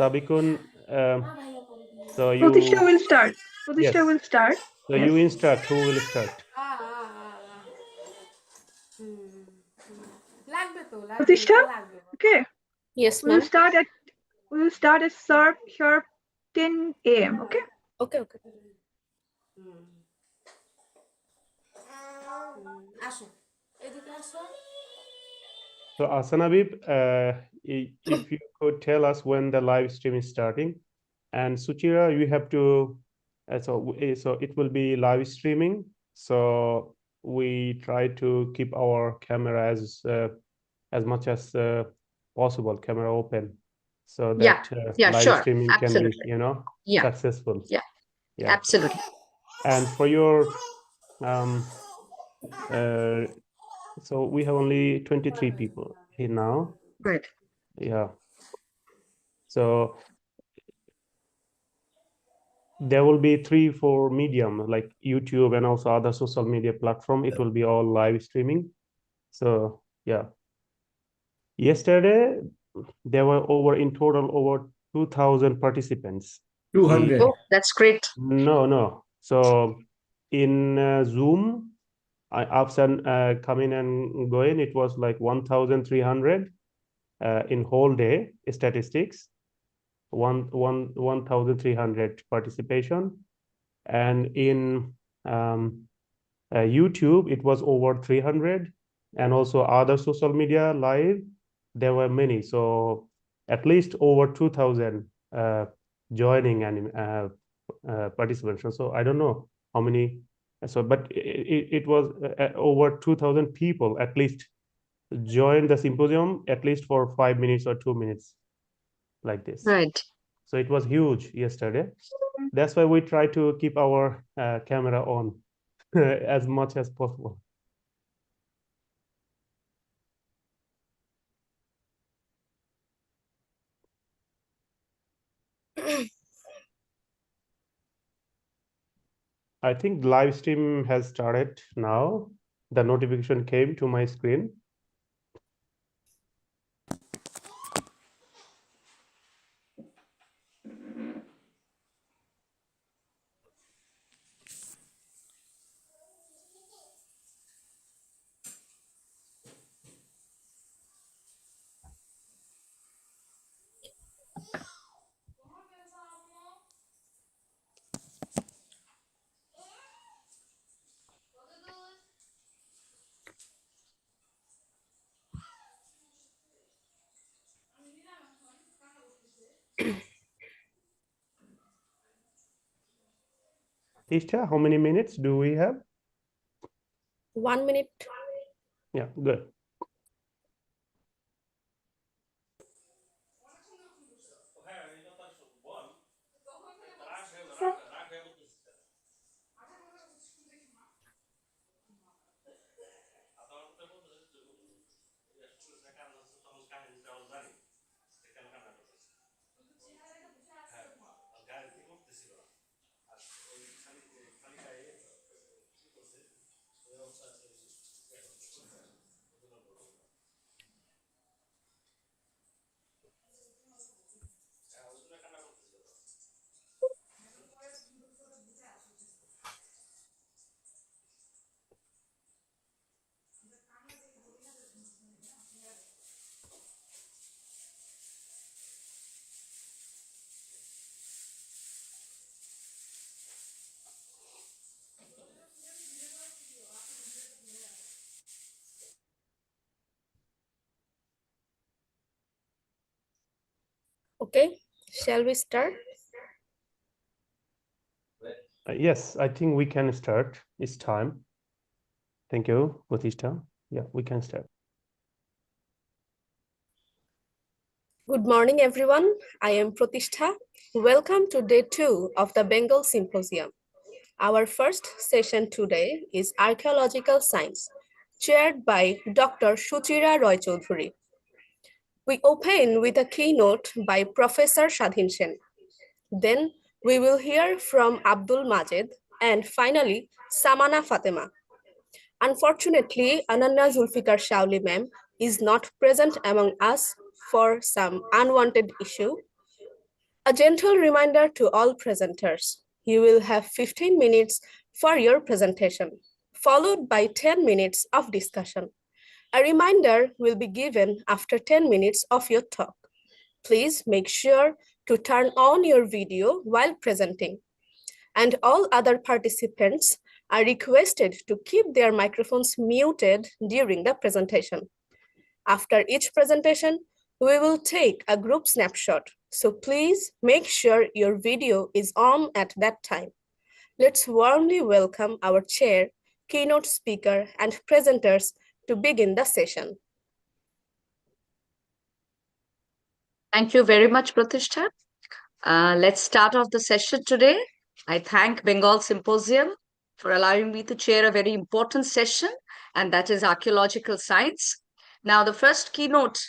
Sabikun, so you... Pratishtha will start. Pratishtha Yes. will start. So Yes. you instruct, who will start? Pratishtha? Okay. Yes, We will ma'am. start at sharp 10 a.m. Okay. Okay. So Asanabib, if you could tell us when the live stream is starting, and Suchira, you have to, so it will be live streaming. So we try to keep our camera as much as possible, camera open, so that live sure. streaming Absolutely. can be, successful. Yeah. Yeah. Absolutely. And for your so we have only 23 people here now. Great. Yeah. So there will be 3-4 medium like YouTube and also other social media platform. It will be all live streaming. So yeah. Yesterday there were in total over 2,000 participants. 200. Oh, that's great. No. So in Zoom, after coming and going, it was like 1,300 in whole day statistics. 1,300 participation, and in YouTube it was over 300, and also other social media live there were many, so at least over 2,000 joining and participation. So I don't know how many, so but it was over 2,000 people at least joined the symposium, at least for 5 minutes or 2 minutes, like this. Right. So it was huge yesterday. That's why we try to keep our camera on as much as possible. I think live stream has started now. The notification came to my screen. Tisha, how many minutes do we have? 1 minute. Yeah, good. Okay. Shall we start? Yes, I think we can start. It's time. Thank you, Pratishtha. Yeah, we can start. Good morning, everyone. I am Pratishtha. Welcome to day 2 of the Bengal Symposium. Our first session today is Archaeological Science, chaired by Dr. Suchira Roy Choudhury. We open with a keynote by Professor Shadhin Sen. Then we will hear from Abdul Majed and finally Samana Fatema. Unfortunately, Ananya Zulfikar Shauli ma'am is not present among us for some unwanted issue. A gentle reminder to all presenters. You will have 15 minutes for your presentation, followed by 10 minutes of discussion. A reminder will be given after 10 minutes of your talk. Please make sure to turn on your video while presenting. And all other participants are requested to keep their microphones muted during the presentation. After each presentation, we will take a group snapshot. So please make sure your video is on at that time. Let's warmly welcome our chair, keynote speaker, and presenters to begin the session. Thank you very much, Pratishtha. Let's start off the session today. I thank Bengal Symposium for allowing me to chair a very important session, and that is archaeological science. Now, the first keynote,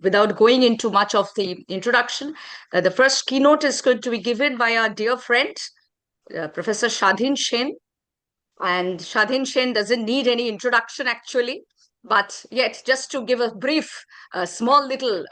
without going into much of the introduction, the first keynote is going to be given by our dear friend, Professor Shadhin Sen. And Shadhin Sen doesn't need any introduction, actually. But yet, just to give a brief, small little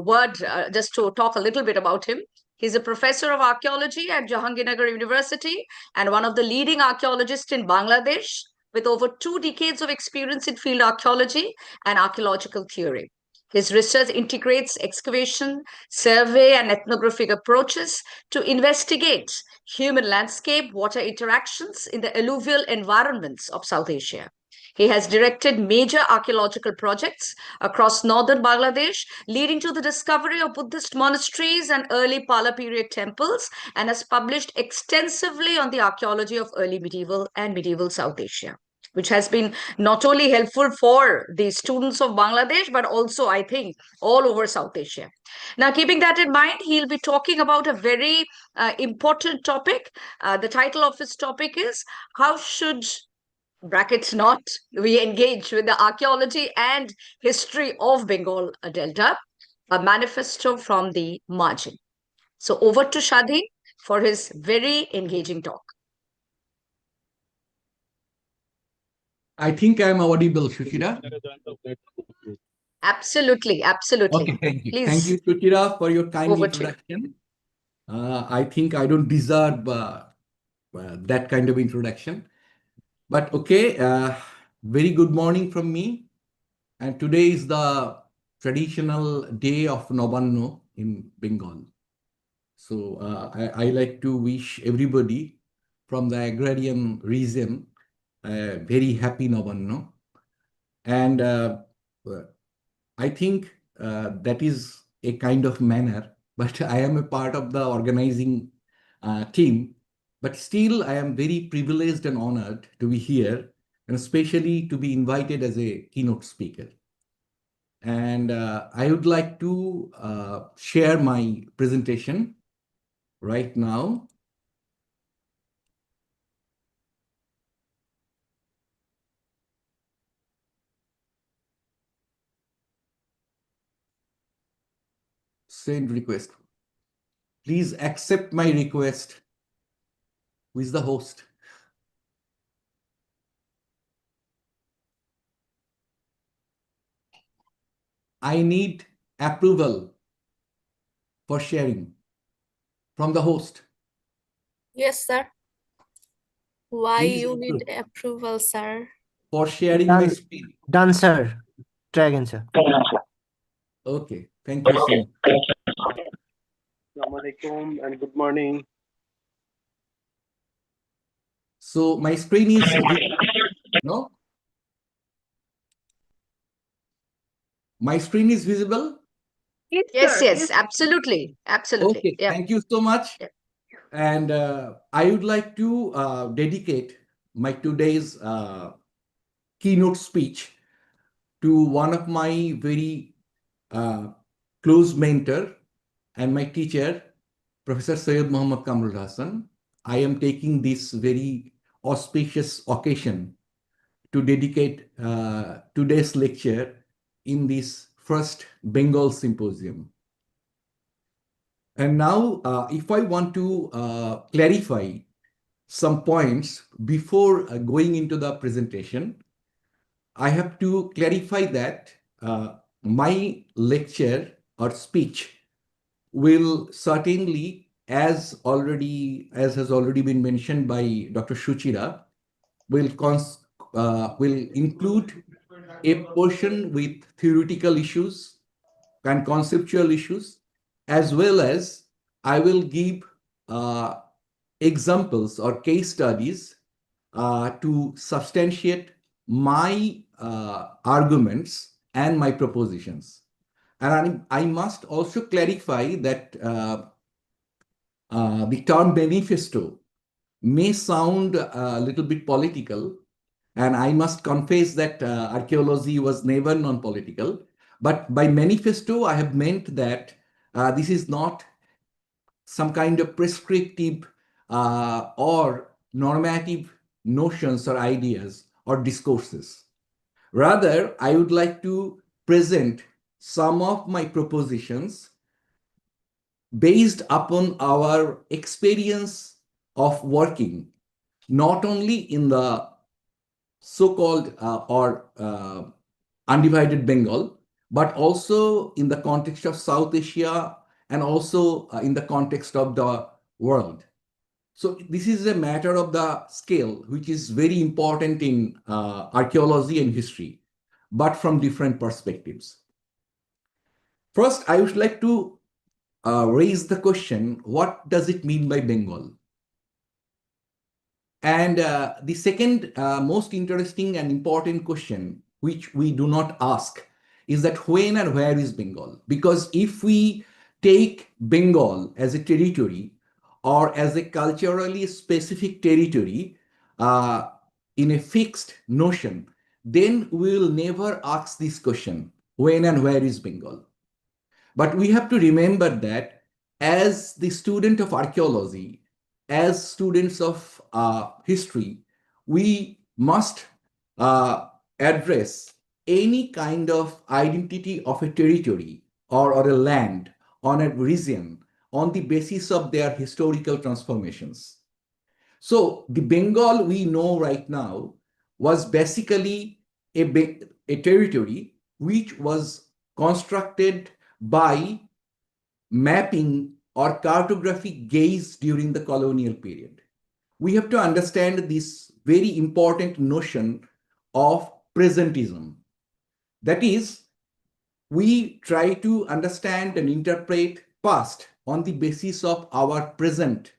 word, just to talk a little bit about him. He's a professor of archaeology at Jahangirnagar University and one of the leading archaeologists in Bangladesh, with over 2 decades of experience in field archaeology and archaeological theory. His research integrates excavation, survey, and ethnographic approaches to investigate human landscape water interactions in the alluvial environments of South Asia. He has directed major archaeological projects across northern Bangladesh, leading to the discovery of Buddhist monasteries and early Pala period temples, and has published extensively on the archaeology of early medieval and medieval South Asia, which has been not only helpful for the students of Bangladesh, but also, I think, all over South Asia. Now, keeping that in mind, he'll be talking about a very important topic. The title of his topic is How Should brackets not we engage with the archaeology and history of Bengal Delta, a manifesto from the margin. So over to Shadi for his very engaging talk. I think I'm audible, Shuchira. Absolutely, absolutely. Okay, thank you. Please. Thank you, Shuchira, for your kind Over to you. introduction. I think I don't deserve that kind of introduction. But okay, very good morning from me. And today is the traditional day of Nabanno in Bengal. So I like to wish everybody from the agrarian region a very happy Nabanno. And I think that is a kind of manner, but I am a part of the organizing team. But still, I am very privileged and honored to be here, and especially to be invited as a keynote speaker. And I would like to share my presentation right now. Send request. Please accept my request. Who is the host? I need approval for sharing from the host. Yes, sir. Why Please you need approve. approval, sir? For sharing my screen. Done, sir. Try again, sir. Okay, thank you so much. Assalamu alaikum and good morning. So my screen is no? My screen is visible? Yes, Yes, sir. yes, absolutely. Absolutely. Okay, Yeah. thank you so much. Yeah. And I would like to dedicate my today's keynote speech to one of my very close mentor and my teacher, Professor Syed Muhammad Kamrul Hassan. I am taking this very auspicious occasion to dedicate today's lecture in this first Bengal Symposium. And now, if I want to clarify some points before going into the presentation, I have to clarify that my lecture or speech will certainly, as has already been mentioned by Dr. Shuchira, will include a portion with theoretical issues and conceptual issues, as well as I will give examples or case studies to substantiate my arguments and my propositions. And I must also clarify that the term manifesto may sound a little bit political, and I must confess that archaeology was never non-political. But by manifesto, I have meant that this is not some kind of prescriptive or normative notions or ideas or discourses. Rather, I would like to present some of my propositions based upon our experience of working not only in the so-called undivided Bengal, but also in the context of South Asia and also in the context of the world. So this is a matter of the scale, which is very important in archaeology and history, but from different perspectives. First, I would like to raise the question, what does it mean by Bengal? And the second most interesting and important question, which we do not ask, is that when and where is Bengal? Because if we take Bengal as a territory or as a culturally specific territory in a fixed notion, then we will never ask this question, when and where is Bengal? But we have to remember that as the student of archaeology, as students of history, we must address any kind of identity of a territory or a land on a region on the basis of their historical transformations. So the Bengal we know right now was basically a territory which was constructed by mapping or cartographic gaze during the colonial period. We have to understand this very important notion of presentism. That is, we try to understand and interpret past on the basis of our present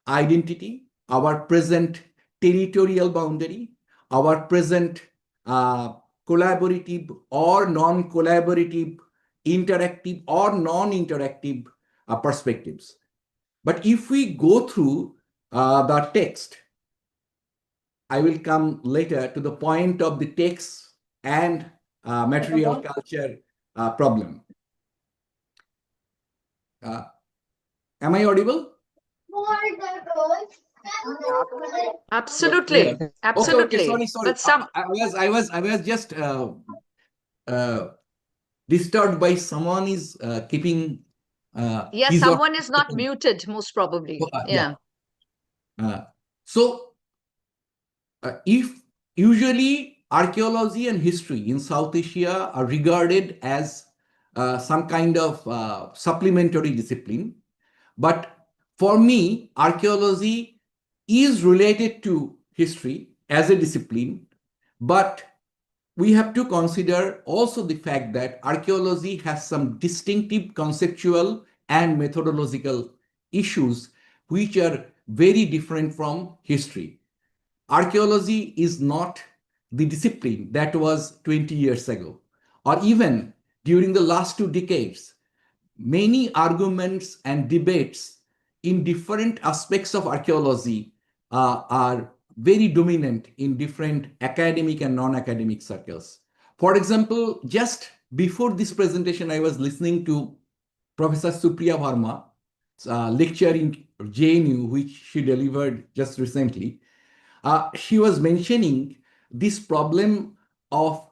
identity, our present territorial boundary, our present collaborative or non-collaborative, interactive or non-interactive perspectives. But if we go through the text, I will come later to the point of the text and material culture problem. Am I audible? Absolutely. Yeah. Absolutely. Okay, sorry. But some I was just disturbed by someone is keeping yeah, his or someone is not muted, most probably. yeah. So if usually archaeology and history in South Asia are regarded as some kind of supplementary discipline, but for me, archaeology is related to history as a discipline, but we have to consider also the fact that archaeology has some distinctive conceptual and methodological issues which are very different from history. Archaeology is not the discipline that was 20 years ago, or even during the last 2 decades. Many arguments and debates in different aspects of archaeology are very dominant in different academic and non-academic circles. For example, just before this presentation, I was listening to Professor Supriya Verma's lecture in JNU, which she delivered just recently. She was mentioning this problem of,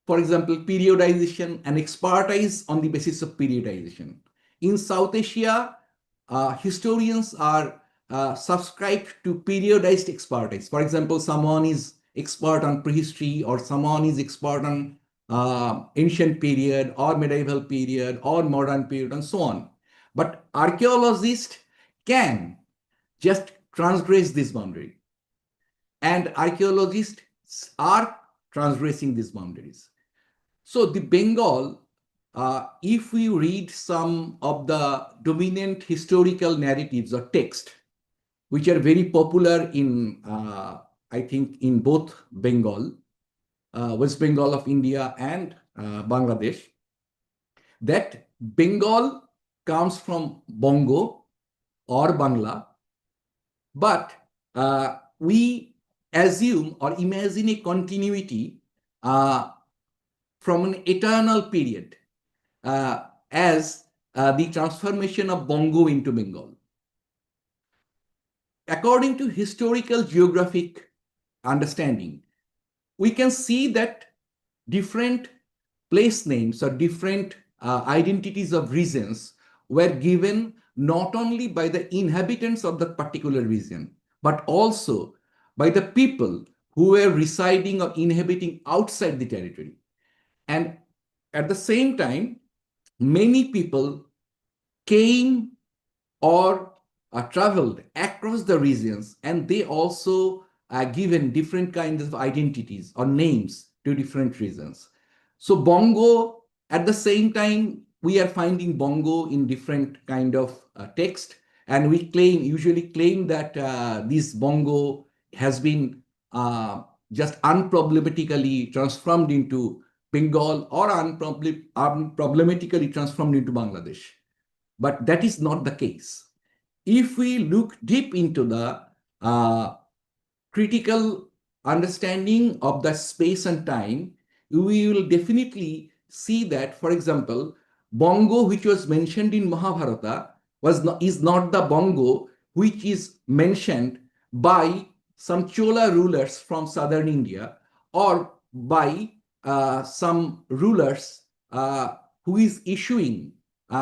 for example, periodization and expertise on the basis of periodization. In South Asia, historians are subscribed to periodized expertise. For example, someone is expert on prehistory, or someone is expert on ancient period or medieval period or modern period and so on. But archaeologists can just transgress this boundary. And archaeologists are transgressing these boundaries. So the Bengal, if we read some of the dominant historical narratives or text, which are very popular in, I think, in both Bengal, West Bengal of India and Bangladesh, that Bengal comes from Bongo or Bangla, but we assume or imagine a continuity from an eternal period as the transformation of Bongo into Bengal. According to historical geographic understanding, we can see that different place names or different identities of regions were given not only by the inhabitants of that particular region, but also by the people who were residing or inhabiting outside the territory. And at the same time, many people came or traveled across the regions, and they also are given different kinds of identities or names to different regions. So Bongo, at the same time, we are finding Bongo in different kind of text, and we usually claim that this Bongo has been just unproblematically transformed into Bengal or unproblematically transformed into Bangladesh. But that is not the case. If we look deep into the critical understanding of the space and time, we will definitely see that, for example, Bongo, which was mentioned in Mahabharata, is not the Bongo which is mentioned by some Chola rulers from southern India or by some rulers who is issuing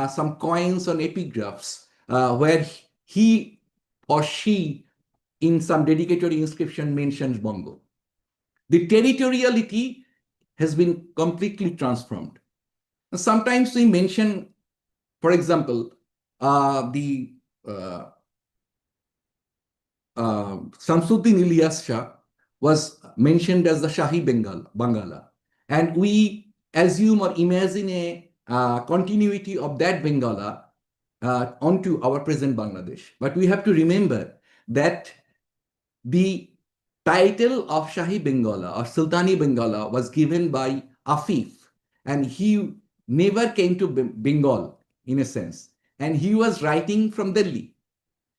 some coins on epigraphs where he or she in some dedicatory inscription mentions Bongo. The territoriality has been completely transformed. Sometimes we mention, for example, the Samsuddin Ilyas Shah was mentioned as the Shahi Bangala. And we assume or imagine a continuity of that Bengala onto our present Bangladesh. But we have to remember that the title of Shahi Bengala or Sultani Bengala was given by Afif, and he never came to Bengal in a sense, and he was writing from Delhi.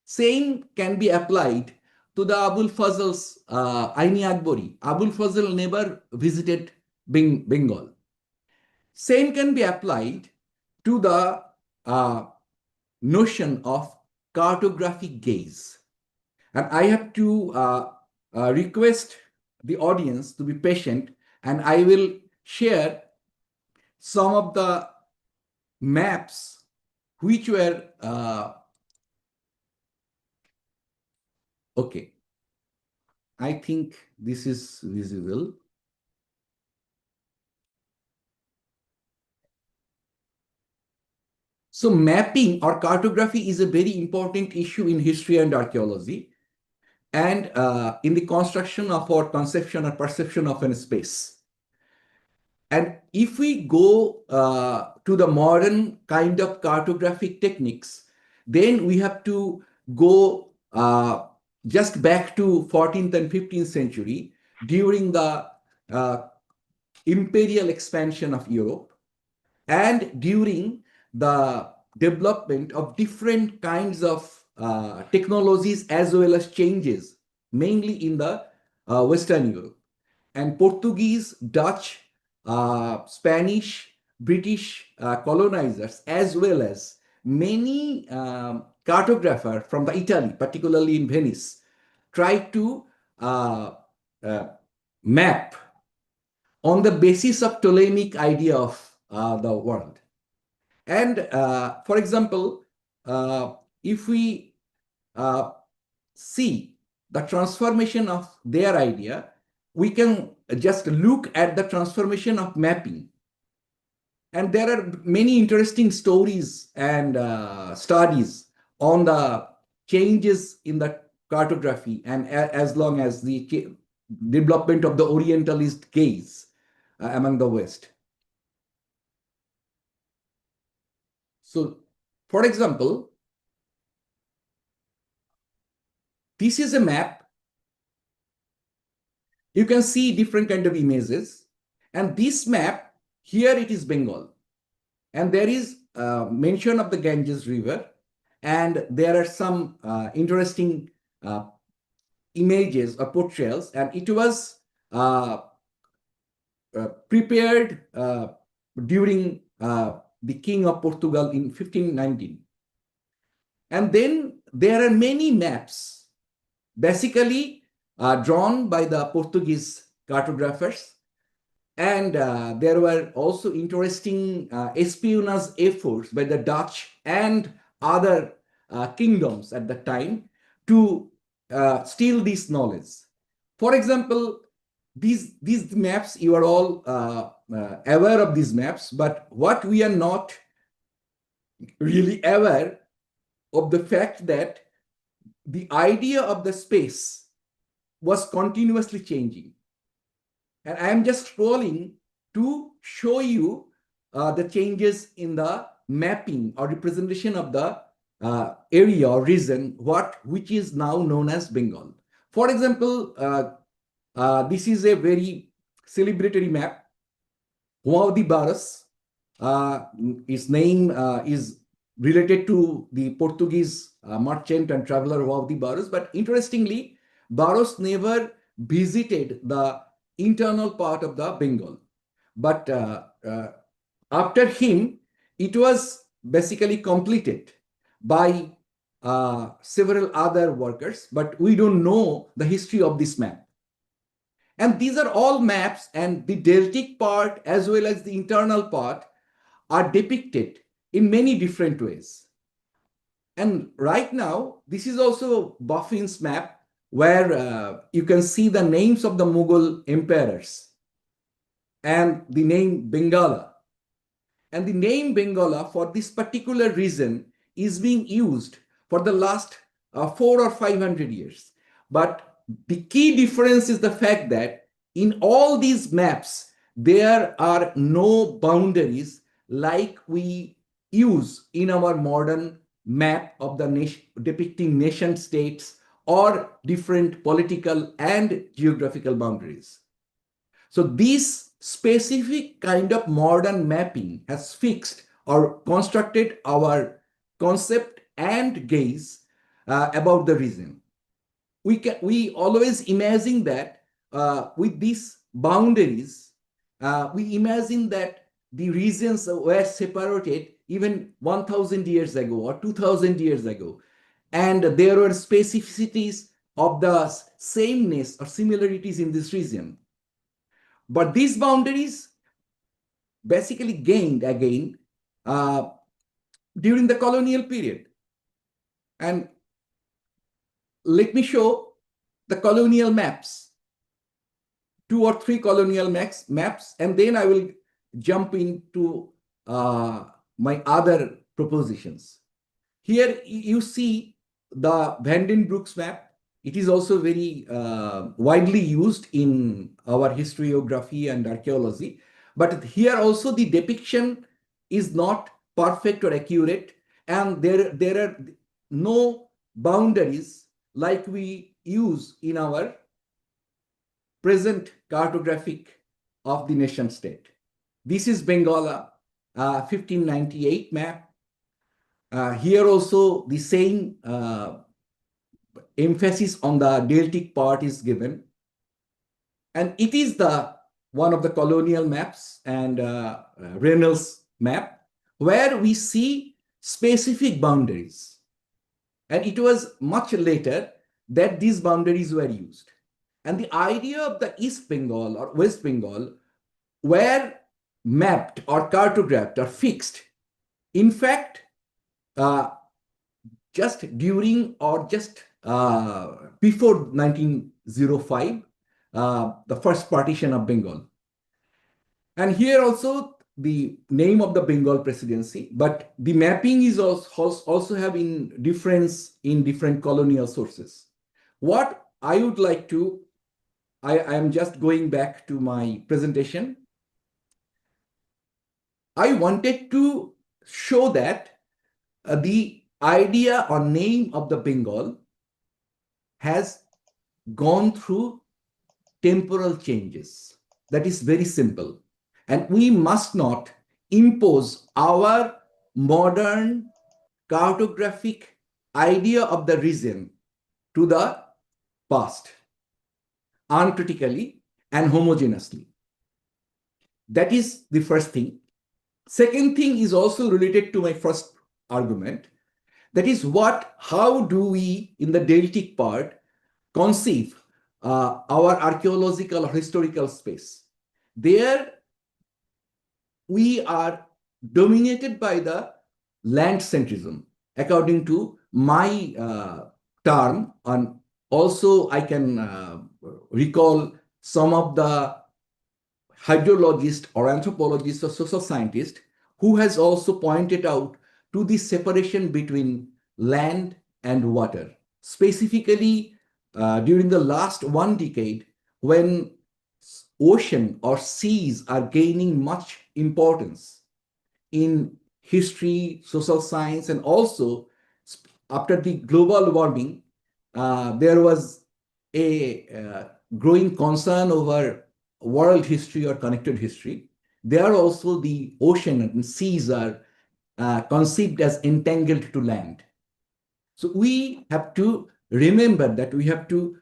Same can be applied to the Abul Fazl's Aini Akbari. Abul Fazl never visited Bengal. Same can be applied to the notion of cartographic gaze. And I have to request the audience to be patient, and I will share some of the maps which were okay. I think this is visible. So mapping or cartography is a very important issue in history and archaeology, and in the construction of our conception or perception of a space. And if we go to the modern kind of cartographic techniques, then we have to go just back to 14th and 15th century during the imperial expansion of Europe and during the development of different kinds of technologies as well as changes, mainly in the Western Europe. And Portuguese, Dutch, Spanish, British colonizers, as well as many cartographers from the Italy, particularly in Venice, tried to map on the basis of Ptolemaic idea of the world. And for example, if we see the transformation of their idea, we can just look at the transformation of mapping. And there are many interesting stories and studies on the changes in the cartography and as long as the development of the Orientalist gaze among the West. So, for example, this is a map. You can see different kind of images. And this map, here it is Bengal. And there is mention of the Ganges River. And there are some interesting images or portrayals. And it was prepared during the King of Portugal in 1519. And then there are many maps, basically drawn by the Portuguese cartographers. And there were also interesting espionage efforts by the Dutch and other kingdoms at the time to steal this knowledge. For example, these maps, you are all aware of these maps, but what we are not really aware of the fact that the idea of the space was continuously changing. And I am just scrolling to show you the changes in the mapping or representation of the area or region, which is now known as Bengal. For example, this is a very celebratory map. Huaudi Baras, its name is related to the Portuguese merchant and traveler Huaudi Baras. But interestingly, Baros never visited the internal part of the Bengal. But after him, it was basically completed by several other workers, but we don't know the history of this map. And these are all maps, and the deltic part as well as the internal part are depicted in many different ways. And right now, this is also Buffin's map, where you can see the names of the Mughal emperors and the name Bengala. And the name Bengala for this particular reason is being used for the last 400 or 500 years. But the key difference is the fact that in all these maps, there are no boundaries like we use in our modern map of the nation, depicting nation states or different political and geographical boundaries. So this specific kind of modern mapping has fixed or constructed our concept and gaze about the region. We always imagine that with these boundaries, we imagine that the regions were separated even 1,000 years ago or 2,000 years ago. And there were specificities of the sameness or similarities in this region. But these boundaries basically gained again during the colonial period. And let me show the colonial maps, 2 or 3 colonial maps, and then I will jump into my other propositions. Here you see the Vandenbroek's map. It is also very widely used in our historiography and archaeology. But here also the depiction is not perfect or accurate, and there are no boundaries like we use in our present cartographic of the nation state. This is Bengala 1598 map. Here also the same emphasis on the deltic part is given. And it is one of the colonial maps and Reynolds map where we see specific boundaries. And it was much later that these boundaries were used. And the idea of the East Bengal or West Bengal were mapped or cartographed or fixed. In fact, just during or just before 1905, the first partition of Bengal. And here also the name of the Bengal presidency, but the mapping is also have in difference in different colonial sources. What I would like to, I am just going back to my presentation. I wanted to show that the idea or name of the Bengal has gone through temporal changes. That is very simple. And we must not impose our modern cartographic idea of the region to the past uncritically and homogeneously. That is the first thing. Second thing is also related to my first argument. That is how do we, in the Deltic part, conceive our archaeological or historical space? There, we are dominated by the land centrism, according to my term. And also, I can recall some of the hydrologists or anthropologists or social scientists who has also pointed out to the separation between land and water. Specifically, during the last 1 decade, when ocean or seas are gaining much importance in history, social science, and also after the global warming, there was a growing concern over world history or connected history. There also the ocean and seas are conceived as entangled to land. So we have to remember that we have to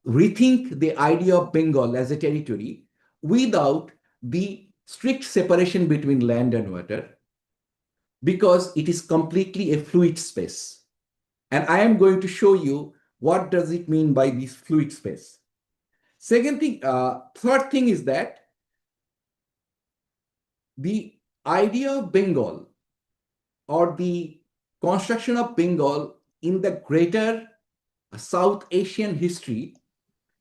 rethink the idea of Bengal as a territory without the strict separation between land and water, because it is completely a fluid space. And I am going to show you what does it mean by this fluid space. Third thing is that the idea of Bengal or the construction of Bengal in the greater South Asian history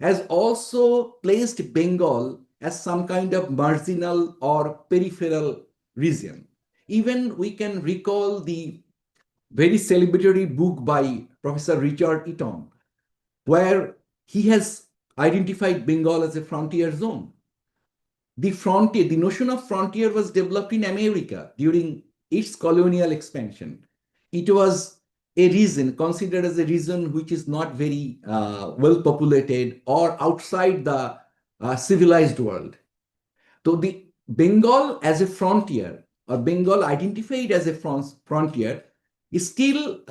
has also placed Bengal as some kind of marginal or peripheral region. Even we can recall the very celebratory book by Professor Richard Eaton, where he has identified Bengal as a frontier zone. The notion of frontier was developed in America during its colonial expansion. It was a region considered as a region which is not very well populated or outside the civilized world. So the Bengal as a frontier, or Bengal identified as a frontier, is still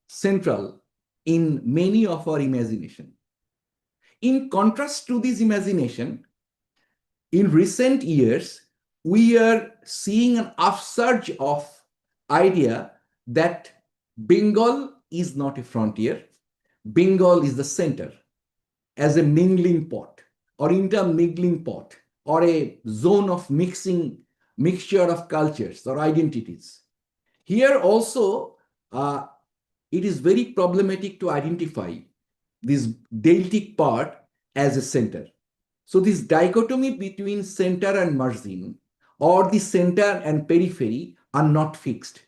central in many of our imagination. In contrast to this imagination, in recent years, we are seeing an upsurge of idea that Bengal is not a frontier. Bengal is the center, as a mingling pot or intermingling pot or a zone of mixture of cultures or identities. Here also, it is very problematic to identify this Deltic part as a center. So this dichotomy between center and margin or the center and periphery are not fixed.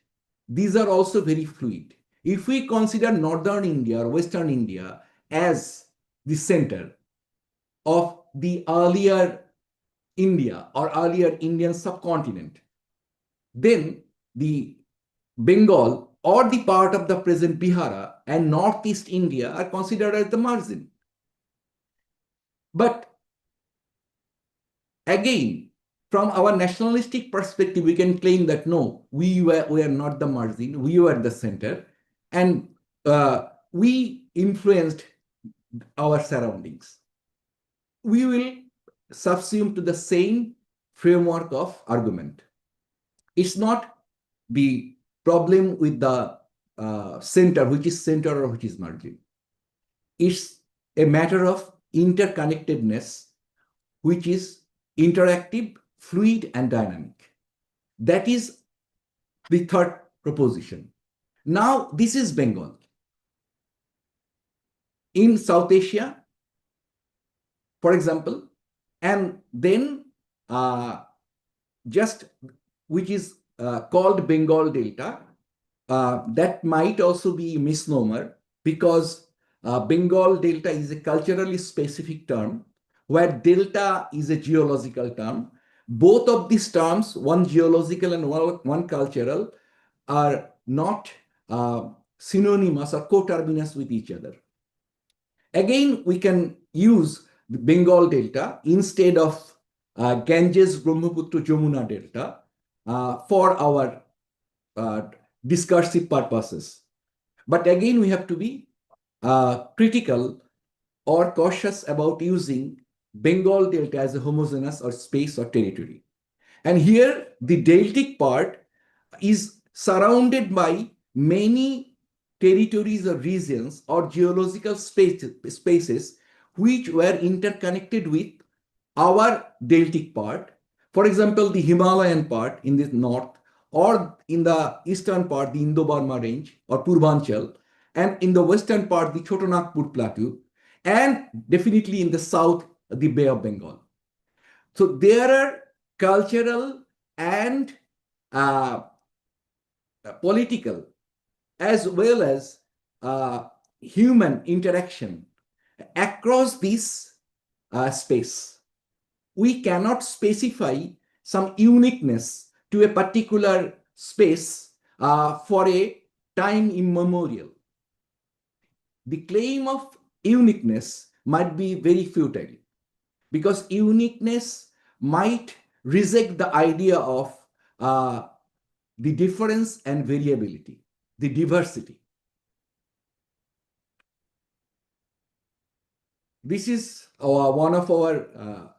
These are also very fluid. If we consider northern India or western India as the center of the earlier India or earlier Indian subcontinent, then the Bengal or the part of the present Bihar and northeast India are considered as the margin. But again, from our nationalistic perspective, we can claim that no, we are not the margin, we were the center, and we influenced our surroundings. We will subsume to the same framework of argument. It's not the problem with the center, which is center or which is margin. It's a matter of interconnectedness, which is interactive, fluid, and dynamic. That is the third proposition. Now, this is Bengal. In South Asia, for example, and then just which is called Bengal Delta. That might also be misnomer because Bengal Delta is a culturally specific term, where delta is a geological term. Both of these terms, one geological and one cultural, are not synonymous or coterminous with each other. Again, we can use the Bengal Delta instead of Ganges, Brahmaputra, Jamuna Delta for our discursive purposes. But again, we have to be critical or cautious about using Bengal Delta as a homogeneous or space or territory. And here, the deltic part is surrounded by many territories or regions or geological spaces which were interconnected with our deltic part. For example, the Himalayan part in the north, or in the eastern part, the Indo-Burma range or Purvanchal, and in the western part, the Chotanagpur Plateau, and definitely in the south, the Bay of Bengal. So there are cultural and political as well as human interaction across this space. We cannot specify some uniqueness to a particular space for a time immemorial. The claim of uniqueness might be very futile because uniqueness might reject the idea of the difference and variability, the diversity. This is one of our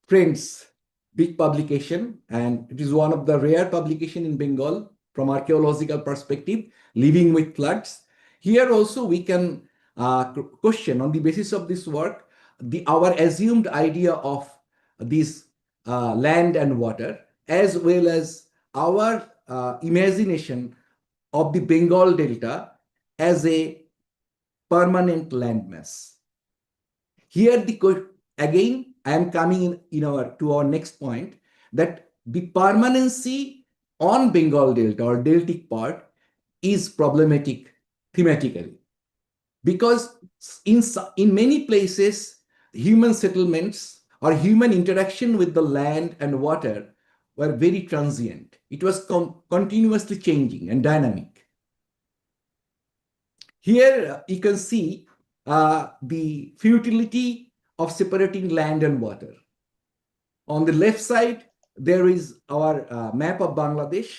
friends' big publication, and it is one of the rare publication in Bengal from archaeological perspective, living with floods. Here also we can question on the basis of this work, our assumed idea of this land and water, as well as our imagination of the Bengal Delta as a permanent landmass. Here, again, I am coming to our next point, that the permanency on Bengal Delta or deltic part is problematic thematically, because in many places, human settlements or human interaction with the land and water were very transient. It was continuously changing and dynamic. Here you can see the futility of separating land and water. On the left side, there is our map of Bangladesh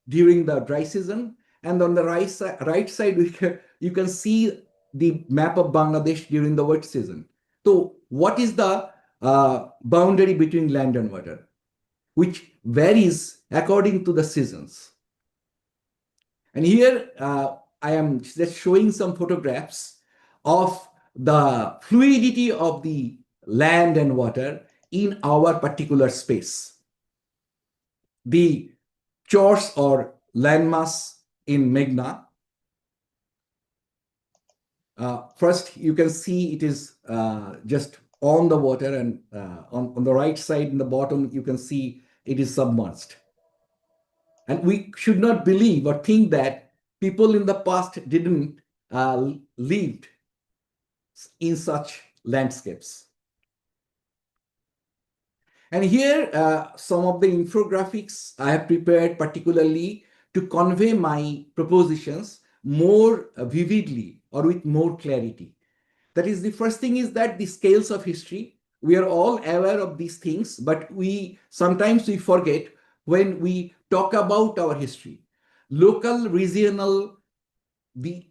during the dry season. And on the right side, you can see the map of Bangladesh during the wet season. So what is the boundary between land and water, which varies according to the seasons? And here I am just showing some photographs of the fluidity of the land and water in our particular space. The chores or landmass in Meghna. First, you can see it is just on the water, and on the right side in the bottom, you can see it is submerged. And we should not believe or think that people in the past didn't lived in such landscapes. And here, some of the infographics I have prepared particularly to convey my propositions more vividly or with more clarity. That is, the first thing is that the scales of history, we are all aware of these things, but sometimes we forget when we talk about our history. Local, regional, the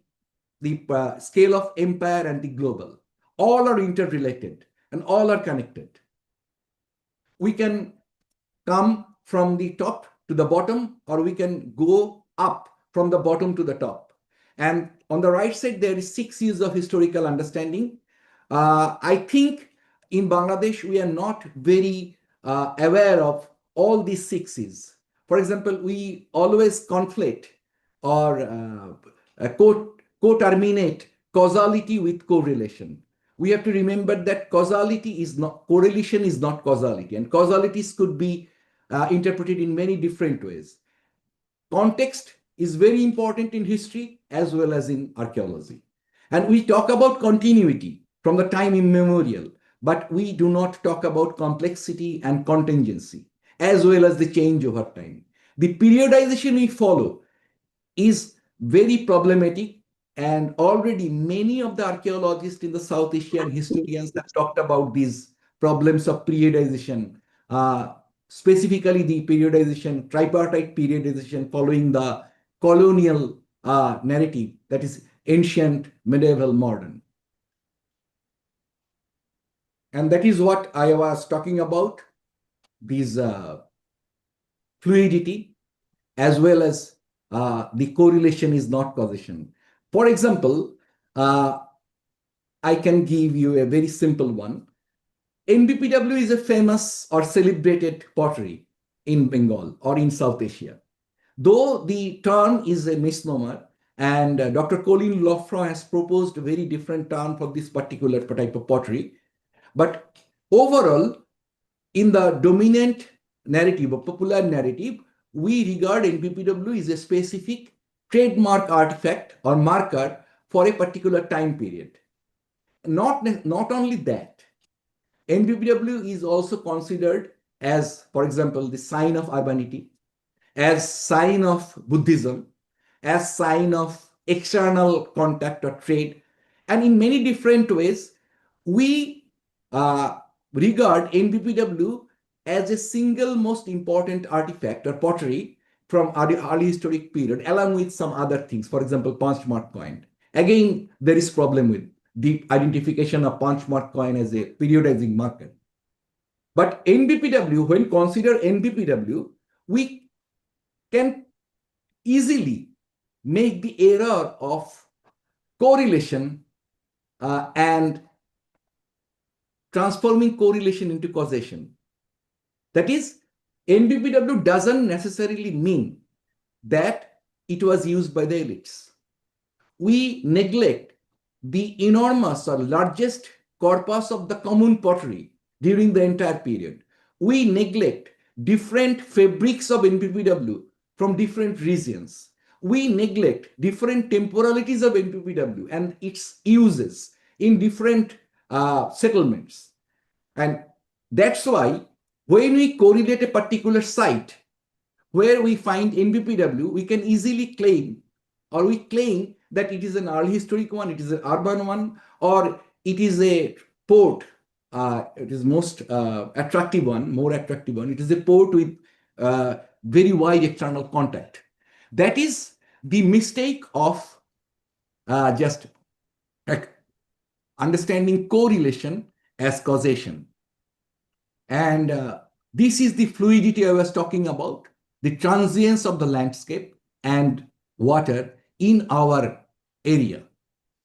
scale of empire and the global, all are interrelated and all are connected. We can come from the top to the bottom, or we can go up from the bottom to the top. And on the right side, there is 6 years of historical understanding. I think in Bangladesh, we are not very aware of all these 6 C's. For example, we always conflate or co-terminate causality with correlation. we have to remember that causality is not, correlation is not causality, and causalities could be interpreted in many different ways. Context is very important in history as well as in archaeology. And we talk about continuity from the time immemorial, but we do not talk about complexity and contingency as well as the change over time. The periodization we follow is very problematic, and already many of the archaeologists in the South Asian historians have talked about these problems of periodization, specifically the periodization, tripartite periodization following the colonial narrative, that is ancient, medieval, modern. And that is what I was talking about, this fluidity as well as the correlation is not causation. For example, I can give you a very simple one. NBPW is a famous or celebrated pottery in Bengal or in South Asia. Though the term is a misnomer, and Dr. Colin Lofra has proposed a very different term for this particular type of pottery. But overall, in the dominant narrative or popular narrative, we regard NBPW as a specific trademark artifact or marker for a particular time period. Not only that, NBPW is also considered as, for example, the sign of urbanity, as sign of Buddhism, as sign of external contact or trade. And in many different ways, we regard NBPW as a single most important artifact or pottery from early historic period, along with some other things, for example, punch mark coin. Again, there is problem with the identification of punch mark coin as a periodizing marker. But NBPW, when consider NBPW, we can easily make the error of correlation and transforming correlation into causation. That is, NBPW doesn't necessarily mean that it was used by the elites. We neglect the enormous or largest corpus of the common pottery during the entire period. We neglect different fabrics of NBPW from different regions. We neglect different temporalities of NBPW and its uses in different settlements. And that's why when we correlate a particular site where we find NBPW, we can easily claim, or we claim that it is an early historic one, it is an urban one, or it is a port. It is most attractive one, more attractive one. It is a port with very wide external contact. That is the mistake of just understanding correlation as causation. And this is the fluidity I was talking about, the transience of the landscape and water in our area.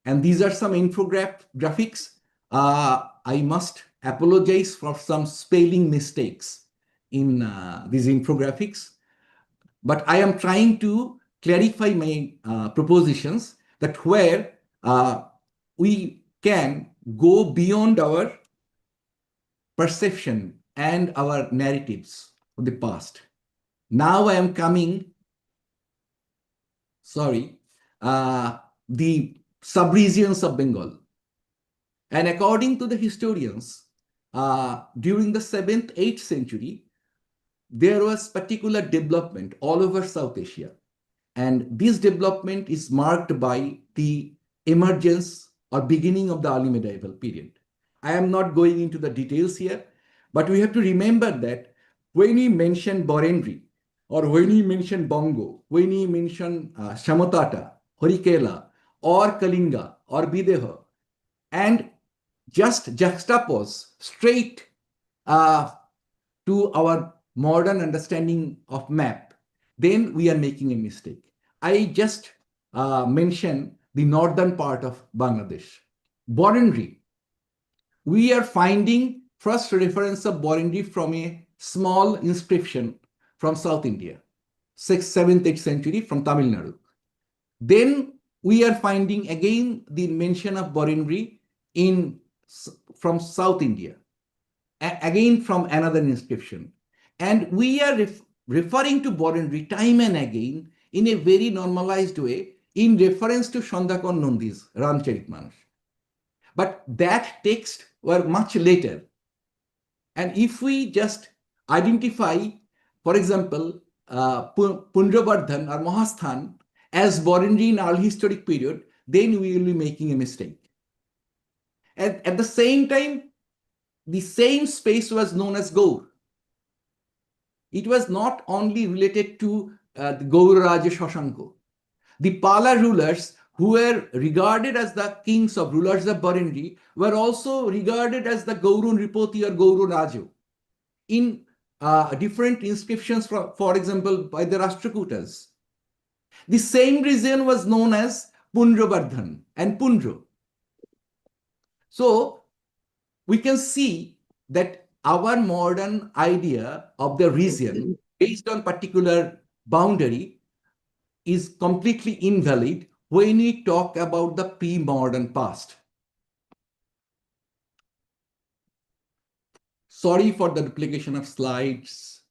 And these are some infographics. I must apologize for some spelling mistakes in these infographics, but I am trying to clarify my propositions that where we can go beyond our perception and our narratives of the past. Now I am coming, the subregions of Bengal. And according to the historians, during the 7th, 8th century, there was particular development all over South Asia. And this development is marked by the emergence or beginning of the early medieval period. I am not going into the details here, but we have to remember that when we mention Borendri, or when we mention Bongo, when we mention Shamotata, Horikela, or Kalinga, or Videha, and just juxtapose straight to our modern understanding of map, then we are making a mistake. I just mentioned the northern part of Bangladesh. Borendri, we are finding first reference of Borendri from a small inscription from South India, 6th, 7th, 8th century from Tamil Nadu. Then we are finding again the mention of Borendri in from South India, again from another inscription. And we are referring to Borindri time and again in a very normalized way in reference to Sandakon Nundi's Ramcharitmanas. But that text were much later. And if we just identify, for example, Pundrabardhan or Mahasthan as Borindri in early historic period, then we will be making a mistake. At the same time, the same space was known as Gaur. It was not only related to the Gauraraja Shashanko. The Pala rulers who were regarded as the kings of rulers of Borindri were also regarded as the Gaurun Ripoti or Gaurun Rajo in different inscriptions, for example, by the Rashtrakutas. The same region was known as Pundrabardhan and Pundra. So we can see that our modern idea of the region based on particular boundary is completely invalid when we talk about the pre-modern past. Sorry for the duplication of slides.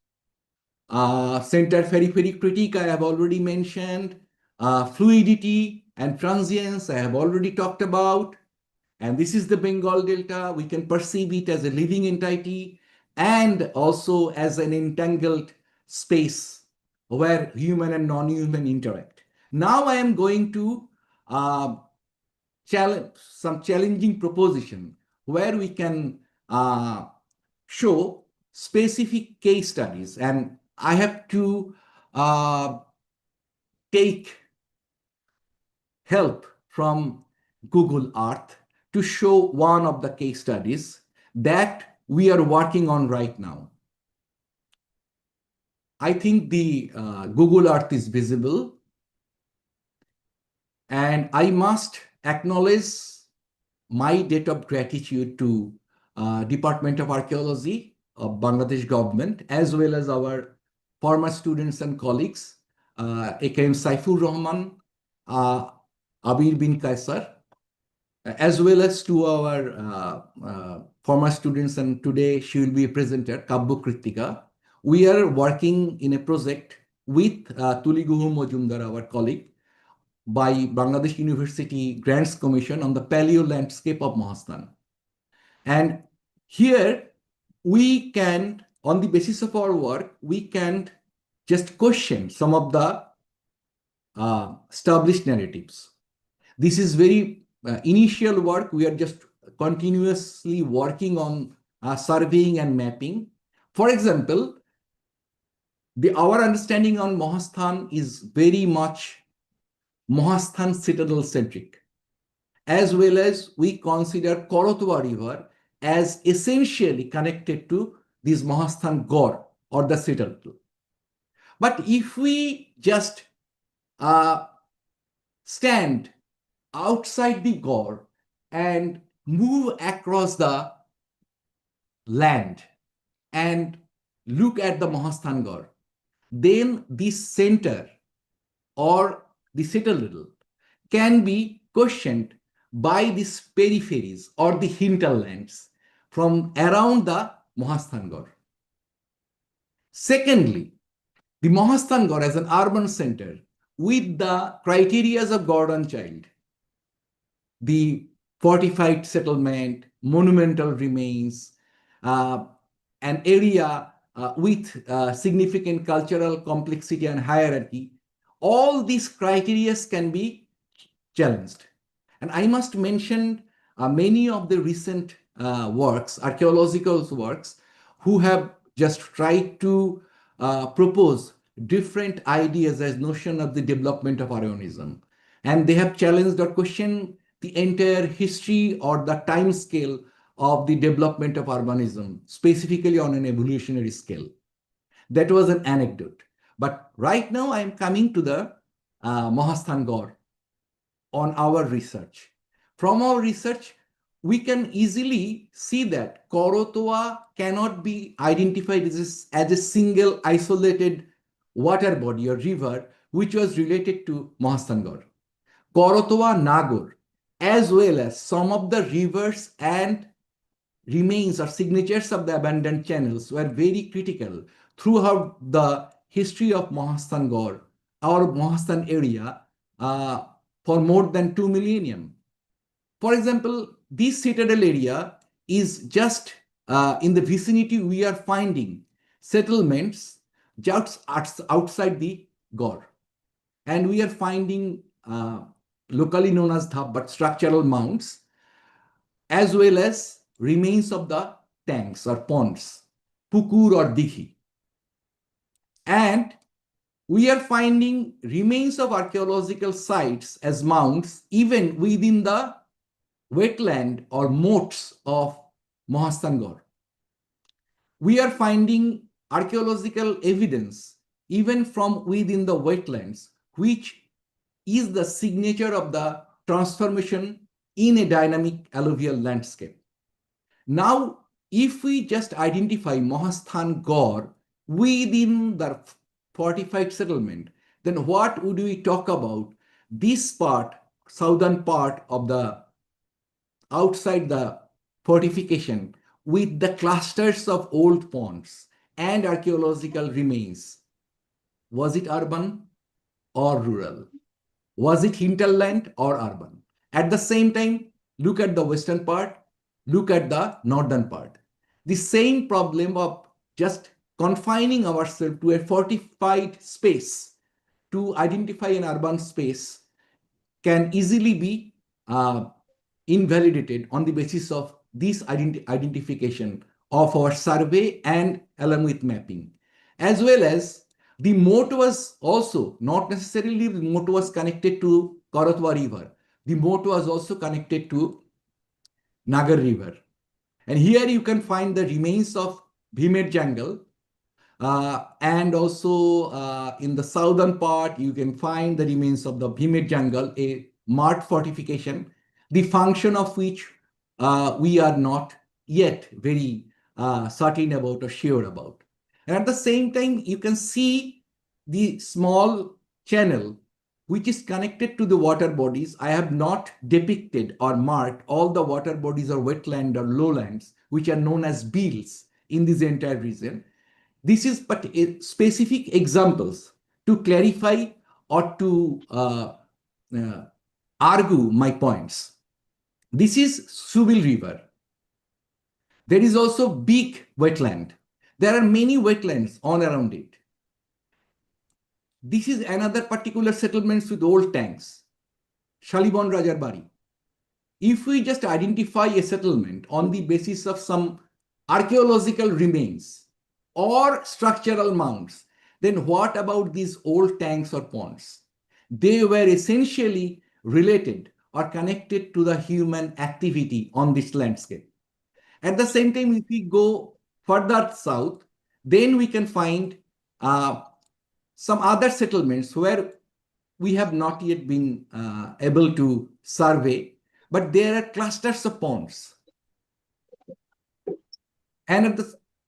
Center periphery critique I have already mentioned. Fluidity and transience I have already talked about. And this is the Bengal Delta. We can perceive it as a living entity and also as an entangled space where human and non-human interact. Now I am going to challenge some challenging proposition where we can show specific case studies. And I have to take help from Google Earth to show one of the case studies that we are working on right now. I think the Google Earth is visible. And I must acknowledge my debt of gratitude to Department of Archaeology of Bangladesh government, as well as our former students and colleagues, AKM Saifur Rahman, Abir bin Kaisar, as well as to our former students, and today she will be a presenter, Kabbu Kritika. We are working in a project with Tuli Guhu Mojumdar, our colleague, by Bangladesh University Grants Commission on the paleo landscape of Mahasthan. And here we can, on the basis of our work, we can just question some of the established narratives. This is very initial work. We are just continuously working on surveying and mapping. For example, our understanding on Mahasthan is very much Mahasthan citadel centric, as well as we consider Korotwa River as essentially connected to this Mahasthan Gor or the citadel. But if we just stand outside the Gor and move across the land and look at the Mahasthan Gor, then this center or the citadel can be questioned by these peripheries or the hinterlands from around the Mahasthan Gor. Secondly, the Mahasthan Gor as an urban center with the criteria of Gordon Child, the fortified settlement, monumental remains, an area with significant cultural complexity and hierarchy, all these criteria can be challenged. And I must mention many of the recent works, archaeological works, who have just tried to propose different ideas as notion of the development of Aryanism. And they have challenged or questioned the entire history or the time scale of the development of urbanism, specifically on an evolutionary scale. That was an anecdote. But right now I am coming to the Mahasthan Gor on our research. From our research, we can easily see that Korotwa cannot be identified as a single isolated water body or river which was related to Mahasthan Gor. Korotwa Nagor, as well as some of the rivers and remains or signatures of the abandoned channels were very critical throughout the history of Mahastangor, our Mahastan area, for more than 2 millennium. For example, this citadel area is just in the vicinity we are finding settlements just outside the Gor. And we are finding locally known as dhab, but structural mounds, as well as remains of the tanks or ponds, pukur or dighi. And we are finding remains of archaeological sites as mounds even within the wetland or moats of Mahastangor. We are finding archaeological evidence even from within the wetlands, which is the signature of the transformation in a dynamic alluvial landscape. Now, if we just identify Mahasthan Gor within the fortified settlement, then what would we talk about? This part, southern part of the outside the fortification with the clusters of old ponds and archaeological remains. Was it urban or rural? Was it hinterland or urban? At the same time, look at the western part, look at the northern part. The same problem of just confining ourselves to a fortified space to identify an urban space can easily be invalidated on the basis of this identification of our survey and along with mapping. As well as the moat was also not necessarily the moat was connected to Karatwa River. The moat was also connected to Nagar River. And here you can find the remains of Bhimet jungle. And also in the southern part, you can find the remains of the Bhimet jungle, a mud fortification, the function of which we are not yet very certain about or sure about. And at the same time, you can see the small channel which is connected to the water bodies. I have not depicted or marked all the water bodies or wetland or lowlands, which are known as beels in this entire region. This is but specific examples to clarify or to argue my points. This is Subil River. There is also big wetland. There are many wetlands on around it. This is another particular settlements with old tanks, Shalibon Rajar Bari. If we just identify a settlement on the basis of some archaeological remains or structural mounds, then what about these old tanks or ponds? They were essentially related or connected to the human activity on this landscape. At the same time, if we go further south, then we can find some other settlements where we have not yet been able to survey, but there are clusters of ponds. And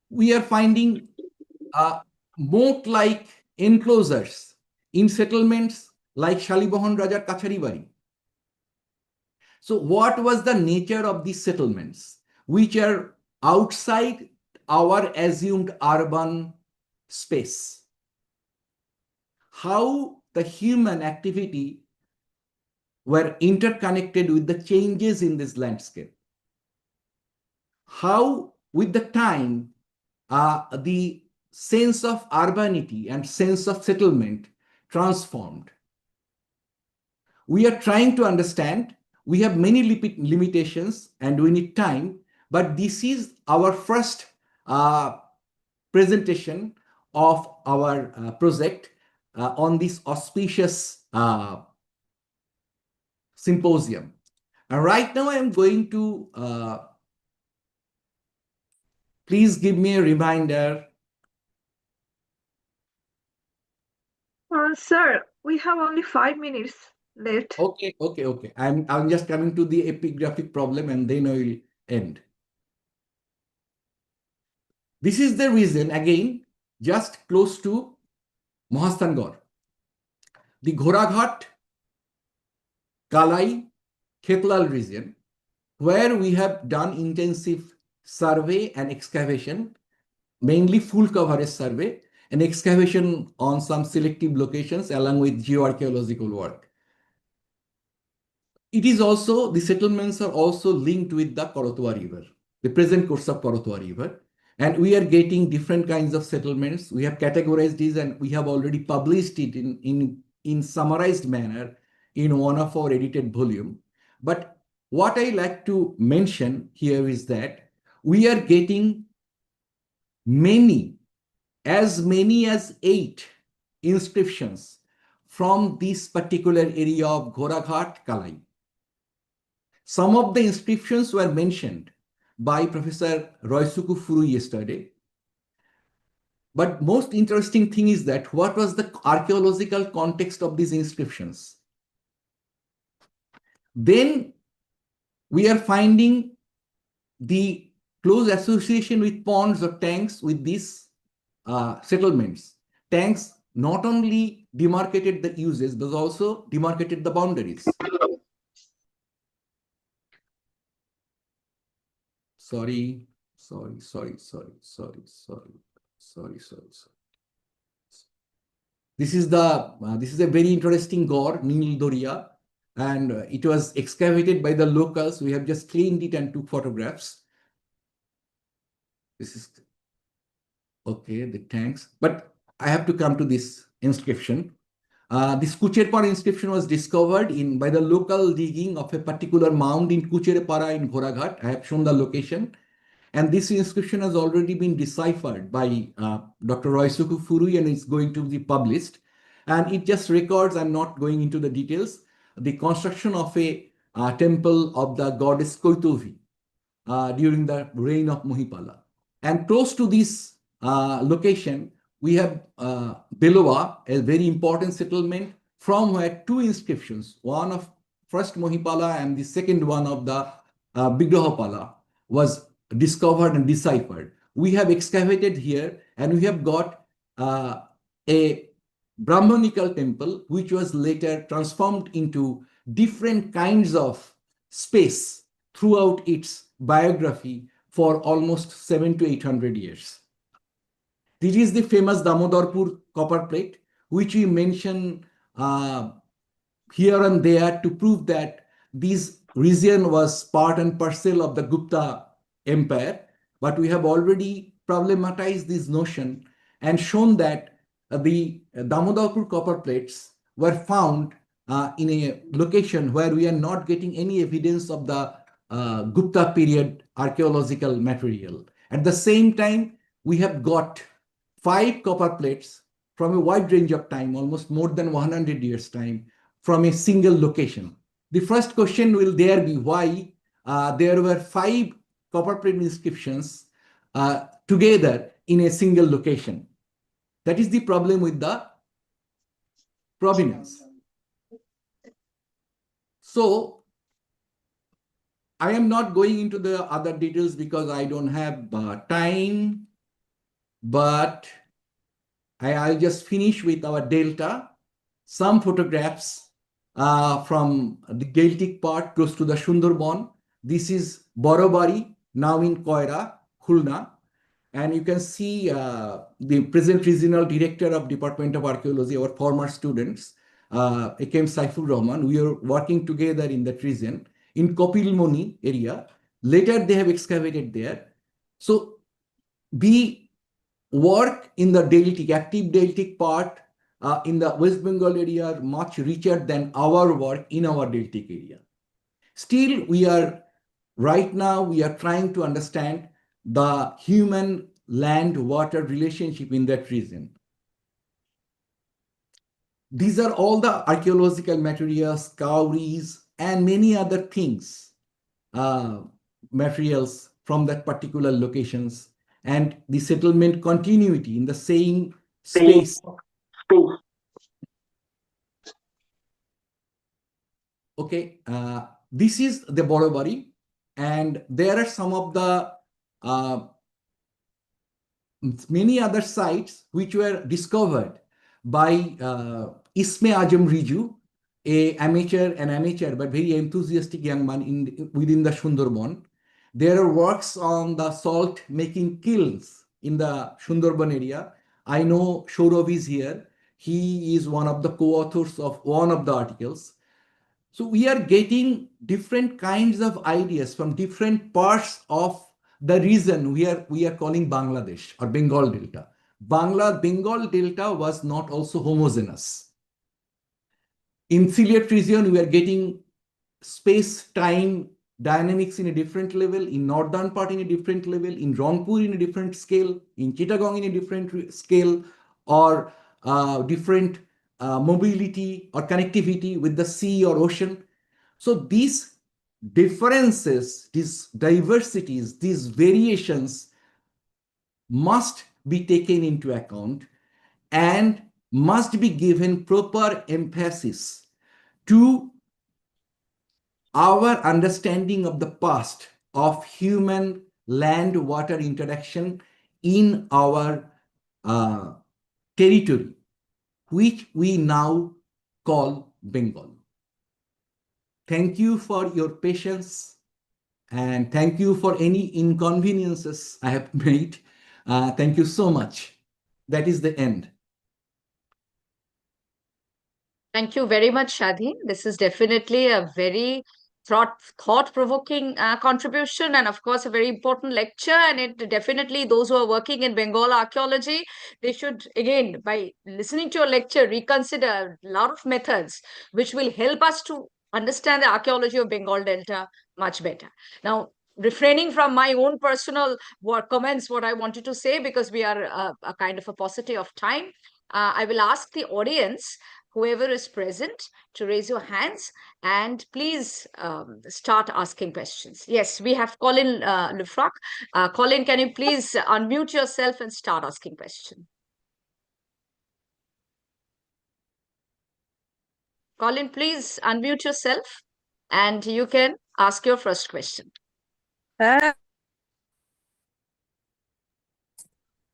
we are finding moat-like enclosures in settlements like Shalibohon Rajar Kacharibari. So what was the nature of these settlements, which are outside our assumed urban space? How the human activity were interconnected with the changes in this landscape? How, with the time, the sense of urbanity and sense of settlement transformed? We are trying to understand. We have many limitations and we need time, but this is our first presentation of our project on this auspicious symposium. And right now I am going to please give me a reminder. Sir, we have only 5 minutes left. Okay. I'm just coming to the epigraphic problem and then I will end. This is the reason, again, just close to Mahastangor. The Ghoraghat, Kalai, Khetlal region, where we have done intensive survey and excavation, mainly full coverage survey and excavation on some selective locations along with geoarchaeological work. It is also, the settlements are also linked with the Korotwa River, the present course of Korotwa River. And we are getting different kinds of settlements. We have categorized these and we have already published it in summarized manner in one of our edited volume. But what I like to mention here is that we are getting as many as 8 inscriptions from this particular area of Ghoraghat, Kalai. Some of the inscriptions were mentioned by Professor Roysuku Furu yesterday. But most interesting thing is that what was the archaeological context of these inscriptions? Then we are finding the close association with ponds or tanks with these settlements. Tanks not only demarcated the uses, but also demarcated the boundaries. Sorry. This is a very interesting gore, Nil Doria, and it was excavated by the locals. We have just cleaned it and took photographs. This is okay, the tanks. But I have to come to this inscription. This Kucherpara inscription was discovered by the local digging of a particular mound in Kucherpara in Ghoraghat. I have shown the location. And this inscription has already been deciphered by Dr. Roysuku Furui and it's going to be published. And it just records, I'm not going into the details, the construction of a temple of the goddess Koitovi during the reign of Mohipala. And close to this location, we have Belowa, a very important settlement from where 2 inscriptions, one of first Mohipala and the second one of the Bigrahapala was discovered and deciphered. We have excavated here and we have got a Brahmanical temple which was later transformed into different kinds of space throughout its biography for almost 700 to 800 years. This is the famous Damodarpur copper plate, which we mention here and there to prove that this region was part and parcel of the Gupta Empire. But we have already problematized this notion and shown that the Damodarpur copper plates were found in a location where we are not getting any evidence of the Gupta period archaeological material. At the same time, we have got 5 copper plates from a wide range of time, almost more than 100 years time, from a single location. The first question will there be why there were 5 copper plate inscriptions together in a single location. That is the problem with the provenance. So I am not going into the other details because I don't have time, but I'll just finish with our delta. Some photographs from the Celtic part close to the Sundarban. This is Borobari, now in Koira, Khulna. And you can see the present regional director of Department of Archaeology, our former students, A.K.M. Saifur Rahman. We are working together in that region. In Kopilmoni area, later they have excavated there. So the work in the Deltic, active Deltic part in the West Bengal area are much richer than our work in our Deltic area. Still, right now we are trying to understand the human land-water relationship in that region. These are all the archaeological materials, cowries, and many other things, materials from that particular locations, and the settlement continuity in the same space. Okay, this is the Borobari, and there are some of the many other sites which were discovered by Isme Ajam Riju, an amateur but very enthusiastic young man within the Sundarban. There are works on the salt making kilns in the Sundarban area. I know Saurav is here. He is one of the co-authors of one of the articles. So we are getting different kinds of ideas from different parts of the region we are calling Bangladesh or Bengal Delta. Bengal Delta was not also homogeneous. In Sylhet region, we are getting space-time dynamics in a different level, in northern part in a different level, in Rangpur in a different scale, in Chittagong in a different scale, or different mobility or connectivity with the sea or ocean. So these differences, these diversities, these variations must be taken into account and must be given proper emphasis to our understanding of the past of human land-water interaction in our territory, which we now call Bengal. Thank you for your patience and thank you for any inconveniences I have made. Thank you so much. That is the end. Thank you very much, Shadhin. This is definitely a very thought-provoking contribution, and of course a very important lecture. And it definitely, those who are working in Bengal archaeology, they should, again, by listening to your lecture, reconsider a lot of methods which will help us to understand the archaeology of Bengal Delta much better. Now, refraining from my own personal comments, what I wanted to say, because we are a kind of a paucity of time, I will ask the audience, whoever is present, to raise your hands and please start asking questions. Yes, we have Colin Lefroc. Colin, can you please unmute yourself and start asking questions? Colin, please unmute yourself and you can ask your first question.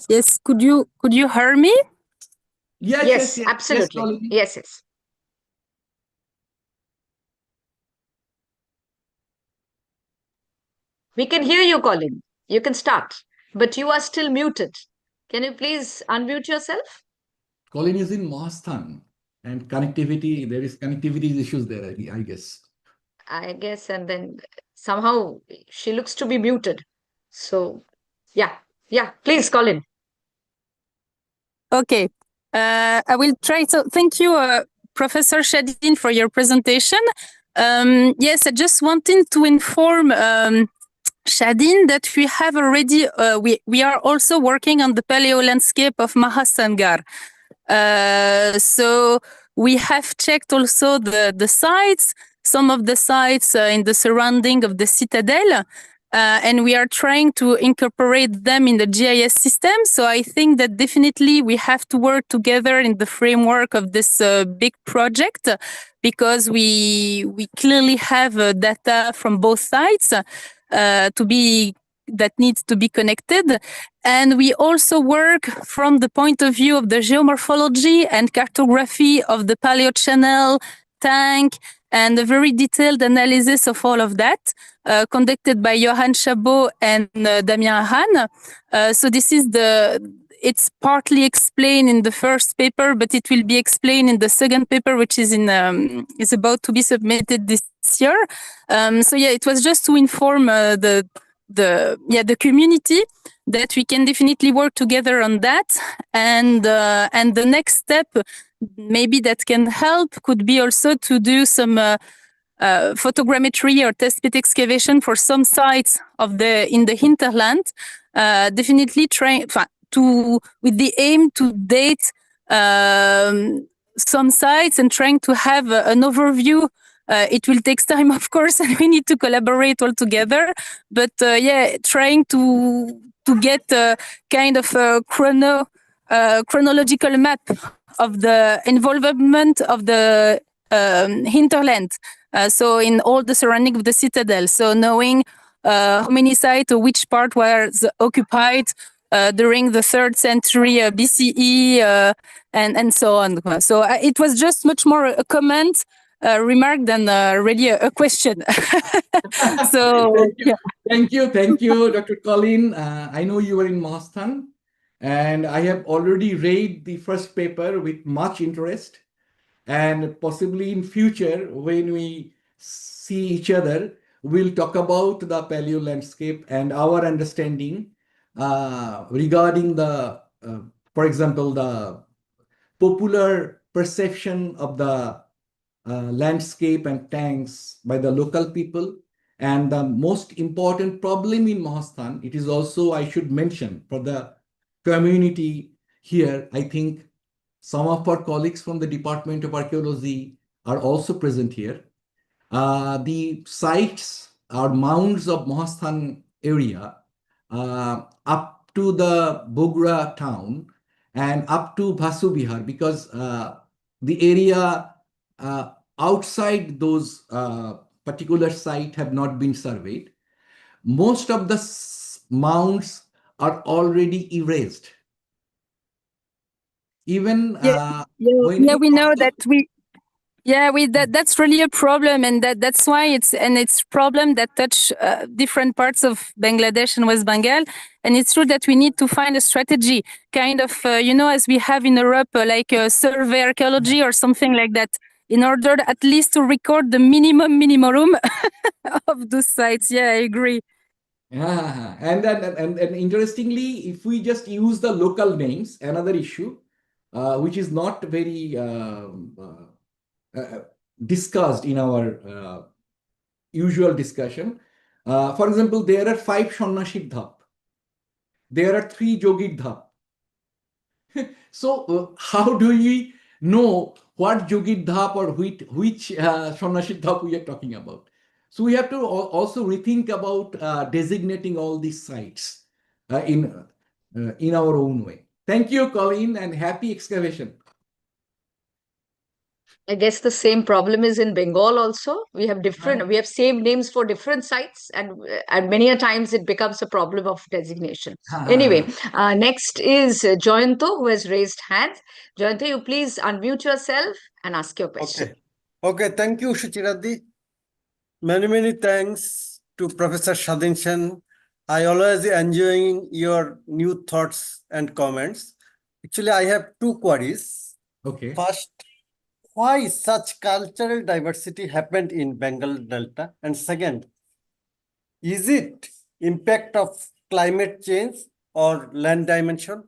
Yes, could you hear me? Yes, absolutely. Yes. We can hear you, Colin. You can start, but you are still muted. Can you please unmute yourself? Colin is in Mahasthan and connectivity, there is connectivity issues there, I guess. I guess, and then somehow she looks to be muted. So, yeah, please, Colin. Okay, I will try. So thank you, Professor Shadin, for your presentation. Yes, I just wanted to inform Shadin that we have already, we are also working on the paleo landscape of Mahasangar. So we have checked also the sites, some of the sites in the surrounding of the citadel, and we are trying to incorporate them in the GIS system. So I think that definitely we have to work together in the framework of this big project, because we clearly have data from both sides that needs to be connected. And we also work from the point of view of the geomorphology and cartography of the paleo channel, tank, and a very detailed analysis of all of that, conducted by Johan Chabot and Damien Hahn. So this is it's partly explained in the first paper, but it will be explained in the second paper, which is is about to be submitted this year. So yeah, it was just to inform the community that we can definitely work together on that, and the next step maybe that can help could be also to do some photogrammetry or test pit excavation for some sites in the hinterland. Definitely trying with the aim to date some sites and trying to have an overview. It will take time, of course, and we need to collaborate all together. But yeah, trying to get a kind of a chronological map of the involvement of the hinterland. So in all the surrounding of the citadel. So knowing how many sites or which part was occupied during the 3rd century BCE and so on. So it was just much more a comment remark than really a question. So Thank you, Dr. Colin. I know you were in Mahasthan, and I have already read the first paper with much interest. And possibly in future, when we see each other, we'll talk about the paleo landscape and our understanding regarding for example, the popular perception of the landscape and tanks by the local people. And the most important problem in Mahasthan, it is also, I should mention, for the community here, I think some of our colleagues from the Department of Archaeology are also present here. The sites or mounds of Mahasthan area up to the Bogra town and up to Bhasu Bihar, because the area outside those particular site have not been surveyed. Most of the mounds are already erased. Even when we know that that's really a problem, and that's why it's problem that touch different parts of Bangladesh and West Bengal. And it's true that we need to find a strategy, kind of as we have in Europe, like survey archaeology or something like that, in order at least to record the minimum of those sites. Yeah, I agree. Yeah, and interestingly, if we just use the local names, another issue, which is not very discussed in our usual discussion. For example, there are 5 Sannashid Dhap. There are 3 Jogir Dhap. So how do we know what Jogir Dhap or which Sannashid Dhap we are talking about? So we have to also rethink about designating all these sites in our own way. Thank you, Colin, and happy excavation. I guess the same problem is in Bengal also. We have same names for different sites, and many a times it becomes a problem of designation. Anyway, next is Joyanto, who has raised hands. Joyanto, you please unmute yourself and ask your question. Okay. Thank you, Shuchiradi. Many thanks to Professor Shadin Sen. I always enjoying your new thoughts and comments. Actually, I have 2 queries. Okay. First, why such cultural diversity happened in Bengal Delta? And second, is it impact of climate change or land dimension?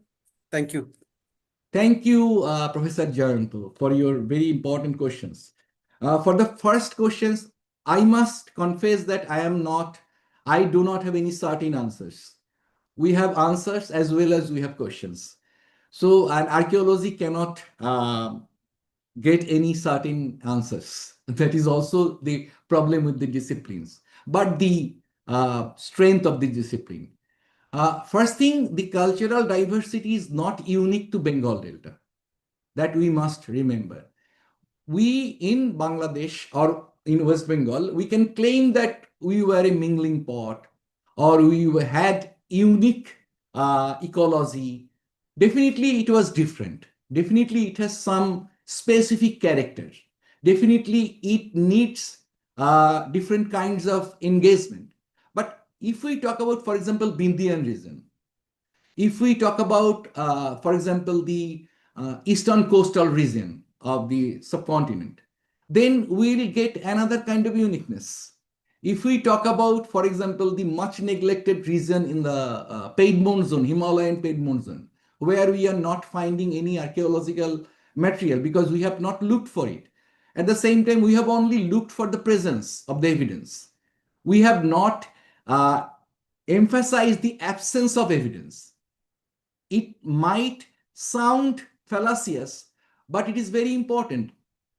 Thank you. Thank you, Professor Jayanto, for your very important questions. For the first questions, I must confess that I do not have any certain answers. We have answers as well as we have questions. So, an archaeology cannot get any certain answers. That is also the problem with the disciplines, but the strength of the discipline. First thing, the cultural diversity is not unique to Bengal Delta. That we must remember. We in Bangladesh or in West Bengal, we can claim that we were a mingling pot or we had unique ecology. Definitely it was different. Definitely it has some specific character. Definitely it needs different kinds of engagement. But if we talk about, for example, Vindhyan region, if we talk about, for example, the eastern coastal region of the subcontinent, then we'll get another kind of uniqueness. If we talk about, for example, the much neglected region in the Piedmont zone, Himalayan Piedmont zone, where we are not finding any archaeological material because we have not looked for it. At the same time, we have only looked for the presence of the evidence. We have not emphasized the absence of evidence. It might sound fallacious, but it is very important,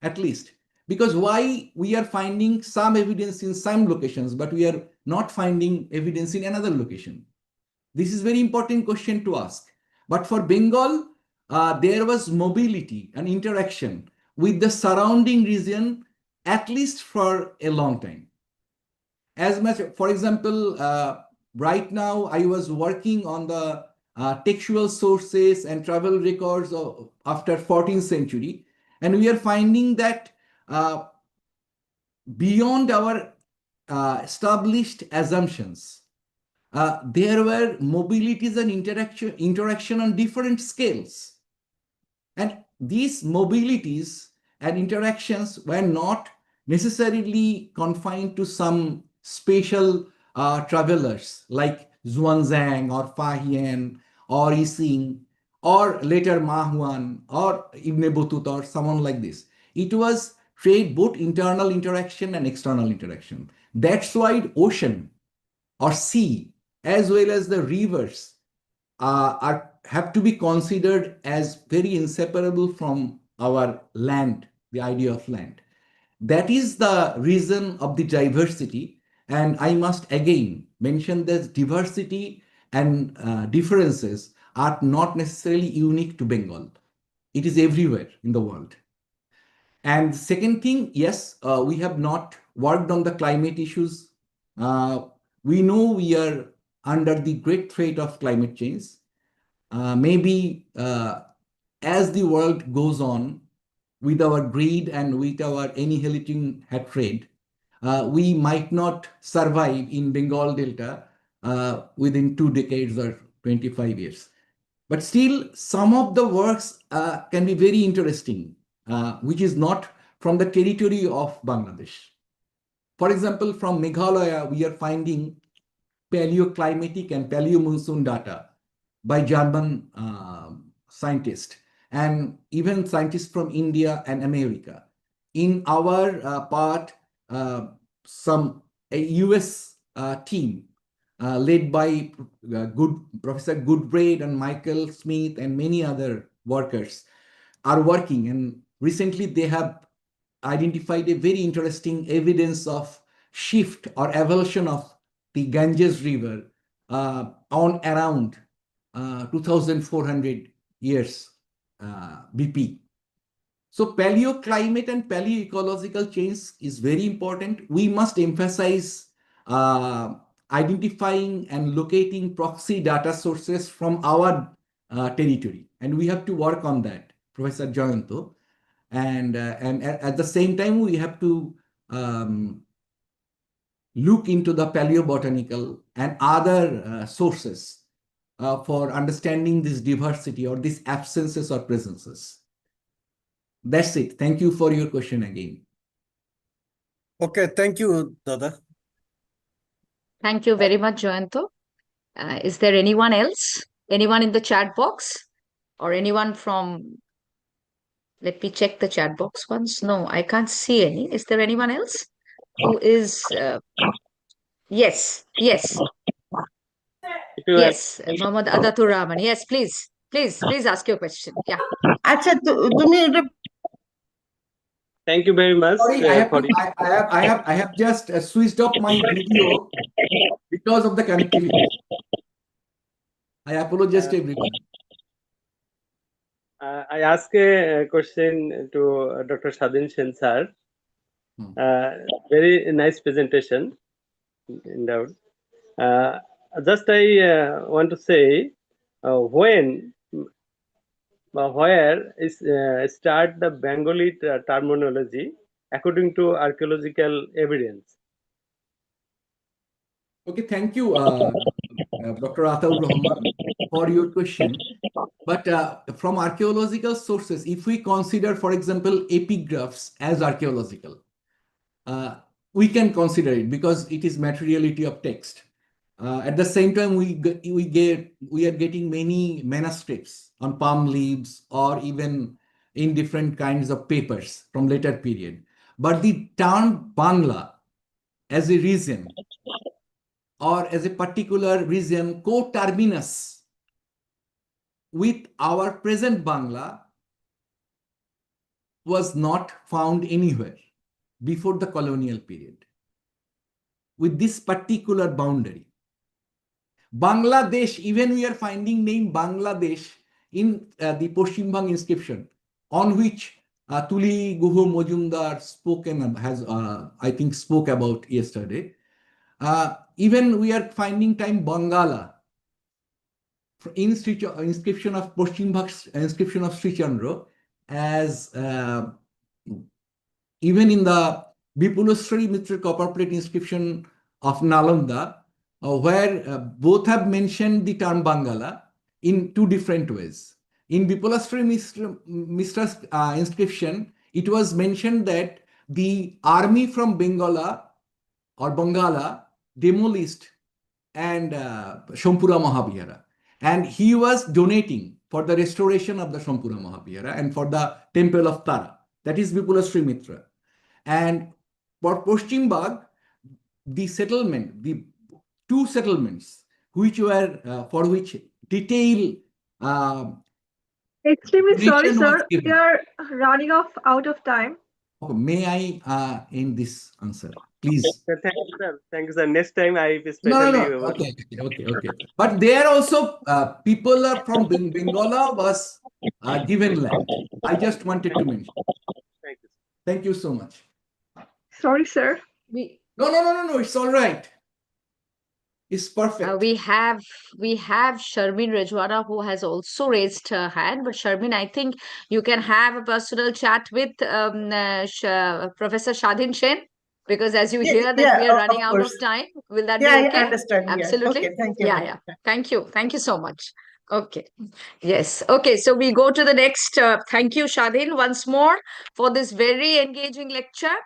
at least, because why we are finding some evidence in some locations, but we are not finding evidence in another location. This is very important question to ask. But for Bengal, there was mobility and interaction with the surrounding region, at least for a long time. As much, for example, right now I was working on the textual sources and travel records after 14th century, and we are finding that beyond our established assumptions. There were mobilities and interaction on different scales. And these mobilities and interactions were not necessarily confined to some special travelers like Xuanzang or Fahian or Ising or later Ma Huan or Ibn Battuta or someone like this. It was trade, both internal interaction and external interaction. That's why ocean or sea, as well as the rivers, have to be considered as very inseparable from our land, the idea of land. That is the reason of the diversity. And I must again mention that diversity and differences are not necessarily unique to Bengal. It is everywhere in the world. And second thing, yes, we have not worked on the climate issues. We know we are under the great threat of climate change. Maybe as the world goes on with our greed and with our annihilating hatred, we might not survive in Bengal Delta within 2 decades or 25 years. But still, some of the works can be very interesting, which is not from the territory of Bangladesh. For example, from Meghalaya, we are finding paleoclimatic and paleomonsoon data by German scientists and even scientists from India and America. In our part, a US team led by Professor Goodbraid and Michael Smith and many other workers are working. And recently they have identified a very interesting evidence of shift or avulsion of the Ganges River on around 2,400 years BP. So paleoclimate and paleoecological change is very important. We must emphasize identifying and locating proxy data sources from our territory. And we have to work on that, Professor Jayanto. And at the same time, we have to look into the paleobotanical and other sources for understanding this diversity or these absences or presences. That's it. Thank you for your question again. Okay, thank you, Dada. Thank you very much, Joyanto. Is there anyone else? Anyone in the chat box? Or anyone from... Let me check the chat box once. No, I can't see any. Is there anyone else who is... Yes, yes, yes, Mohammad Adatur Rahman. Yes, please ask your question. Yeah. আচ্ছা তুমি এটা Thank you very much. Sorry, I have just switched off my video because of the connectivity. I apologize to everyone. I ask a question to Dr. Sadin Sen sir. Very nice presentation. In doubt. Just I want to say where is start the Bengali terminology according to archaeological evidence. Okay, thank you, Dr. Ataur Rahman, for your question. But from archaeological sources, if we consider, for example, epigraphs as archaeological, we can consider it because it is materiality of text. At the same time, we are getting many manuscripts on palm leaves or even in different kinds of papers from later period. But the term Bangla as a region or as a particular region co-terminus with our present Bangla was not found anywhere before the colonial period with this particular boundary. Bangladesh, even we are finding name Bangladesh in the Poschimbang inscription on which Tuli Guho Mojumdar spoke about yesterday. Even we are finding time Bangala inscription of Poschimbang inscription of Sri Chandra as even in the Vipuleshwari Mitra copper plate inscription of Nalanda, where both have mentioned the term Bangala in two different ways. In Vipuleshwari Mitra's inscription, it was mentioned that the army from Bengala or Bangala demolished and Shampura Mahavihara. And he was donating for the restoration of the Shampura Mahavihara and for the temple of Tara. That is Vipuleshwari Mitra. And for Paschim Bagh, the settlement, the two settlements, which were for which detailed Extremely sorry, donation was sir. We given. are running out of time. Okay, may I end this answer, please? Thank you, sir. Thank you, sir. Next time I No, especially. okay. But there also people are from Bengala was given land. I just wanted to mention. Thank you. Thank you so much. Sorry, sir. No. It's all right. It's perfect. We have Sharmin Rajwara who has also raised her hand. But Sharmin, I think you can have a personal chat with Professor Shadhin Sen, because as you hear that we are running out of time. Will that be okay? I understand. Absolutely. Okay, thank you. Yeah. Thank you so much. Okay. Yes. Okay. So we go to the next. Thank you, Shadhin, once more for this very engaging lecture.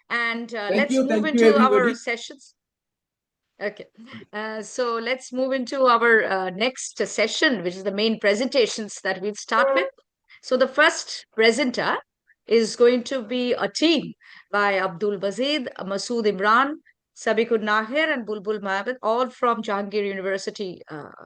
And let's move into our sessions. Okay, so let's move into our next session, which is the main presentations that we'll start with. So the first presenter is going to be a team by Abdul Bazid, Masood Imran, Sabiqul Nahir, and Bulbul Mahabad, all from Jahangir University,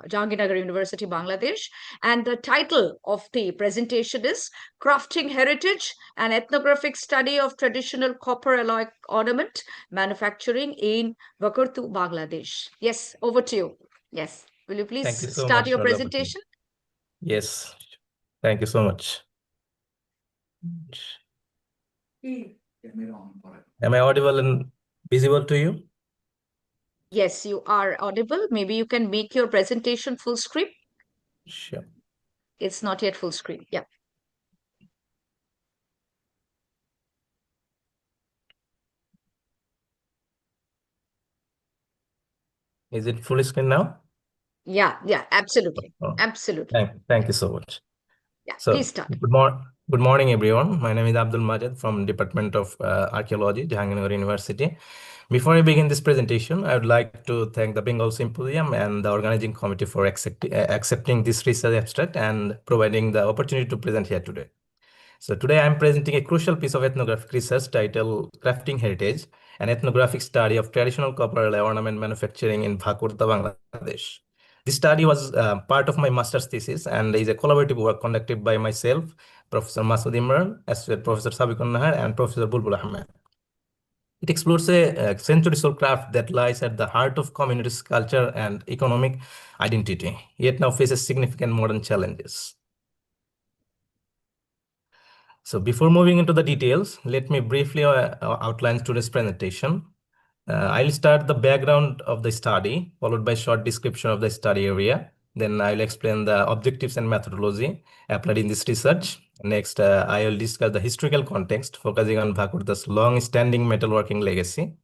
Jahangirnagar University, Bangladesh. And the title of the presentation is Crafting Heritage, an Ethnographic Study of Traditional Copper Alloy Ornament Manufacturing in Vakurtu, Bangladesh. Yes, over to you. Yes, will you please start your presentation? Yes, thank you so much. Am I audible and visible to you? Yes, you are audible. Maybe you can make your presentation full screen. Sure. It's not yet full screen. Yeah. Is it full screen now? Yeah, absolutely. Oh, Absolutely. Thank you so much. Yeah, So, please start. Good morning, everyone. My name is Abdul Majid from Department of Archaeology, Jahangirnagar University. Before I begin this presentation, I would like to thank the Bengal Symposium and the organizing committee for accepting this research abstract and providing the opportunity to present here today. So today I'm presenting a crucial piece of ethnographic research titled Crafting Heritage, an ethnographic study of traditional copper alloy ornament manufacturing in Bhakurta, Bangladesh. This study was part of my master's thesis and is a collaborative work conducted by myself, Professor Masood Imran, as well as Professor Sabiqul Nahar and Professor Bulbul Ahmed. It explores a centuries-old craft that lies at the heart of communities' culture and economic identity, yet now faces significant modern challenges. So before moving into the details, let me briefly outline today's presentation. I'll start the background of the study, followed by short description of the study area. Then I'll explain the objectives and methodology applied in this research. Next, I will discuss the historical context, focusing on Bhakurta's long-standing metalworking legacy.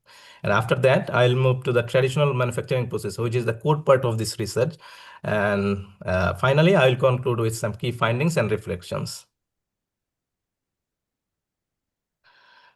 And after that, I'll move to the traditional manufacturing process, which is the core part of this research. And finally, I will conclude with some key findings and reflections.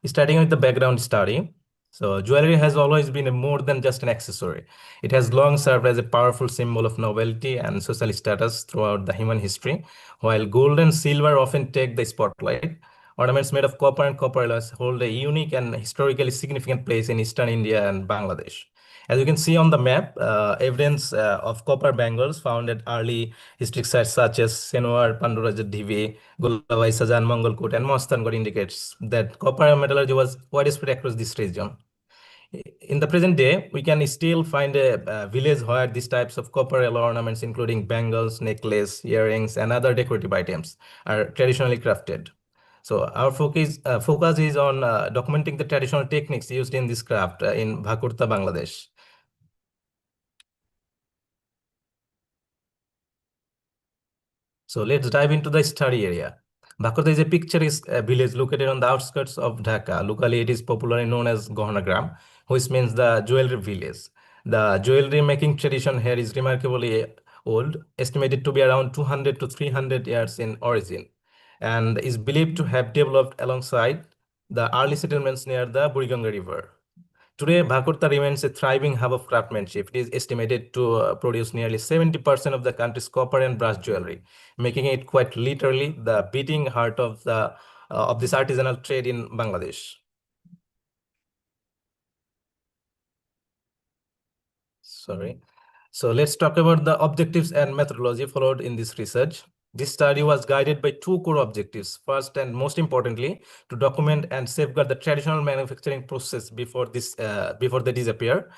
Starting with the background study. So jewelry has always been more than just an accessory. It has long served as a powerful symbol of nobility and social status throughout the human history. While gold and silver often take the spotlight, ornaments made of copper and copper alloys hold a unique and historically significant place in Eastern India and Bangladesh. As you can see on the map, evidence of copper bangles found at early historic sites such as Senwar, Panduraja Dhivi, Gulabai, Sajan, Mongolkot, and Mostangarh indicates that copper metallurgy was widespread across this region. In the present day, we can still find a village where these types of copper alloy ornaments, including bangles, necklace, earrings, and other decorative items, are traditionally crafted. So our focus is on documenting the traditional techniques used in this craft in Bhakurta, Bangladesh. So let's dive into the study area. Bhakurta is a picturesque village located on the outskirts of Dhaka. Locally, it is popularly known as Gohanagram, which means the jewelry village. The jewelry making tradition here is remarkably old, estimated to be around 200 to 300 years in origin, and is believed to have developed alongside the early settlements near the Buriganga River. Today, Bhakurta remains a thriving hub of craftsmanship. It is estimated to produce nearly 70% of the country's copper and brass jewelry, making it quite literally the beating heart of this artisanal trade in Bangladesh. Sorry. So let's talk about the objectives and methodology followed in this research. This study was guided by two core objectives. First, and most importantly, to document and safeguard the traditional manufacturing process before they disappear.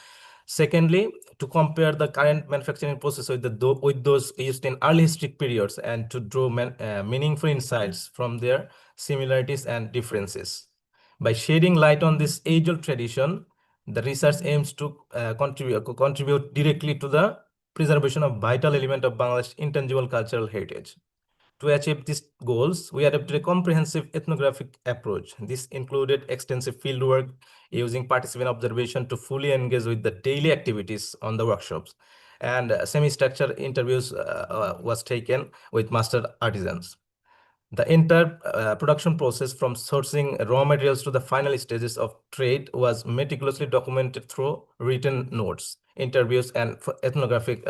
Secondly, to compare the current manufacturing process with those used in early historic periods and to draw meaningful insights from their similarities and differences. By shedding light on this age-old tradition, the research aims to contribute directly to the preservation of vital element of Bangladesh's intangible cultural heritage. To achieve these goals, we adopted a comprehensive ethnographic approach. This included extensive fieldwork using participant observation to fully engage with the daily activities on the workshops, and semi-structured interviews was taken with master artisans. The entire production process from sourcing raw materials to the final stages of trade was meticulously documented through written notes, interviews, and photographic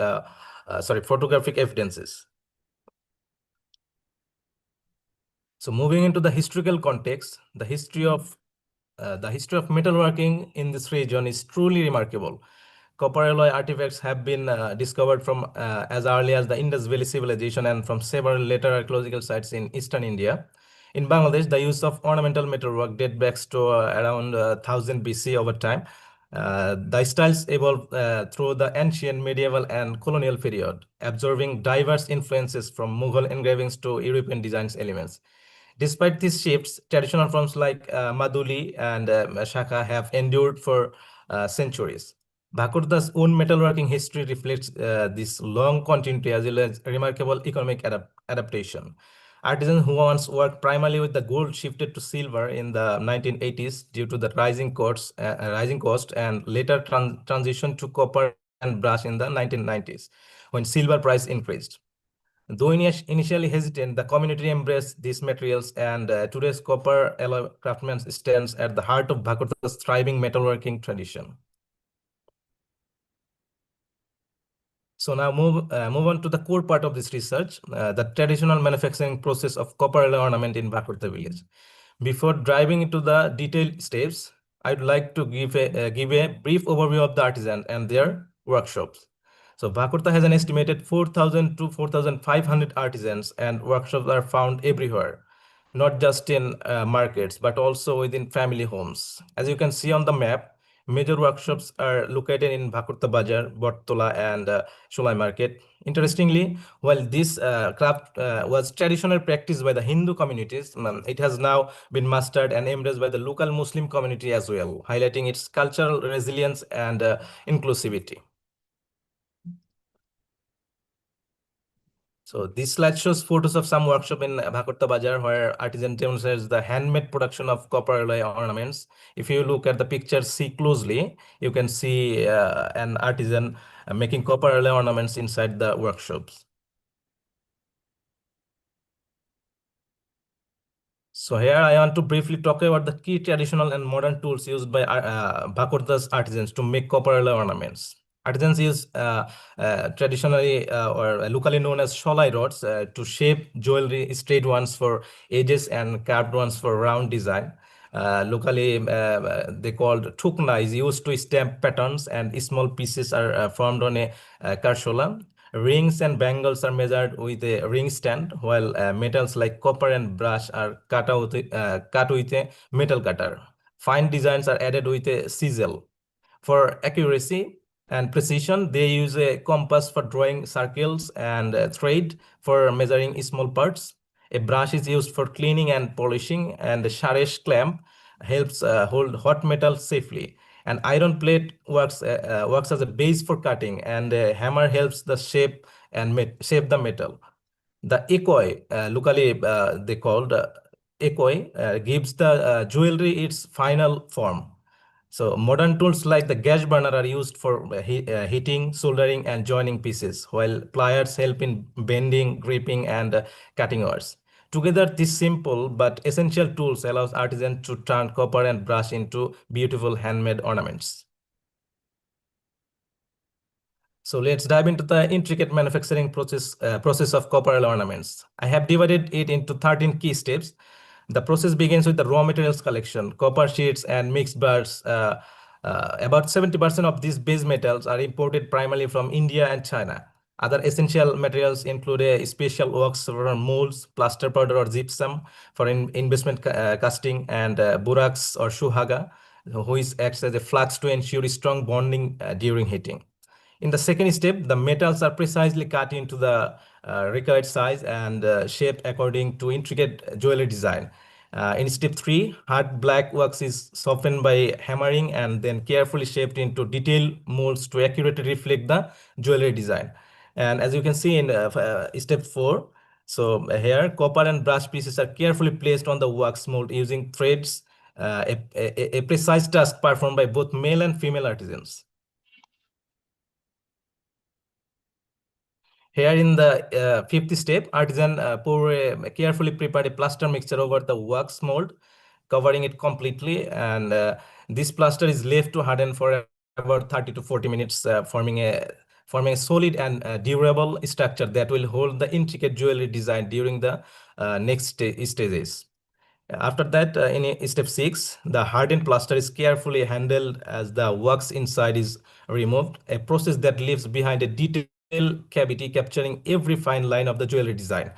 evidences. So moving into the historical context, the history of metalworking in this region is truly remarkable. Copper alloy artifacts have been discovered from as early as the Indus Valley civilization and from several later archaeological sites in eastern India. In Bangladesh, the use of ornamental metalwork dates back to around 1000 BC over time. The styles evolved through the ancient, medieval, and colonial period, absorbing diverse influences from Mughal engravings to European design elements. Despite these shifts, traditional forms like Maduli and Shaka have endured for centuries. Bhakurta's own metalworking history reflects this long continuity as well as remarkable economic adaptation. Artisans who once worked primarily with the gold shifted to silver in the 1980s due to the rising cost and later transitioned to copper and brass in the 1990s when silver price increased. Though initially hesitant, the community embraced these materials, and today's copper alloy craftsman stands at the heart of Bhakurta's thriving metalworking tradition. So now move on to the core part of this research, the traditional manufacturing process of copper alloy ornament in Bhakurta village. Before diving into the detailed steps, I'd like to give a brief overview of the artisan and their workshops. So Bhakurta has an estimated 4,000 to 4,500 artisans, and workshops are found everywhere, not just in markets, but also within family homes. As you can see on the map, major workshops are located in Bhakurta Bazaar, Bottola, and Sholai Market. Interestingly, while this craft was traditionally practiced by the Hindu communities, it has now been mastered and embraced by the local Muslim community as well, highlighting its cultural resilience and inclusivity. So this slide shows photos of some workshop in Bhakurta Bazaar where artisan demonstrates the handmade production of copper alloy ornaments. If you look at the picture, see closely, you can see an artisan making copper alloy ornaments inside the workshops. So here I want to briefly talk about the key traditional and modern tools used by Bhakurta's artisans to make copper alloy ornaments. Artisans use traditionally or locally known as sholai rods to shape jewelry, straight ones for edges and carved ones for round design. Locally, they called tukna is used to stamp patterns, and small pieces are formed on a karshola. Rings and bangles are measured with a ring stand, while metals like copper and brass are cut with a metal cutter. Fine designs are added with a chisel. For accuracy and precision, they use a compass for drawing circles and a thread for measuring small parts. A brush is used for cleaning and polishing, and a Sharesh clamp helps hold hot metal safely. An iron plate works as a base for cutting, and a hammer helps the shape the metal. The ekoi, locally they called ekoi, gives the jewelry its final form. So modern tools like the gas burner are used for heating, soldering, and joining pieces, while pliers help in bending, gripping, and cutting wires. Together, these simple but essential tools allows artisans to turn copper and brass into beautiful handmade ornaments. So let's dive into the intricate manufacturing process of copper ornaments. I have divided it into 13 key steps. The process begins with the raw materials collection, copper sheets and mixed bars. About 70% of these base metals are imported primarily from India and China. Other essential materials include a special wax for molds, plaster powder or gypsum for investment casting, and borax or shuhaga, which acts as a flux to ensure strong bonding during heating. In the second step, the metals are precisely cut into the required size and shaped according to intricate jewelry design. In step 3, hard black wax is softened by hammering and then carefully shaped into detailed molds to accurately reflect the jewelry design. And as you can see in step 4, so here copper and brass pieces are carefully placed on the wax mold using threads, a precise task performed by both male and female artisans. Here in the fifth step, artisan carefully prepared a plaster mixture over the wax mold, covering it completely, and this plaster is left to harden for about 30 to 40 minutes, forming a solid and durable structure that will hold the intricate jewelry design during the next stages. After that, in step 6, the hardened plaster is carefully handled as the wax inside is removed, a process that leaves behind a detailed cavity capturing every fine line of the jewelry design.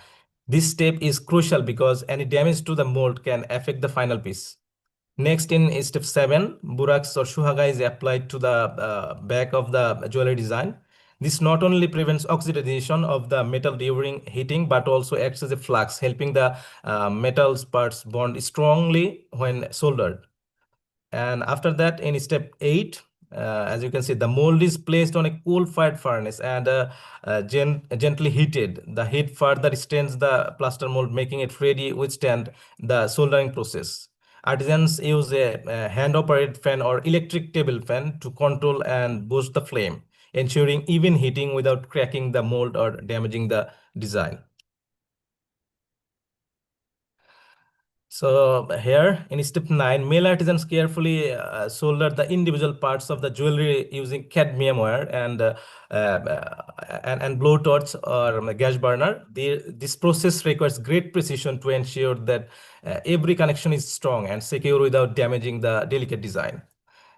This step is crucial because any damage to the mold can affect the final piece. Next, in step 7, borax or shuhaga is applied to the back of the jewelry design. This not only prevents oxidation of the metal during heating, but also acts as a flux, helping the metal's parts bond strongly when soldered. And after that, in step 8, as you can see, the mold is placed on a coal-fired furnace and gently heated. The heat further strains the plaster mold, making it ready to withstand the soldering process. Artisans use a hand-operated fan or electric table fan to control and boost the flame, ensuring even heating without cracking the mold or damaging the design. So here in step 9, male artisans carefully solder the individual parts of the jewelry using cadmium wire and blowtorch or gas burner. This process requires great precision to ensure that every connection is strong and secure without damaging the delicate design.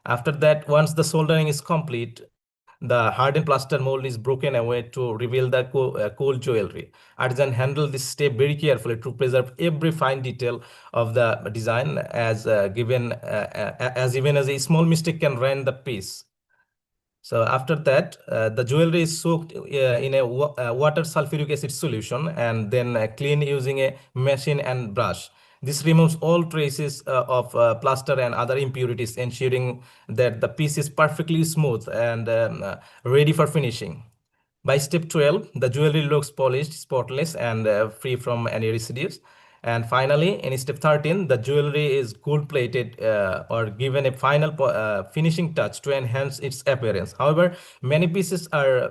After that, once the soldering is complete, the hardened plaster mold is broken away to reveal the cold jewelry. Artisan handle this step very carefully to preserve every fine detail of the design, as even as a small mistake can ruin the piece. So after that, the jewelry is soaked in a water sulfuric acid solution and then cleaned using a machine and brush. This removes all traces of plaster and other impurities, ensuring that the piece is perfectly smooth and ready for finishing. By step 12, the jewelry looks polished, spotless, and free from any residues. And finally, in step 13, the jewelry is gold-plated or given a final finishing touch to enhance its appearance. However, many pieces are,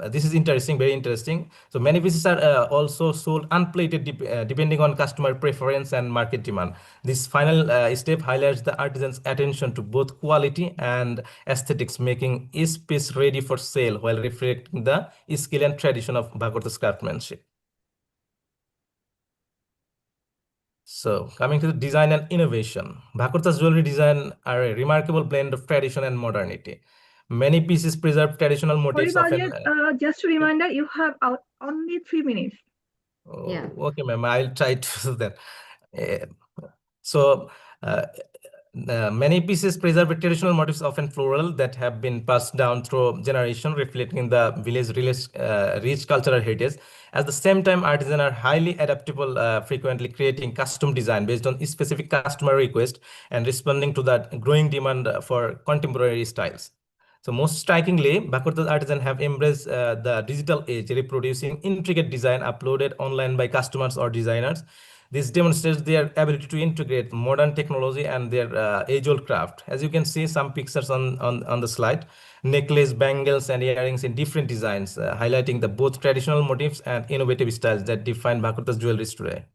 this is interesting, very interesting. So many pieces are also sold unplated depending on customer preference and market demand. This final step highlights the artisan's attention to both quality and aesthetics, making each piece ready for sale while reflecting the skill and tradition of Bhakarta's craftsmanship. So coming to the design and innovation, Bhakarta's jewelry design are a remarkable blend of tradition and modernity. Many pieces preserve traditional motifs. Just a reminder, you have only 3 minutes. Oh, yeah. Okay, ma'am, I'll try to do that. Many pieces preserve traditional motifs, often floral, that have been passed down through generation, reflecting the village rich cultural heritage. At the same time, artisans are highly adaptable, frequently creating custom design based on specific customer request and responding to that growing demand for contemporary styles. So most strikingly, Bhakurta's artisans have embraced the digital age, reproducing intricate design uploaded online by customers or designers. This demonstrates their ability to integrate modern technology and their age-old craft. As you can see, some pictures on the slide, necklace, bangles, and earrings in different designs, highlighting the both traditional motifs and innovative styles that define Bhakurta's jewelry today.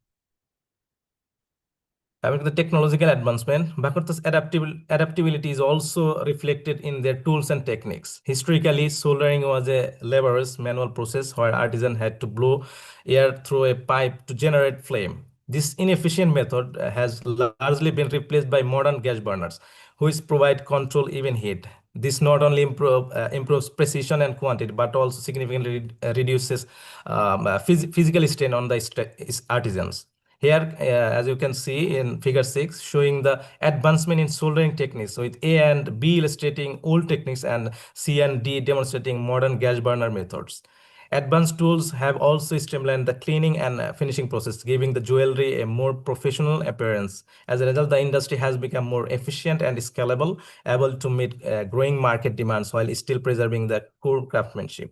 Coming to the technological advancement, Bhakurta's adaptability is also reflected in their tools and techniques. Historically, soldering was a laborious manual process where artisans had to blow air through a pipe to generate flame. This inefficient method has largely been replaced by modern gas burners, which provide control even heat. This not only improves precision and quantity, but also significantly reduces physical strain on the artisans. Here, as you can see in figure 6, showing the advancement in soldering techniques, with A and B illustrating old techniques and C and D demonstrating modern gas burner methods. Advanced tools have also streamlined the cleaning and finishing process, giving the jewelry a more professional appearance. As a result, the industry has become more efficient and scalable, able to meet growing market demands while still preserving the core craftsmanship.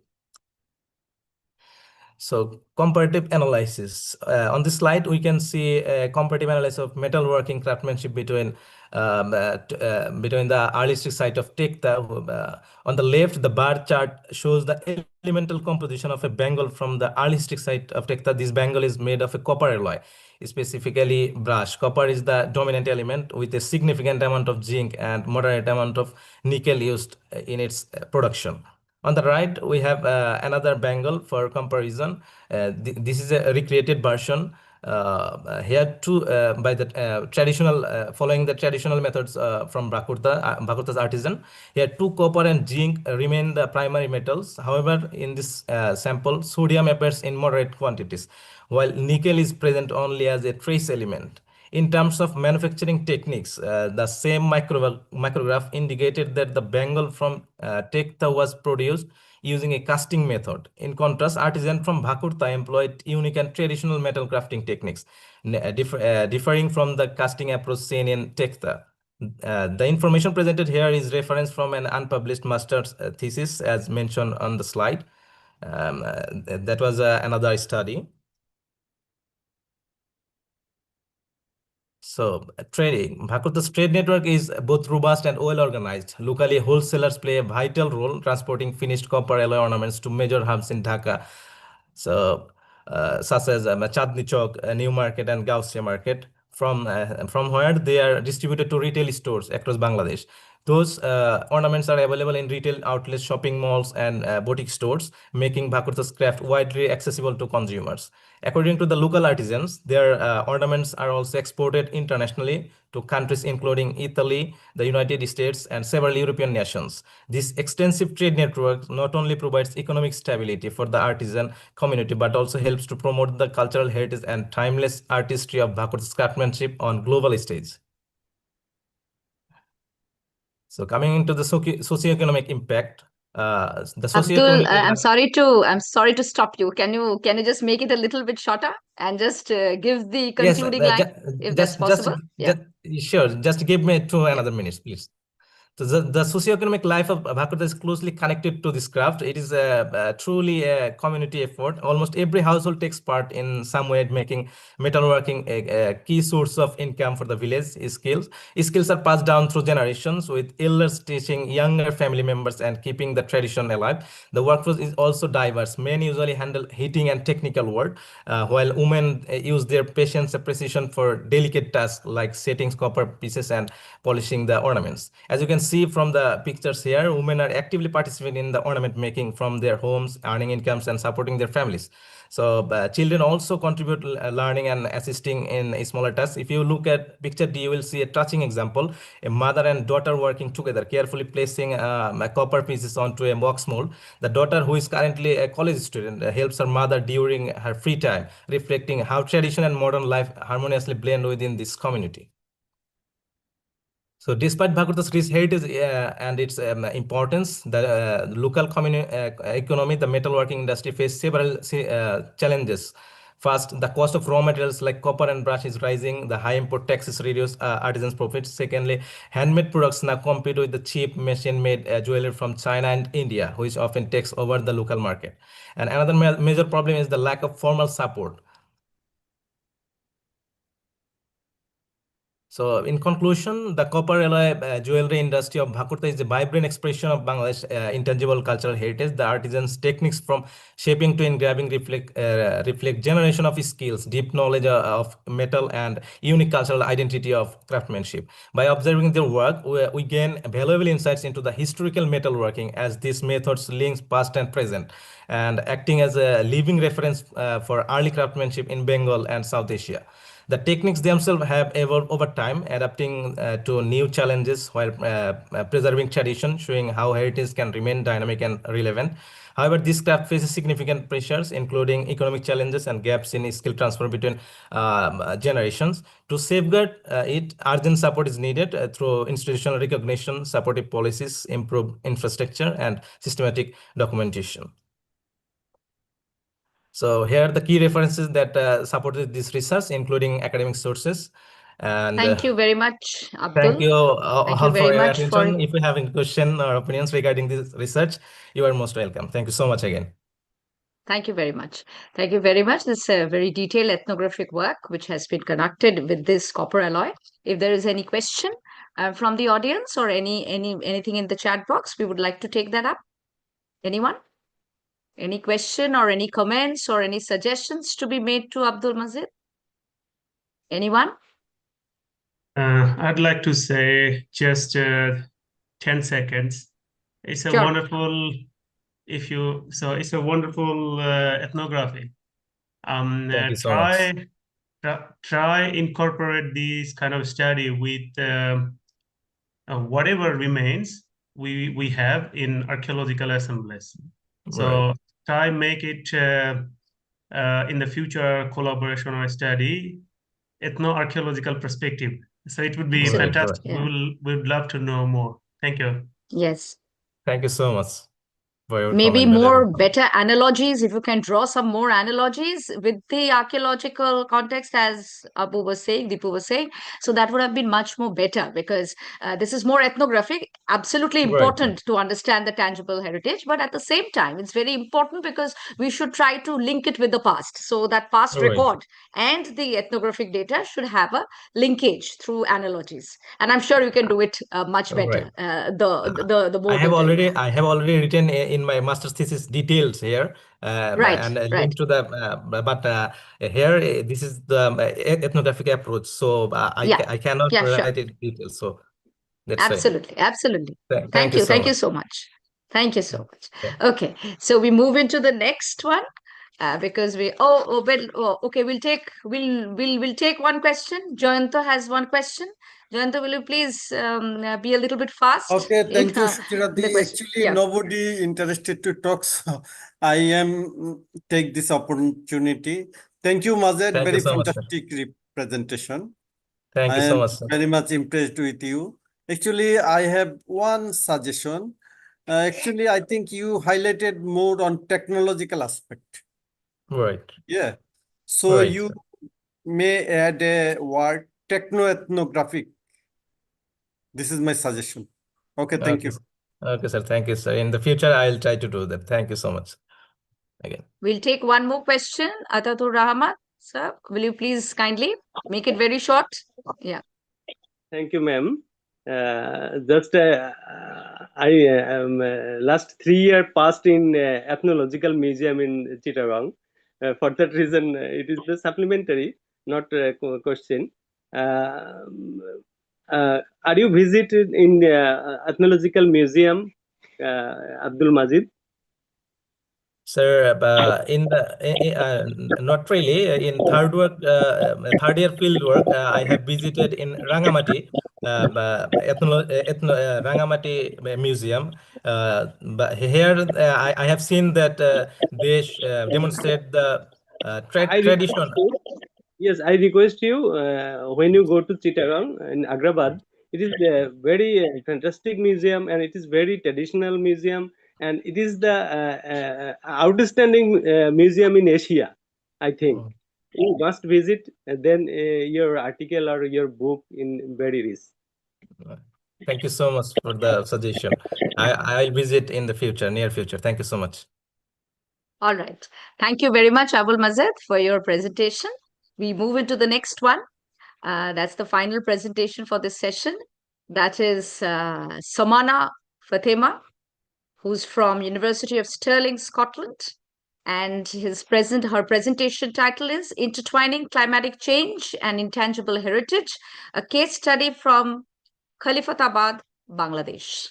So comparative analysis. On this slide, we can see a comparative analysis of metalworking craftsmanship between the artistic site of Tekta. On the left, the bar chart shows the elemental composition of a bangle from the artistic site of Tekta. This bangle is made of a copper alloy, specifically brass. Copper is the dominant element with a significant amount of zinc and moderate amount of nickel used in its production. On the right, we have another bangle for comparison. This is a recreated version. Here too, by the following the traditional methods from Bhakurta's artisan. Here, 2 copper and zinc remain the primary metals. However, in this sample, sodium appears in moderate quantities, while nickel is present only as a trace element. In terms of manufacturing techniques, the same micrograph indicated that the bangle from Tekta was produced using a casting method. In contrast, artisans from Bhakurta employed unique and traditional metal crafting techniques, differing from the casting approach seen in Tekta. The information presented here is reference from an unpublished master's thesis, as mentioned on the slide. That was another study. So trading, Bhakurta's trade network is both robust and well organized. Locally, wholesalers play a vital role transporting finished copper alloy ornaments to major hubs in Dhaka. So such as Chandni Chowk, New Market and Gaussia Market, from where they are distributed to retail stores across Bangladesh. Those ornaments are available in retail outlets, shopping malls, and boutique stores, making Bhakurta's craft widely accessible to consumers. According to the local artisans, their ornaments are also exported internationally to countries including Italy, the United States, and several European nations. This extensive trade network not only provides economic stability for the artisan community, but also helps to promote the cultural heritage and timeless artistry of Bhakurta's craftsmanship on global stage. So coming into the socioeconomic impact, the Abdul, socioeconomic I'm sorry to stop you. Can you just make it a little bit shorter and just give the yes, concluding line, if that's possible? Sure. Just give me 2 another minutes, please. So the socioeconomic life of Bhakurta is closely connected to this craft. It is truly a community effort. Almost every household takes part in some way, making metalworking a key source of income for the village. Skills are passed down through generations, with elders teaching younger family members and keeping the tradition alive. The workforce is also diverse. Men usually handle heating and technical work, while women use their patience and precision for delicate tasks like setting copper pieces and polishing the ornaments. As you can see from the pictures here, women are actively participating in the ornament making from their homes, earning incomes and supporting their families. So children also contribute learning and assisting in smaller tasks. If you look at picture D, you will see a touching example, a mother and daughter working together, carefully placing copper pieces onto a wax mold. The daughter, who is currently a college student, helps her mother during her free time, reflecting how tradition and modern life harmoniously blend within this community. So despite Bhakurta's rich heritage and its importance, the local economy, the metalworking industry faced several challenges. First, the cost of raw materials like copper and brass is rising. The high import taxes reduce artisans' profits. Secondly, handmade products now compete with the cheap machine-made jewelry from China and India, which often takes over the local market. And another major problem is the lack of formal support. So in conclusion, the copper alloy jewelry industry of Bhakurta is a vibrant expression of Bangladesh intangible cultural heritage. The artisans' techniques from shaping to engraving reflect generation of skills, deep knowledge of metal, and unique cultural identity of craftsmanship. By observing their work, we gain valuable insights into the historical metalworking, as these methods links past and present, and acting as a living reference for early craftsmanship in Bengal and South Asia. The techniques themselves have evolved over time, adapting to new challenges while preserving tradition, showing how heritage can remain dynamic and relevant. However, this craft faces significant pressures, including economic challenges and gaps in skill transfer between generations. To safeguard it, urgent support is needed through institutional recognition, supportive policies, improved infrastructure, and systematic documentation. So here are the key references that supported this research, including academic sources. And Thank you very much, Abdul. thank you Thank you all for very your much attention. If you have any question or opinions regarding this research, you are most welcome. Thank you so much again. Thank you very much. Thank you very much. This is a very detailed ethnographic work which has been conducted with this copper alloy. If there is any question from the audience or anything in the chat box, we would like to take that up. Anyone? Any question or any comments or any suggestions to be made to Abdul Mazid? Anyone? I'd like to say just 10 seconds. It's a Sure. wonderful, it's a wonderful ethnography. Thank you so much. Try incorporate this kind of study with whatever remains we have in archaeological assemblies. So Right. try make it in the future collaboration or study ethno-archaeological perspective. So it would be Excellent. fantastic. Yeah. We would love to know more. Thank you. Yes. Thank you so much for your Maybe comment. more better analogies, if you can draw some more analogies with the archaeological context, as Abu was saying, Deepu was saying. So that would have been much more better, because this is more ethnographic, absolutely Right. important to understand the tangible heritage. But at the same time, it's very important because we should try to link it with the past. So that past Right. record and the ethnographic data should have a linkage through analogies. And I'm sure you can do it much better. Right. The more I have detailed. already written in my master's thesis details here, Right, and right. linked to the here this is the ethnographic approach. So Yeah, I cannot yeah, sure. write it in details. So that's why. Absolutely, absolutely. Thank you so Thank you much. so much. Thank you so much. Yeah. Okay, so we move into the next one because we okay, we'll take one question. Jayanta has one question. Jayanta, will you please be a little bit fast? Okay, in, thank you, the Suchirati. question? Actually, Yeah. nobody interested to talk, so I am take this opportunity. Thank you, Mazed. Thank you Very so much, sir. fantastic presentation. Thank I you so am much, sir. very much impressed with you. Actually, I have one suggestion. Actually, I think you highlighted more on technological aspect. Right. Yeah. So Right, you sir. may add a word techno-ethnographic. This is my suggestion. Okay, thank you. Okay, sir. Thank you, sir. In the future, I'll try to do that. Thank you so much. Again. We'll take one more question. Atatur Rahmat, sir, will you please kindly make it very short? Yeah. Thank you, ma'am. Just I last 3 years passed in ethnological museum in Chittagong. For that reason, it is the supplementary, not a question. Are you visited in ethnological museum, Abdul Majid? Sir, in the not really in third year field work, I have visited in Rangamati, Rangamati Museum. But here I have seen that they demonstrate the tradition. Yes, I request you when you go to Chittagong in Agrabad, it is a very fantastic museum, and it is very traditional museum, and it is the outstanding museum in Asia, I think. you must visit, and then your article or your book in very rich. Thank you so much for the suggestion. I'll visit in the future, near future. Thank you so much. All right. Thank you very much, Abul Mazed, for your presentation. We move into the next one. That's the final presentation for this session. That is Samana Fatima, who's from University of Stirling, Scotland. And her presentation title is Intertwining Climatic Change and Intangible Heritage, a case study from Khalifatabad, Bangladesh.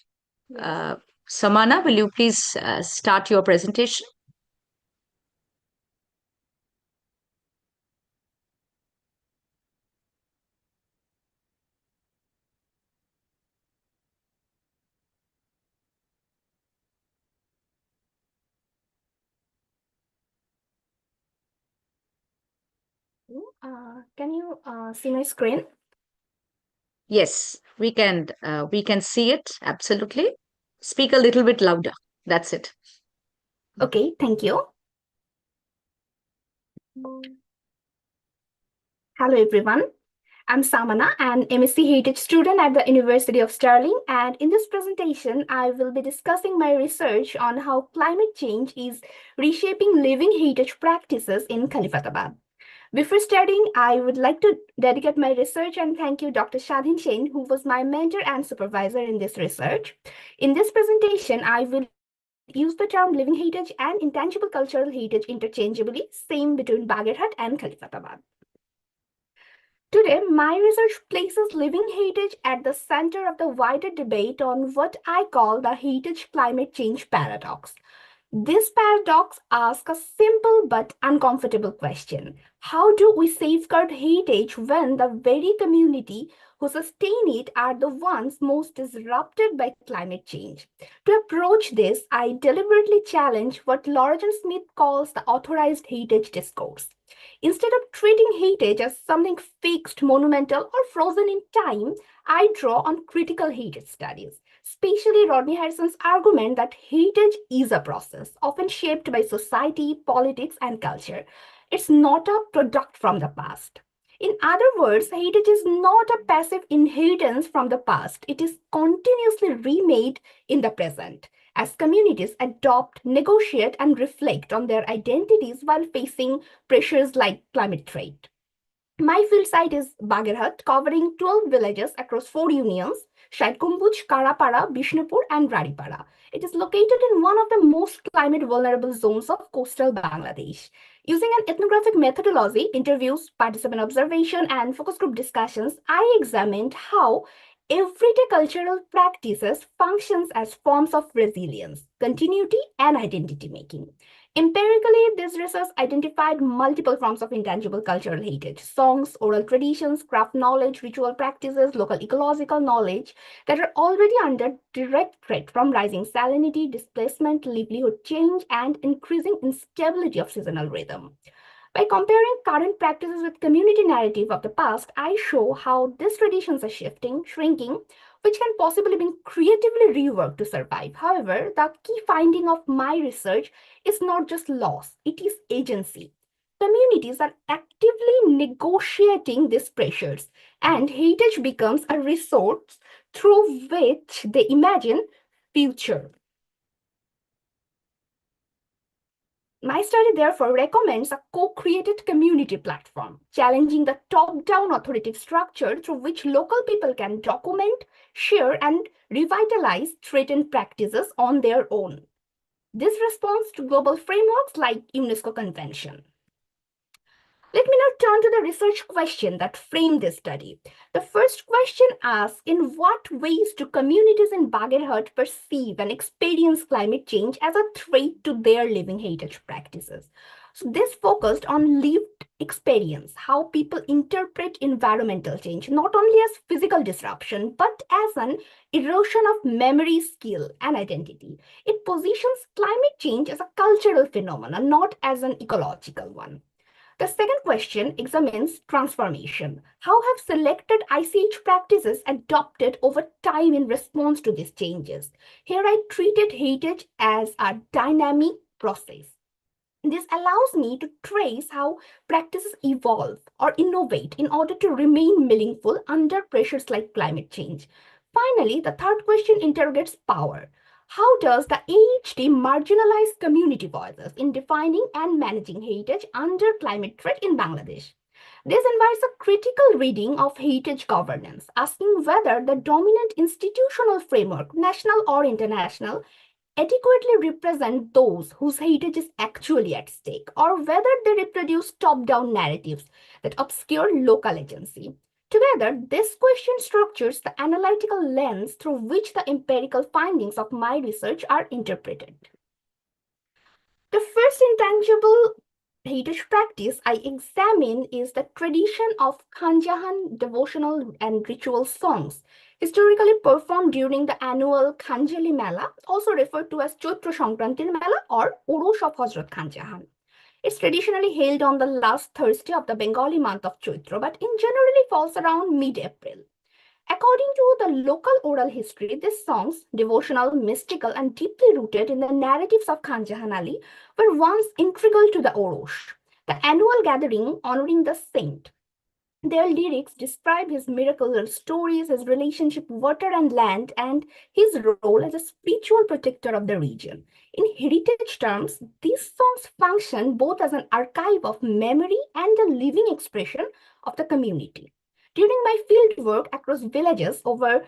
Samana, will you please start your presentation? Can you see my screen? Yes, we can see it, absolutely. Speak a little bit louder. That's it. Okay, thank you. Hello, everyone. I'm Samana, an MSc Heritage student at the University of Stirling, and in this presentation, I will be discussing my research on how climate change is reshaping living heritage practices in Khalifatabad. Before starting, I would like to dedicate my research and thank you, Dr. Shadhin Chain, who was my mentor and supervisor in this research. In this presentation, I will use the term living heritage and intangible cultural heritage interchangeably, same between Bagherhat and Khalifatabad. Today, my research places living heritage at the center of the wider debate on what I call the heritage climate change paradox. This paradox asks a simple but uncomfortable question. How do we safeguard heritage when the very community who sustain it are the ones most disrupted by climate change? To approach this, I deliberately challenge what Lawrence Smith calls the authorized heritage discourse. Instead of treating heritage as something fixed, monumental, or frozen in time, I draw on critical heritage studies, especially Rodney Harrison's argument that heritage is a process, often shaped by society, politics, and culture. It's not a product from the past. In other words, heritage is not a passive inheritance from the past. It is continuously remade in the present as communities adopt, negotiate, and reflect on their identities while facing pressures like climate threat. My field site is Bagherhat, covering 12 villages across 4 unions, Shaitkumbuj, Karapara, Bishnupur, and Raripara. It is located in one of the most climate vulnerable zones of coastal Bangladesh. Using an ethnographic methodology, interviews, participant observation, and focus group discussions, I examined how everyday cultural practices functions as forms of resilience, continuity, and identity making. Empirically, this research identified multiple forms of intangible cultural heritage: songs, oral traditions, craft knowledge, ritual practices, local ecological knowledge that are already under direct threat from rising salinity, displacement, livelihood change, and increasing instability of seasonal rhythm. By comparing current practices with community narrative of the past, I show how these traditions are shifting, shrinking, which can possibly be creatively reworked to survive. However, the key finding of my research is not just loss, it is agency. Communities are actively negotiating these pressures, and heritage becomes a resource through which they imagine future. My study therefore recommends a co-created community platform, challenging the top-down authoritative structure through which local people can document, share, and revitalize threatened practices on their own. This responds to global frameworks like UNESCO Convention. Let me now turn to the research question that framed this study. The first question asks, in what ways do communities in Bagherhat perceive and experience climate change as a threat to their living heritage practices? So this focused on lived experience, how people interpret environmental change, not only as physical disruption, but as an erosion of memory, skill, and identity. It positions climate change as a cultural phenomenon, not as an ecological one. The second question examines transformation. How have selected ICH practices adopted over time in response to these changes? Here I treated heritage as a dynamic process. This allows me to trace how practices evolve or innovate in order to remain meaningful under pressures like climate change. Finally, the third question interrogates power. How does the AHD marginalize community voices in defining and managing heritage under climate threat in Bangladesh? This invites a critical reading of heritage governance, asking whether the dominant institutional framework, national or international, adequately represent those whose heritage is actually at stake, or whether they reproduce top-down narratives that obscure local agency. Together, this question structures the analytical lens through which the empirical findings of my research are interpreted. The first intangible heritage practice I examine is the tradition of Khanjahan devotional and ritual songs, historically performed during the annual Khanjali Mela, also referred to as Chaitra Sankrantir Mela or Urush of Hazrat Khanjahan. It's traditionally held on the last Thursday of the Bengali month of Chaitra, but in generally falls around mid-April. According to the local oral history, these songs, devotional, mystical, and deeply rooted in the narratives of Khanjahan Ali, were once integral to the Orosh, the annual gathering honoring the saint. Their lyrics describe his miracle stories, his relationship with water and land, and his role as a spiritual protector of the region. In heritage terms, these songs function both as an archive of memory and a living expression of the community. During my field work across villages, over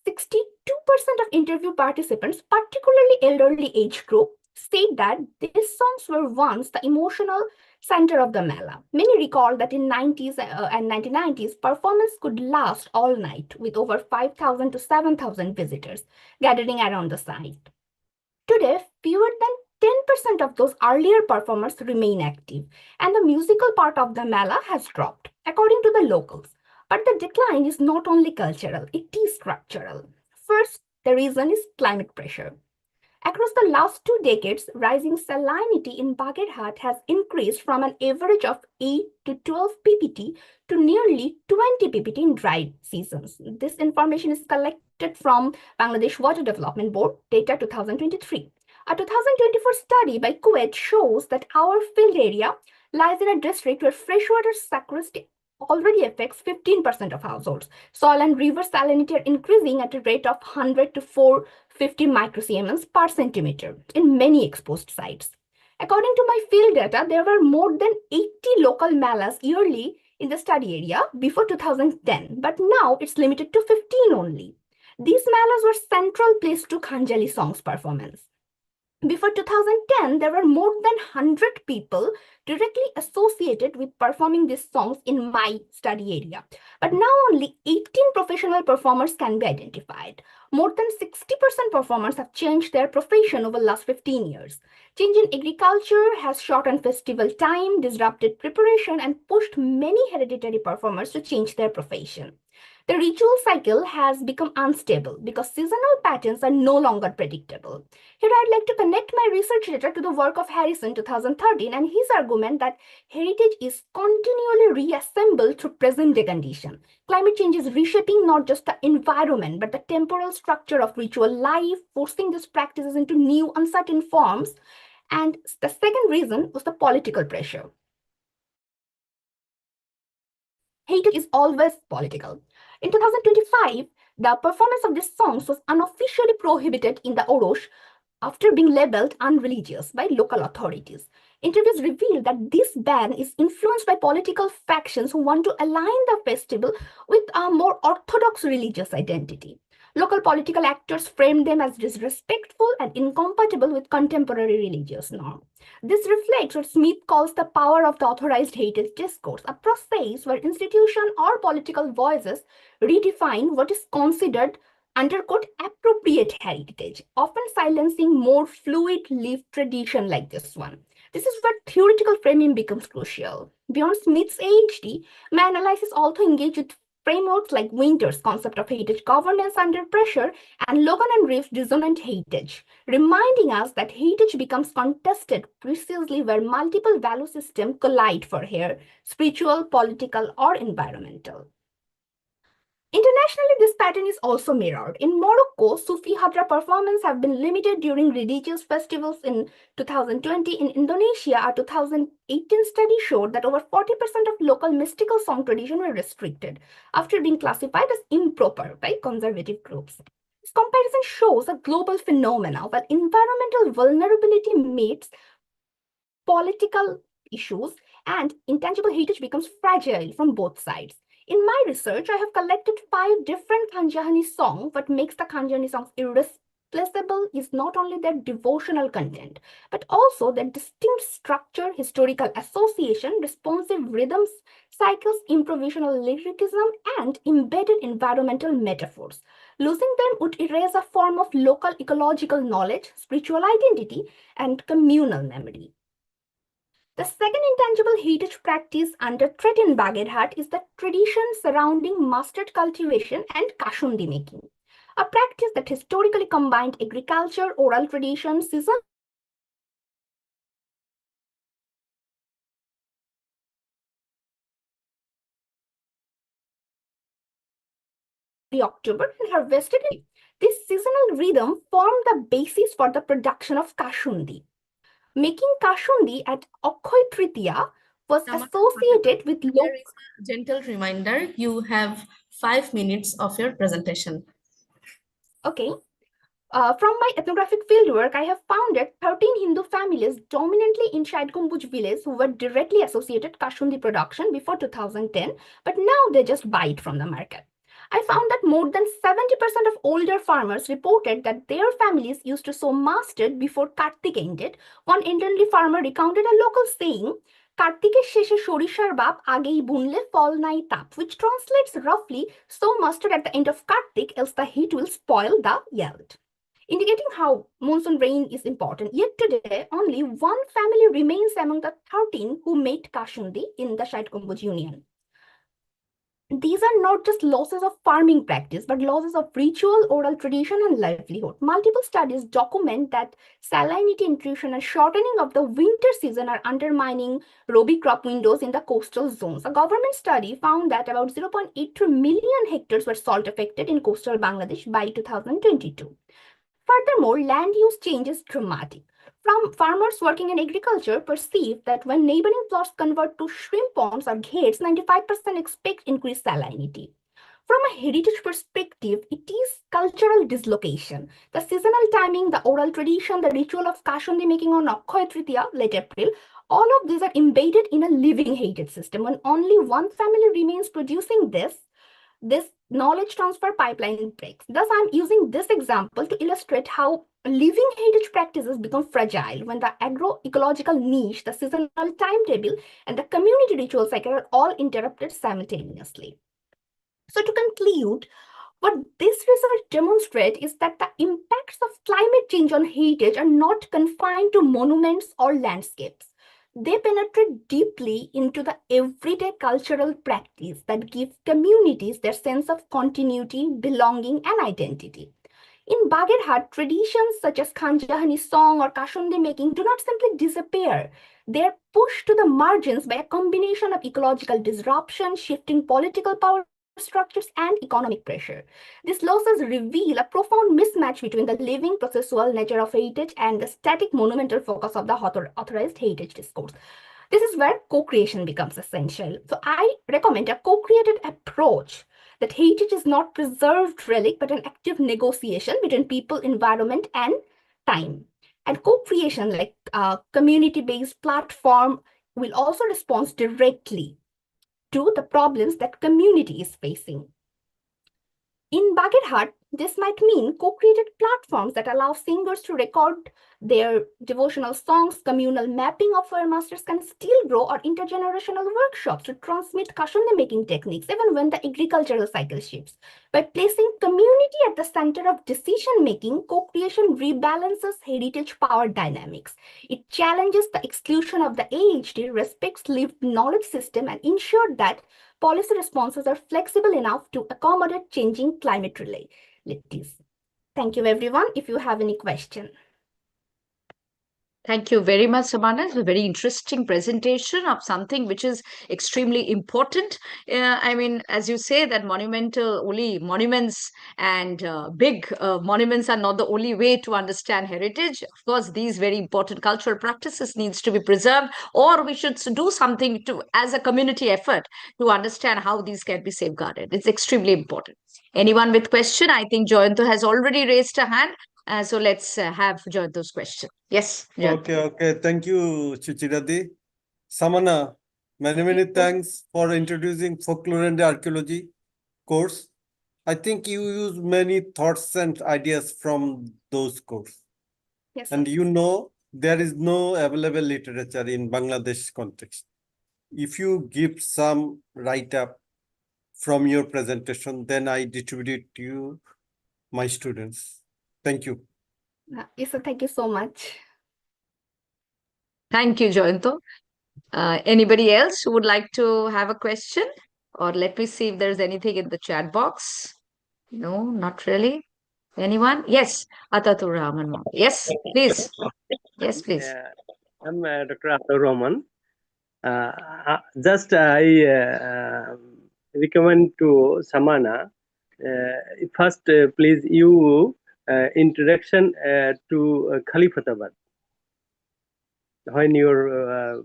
62% of interview participants, particularly elderly age group, state that these songs were once the emotional center of the Mela. Many recall that in 90s and 1990s, performance could last all night with over 5,000 to 7,000 visitors gathering around the site. Today, fewer than 10% of those earlier performers remain active, and the musical part of the Mela has dropped, according to the locals. But the decline is not only cultural, it is structural. First, the reason is climate pressure. Across the last 2 decades, rising salinity in Bagherhat has increased from an average of 8 to 12 ppt to nearly 20 ppt in dry seasons. This information is collected from Bangladesh Water Development Board data 2023. A 2024 study by Kuwait shows that our field area lies in a district where freshwater scarcity already affects 15% of households. Soil and river salinity are increasing at a rate of 100 to 450 microsiemens per centimeter in many exposed sites. According to my field data, there were more than 80 local melas yearly in the study area before 2010, but now it's limited to 15 only. These melas were central place to Khanjali songs performance. Before 2010, there were more than 100 people directly associated with performing these songs in my study area. But now only 18 professional performers can be identified. More than 60% performers have changed their profession over the last 15 years. Change in agriculture has shortened festival time, disrupted preparation, and pushed many hereditary performers to change their profession. The ritual cycle has become unstable because seasonal patterns are no longer predictable. Here, I'd like to connect my research data to the work of Harrison 2013 and his argument that heritage is continually reassembled through present-day condition. Climate change is reshaping not just the environment, but the temporal structure of ritual life, forcing these practices into new, uncertain forms. And the second reason was the political pressure. Heritage is always political. In 2025, the performance of these songs was unofficially prohibited in the Orosh after being labeled unreligious by local authorities. Interviews reveal that this ban is influenced by political factions who want to align the festival with a more orthodox religious identity. Local political actors frame them as disrespectful and incompatible with contemporary religious norms. This reflects what Smith calls the power of the authorized heritage discourse, a process where institutions or political voices redefine what is considered underquote appropriate heritage, often silencing more fluid lived tradition like this one. This is where theoretical framing becomes crucial. Beyond Smith's AHD, my analysis also engaged with frameworks like Winter's concept of heritage governance under pressure and Logan and Reeves' dissonant heritage, reminding us that heritage becomes contested precisely where multiple value systems collide for here, spiritual, political, or environmental. Internationally, this pattern is also mirrored. In Morocco, Sufi Hadra performances have been limited during religious festivals in 2020. In Indonesia, a 2018 study showed that over 40% of local mystical song tradition were restricted after being classified as improper by conservative groups. This comparison shows a global phenomenon while environmental vulnerability meets political issues and intangible heritage becomes fragile from both sides. In my research, I have collected 5 different Khanjahani songs. What makes the Khanjahani songs irreplaceable is not only their devotional content, but also their distinct structure, historical association, responsive rhythms, cycles, improvisational lyricism, and embedded environmental metaphors. Losing them would erase a form of local ecological knowledge, spiritual identity, and communal memory. The second intangible heritage practice under threat in Bagherhat is the tradition surrounding mustard cultivation and kashundi making, a practice that historically combined agriculture, oral tradition, seasonal October and harvested in. This seasonal rhythm formed the basis for the production of kashundi. Making kashundi at Akhoy Tritiya was associated with There is a gentle reminder, you have 5 minutes of your presentation. Okay. From my ethnographic fieldwork, I have found that 13 Hindu families dominantly in Shaidgumbuj village who were directly associated kashundi production before 2010, but now they just buy it from the market. I found that more than 70% of older farmers reported that their families used to sow mustard before Kartik ended. One elderly farmer recounted a local saying, Kartikeর শেষে সরিষার বাপ আগেই বুনলে ফল নাই তাপ, which translates roughly, sow mustard at the end of Kartik, else the heat will spoil the yield, indicating how monsoon rain is important. Yet today, only one family remains among the 13 who made kashundi in the Shaidgumbuj Union. These are not just losses of farming practice, but losses of ritual, oral tradition, and livelihood. Multiple studies document that salinity intrusion and shortening of the winter season are undermining Rabi crop windows in the coastal zones. A government study found that about 0.82 million hectares were salt affected in coastal Bangladesh by 2022. Furthermore, land use change is dramatic. Farmers working in agriculture perceive that when neighboring plots convert to shrimp ponds or gates, 95% expect increased salinity. From a heritage perspective, it is cultural dislocation. The seasonal timing, the oral tradition, the ritual of kashundi making on Akhoy Tritiya, late April, all of these are embedded in a living heritage system. When only one family remains producing this knowledge transfer pipeline breaks. Thus, I'm using this example to illustrate how living heritage practices become fragile when the agroecological niche, the seasonal timetable, and the community ritual cycle are all interrupted simultaneously. So to conclude, what this research demonstrates is that the impacts of climate change on heritage are not confined to monuments or landscapes. They penetrate deeply into the everyday cultural practice that give communities their sense of continuity, belonging, and identity. In Bagherhat, traditions such as Khanjahani song or Kashundi making do not simply disappear. They are pushed to the margins by a combination of ecological disruption, shifting political power structures, and economic pressure. These losses reveal a profound mismatch between the living processual nature of heritage and the static monumental focus of the authorized heritage discourse. This is where co-creation becomes essential. So I recommend a co-created approach, that heritage is not preserved relic, but an active negotiation between people, environment, and time. And co-creation, like a community-based platform, will also respond directly to the problems that community is facing. In Bagherhat, this might mean co-created platforms that allow singers to record their devotional songs, communal mapping of where masters can still grow, or intergenerational workshops to transmit kashundi making techniques even when the agricultural cycle shifts. By placing community at the center of decision-making, co-creation rebalances heritage power dynamics. It challenges the exclusion of the AHD, respects lived knowledge system, and ensures that policy responses are flexible enough to accommodate changing climate realities. Thank you, everyone. If you have any question. Thank you very much, Samana. It's a very interesting presentation of something which is extremely important. I mean, as you say, that monumental only monuments and big monuments are not the only way to understand heritage. Of course, these very important cultural practices needs to be preserved, or we should do something to as a community effort to understand how these can be safeguarded. It's extremely important. Anyone with question? I think Joyanto has already raised a hand. So let's have Joyanto's question. Yes, Joyanto. Okay. Thank you, Chuchiradi. Samana, many thanks for introducing folklore and archaeology course. I think you use many thoughts and ideas from those courses. Yes, And sir. you know, there is no available literature in Bangladesh context. If you give some write-up from your presentation, then I distribute it to my students. Thank you. Yes, sir. Thank you so much. Thank you, Joyanto. Anybody else who would like to have a question? Or let me see if there's anything in the chat box. No, not really. Anyone? Yes, Atatur Rahman. Yes, please. Yes, please. Yeah, I'm Dr. Atul Rahman. Just I recommend to Samana, first please you introduction to Khalifatabad. When your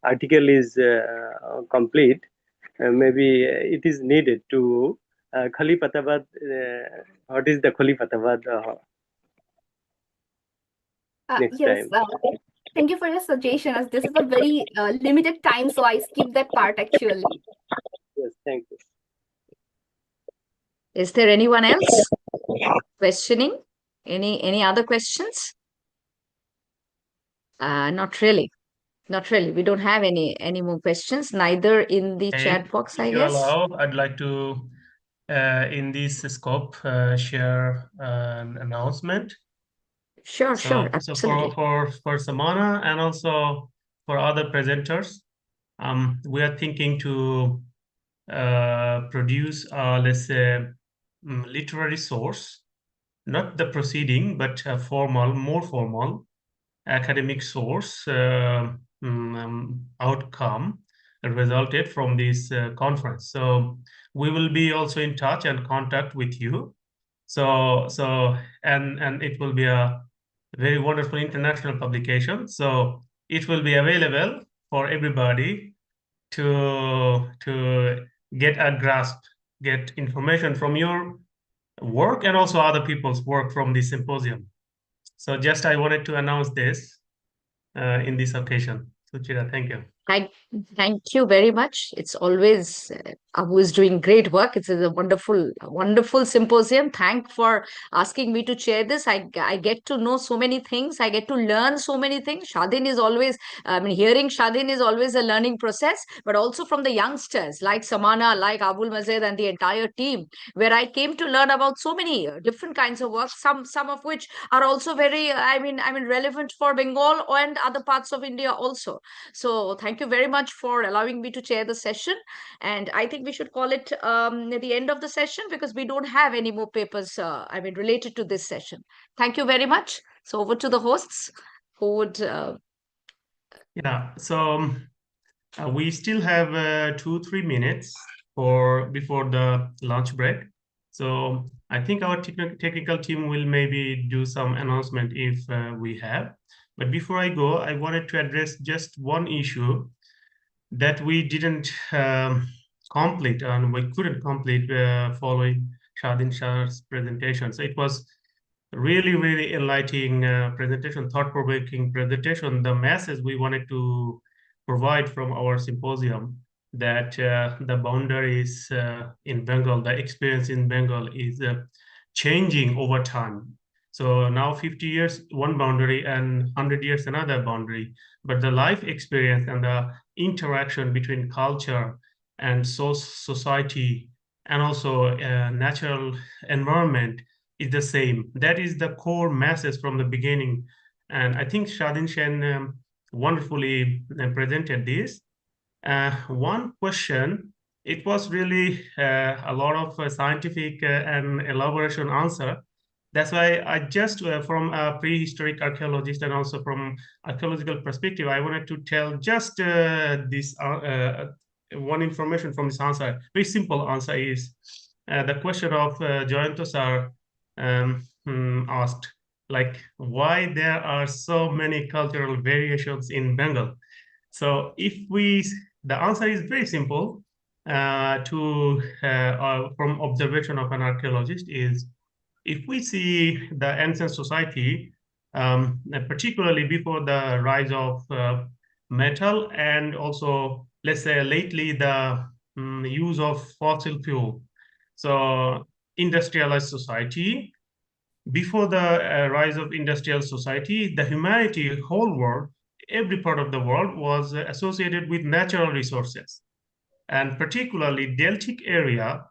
article is complete, maybe it is needed to Khalifatabad. What is the Khalifatabad next Yes, time? thank you for your suggestion, as this is a very limited time, so I skipped that part actually. Yes, thank you. Is there anyone else questioning? Any other questions? Not really. Not really. We don't have any more questions, neither in the chat box, I If you guess. allow, I'd like to, in this scope, share an announcement. Sure, So absolutely. for Samana and also for other presenters, we are thinking to produce, let's say, literary source, not the proceeding, but a more formal academic source outcome resulted from this conference. So we will be also in touch and contact with you. And it will be a very wonderful international publication. So it will be available for everybody to get a grasp, get information from your work and also other people's work from the symposium. So just I wanted to announce this in this occasion. Suchira, thank you. Thank you very much. It's always Abu is doing great work. It's a wonderful symposium. Thank for asking me to chair this. I get to know so many things. I get to learn so many things. Shadin is always, hearing Shadin is always a learning process, but also from the youngsters like Samana, like Abul Mazed and the entire team, where I came to learn about so many different kinds of work, some of which are also very, relevant for Bengal and other parts of India also. So thank you very much for allowing me to chair the session. And I think we should call it at the end of the session because we don't have any more papers, related to this session. Thank you very much. So over to the hosts who would... Yeah, so we still have 2-3 minutes before the lunch break. So I think our technical team will maybe do some announcement if we have. But before I go, I wanted to address just one issue that we didn't complete and we couldn't complete following Shadin Shah's presentation. So it was really enlightening presentation, thought-provoking presentation. The message we wanted to provide from our symposium that the boundaries in Bengal, the experience in Bengal is changing over time. So now 50 years, one boundary, and 100 years, another boundary. But the life experience and the interaction between culture and society and also natural environment is the same. That is the core message from the beginning. And I think Shadin Shen wonderfully presented this. One question, it was really a lot of scientific and elaboration answer That's why I just, from a prehistoric archaeologist and also from archaeological perspective, I wanted to tell just this one information from this answer. Very simple answer is the question of Jayanto sir asked, like, why there are so many cultural variations in Bengal. So the answer is very simple from observation of an archaeologist is, if we see the ancient society, particularly before the rise of metal and also, let's say, lately the use of fossil fuel. So industrialized society, before the rise of industrial society, the humanity, whole world, every part of the world was associated with natural resources. And particularly deltic area,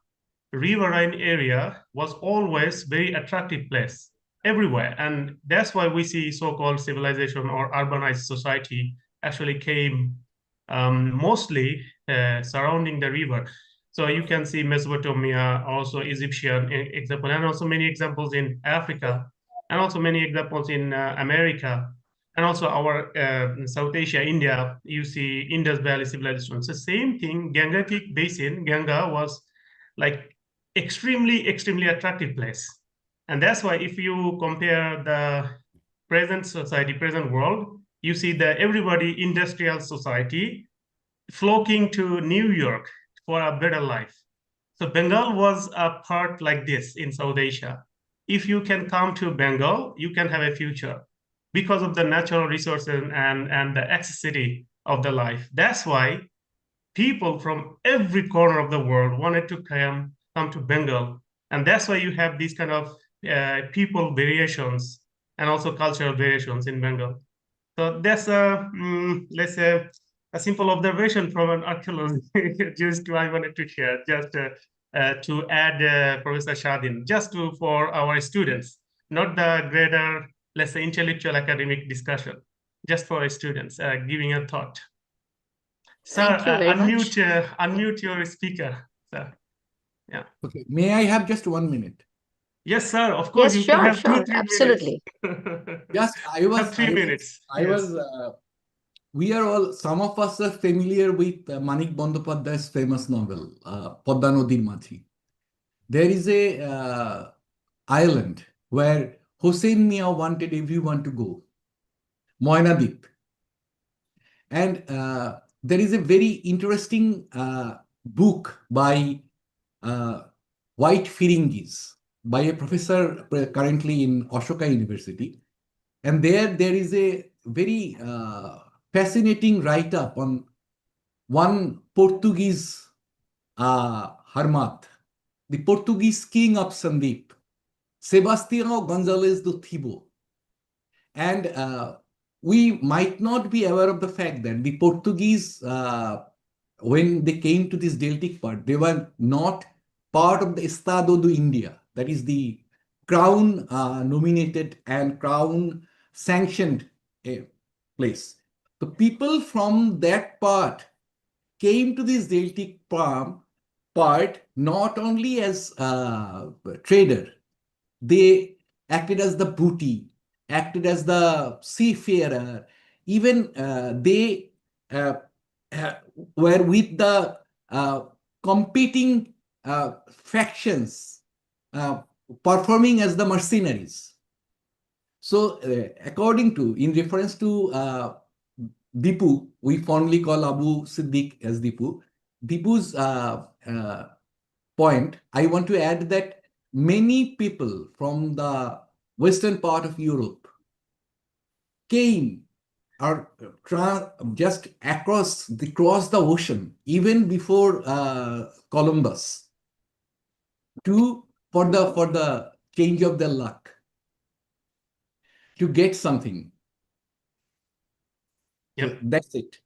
riverine area was always very attractive place everywhere. And that's why we see so-called civilization or urbanized society actually came mostly surrounding the river. So you can see Mesopotamia, also Egyptian example, and also many examples in Africa, and also many examples in America, and also our South Asia, India. You see Indus Valley civilization. So same thing, Gangetic Basin, Ganga was like extremely attractive place. And that's why if you compare the present society, present world, you see that everybody industrial society flocking to New York for a better life. So Bengal was a part like this in South Asia. If you can come to Bengal, you can have a future because of the natural resources and the accessibility of the life. That's why people from every corner of the world wanted to come to Bengal. And that's why you have these kind of people variations and also cultural variations in Bengal. So that's let's say a simple observation from an archaeologist. Just I wanted to share, just to add Professor Shadin, just for our students, not the greater, let's say, intellectual academic discussion, just for our students, giving a thought. Sir, Thank you very much. unmute your speaker, sir. Yeah. Okay. May I have just 1 minute? Yes, sir. Of course, Yes, you can have sure, 2-3 absolutely. minutes. Just Have 3 minutes. We are all, some of us are familiar with Manik Bandyopadhyay's famous novel, Podda Nodir Majhi. There is a island where Hossein Mia wanted everyone to go, Moinadip. And there is a very interesting book by White Firingis, by a professor currently in Ashoka University. And there is a very fascinating write-up on one Portuguese hermit, the Portuguese king of Sandeep, Sebastião Gonzalez do Thibault. And we might not be aware of the fact that the Portuguese, when they came to this Deltic part, they were not part of the Estado do India, that is the crown nominated and crown sanctioned place. The people from that part came to this Deltic part not only as trader, they acted as the booty, acted as the seafarer, even they were with the competing factions, performing as the mercenaries. So in reference to Dipu, we fondly call Abu Siddiq as Dipu. Dipu's point, I want to add that many people from the western part of Europe came or just cross the ocean even before Columbus for the change of their luck, to get something. Yeah. So that's it.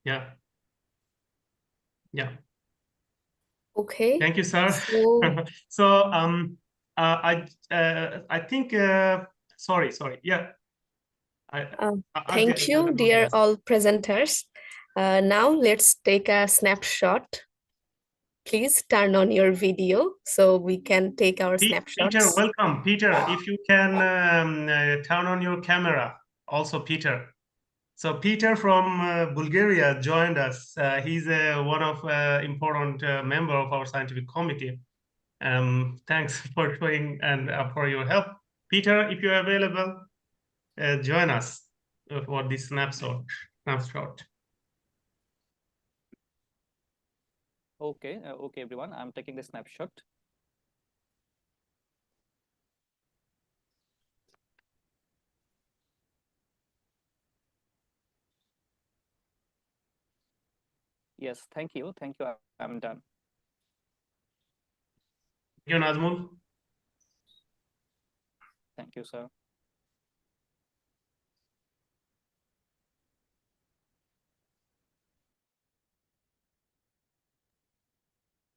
Yeah. Okay. Thank you, sir. So, So I think sorry. Yeah. thank you, dear all presenters. Now let's take a snapshot please turn on your video so we can take our Peter, snapshots. welcome. Peter, if you can turn on your camera. Also, Peter. So Peter from Bulgaria joined us. He's one of important member of our scientific committee. Thanks for showing and for your help. Peter, if you're available, join us for this snapshot. Okay, okay, everyone. I'm taking the snapshot. Yes, thank you. Thank you. I'm done. Thank you, Nazmul. Thank you, sir.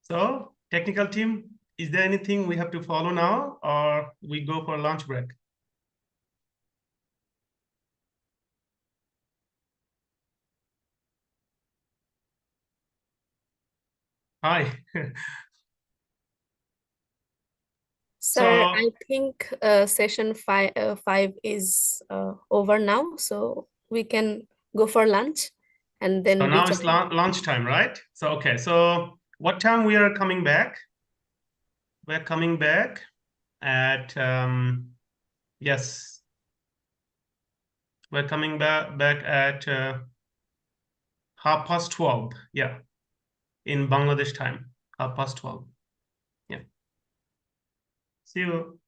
So, technical team, is there anything we have to follow now, or we go for lunch break? Hi. Sir, I think session five is over now, so we can go for lunch and then So now it's rejoin. lunch time, right? So, okay. So what time we are coming back? We're coming back at, yes. We're coming back at 12:30. Yeah. In Bangladesh time, 12:30. Yeah. See you.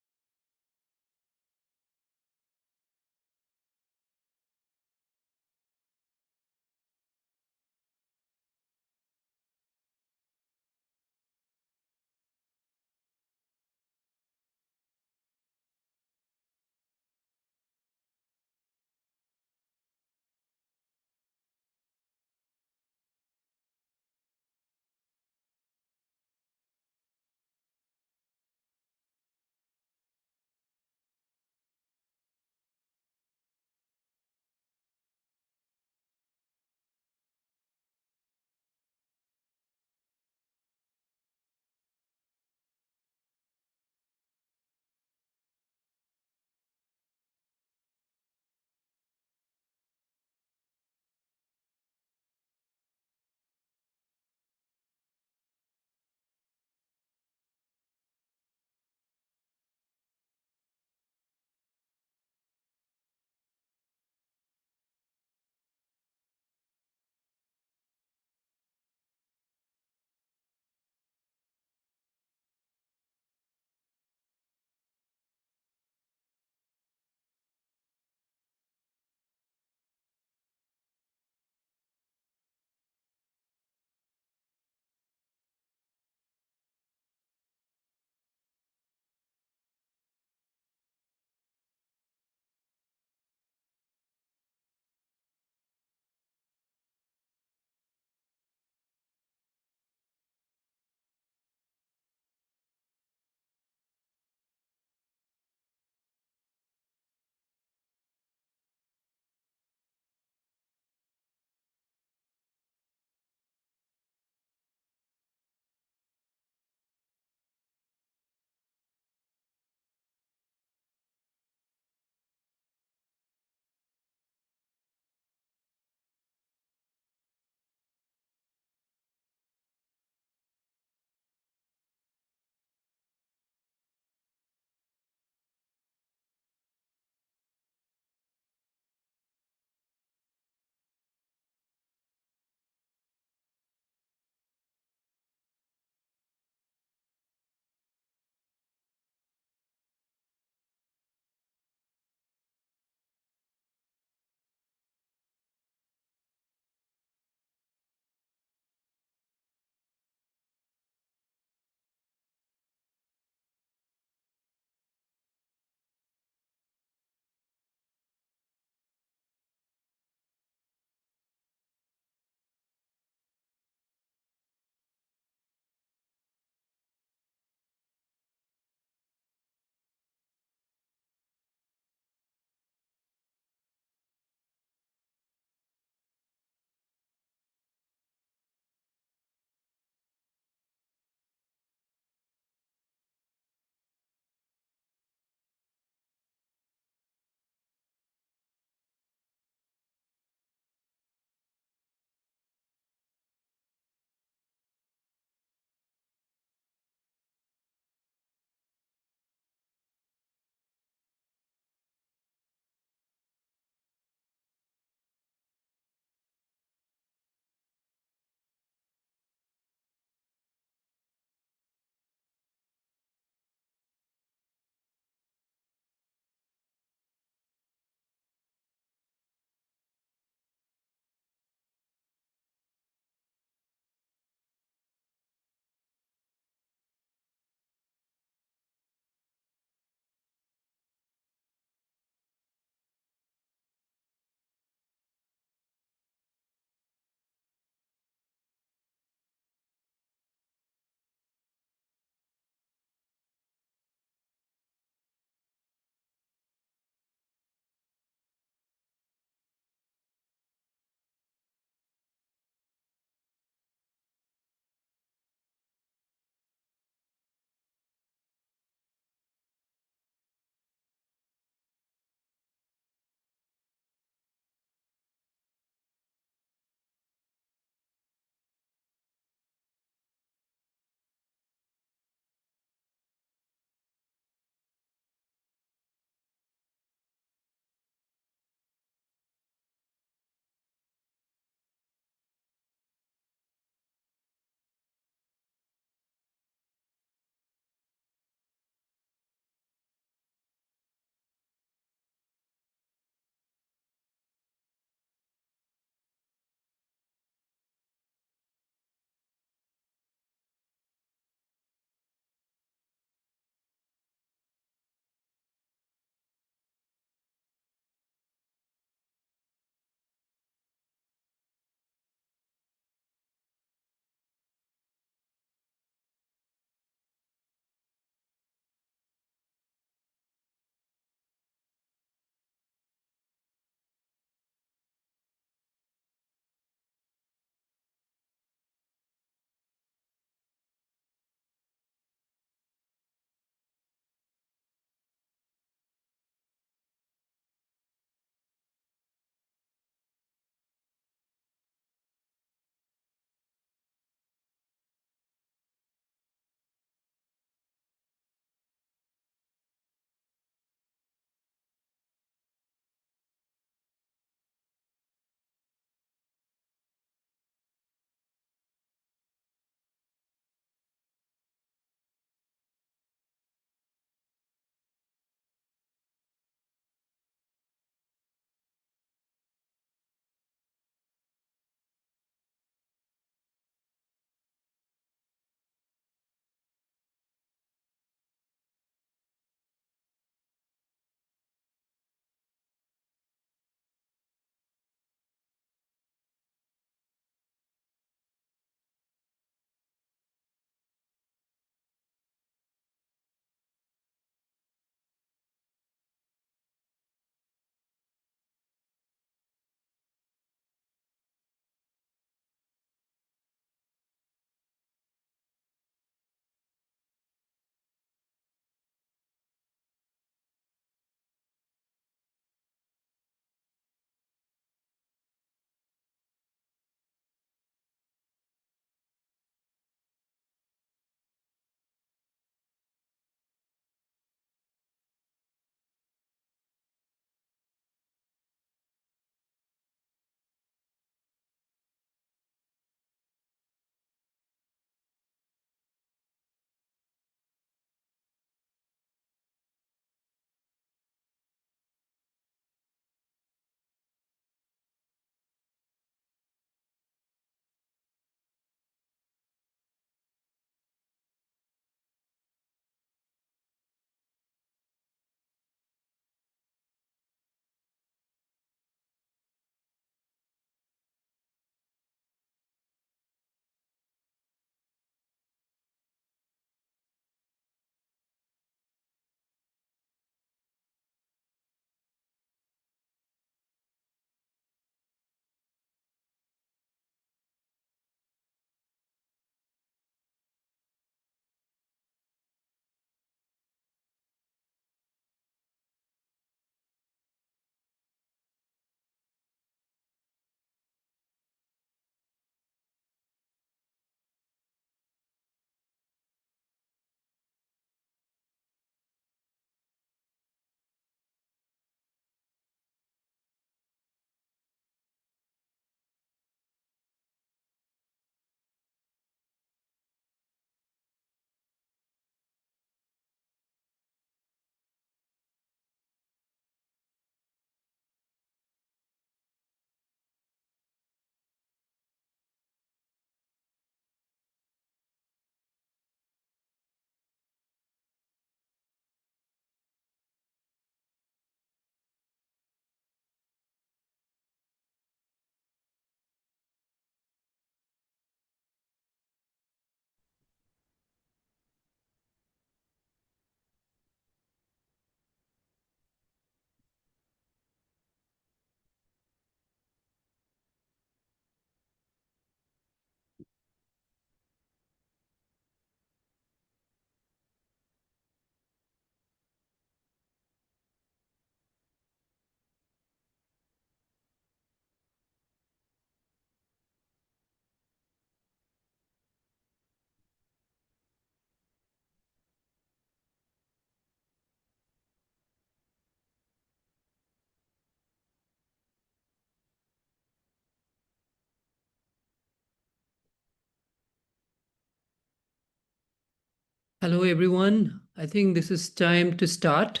Hello, everyone. I think this is time to start.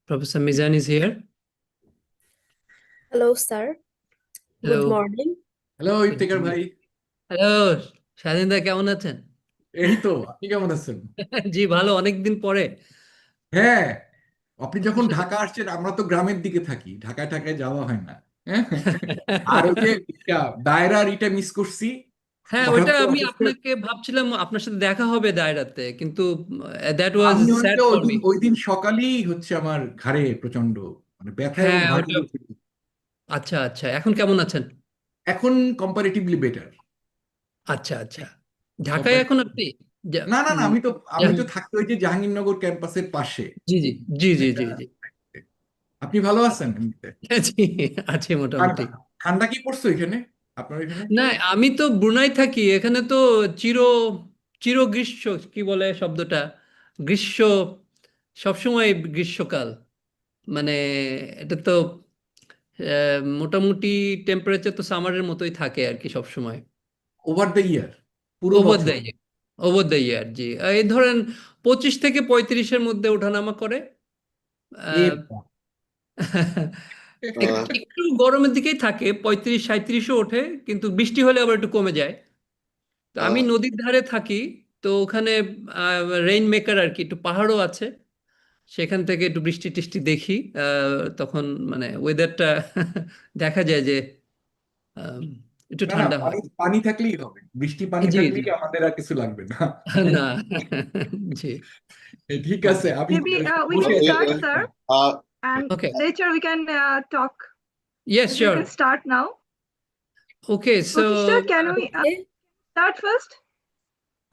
Professor Mizan is here. Hello, sir. Good Hello. morning. Hello Good Iftekhar morning. ভাই Hello, স্বাধীনদা কেমন আছেন? এই তো আপনি কেমন আছেন? জি ভালো, অনেকদিন পরে। হ্যাঁ, আপনি যখন ঢাকা আসছেন আমরা তো গ্রামের দিকে থাকি, ঢাকায় ঢাকায় যাওয়া হয় না। হ্যাঁ? আর ওই যে দায়রার এটা মিস করছি। হ্যাঁ, হঠাৎ ওইটা করে আমি অফিসে আপনাকে ভাবছিলাম আপনার সাথে দেখা হবে দায়রাতে, কিন্তু দ্যাট ওয়াজ আমি স্যাড হচ্ছে ফর মি। ওই দিন সকালেই হচ্ছে আমার ঘাড়ে প্রচন্ড মানে ব্যথা এবং হ্যাঁ, ওইটা ভার্টিগো ছিল। আচ্ছা আচ্ছা। এখন কেমন আছেন? এখন কম্পারেটিভলি বেটার। আচ্ছা আচ্ছা। ঢাকায় এখন আপনি? না না না, উম, আমি তো থাকতে ওই যে জাহাঙ্গীরনগর ক্যাম্পাসের পাশে। জি জি জি জি জি জি। আপনি ভালো আছেন এমনিতে? জি, আছে মোটামুটি। ঠান্ডা কি পড়ছে এখানে আপনার এখানে? না, আমি তো ব্রুনাই থাকি, এখানে তো চির চির গ্রীষ্ম, কি বলে শব্দটা, গ্রীষ্ম, সবসময় গ্রীষ্মকাল, মানে এটা তো মোটামুটি টেম্পারেচার তো সামারের মতোই থাকে আর কি সবসময়। ওভার দ্য ইয়ার, পুরো ওভার বছর। The year, over the year, জি। এই ধরেন 25 থেকে 35-এর মধ্যে ওঠানামা করে। এ আহ, একটু গরমের দিকেই থাকে, 35-37-ও ওঠে, কিন্তু বৃষ্টি হলে আবার একটু কমে যায়। তো আমি নদীর ধারে থাকি, তো ওখানে রেইন মেকার আর কি, একটু পাহাড়ও আছে, সেখান থেকে একটু বৃষ্টি টিষ্টি দেখি। তখন মানে ওয়েদারটা দেখা যায় যে আহ, একটু না না, ঠান্ডা হয়। পানি পানি থাকলেই হবে, বৃষ্টি পানি জি জি। থাকলেই আমাদের আর কিছু লাগবে না। না, জি। ঠিক আছে, ওকে। আমি Maybe we বসে can আছি। start, sir, and okay, later we can talk. Yes Maybe we sure. can start now. Okay, so Pratishtha, can we Okay. start first?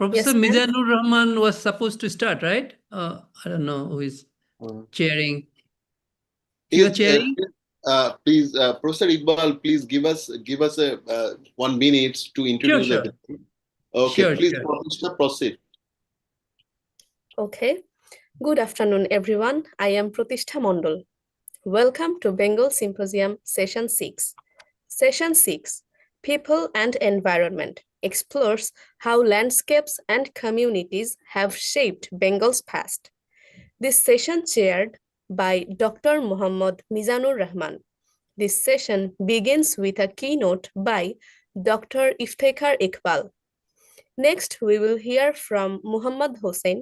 Professor Yes, ma'am. Mizanur Rahman was supposed to start, right? I don't know who is chairing. You are Yes, chairing? please, Professor Iqbal, please give us a 1 minute to Sure, introduce sure. everything. Okay, Sure, please, sure. Pratishtha, proceed. Okay. Good afternoon, everyone. I am Pratishtha Mondol. Welcome to Bengal Symposium Session 6. Session 6, People and Environment, explores how landscapes and communities have shaped Bengal's past. This session chaired by Dr. Muhammad Mizanur Rahman. This session begins with a keynote by Dr. Iftekhar Iqbal. Next, we will hear from Muhammad Hossein.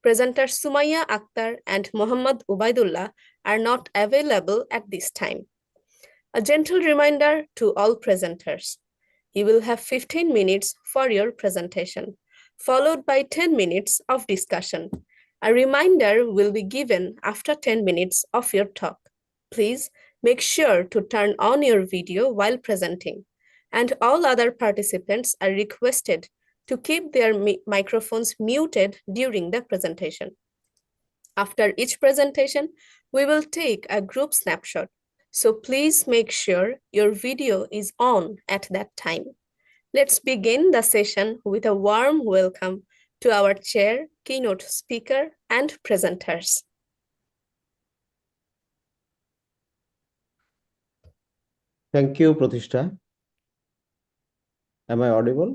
Presenters Sumaya Akhtar and Muhammad Ubaidullah are not available at this time. A gentle reminder to all presenters. You will have 15 minutes for your presentation, followed by 10 minutes of discussion. A reminder will be given after 10 minutes of your talk. Please make sure to turn on your video while presenting, and all other participants are requested to keep their microphones muted during the presentation. After each presentation, we will take a group snapshot. So please make sure your video is on at that time. Let's begin the session with a warm welcome to our chair, keynote speaker, and presenters. Thank you, Pratishtha. Am I audible?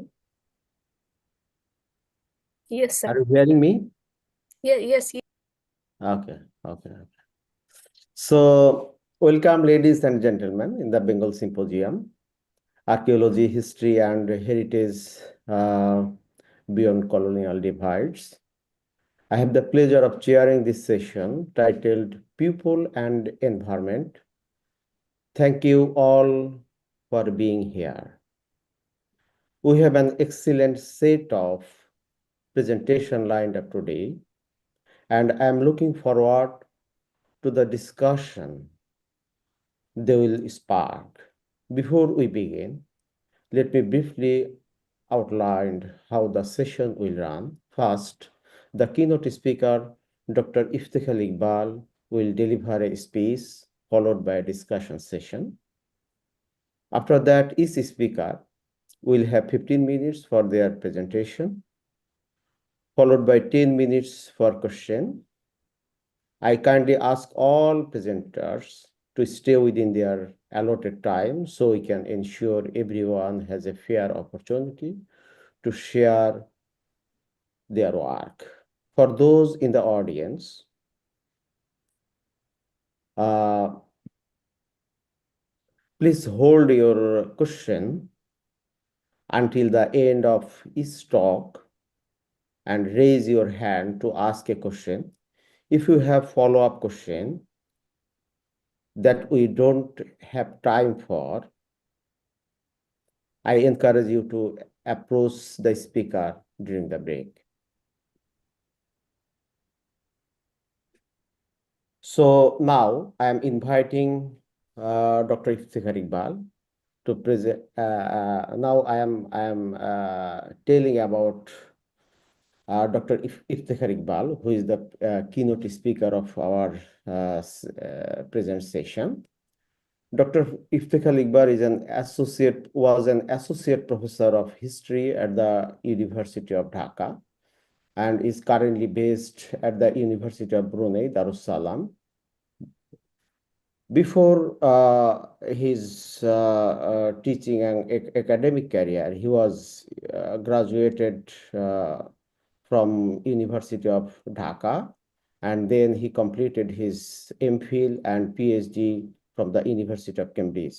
Yes, sir. Are you hearing me? Yes. Okay. So, welcome, ladies and gentlemen, in the Bengal Symposium, Archaeology, History, and Heritage Beyond Colonial Divides. I have the pleasure of chairing this session titled People and Environment. Thank you all for being here. We have an excellent set of presentation lined up today, and I am looking forward to the discussion they will spark. Before we begin, let me briefly outline how the session will run. First, the keynote speaker, Dr. Iftekhar Iqbal, will deliver a speech followed by a discussion session. After that, each speaker will have 15 minutes for their presentation, followed by 10 minutes for question. I kindly ask all presenters to stay within their allotted time so we can ensure everyone has a fair opportunity to share their work. For those in the audience, please hold your question until the end of each talk and raise your hand to ask a question. If you have follow-up question that we don't have time for, I encourage you to approach the speaker during the break. So now I am inviting Dr. Iftikhar Iqbal to present. Now I am telling about Dr. Iftikhar Iqbal, who is the keynote speaker of our present session. Dr. Iftikhar Iqbal was an associate professor of history at the University of Dhaka and is currently based at the University of Brunei, Darussalam. Before his teaching and academic career, he was graduated from University of Dhaka, and then he completed his MPhil and PhD from the University of Cambridge.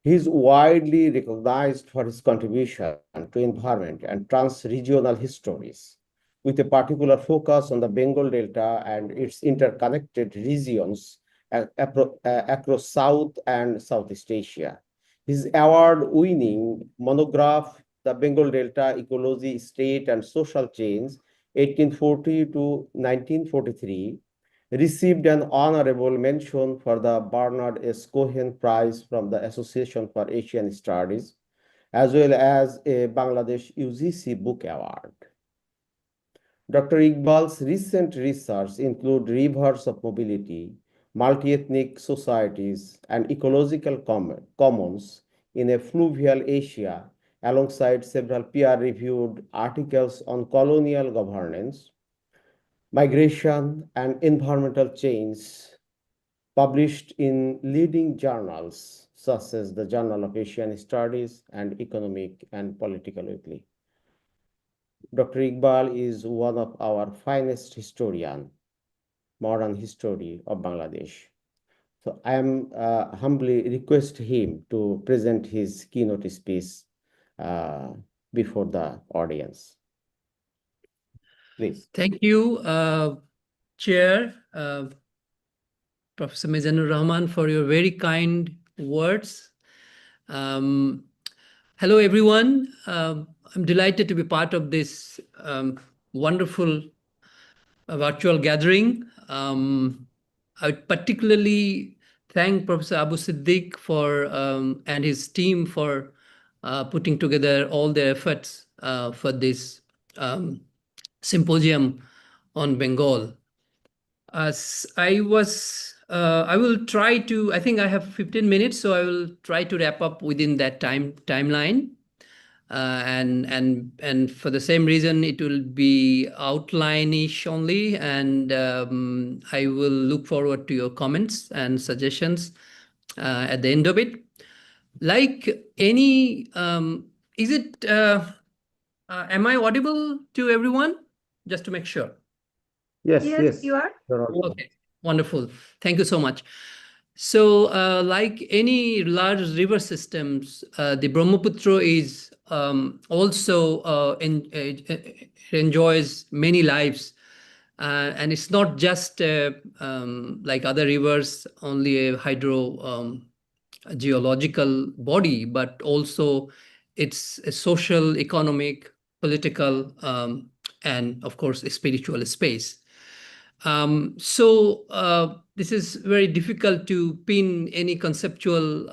He is widely recognized for his contribution to environment and trans-regional histories, with a particular focus on the Bengal Delta and its interconnected regions across South and Southeast Asia. His award-winning monograph, The Bengal Delta Ecology, State and Social Change, 1840 to 1943, received an honorable mention for the Bernard S. Cohen Prize from the Association for Asian Studies, as well as a Bangladesh UGC Book Award. Dr. Iqbal's recent research include rivers of mobility, multi-ethnic societies, and ecological commons in a fluvial Asia, alongside several peer-reviewed articles on colonial governance, migration, and environmental change published in leading journals such as the Journal of Asian Studies and Economic and Political Weekly. Dr. Iqbal is one of our finest historians, modern history of Bangladesh. So I am humbly request him to present his keynote speech before the audience. Please. Thank you, Chair, Professor Mizanur Rahman, for your very kind words. Hello, everyone. I'm delighted to be part of this wonderful virtual gathering. I would particularly thank Professor Abu Siddiq for and his team for putting together all their efforts for this symposium on Bengal. As I will try to, I think I have 15 minutes, so I will try to wrap up within that timeline. And for the same reason, it will be outline-ish only, and I will look forward to your comments and suggestions at the end of it. Like any, am I audible to everyone? Just to make sure. Yes, you are. Okay, wonderful. Thank you so much. So like any large river systems, the Brahmaputra is also enjoys many lives. And it's not just like other rivers, only a geological body, but also it's a social, economic, political, and of course, a spiritual space. So this is very difficult to pin any conceptual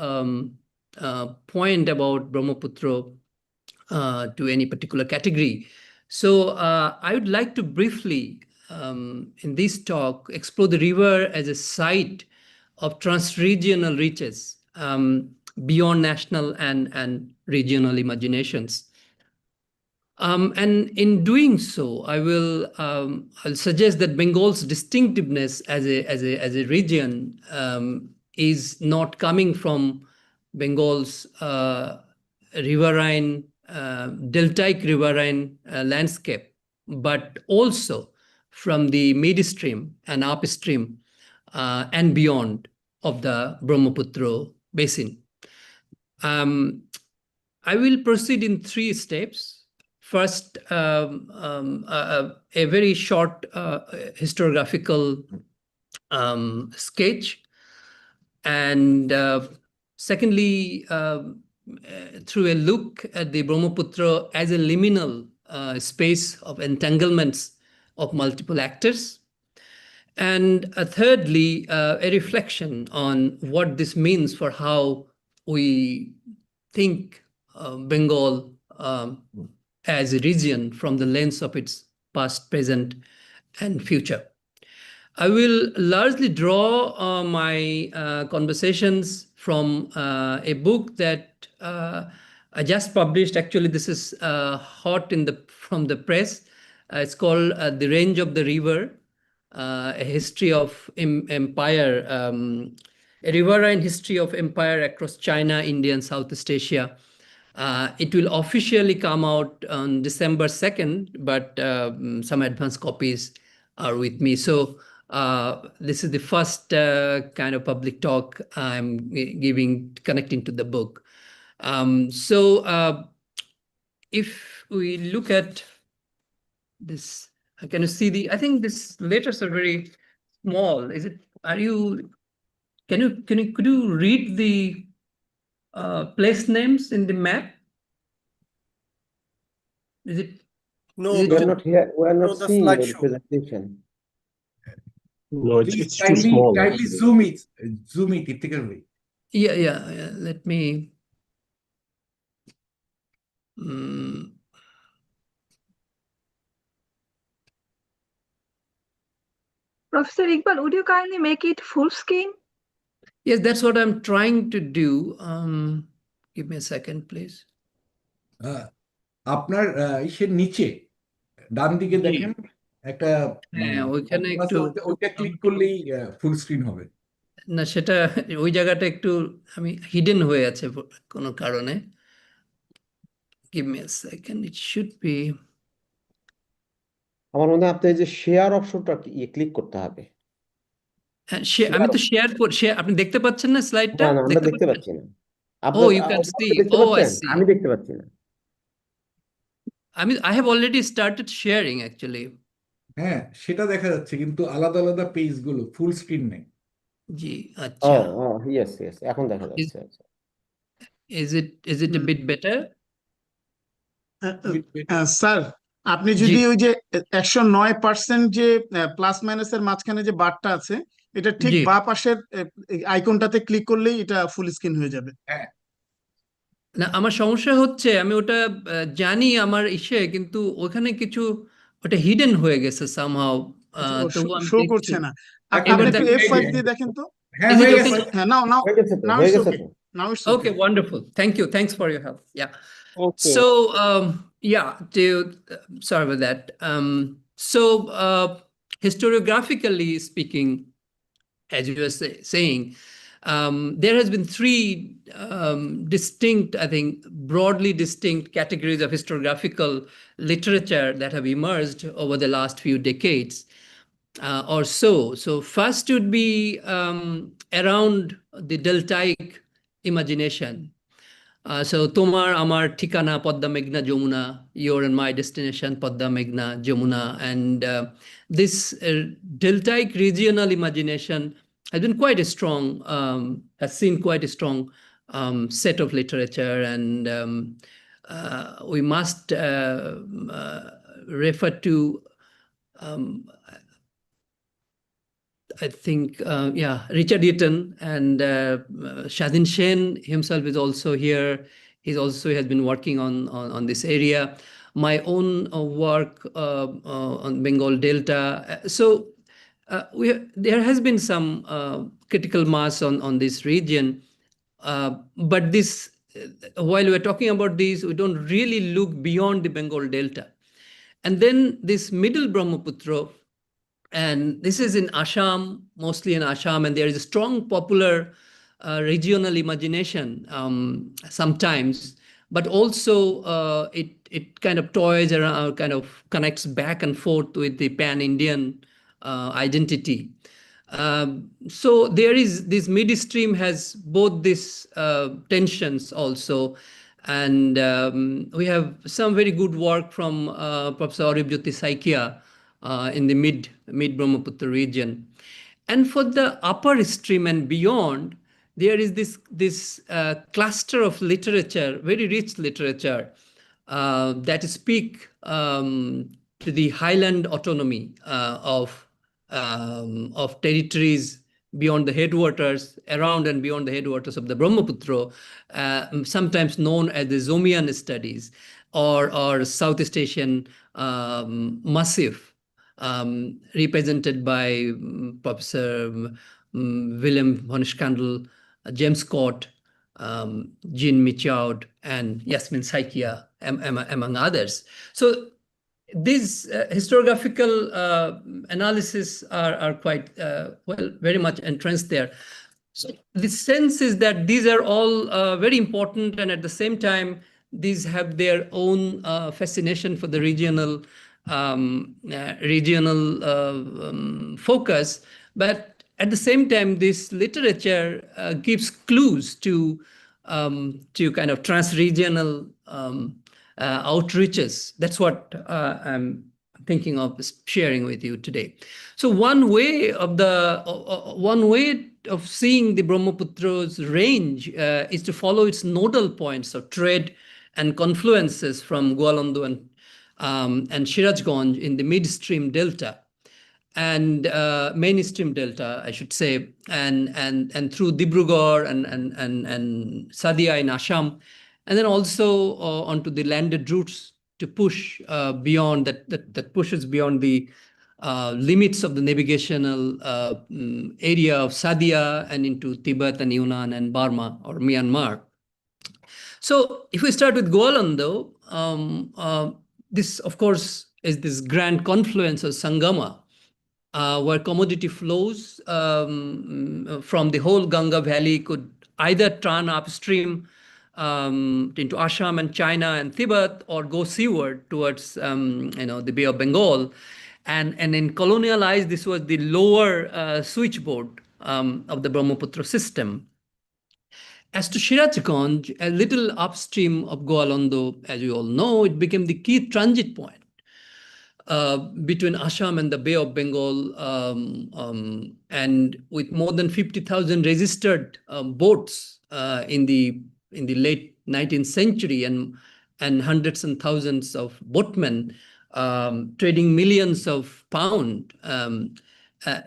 point about Brahmaputra to any particular category. So I would like to briefly, in this talk, explore the river as a site of trans-regional reaches beyond national and regional imaginations. And in doing so, I'll suggest that Bengal's distinctiveness as a region is not coming from Bengal's riverine, deltaic riverine landscape, but also from the midstream and upstream and beyond of the Brahmaputra basin. I will proceed in 3 steps. First, a very short historiographical sketch, and secondly, through a look at the Brahmaputra as a liminal space of entanglements of multiple actors. And thirdly, a reflection on what this means for how we think Bengal as a region from the lens of its past, present, and future. I will largely draw my conversations from a book that I just published. Actually, this is hot from the press. It's called The Range of the River, a history of empire, a riverine history of empire across China, India, and Southeast Asia. It will officially come out on December 2nd, but some advance copies are with me. So this is the first kind of public talk I'm giving, connecting to the book. If we look at this, can you see I think these letters are very small. Could you read the place names in the map? Is it? No, we're not here. We're not the seeing your slideshow. presentation. No, it's Please too small. kindly zoom it, typically. Yeah. Let me. Professor Iqbal, would you kindly make it full screen? Yes, that's what I'm trying to do. Give me a second, please. আপনার ইসের নিচে ডান দিকে দেখেন একটা ওইখানে একটু ওইটা click করলেই ফুল স্ক্রিন হবে। না, সেটা ওই জায়গাটা একটু আমি হিডেন হয়ে আছে কোনো কারণে। Give me a second, it should be. আমার মনে হয় আপনি যে শেয়ার অপশনটা ক্লিক করতে হবে। আমি তো শেয়ার আপনি দেখতে পাচ্ছেন না স্লাইডটা? না, আমরা দেখতে পাচ্ছি না। Oh, you can see. Oh, I see. আমি দেখতে পাচ্ছি না। I have already started sharing actually. হ্যাঁ, সেটা দেখা যাচ্ছে, কিন্তু আলাদা আলাদা পেজ গুলো ফুল স্ক্রিন নেই। জি, আচ্ছা। yes, এখন দেখা যাচ্ছে। Is it a bit better? Sir, আপনি যদি ওই যে 109% যে প্লাস মাইনাসের মাঝখানে যে বারটা আছে, এটা ঠিক বাঁ পাশের আইকনটাতে ক্লিক করলেই এটা ফুল স্ক্রিন হয়ে যাবে। না, আমার সমস্যা হচ্ছে আমি ওটা জানি আমার কিন্তু ওখানে কিছু ওটা হিডেন হয়ে গেছে সামহাউ, তো শো করছে না। আপনি একটু F5 দিয়ে দেখেন তো। হ্যাঁ, হয়ে গেছে। হ্যাঁ, now it's okay. Now it's okay. Okay, wonderful. Thanks for your help. Yeah. Okay. So sorry about that. Historiographically speaking, as you were saying, there has been 3 distinct, I think, broadly distinct categories of historiographical literature that have emerged over the last few decades or so. So first would be around the deltaic imagination. So Tomar, Amar, Tikana, Padda Meghna, Jamuna, your and my destination, Padda Meghna, Jamuna. And this deltaic regional imagination has been quite a strong, has seen quite a strong set of literature. And we must refer to, I think, Richard Eaton, and Shadin Shen himself is also here. He has been working on this area. My own work on Bengal Delta. So there has been some critical mass on this region, but this, while we're talking about this, we don't really look beyond the Bengal Delta. And then this middle Brahmaputra, and this is in Assam, mostly in Assam, and there is a strong popular regional imagination sometimes, but also it kind of toys around, kind of connects back and forth with the pan-Indian identity. So there is this midstream has both these tensions also, and we have some very good work from Professor Aribjyoti Saikia in the mid Brahmaputra region. And for the upper stream and beyond, there is this cluster of literature, very rich literature, that speak to the highland autonomy of territories beyond the headwaters, around and beyond the headwaters of the Brahmaputra, sometimes known as the Zomian studies, or Southeast Asian massif, represented by Professor Willem von Schandl, James Scott, Jean Michaud, and Yasmin Saikia, among others. So these historiographical analysis are quite, well, very much entrenched there. So the sense is that these are all very important, and at the same time, these have their own fascination for the regional focus. But at the same time, this literature gives clues to kind of trans-regional outreaches. That's what I'm thinking of sharing with you today. So one way of seeing the Brahmaputra's range is to follow its nodal points of trade and confluences from Goalando and Shirajganj in the midstream delta, and mainstream delta, I should say, and through Dibrugarh and Sadia in Assam, and then also onto the landed routes to push beyond that pushes beyond the limits of the navigational area of Sadia and into Tibet and Yunnan and Burma or Myanmar. So if we start with Goalando, this, of course, is this grand confluence of Sangama, where commodity flows from the whole Ganga Valley could either turn upstream into Assam and China and Tibet, or go seaward towards the Bay of Bengal. And in colonial eyes, this was the lower switchboard of the Brahmaputra system. As to Shirajganj, a little upstream of Goalando, as you all know, it became the key transit point between Assam and the Bay of Bengal, and with more than 50,000 registered boats in the late 19th century, and hundreds and thousands of boatmen trading millions of pounds.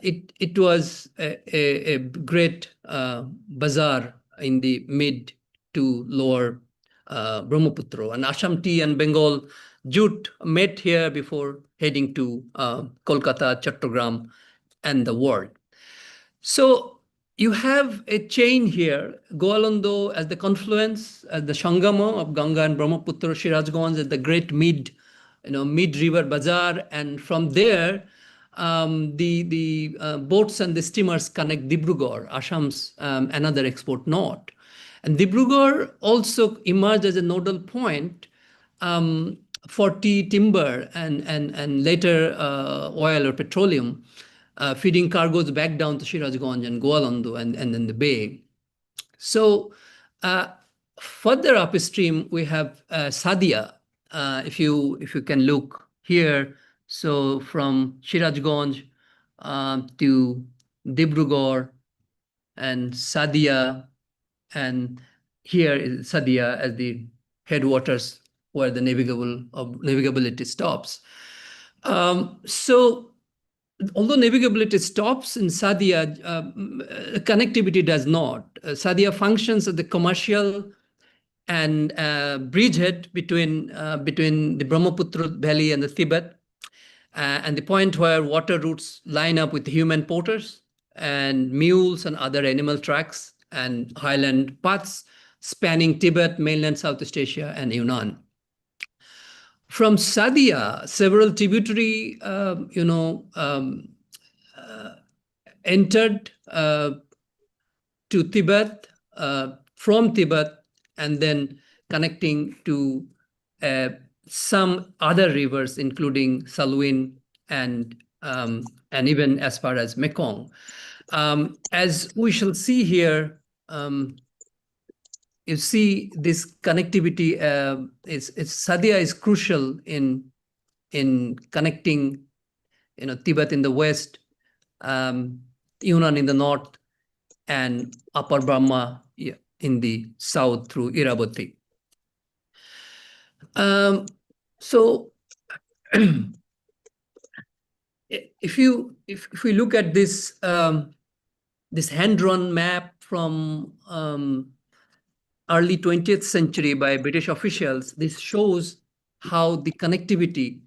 It was a great bazaar in the mid to lower Brahmaputra, and Assam tea and Bengal jute met here before heading to Kolkata, Chattogram, and the world. So you have a chain here, Goalando as the confluence, as the Sangama of Ganga and Brahmaputra, Shirajganj as the great mid-river bazaar, and from there, the boats and the steamers connect Dibrugarh, Assam's another export node. And Dibrugarh also emerged as a nodal point for tea, timber, and later oil or petroleum, feeding cargoes back down to Shirajganj and Goalando and then the bay. So further upstream, we have Sadia. If you can look here, so from Shirajganj to Dibrugarh and Sadia, and here is Sadia as the headwaters where the navigability stops. So although navigability stops in Sadia, connectivity does not. Sadia functions as the commercial and bridgehead between the Brahmaputra Valley and the Tibet, and the point where water routes line up with human porters and mules and other animal tracks and highland paths spanning Tibet, mainland Southeast Asia, and Yunnan. From Sadia, several tributary, entered to Tibet, from Tibet, and then connecting to some other rivers, including Salween and even as far as Mekong. As we shall see here, you see this connectivity. Sadia is crucial in connecting, Tibet in the west, Yunnan in the north, and Upper Burma in the south through Irrawaddy. So if we look at this this hand-drawn map from early 20th century by British officials, this shows how the connectivity,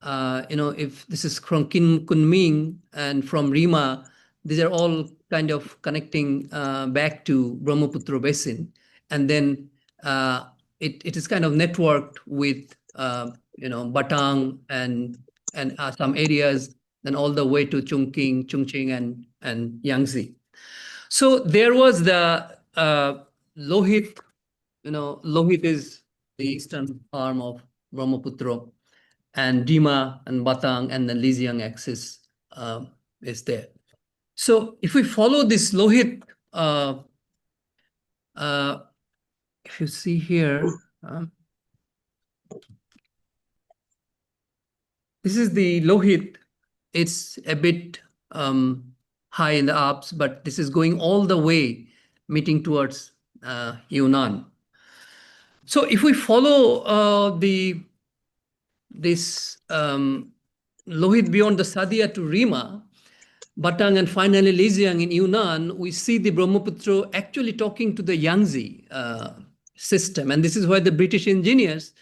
if this is from Kunming and from Rima, these are all kind of connecting back to Brahmaputra basin. And then it is kind of networked with, Batang and some areas, then all the way to Chongqing and Yangtze. So there was the Lohit, Lohit is the eastern arm of Brahmaputra, and Dima and Batang and the Lijiang axis is there. So if we follow this Lohit, if you see here, this is the Lohit. It's a bit high in the Alps, but this is going all the way, meeting towards Yunnan. So if we follow this Lohit beyond the Sadia to Rima, Batang, and finally Lijiang in Yunnan, we see the Brahmaputra actually talking to the Yangtze system. And this is why the British engineers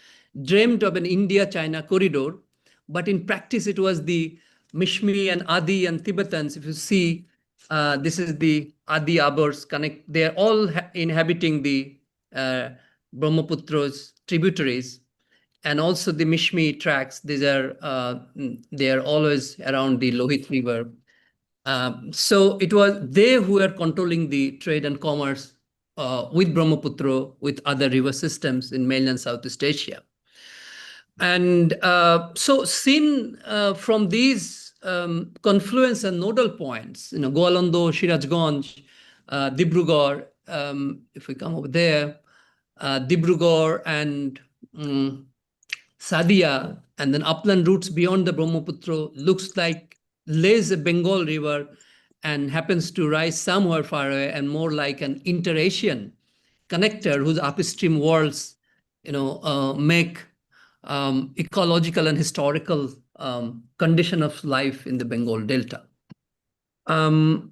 dreamed of an India-China corridor. But in practice, it was the Mishmi and Adi and Tibetans. If you see, this is the Adi Abors connect. They're all inhabiting the Brahmaputra's tributaries. And also the Mishmi tracts, these are they are always around the Lohit River. So it was they who were controlling the trade and commerce with Brahmaputra, with other river systems in mainland Southeast Asia. And so seen from these confluence and nodal points, Goalando, Shirajganj, Dibrugarh, if we come over there, Dibrugarh and Sadia, and then upland routes beyond the Brahmaputra looks like lays a Bengal river and happens to rise somewhere far away, and more like an inter-Asian connector whose upstream worlds, make ecological and historical condition of life in the Bengal Delta. And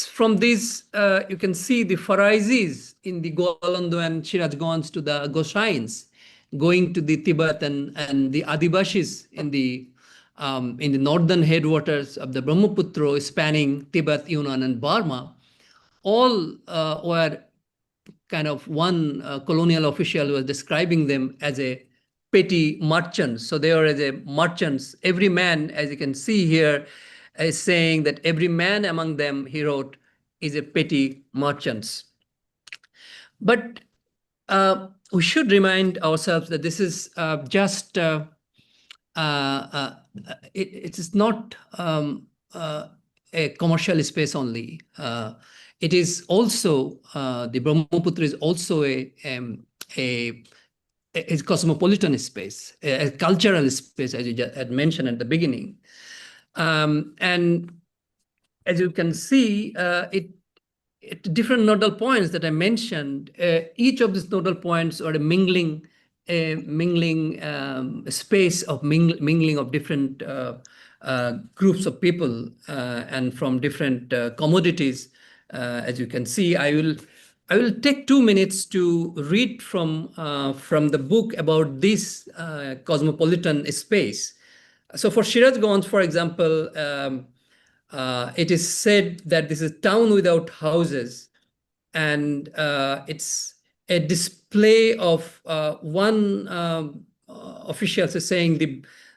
from these, you can see the Farizis in the Goalando and Shirajganj to the Gosains, going to the Tibet and the Adivashis in the northern headwaters of the Brahmaputra, spanning Tibet, Yunnan, and Burma, all were kind of one colonial official was describing them as a petty merchants. So they were as a merchants. Every man, as you can see here, is saying that every man among them, he wrote, is a petty merchants. But we should remind ourselves that this is just, it is not a commercial space only. It is also, the Brahmaputra is also a cosmopolitan space, a cultural space, as you just had mentioned at the beginning. And as you can see, at different nodal points that I mentioned, each of these nodal points are a mingling space of mingling of different groups of people and from different commodities. As you can see, I will take 2 minutes to read from the book about this cosmopolitan space. So for Shirajganj, for example, it is said that this is a town without houses, and it's a display of one official saying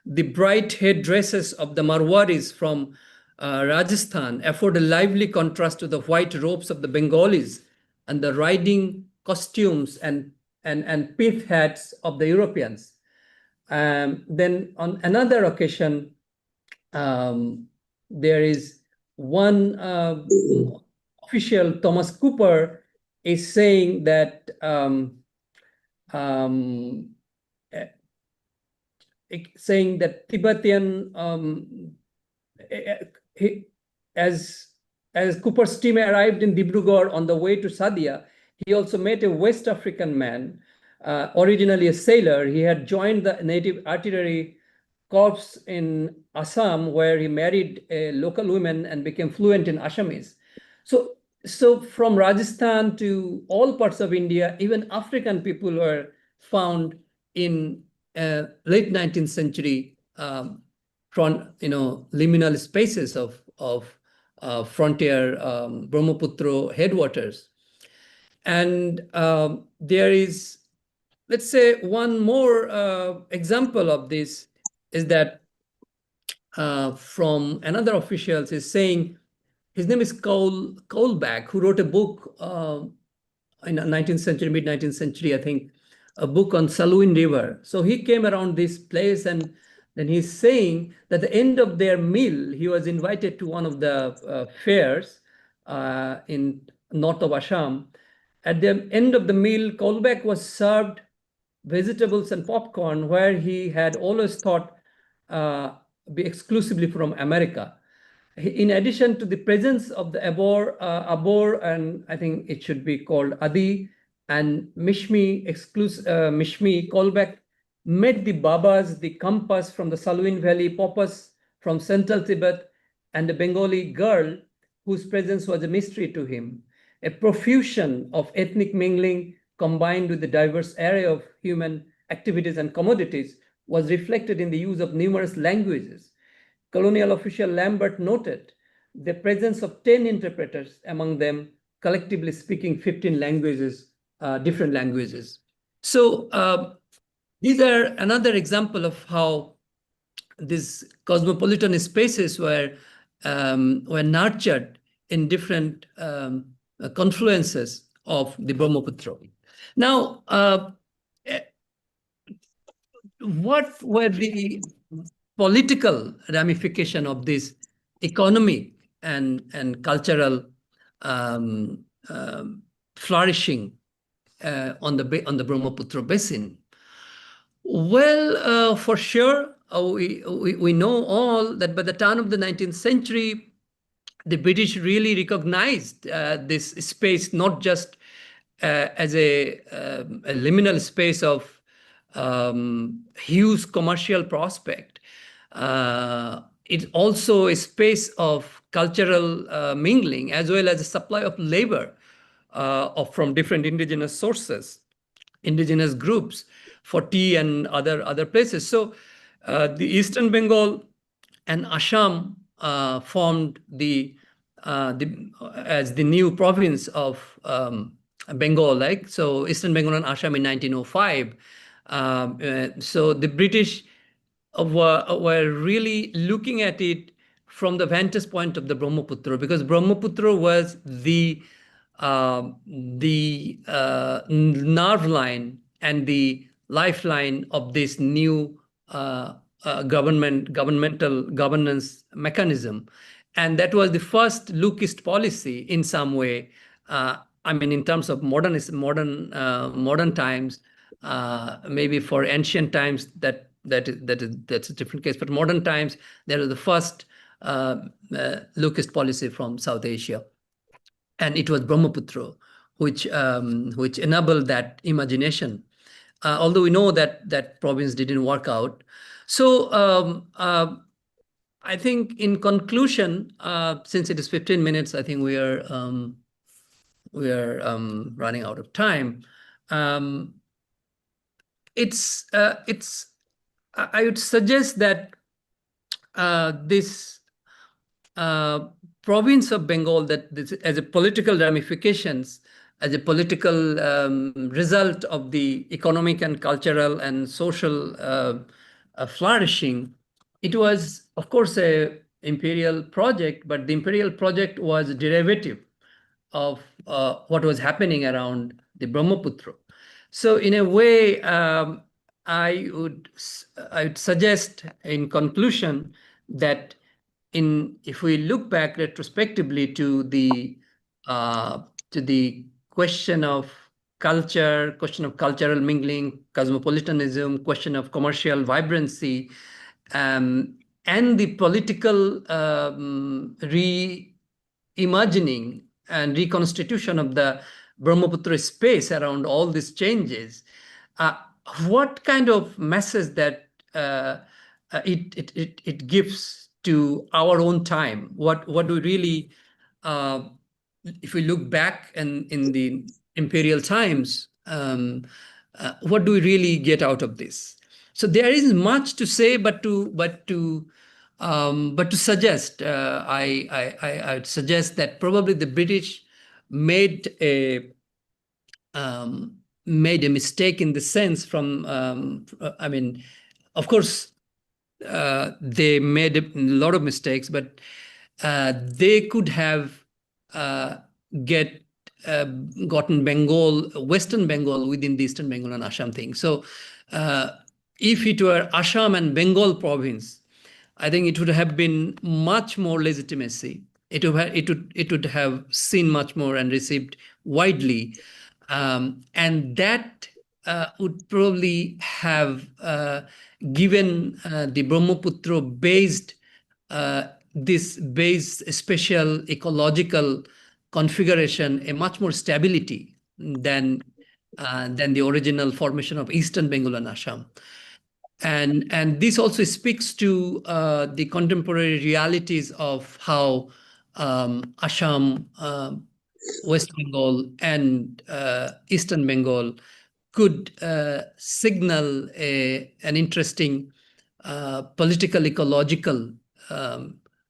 the bright headdresses of the Marwaris from Rajasthan afford a lively contrast to the white robes of the Bengalis and the riding costumes and pith hats of the Europeans. Then on another occasion, there is one official, Thomas Cooper, is saying that Tibetan, as Cooper's team arrived in Dibrugarh on the way to Sadia, he also met a West African man, originally a sailor. He had joined the native artillery corps in Assam, where he married a local woman and became fluent in Assamese. So from Rajasthan to all parts of India, even African people were found in late 19th century liminal spaces of frontier Brahmaputra headwaters. And there is, let's say, one more example of this is that from another official is saying, his name is Kaulbach, who wrote a book in 19th century, mid-19th century, I think, a book on Saluin River. So he came around this place, and then he's saying that at the end of their meal, he was invited to one of the fairs in north of Assam. At the end of the meal, Kaulbach was served vegetables and popcorn, where he had always thought be exclusively from America. In addition to the presence of the Abor, and I think it should be called Adi, and Mishmi, Kaulbach met the Babas, the Kampas from the Saluin Valley, Papas from central Tibet, and a Bengali girl whose presence was a mystery to him. A profusion of ethnic mingling combined with the diverse array of human activities and commodities was reflected in the use of numerous languages. Colonial official Lambert noted the presence of 10 interpreters among them, collectively speaking 15 languages, different languages. So these are another example of how these cosmopolitan spaces were nurtured in different confluences of the Brahmaputra. Now, what were the political ramification of this economic and cultural flourishing on the Brahmaputra basin? Well, for sure, we know all that by the turn of the 19th century, the British really recognized this space not just as a liminal space of huge commercial prospect. It's also a space of cultural mingling, as well as a supply of labor from different indigenous sources, indigenous groups for tea and other places. So the Eastern Bengal and Assam formed as the new province of Bengal. So Eastern Bengal and Assam in 1905. So the British were really looking at it from the vantage point of the Brahmaputra, because Brahmaputra was the nerve line and the lifeline of this new governmental governance mechanism. And that was the first Lookist policy in some way. I mean, in terms of modern times, maybe for ancient times that's a different case. But modern times, there was the first Lookist policy from South Asia, and it was Brahmaputra which enabled that imagination. Although we know that province didn't work out. So I think in conclusion, since it is 15 minutes, I think we are running out of time. I would suggest that this province of Bengal, that this, as a political ramifications, as a political result of the economic and cultural and social flourishing, it was, of course, a imperial project, but the imperial project was a derivative of what was happening around the Brahmaputra. So in a way, I would suggest in conclusion that if we look back retrospectively to the question of culture, question of cultural mingling, cosmopolitanism, question of commercial vibrancy, and the political reimagining and reconstitution of the Brahmaputra space around all these changes, what kind of message that it gives to our own time? What do we really, if we look back in the imperial times, what do we really get out of this? So there is much to say, but to suggest, I would suggest that probably the British made a mistake in the sense from, I mean, of course, they made a lot of mistakes, but they could have gotten Bengal, Western Bengal within the Eastern Bengal and Assam thing. So if it were Assam and Bengal province, I think it would have been much more legitimacy. It would have seen much more and received widely. And that would probably have given the Brahmaputra-based special ecological configuration a much more stability than the original formation of Eastern Bengal and Assam. And this also speaks to the contemporary realities of how Assam, West Bengal, and Eastern Bengal could signal an interesting political ecological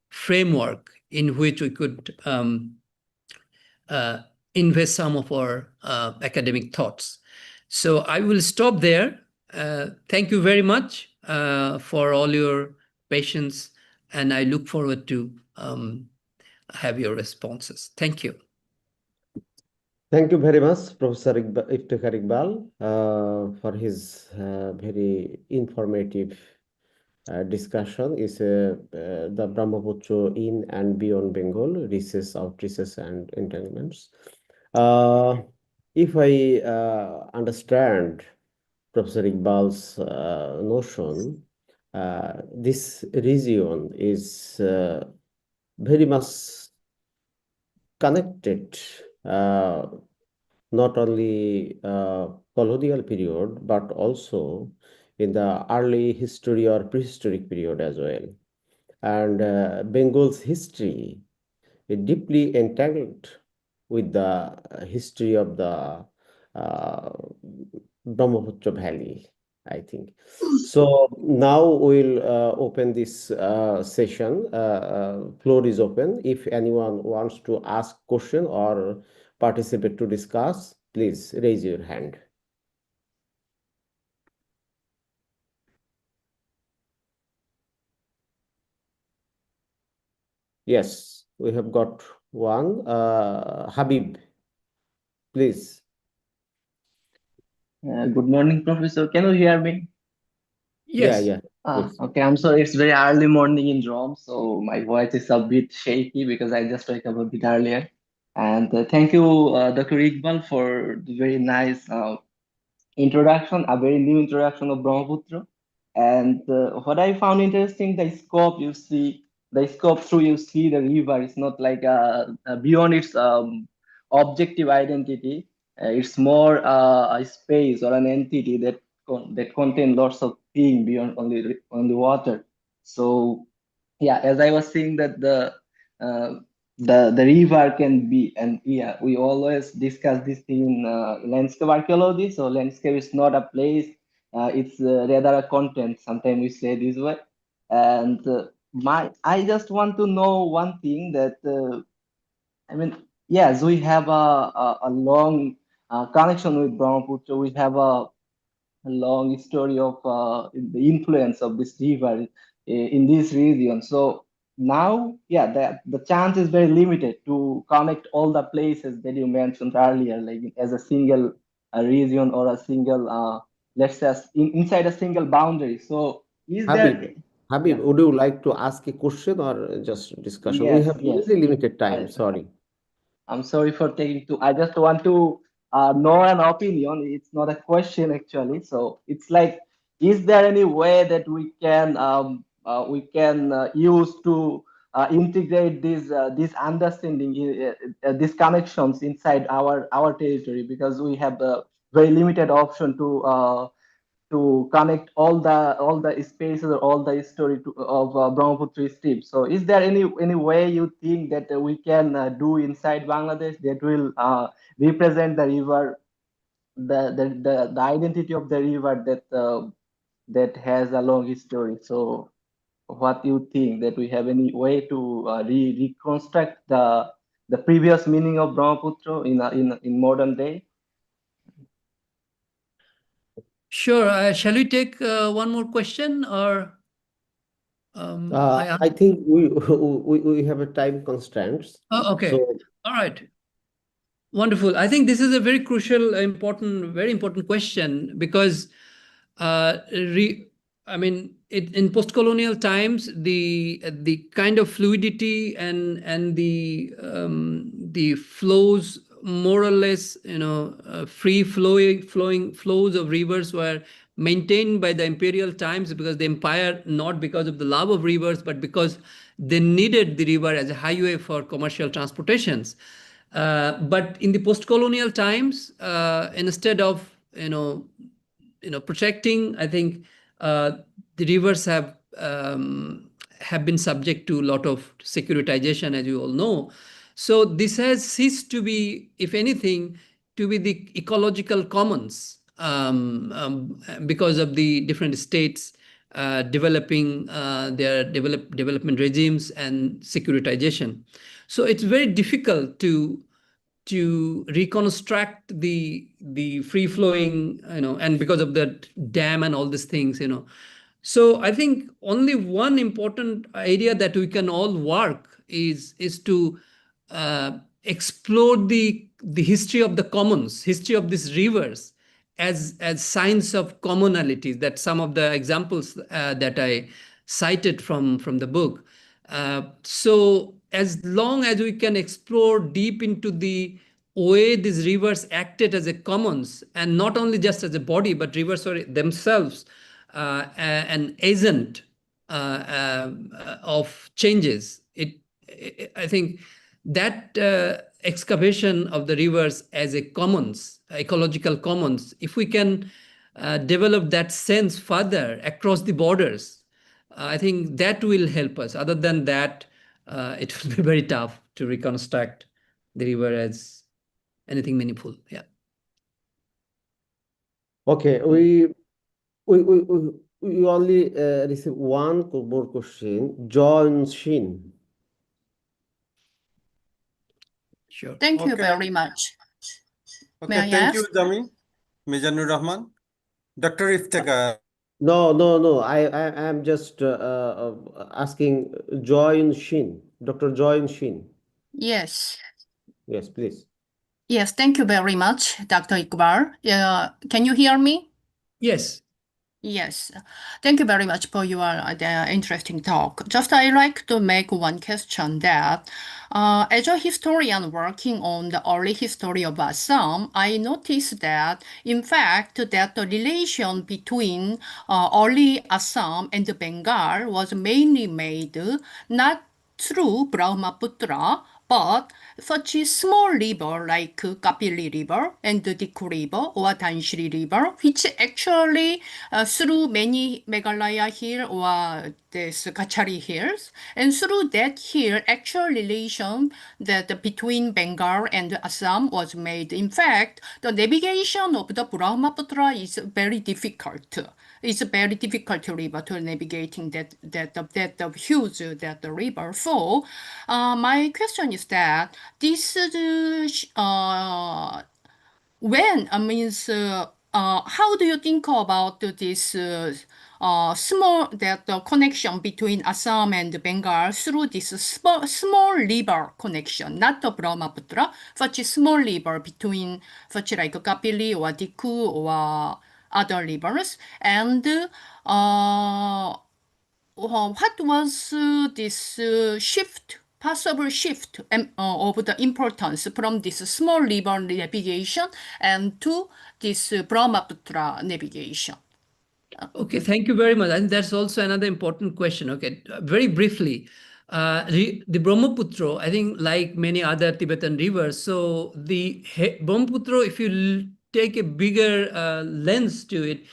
framework in which we could invest some of our academic thoughts. So I will stop there. Thank you very much for all your patience, and I look forward to have your responses. Thank you. Thank you very much, Professor Iftikhar Iqbal, for his very informative discussion. Is the Brahmaputra in and beyond Bengal, reaches, outreaches, and entanglements. If I understand Professor Iqbal's notion, this region is very much connected, not only colonial period, but also in the early history or prehistoric period as well. And Bengal's history is deeply entangled with the history of the Brahmaputra Valley, I think. So now we'll open this session. Floor is open. If anyone wants to ask question or participate to discuss, please raise your hand. Yes, we have got one. Habib, please. Good morning, Professor. Can you hear me? Yes. Yeah. Okay, I'm sorry. It's very early morning in Rome, so my voice is a bit shaky because I just woke up a bit earlier. And thank you, Dr. Iqbal, for the very nice introduction, a very new introduction of Brahmaputra. And what I found interesting, the scope through you see the river is not like beyond its objective identity. It's more a space or an entity that contain lots of things beyond only water. So yeah, as I was saying that the river can be, and yeah, we always discuss this thing in landscape archaeology. So landscape is not a place, it's rather a content. Sometimes we say this way. And I just want to know one thing that I mean, yes, we have a long connection with Brahmaputra. We have a long history of the influence of this river in this region. So now, yeah, the chance is very limited to connect all the places that you mentioned earlier, like as a single region or a single, let's say, inside a single boundary. So, is there? Habib, Yeah. would you like to ask a question or just discussion? We Yes, have yes. really limited time. Sorry. I'm sorry for taking two. I just want to know an opinion. It's not a question actually. So it's like, is there any way that we can use to integrate this understanding, these connections inside our territory, because we have a very limited option to connect all the spaces or all the history of Brahmaputra stream. So, is there any way you think that we can do inside Bangladesh that will represent the river, the identity of the river that has a long history? So, what you think, that we have any way to reconstruct the previous meaning of Brahmaputra in modern day? Sure. Shall we take one more question, or I think we have a time constraints. Oh, okay. So All right. Wonderful. I think this is a very crucial, very important question, because I mean, in post-colonial times, the kind of fluidity and the flows, more or less, free flowing flows of rivers were maintained by the imperial times, because the empire, not because of the love of rivers, but because they needed the river as a highway for commercial transportations. But in the post-colonial times, instead of protecting, I think the rivers have been subject to a lot of securitization, as you all know. So this has ceased to be, if anything, to be the ecological commons, because of the different states developing their development regimes and securitization. So it's very difficult to reconstruct the free flowing, and because of the dam and all these things. So I think only one important area that we can all work is to explore the history of the commons, history of these rivers, as signs of commonalities, that some of the examples that I cited from the book. So as long as we can explore deep into the way these rivers acted as a commons, and not only just as a body, but rivers are themselves an agent of changes. I think that excavation of the rivers as a commons, ecological commons, if we can develop that sense further across the borders, I think that will help us. Other than that, it will be very tough to reconstruct the river as anything meaningful. Yeah. okay, we only receive one more question. John Shin. Sure. Thank you Okay. very much. May Okay, I thank you, ask? Jami. Mizanur Rahman. Dr. Iftekhar. No. I am just asking Joy Shin, Dr. Joy Shin. Yes. Yes, please. Yes, thank you very much, Dr. Iqbal. Can you hear me? Yes. Yes. Thank you very much for your interesting talk. Just I like to make one question that as a historian working on the early history of Assam, I noticed that in fact that the relation between early Assam and Bengal was mainly made not through Brahmaputra, but such a small river like Kapili River and the Dikku River or Danshri River, which actually through many Meghalaya Hill or this Kachari Hills, and through that hill, actual relation that between Bengal and Assam was made. In fact, the navigation of the Brahmaputra is very difficult. It's a very difficult river to navigating that huge that river. So, my question is that this when means how do you think about this the connection between Assam and Bengal through this small river connection, not the Brahmaputra, but a small river between such like Kapili or Diku or other rivers, and what was this possible shift of the importance from this small river navigation and to this Brahmaputra navigation? Okay, thank you very much. And that's also another important question. Okay, very briefly, the Brahmaputra, I think like many other Tibetan rivers, so the Brahmaputra, if you take a bigger lens to it,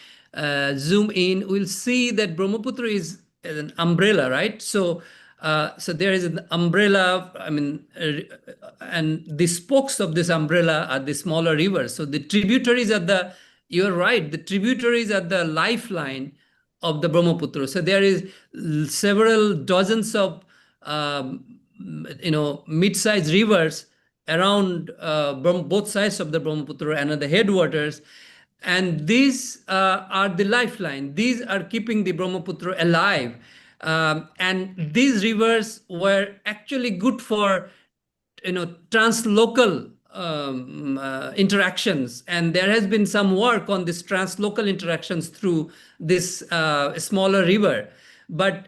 zoom in, we'll see that Brahmaputra is an umbrella, right? So there is an umbrella, I mean, and the spokes of this umbrella are the smaller rivers. So the tributaries are you're right, the tributaries are the lifeline of the Brahmaputra. So there is several dozens of, mid-sized rivers around both sides of the Brahmaputra and at the headwaters. And these are the lifeline. These are keeping the Brahmaputra alive. And these rivers were actually good for translocal interactions, and there has been some work on this translocal interactions through this smaller river. But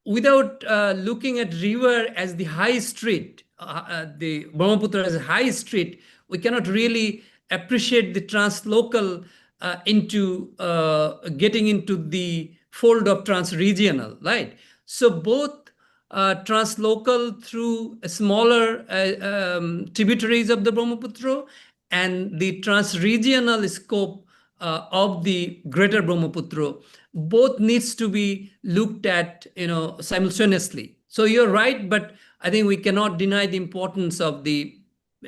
without looking at river as the high street, the Brahmaputra as a high street, we cannot really appreciate the translocal into getting into the fold of transregional, right? So both translocal through smaller tributaries of the Brahmaputra and the transregional scope of the greater Brahmaputra, both needs to be looked at, simultaneously. So you're right, but I think we cannot deny the importance of the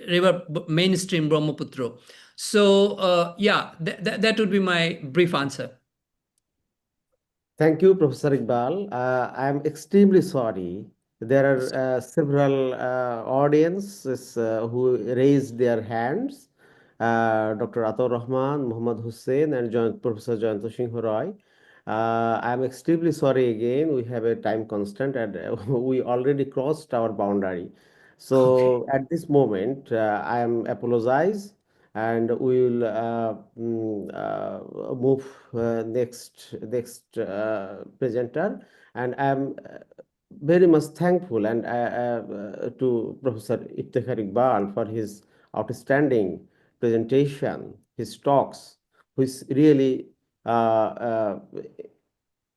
river mainstream Brahmaputra. So yeah, that would be my brief answer. Thank you, Professor Iqbal. I am extremely sorry. There are several audiences who raised their hands. Dr. Atur Rahman, Muhammad Hussain, and Professor Jayanto Singh Roy. I am extremely sorry again. We have a time constraint and we already crossed our boundary. So at this moment, I am apologize and we will move next presenter. And I am very much thankful and to Professor Iftikhar Iqbal for his outstanding presentation, his talks, which really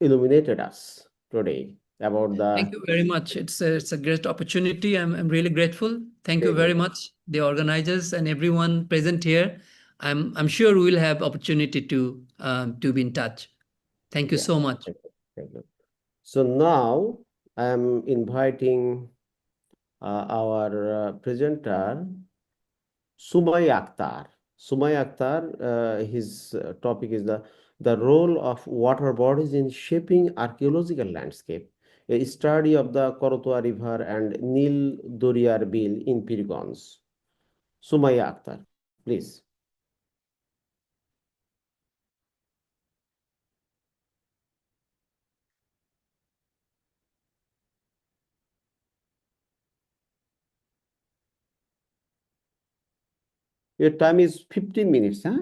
illuminated us today about the. Thank you very much. It's a great opportunity. I'm really grateful. Thank you very much, the organizers and everyone present here. I'm sure we'll have opportunity to be in touch. Thank you so much. Thank you. So now I'm inviting our presenter, Sumaya Akhtar. Sumaya Akhtar, his topic is the role of water bodies in shaping archaeological landscape, a study of the Korotwa River and Nil Doriyar Bill in Pirgons. Sumaya Akhtar, please. Your time is 15 minutes, huh?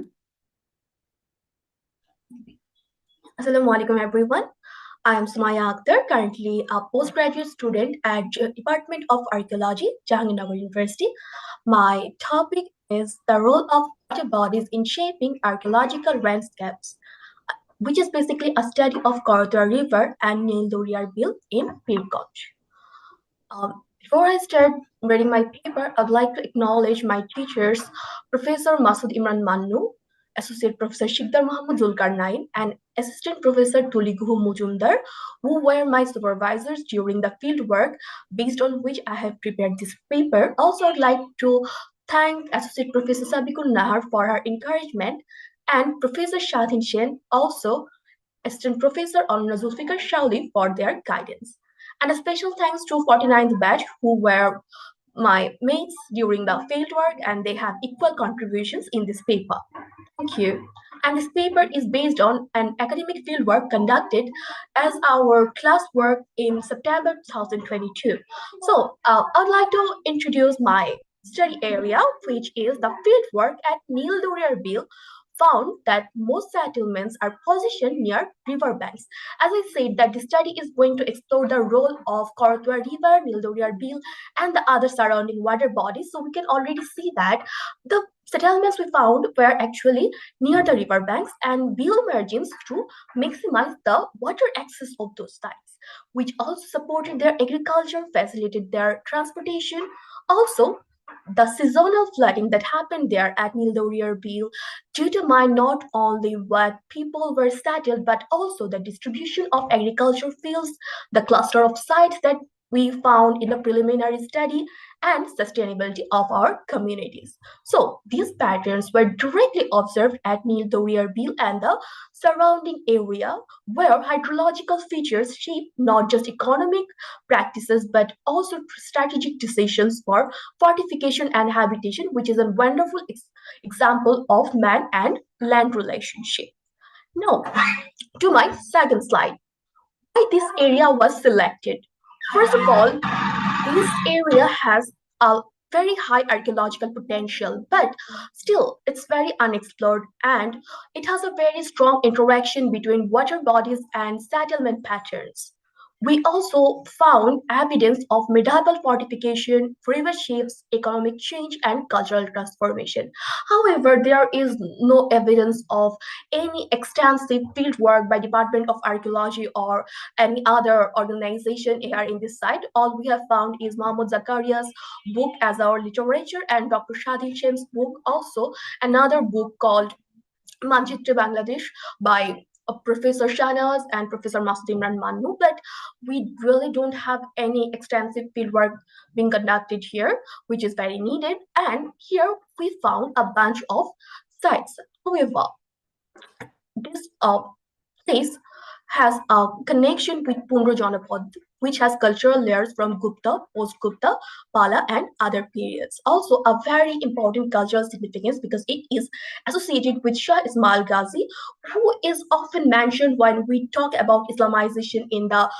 Assalamu alaikum, everyone. I am Sumaya Akhtar, currently a postgraduate student at Department of Archaeology, Jahangirnagar University. My topic is the role of water bodies in shaping archaeological landscapes, which is basically a study of Korotwa River and Nil Doriyar Bill in Pirganj. Before I start reading my paper, I'd like to acknowledge my teachers, Professor Masud Imran Mannu, Associate Professor Shikdar Muhammad Zulkarnain, and Assistant Professor Tuliguhu Mujumdar, who were my supervisors during the field work based on which I have prepared this paper. Also, I'd like to thank Associate Professor Sabikul Nahar for her encouragement and Professor Shadhin Shen, also Assistant Professor Anna Zulfikar Shauli, for their guidance. And a special thanks to 49th batch, who were my mates during the field work, and they have equal contributions in this paper. Thank you. And this paper is based on an academic fieldwork conducted as our classwork in September 2022. So I'd like to introduce my study area, which is the fieldwork at Neil Dorrier Bill, found that most settlements are positioned near riverbanks. As I said, that the study is going to explore the role of Korotwa River, Neil Dorrier Bill, and the other surrounding water bodies. So we can already see that the settlements we found were actually near the riverbanks and bill margins to maximize the water access of those sites, which also supported their agriculture, facilitated their transportation. Also, the seasonal flooding that happened there at Neil Dorrier Bill determined not only what people were settled, but also the distribution of agricultural fields, the cluster of sites that we found in the preliminary study, and sustainability of our communities. So these patterns were directly observed at Neil Dorrier Bill and the surrounding area, where hydrological features shape not just economic practices but also strategic decisions for fortification and habitation, which is a wonderful example of man and land relationship. Now, to my second slide, why this area was selected. First of all, this area has a very high archaeological potential, but still it's very unexplored, and it has a very strong interaction between water bodies and settlement patterns. We also found evidence of medieval fortification, river shapes, economic change, and cultural transformation. However, there is no evidence of any extensive fieldwork by Department of Archaeology or any other organization here in this site. All we have found is Mahmoud Zakaria's book as our literature and Dr. Shadi Chen's book, also another book called Manchitra Bangladesh by Professor Shahnaz and Professor Masud Imran Mannu, but we really don't have any extensive fieldwork being conducted here, which is very needed. And here we found a bunch of sites. However, this place has a connection with Punro Janapad, which has cultural layers from Gupta, post-Gupta, Pala, and other periods. Also, a very important cultural significance because it is associated with Shah Ismail Ghazi, who is often mentioned when we talk about Islamization in the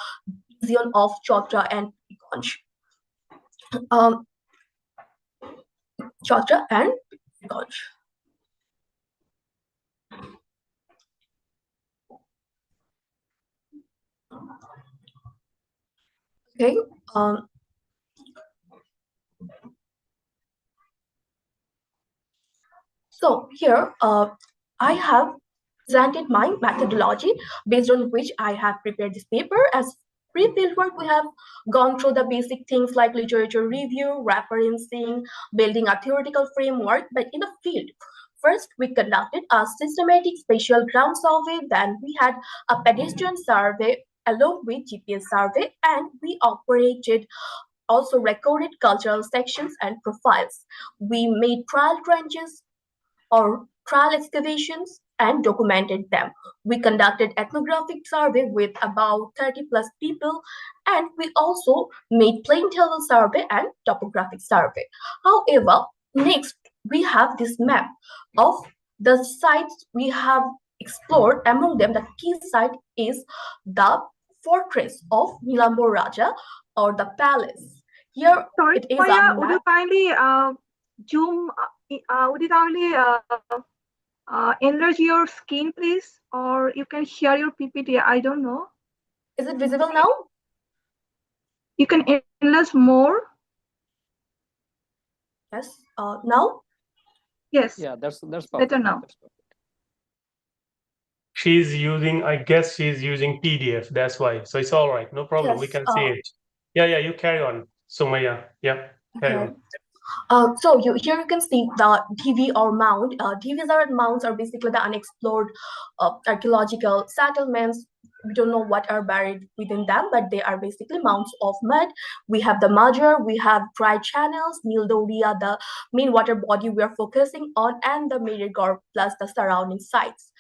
region of Chautra and Ganj. Chautra and Ganj. Okay. So here I have presented my methodology based on which I have prepared this paper. As pre-field work, we have gone through the basic things like literature review, referencing, building a theoretical framework, but in the field, first, we conducted a systematic spatial ground survey, then we had a pedestrian survey along with GPS survey, and we operated also recorded cultural sections and profiles. We made trial trenches or trial excavations and documented them. We conducted ethnographic survey with about 30 plus people, and we also made plain table survey and topographic survey. However, next we have this map of the sites we have explored. Among them, the key site is the fortress of Nilambur Raja or the palace. Here Sorry, it is Maya, a would map. you kindly zoom? Would you kindly enlarge your screen, please? Or you can share your PPT. I don't know. Is it visible now? You can enlarge more. Yes. Now? Yes. Yeah, that's perfect. Better now. I guess she's using PDF. That's why. So it's all right. No problem. Yes, We can see it. Yeah, you carry on, Sumaya. Yeah, carry okay. on. So here you can see the TV or mound. TVs or mounds are basically the unexplored archaeological settlements. We don't know what are buried within them, but they are basically mounds of mud. We have the Major, we have dry channels, Nil Doria, the main water body we are focusing on, and the Mirigor plus the surrounding sites.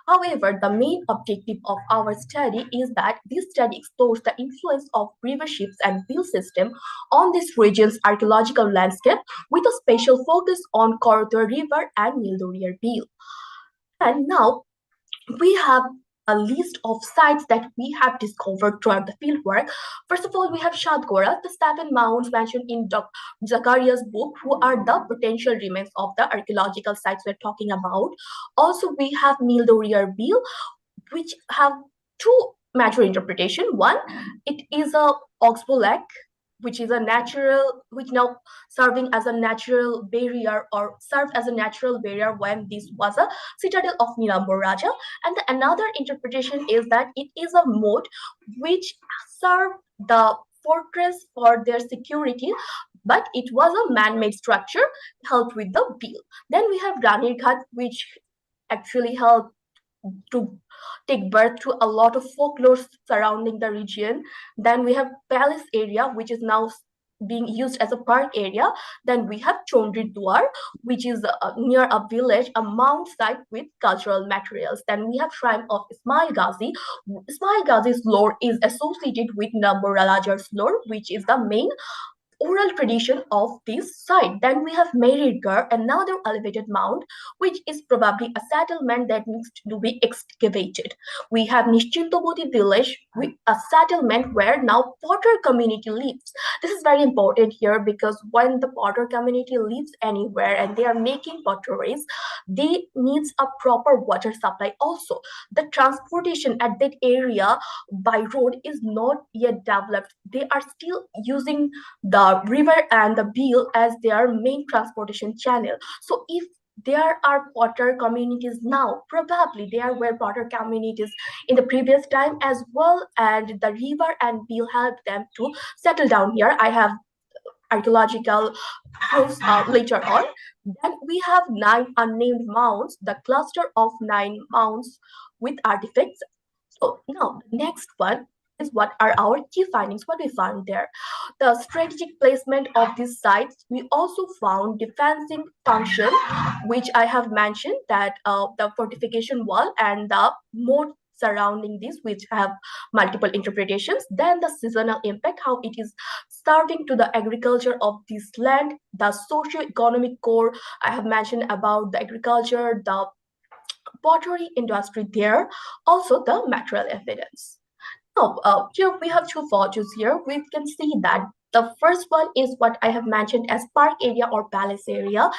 However, the main objective of our study is that this study explores the influence of river ships and bill system on this region's archaeological landscape with a special focus on Korotwa River and Nil Dorrier Bill. And now we have a list of sites that we have discovered throughout the fieldwork. First of all, we have Shadgora, the 7 mounds mentioned in Zakaria's book, who are the potential remains of the archaeological sites we're talking about. Also, we have Mildoriar Bill, which have 2 major interpretation. One, it is a oxbow lake, which is a natural, which now serving as a natural barrier, or served as a natural barrier when this was a citadel of Nilambur Raja. And another interpretation is that it is a moat which served the fortress for their security, but it was a man-made structure helped with the bill. Then we have Ranir Ghat, which actually helped to take birth to a lot of folklore surrounding the region. Then we have palace area, which is now being used as a park area. Then we have Chondri Dwar, which is near a village, a mount site with cultural materials. Then we have shrine of Ismail Ghazi. Ismail Ghazi's lore is associated with Nambur Raja's lore, which is the main oral tradition of this site. Then we have Meridgar, another elevated mound, which is probably a settlement that needs to be excavated. We have Nishchintoboti village, with a settlement where now Potter community lives. This is very important here because when the Potter community lives anywhere and they are making potteries, they needs a proper water supply also. The transportation at that area by road is not yet developed. They are still using the river and the Beal as their main transportation channel. So if there are Potter communities now, probably there were Potter communities in the previous time as well, and the river and Beal helped them to settle down here. I have archaeological proofs later on. Then we have 9 unnamed mounds, the cluster of 9 mounds with artifacts. So now the next one is what are our key findings, what we found there. The strategic placement of these sites, we also found defensive function, which I have mentioned, that the fortification wall and the moat surrounding this, which have multiple interpretations. Then the seasonal impact, how it is serving to the agriculture of this land. The socio-economic core, I have mentioned about the agriculture, the pottery industry there, also the material evidence. Now, here we have 2 photos here. We can see that the first one is what I have mentioned as park area or palace area.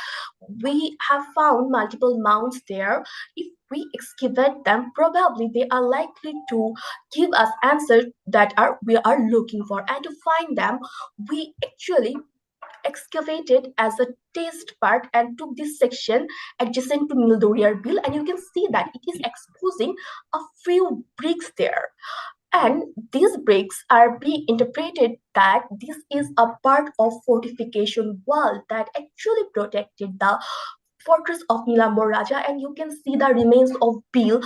We have found multiple mounds there. If we excavate them, probably they are likely to give us answers that we are looking for. And to find them, we actually excavated as a test part and took this section adjacent to Mildoriar Bill, and you can see that it is exposing a few bricks there. And these bricks are being interpreted that this is a part of fortification wall that actually protected the fortress of Nilambur Raja, and you can see the remains of Bill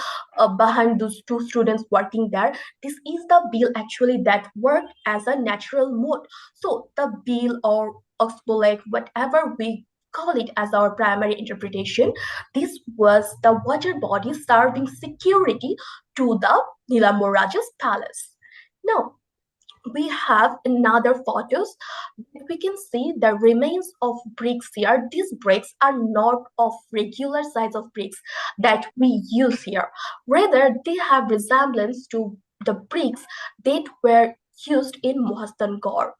behind those 2 students working there. This is the Bill actually that worked as a natural moat. So the Bill or oxbow lake, whatever we call it as our primary interpretation, this was the water body serving security to the Nilambur Raja's palace. Now, we have another photos. We can see the remains of bricks here. These bricks are not of regular size of bricks that we use here. Rather, they have resemblance to the bricks that were used in Mohastangor.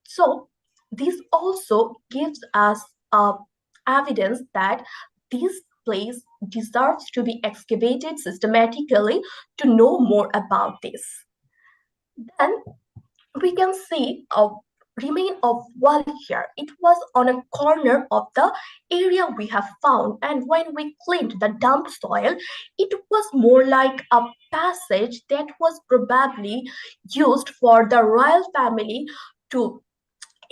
So this also gives us evidence that this place deserves to be excavated systematically to know more about this. Then we can see a remain of wall here. It was on a corner of the area we have found, and when we cleaned the dump soil, it was more like a passage that was probably used for the royal family to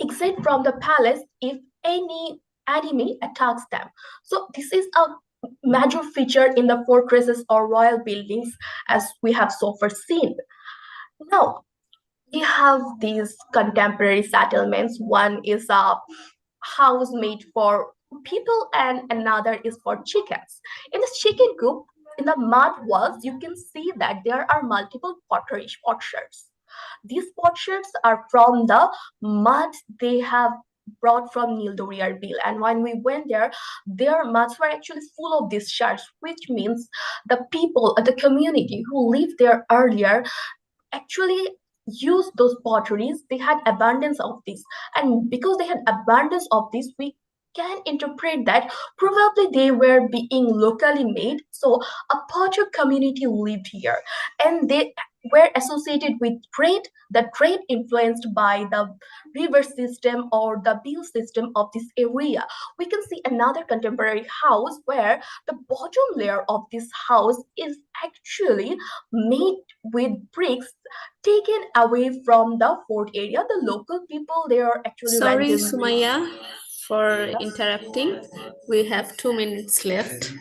exit from the palace if any enemy attacks them. So this is a major feature in the fortresses or royal buildings as we have so far seen. Now, we have these contemporary settlements. One is a house made for people and another is for chickens. In the chicken coop, in the mud walls, you can see that there are multiple potsherds. These potsherds are from the mud they have brought from Nildoriar Bill. And when we went there, their mats were actually full of these shards, which means the people, the community who lived there earlier actually used those potteries. They had abundance of this, and because they had abundance of this, we can interpret that probably they were being locally made. So a potter community lived here, and they were associated with trade, the trade influenced by the river system or the bill system of this area. We can see another contemporary house where the bottom layer of this house is actually made with bricks taken away from the fort area. The local people, they are actually Sorry, renting. Sumaya, for interrupting. We have 2 minutes left.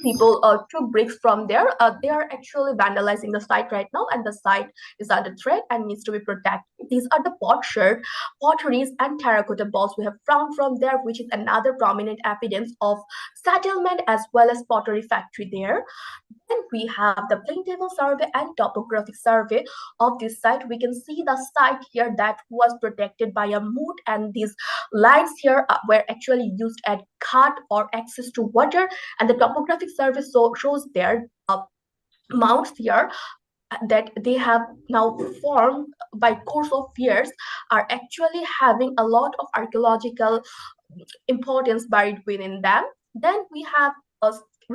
People took bricks from there. They are actually vandalizing the site right now, and the site is under threat and needs to be protected. These are the potteries and terracotta balls we have found from there, which is another prominent evidence of settlement as well as pottery factory there. Then we have the plane table survey and topographic survey of this site. We can see the site here that was protected by a moat, and these lines here were actually used as cut or access to water. And the topographic survey shows their mounts here that they have now formed by course of years are actually having a lot of archaeological importance buried within them. Then we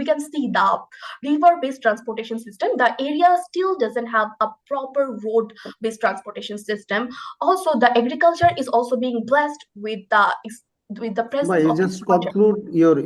can see the river-based transportation system. The area still doesn't have a proper road-based transportation system. Also, the agriculture is also being blessed with the presence You of just water. conclude your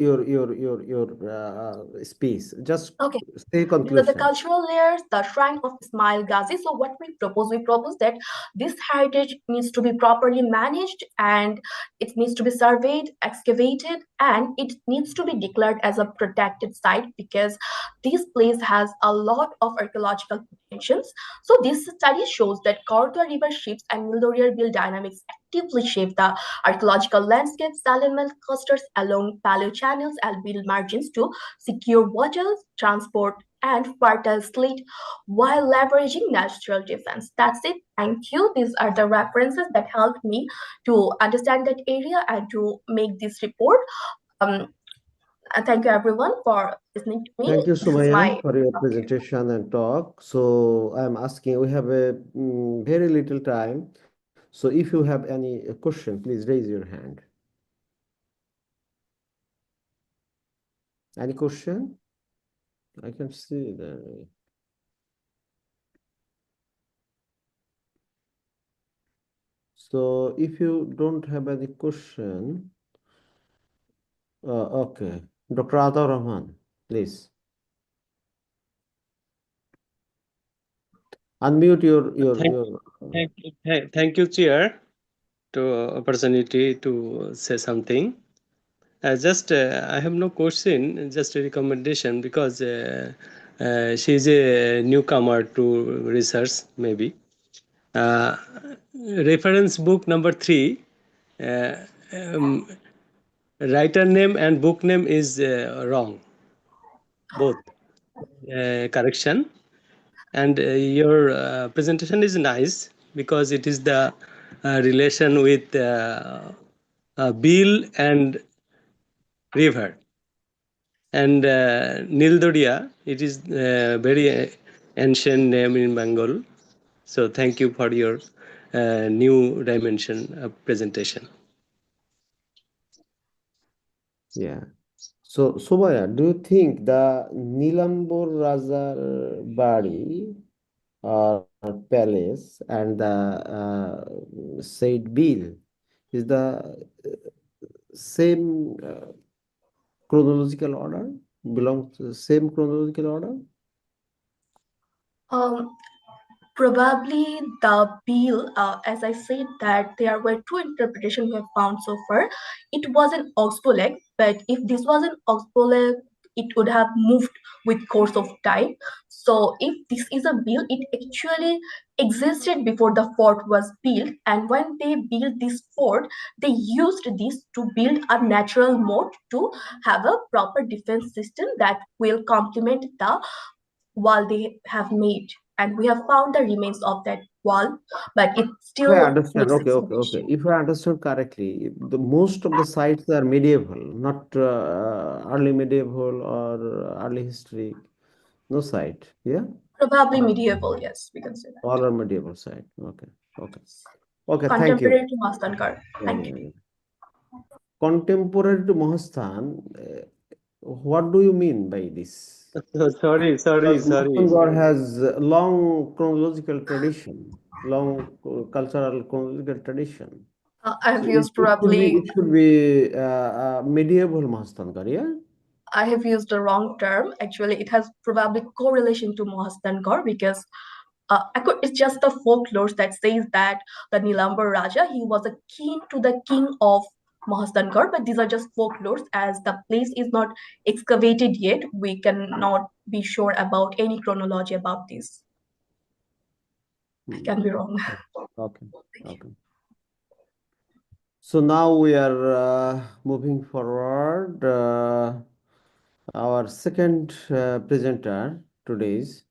speech. Just Okay. say These are the conclusion. cultural layers, the shrine of Ismail Ghazi. So what we propose that this heritage needs to be properly managed, and it needs to be surveyed, excavated, and it needs to be declared as a protected site, because this place has a lot of archaeological potentials. So this study shows that Kortwa River shifts and Nildoriar Bill dynamics actively shape the archaeological landscape, settlement clusters along paleo channels and bill margins to secure waters, transport, and fertile slate while leveraging natural defense. That's it. Thank you. These are the references that helped me to understand that area and to make this report. Thank you everyone for listening to me. Thank you, This is Sumaya, for your presentation and talk. So I'm asking, we have a very little time. So if you have any question, please raise your hand. Any question? I can see the. So if you don't have any question, okay. Dr. Adar Rahman, please. Unmute your. Thank you, Chair, to opportunity to say something. I have no question, just a recommendation, because she's a newcomer to research, maybe. Reference book number 3, writer name and book name is wrong, both. Correction. And your presentation is nice, because it is the relation with bill and river. And Nildoria, it is very ancient name in Bengal. So thank you for your new dimension of presentation. Yeah. So, Subaya, do you think the Nilambur Rajar Bari or palace and the said bill is the same chronological order? Belongs to the same chronological order? Probably the bill, as I said, that there were 2 interpretations we have found so far. It was an oxboleg, but if this was an oxboleg, it would have moved with course of time. So if this is a bill, it actually existed before the fort was built, and when they built this fort, they used this to build a natural moat to have a proper defense system that will complement the wall they have made. and we have found the remains of that wall, but it still I understand. needs Okay, okay, okay. excavation. If I understood correctly, the most of the sites are medieval, not early medieval or early history. No site. Yeah. Probably medieval, yes, we can say that. All are medieval site. Okay. Okay. Okay. Thank you. Contemporary to Mastankar. Thank you. Yeah. Contemporary to Mahastan. What do you mean by this? Sorry. Because Mahastan has a long chronological tradition, long cultural chronological tradition. I have So used it should be medieval Mahastankar, yeah? I have used the wrong term. Actually, it has probably correlation to Mahastankar because it's just the folklore that says that the Nilambar Raja, he was a kin to the king of Mahastankar, but these are just folklores as the place is not excavated yet. We cannot be sure about any chronology about this. I can be wrong. Okay. Okay. So now we are moving forward. Our second presenter today's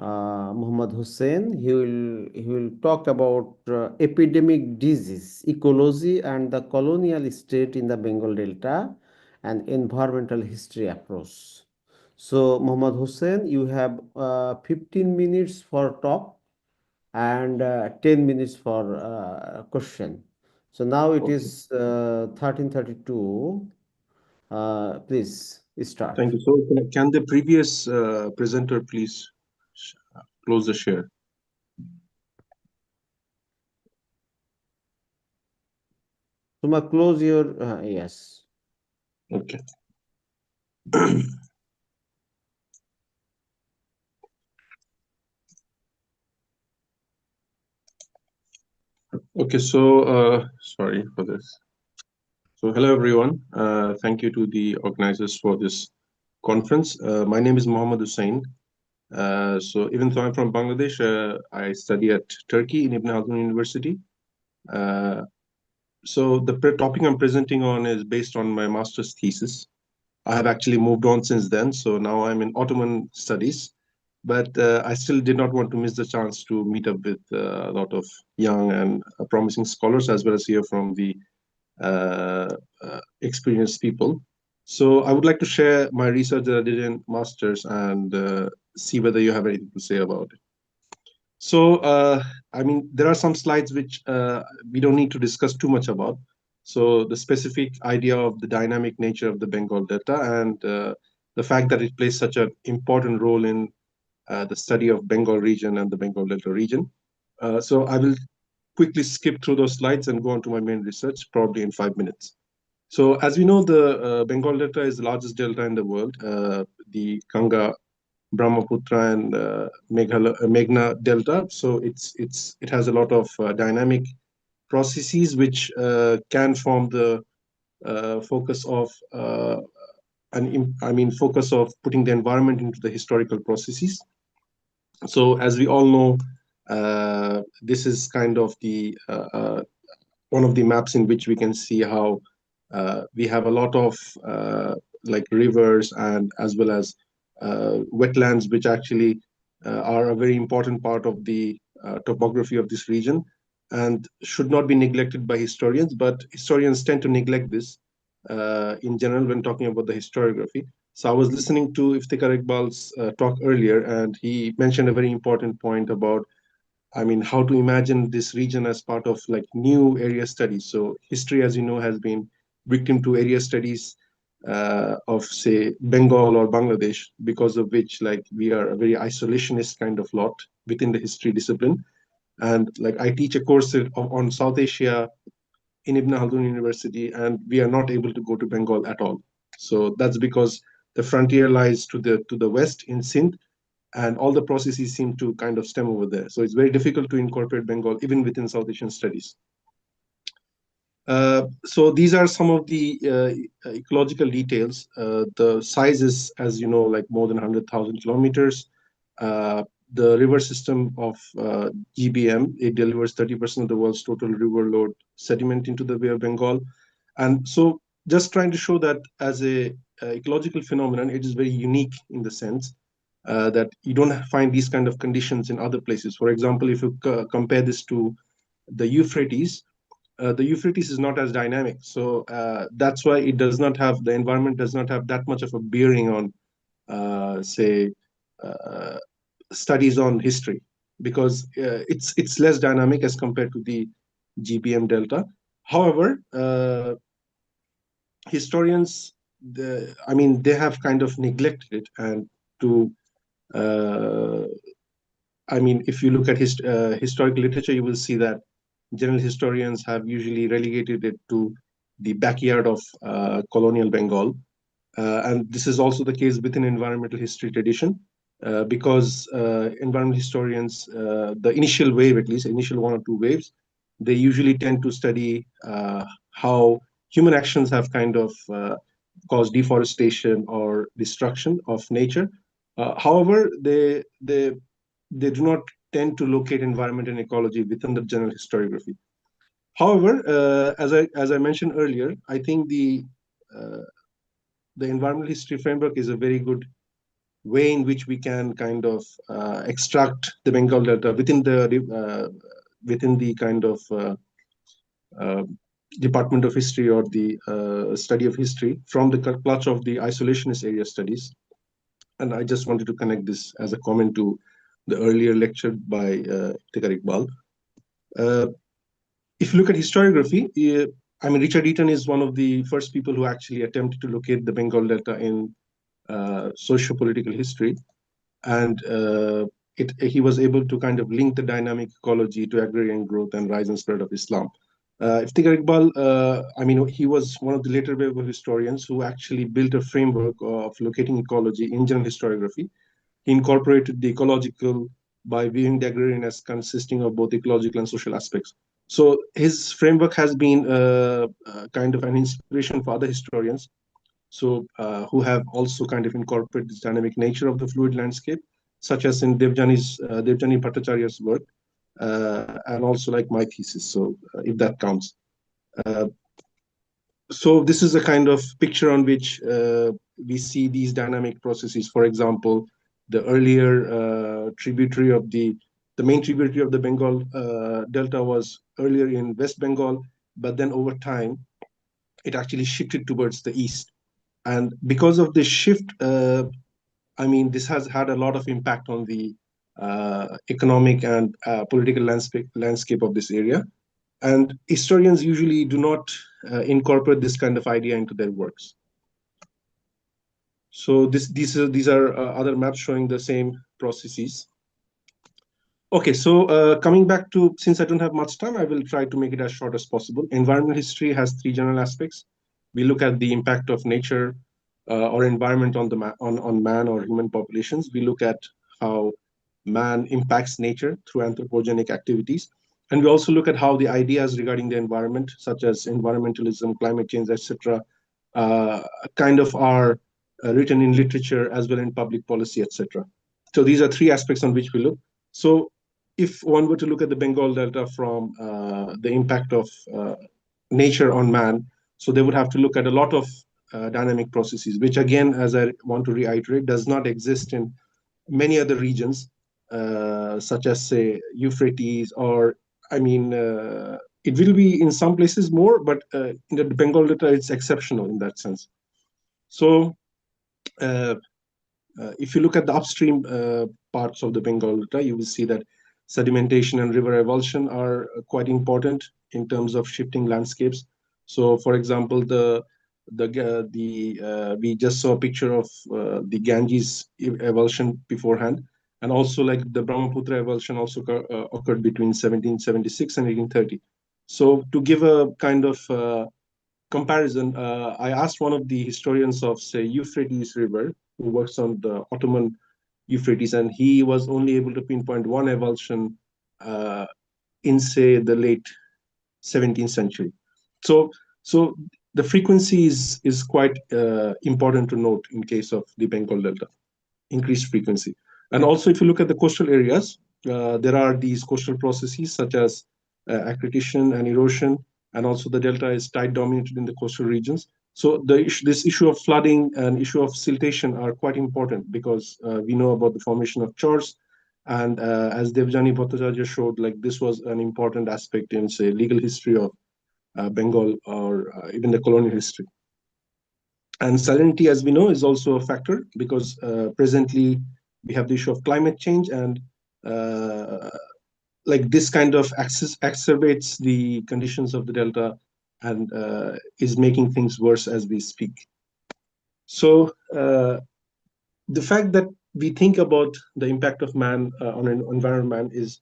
Muhammad Hussain. He will talk about epidemic disease, ecology, and the colonial state in the Bengal Delta, and environmental history approach. So Muhammad Hussain, you have 15 minutes for talk and 10 minutes for question. So now it is 13:32. Please start. Thank you. So can the previous presenter please close the share? Suma, close your, yes. Okay. Okay, so sorry for this. So hello everyone. Thank you to the organizers for this conference. My name is Muhammad Hussain. So even though I'm from Bangladesh, I study at Turkey in Ibn Khaldun University. So the topic I'm presenting on is based on my master's thesis. I have actually moved on since then, so now I'm in Ottoman studies. But I still did not want to miss the chance to meet up with a lot of young and promising scholars, as well as hear from the experienced people. So I would like to share my research that I did in master's and see whether you have anything to say about it. So, I mean, there are some slides which we don't need to discuss too much about. So the specific idea of the dynamic nature of the Bengal Delta and the fact that it plays such an important role in the study of Bengal region and the Bengal Delta region. So I will quickly skip through those slides and go on to my main research, probably in 5 minutes. So as we know, the Bengal Delta is the largest delta in the world. The Ganga, Brahmaputra, and Meghna Delta. So it has a lot of dynamic processes which can form the focus of focus of putting the environment into the historical processes. So as we all know, this is kind of the one of the maps in which we can see how we have a lot of like rivers and as well as wetlands, which actually are a very important part of the topography of this region and should not be neglected by historians, but historians tend to neglect this in general when talking about the historiography. So I was listening to Iftikhar Iqbal's talk earlier, and he mentioned a very important point about, I mean, how to imagine this region as part of like new area studies. So history, as you know, has been victim to area studies of, say, Bengal or Bangladesh, because of which like we are a very isolationist kind of lot within the history discipline. And like I teach a course on South Asia in Ibn Khaldun University, and we are not able to go to Bengal at all. So that's because the frontier lies to the west in Sindh, and all the processes seem to kind of stem over there. So it's very difficult to incorporate Bengal even within South Asian studies. So these are some of the ecological details. The size is, as you know, like more than 100,000 kilometers. The river system of GBM, it delivers 30% of the world's total river load sediment into the Bay of Bengal. And so just trying to show that as a ecological phenomenon, it is very unique in the sense that you don't find these kind of conditions in other places. For example, if you compare this to the Euphrates is not as dynamic. So that's why it does not have, the environment does not have that much of a bearing on, say, studies on history, because it's less dynamic as compared to the GBM delta. However, historians, they have kind of neglected it, and to if you look at historical literature, you will see that general historians have usually relegated it to the backyard of colonial Bengal. And this is also the case within environmental history tradition, because environmental historians, the initial wave, at least initial 1 or 2 waves, they usually tend to study how human actions have kind of caused deforestation or destruction of nature. However, they do not tend to locate environment and ecology within the general historiography. However, as I mentioned earlier, I think the environmental history framework is a very good way in which we can kind of extract the Bengal Delta within the kind of Department of History or the study of history from the clutch of the isolationist area studies. And I just wanted to connect this as a comment to the earlier lecture by Iftikhar Iqbal. If you look at historiography, Richard Eaton is one of the first people who actually attempted to locate the Bengal Delta in socio-political history. And he was able to kind of link the dynamic ecology to agrarian growth and rise and spread of Islam. Iftikhar Iqbal, he was one of the later wave of historians who actually built a framework of locating ecology in general historiography. He incorporated the ecological by viewing the agrarian as consisting of both ecological and social aspects. So his framework has been kind of an inspiration for other historians, so who have also kind of incorporated this dynamic nature of the fluid landscape, such as in Devjani Bhattacharya's work, and also like my thesis, so if that counts. So this is a kind of picture on which we see these dynamic processes. For example, the earlier tributary of the main tributary of the Bengal Delta was earlier in West Bengal, but then over time, it actually shifted towards the east. And because of this shift, this has had a lot of impact on the economic and political landscape of this area. And historians usually do not incorporate this kind of idea into their works. So these are other maps showing the same processes. Okay, so coming back to, since I don't have much time, I will try to make it as short as possible. Environmental history has 3 general aspects. We look at the impact of nature or environment on man or human populations. We look at how man impacts nature through anthropogenic activities. And we also look at how the ideas regarding the environment, such as environmentalism, climate change, etc., kind of are written in literature as well in public policy, etc. So these are 3 aspects on which we look. So if one were to look at the Bengal Delta from the impact of nature on man, so they would have to look at a lot of dynamic processes, which again, as I want to reiterate, does not exist in many other regions, such as say Euphrates, or it will be in some places more, but in the Bengal Delta, it's exceptional in that sense. So if you look at the upstream parts of the Bengal Delta, you will see that sedimentation and river avulsion are quite important in terms of shifting landscapes. So, for example, we just saw a picture of the Ganges avulsion beforehand, and also like the Brahmaputra avulsion also occurred between 1776 and 1830. So, to give a kind of comparison, I asked one of the historians of, say, Euphrates River, who works on the Ottoman Euphrates, and he was only able to pinpoint one avulsion in, say, the late 17th century. So the frequency is quite important to note in case of the Bengal Delta, increased frequency. And also, if you look at the coastal areas, there are these coastal processes such as accretion and erosion, and also the delta is tide dominated in the coastal regions. So this issue of flooding and issue of siltation are quite important because we know about the formation of chores. And as Devjani Bhattacharya showed, like this was an important aspect in, say, legal history of Bengal or even the colonial history. And salinity, as we know, is also a factor because presently we have the issue of climate change, and like this kind of exacerbates the conditions of the delta and is making things worse as we speak. So the fact that we think about the impact of man on an environment is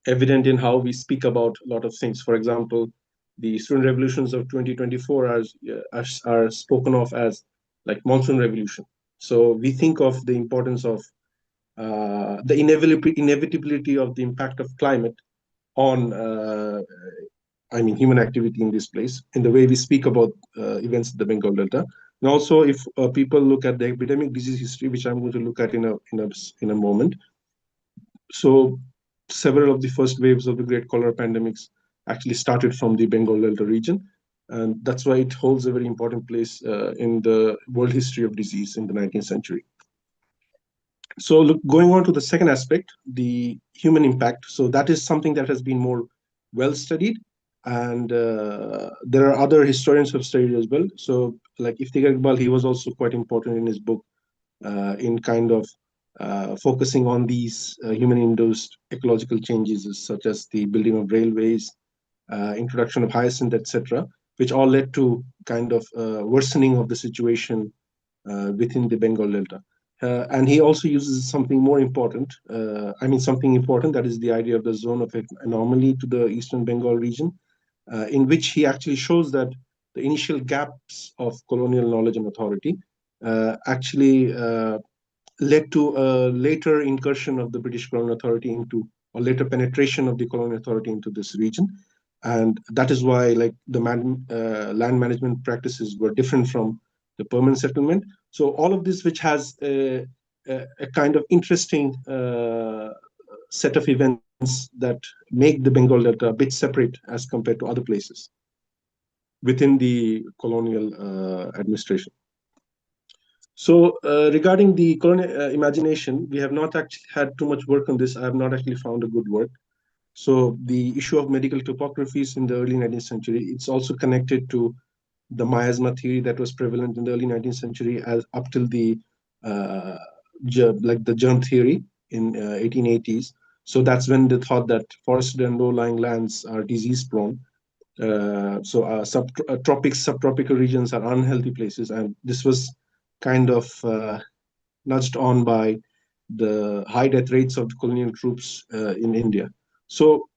evident in how we speak about a lot of things. For example, the student revolutions of 2024 are spoken of as like monsoon revolution. So we think of the importance of the inevitability of the impact of climate on human activity in this place, in the way we speak about events in the Bengal Delta. And also, if people look at the epidemic disease history, which I'm going to look at in a moment. So several of the first waves of the Great Cholera pandemics actually started from the Bengal Delta region. And that's why it holds a very important place in the world history of disease in the 19th century. So going on to the second aspect, the human impact. So that is something that has been more well studied. And there are other historians who have studied as well. So like Iftikhar Iqbal, he was also quite important in his book in kind of focusing on these human-induced ecological changes, such as the building of railways, introduction of hyacinth, etc., which all led to kind of worsening of the situation within the Bengal Delta. And he also uses something more important, something important, that is the idea of the zone of anomaly to the Eastern Bengal region, in which he actually shows that the initial gaps of colonial knowledge and authority actually led to a later incursion of the British colonial authority into, or later penetration of the colonial authority into this region. And that is why like the land management practices were different from the permanent settlement. So all of this, which has a kind of interesting set of events that make the Bengal Delta a bit separate as compared to other places within the colonial administration. So regarding the colonial imagination, we have not actually had too much work on this. I have not actually found a good work. So the issue of medical topographies in the early 19th century, it's also connected to the miasma theory that was prevalent in the early 19th century as up till the the germ theory in 1880s. So that's when they thought that forested and low-lying lands are disease prone. Tropics, subtropical regions are unhealthy places, and this was kind of nudged on by the high death rates of the colonial troops in India. So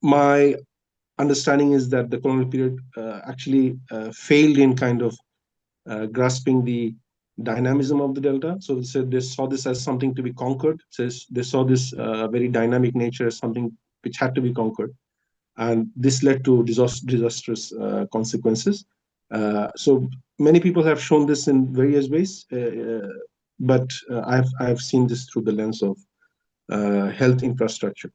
my understanding is that the colonial period actually failed in kind of grasping the dynamism of the Delta. So they saw this as something to be conquered. They saw this very dynamic nature as something which had to be conquered. And this led to disastrous consequences. So many people have shown this in various ways, but I've seen this through the lens of health infrastructure.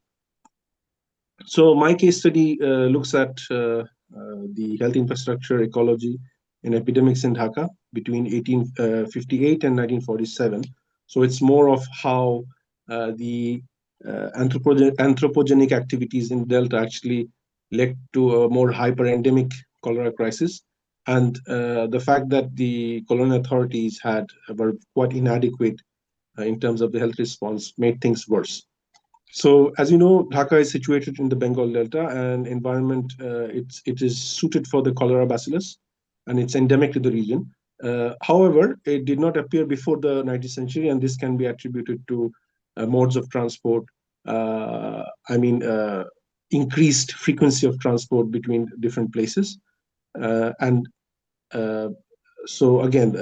So my case study looks at the health infrastructure ecology in epidemics in Dhaka between 1858 and 1947. So it's more of how the anthropogenic activities in Delta actually led to a more hyper-endemic cholera crisis. And the fact that the colonial authorities were quite inadequate in terms of the health response made things worse. So, as you know, Dhaka is situated in the Bengal Delta, and environment it is suited for the cholera bacillus, and it's endemic to the region. However, it did not appear before the 19th century, and this can be attributed to modes of transport. Increased frequency of transport between different places, so again,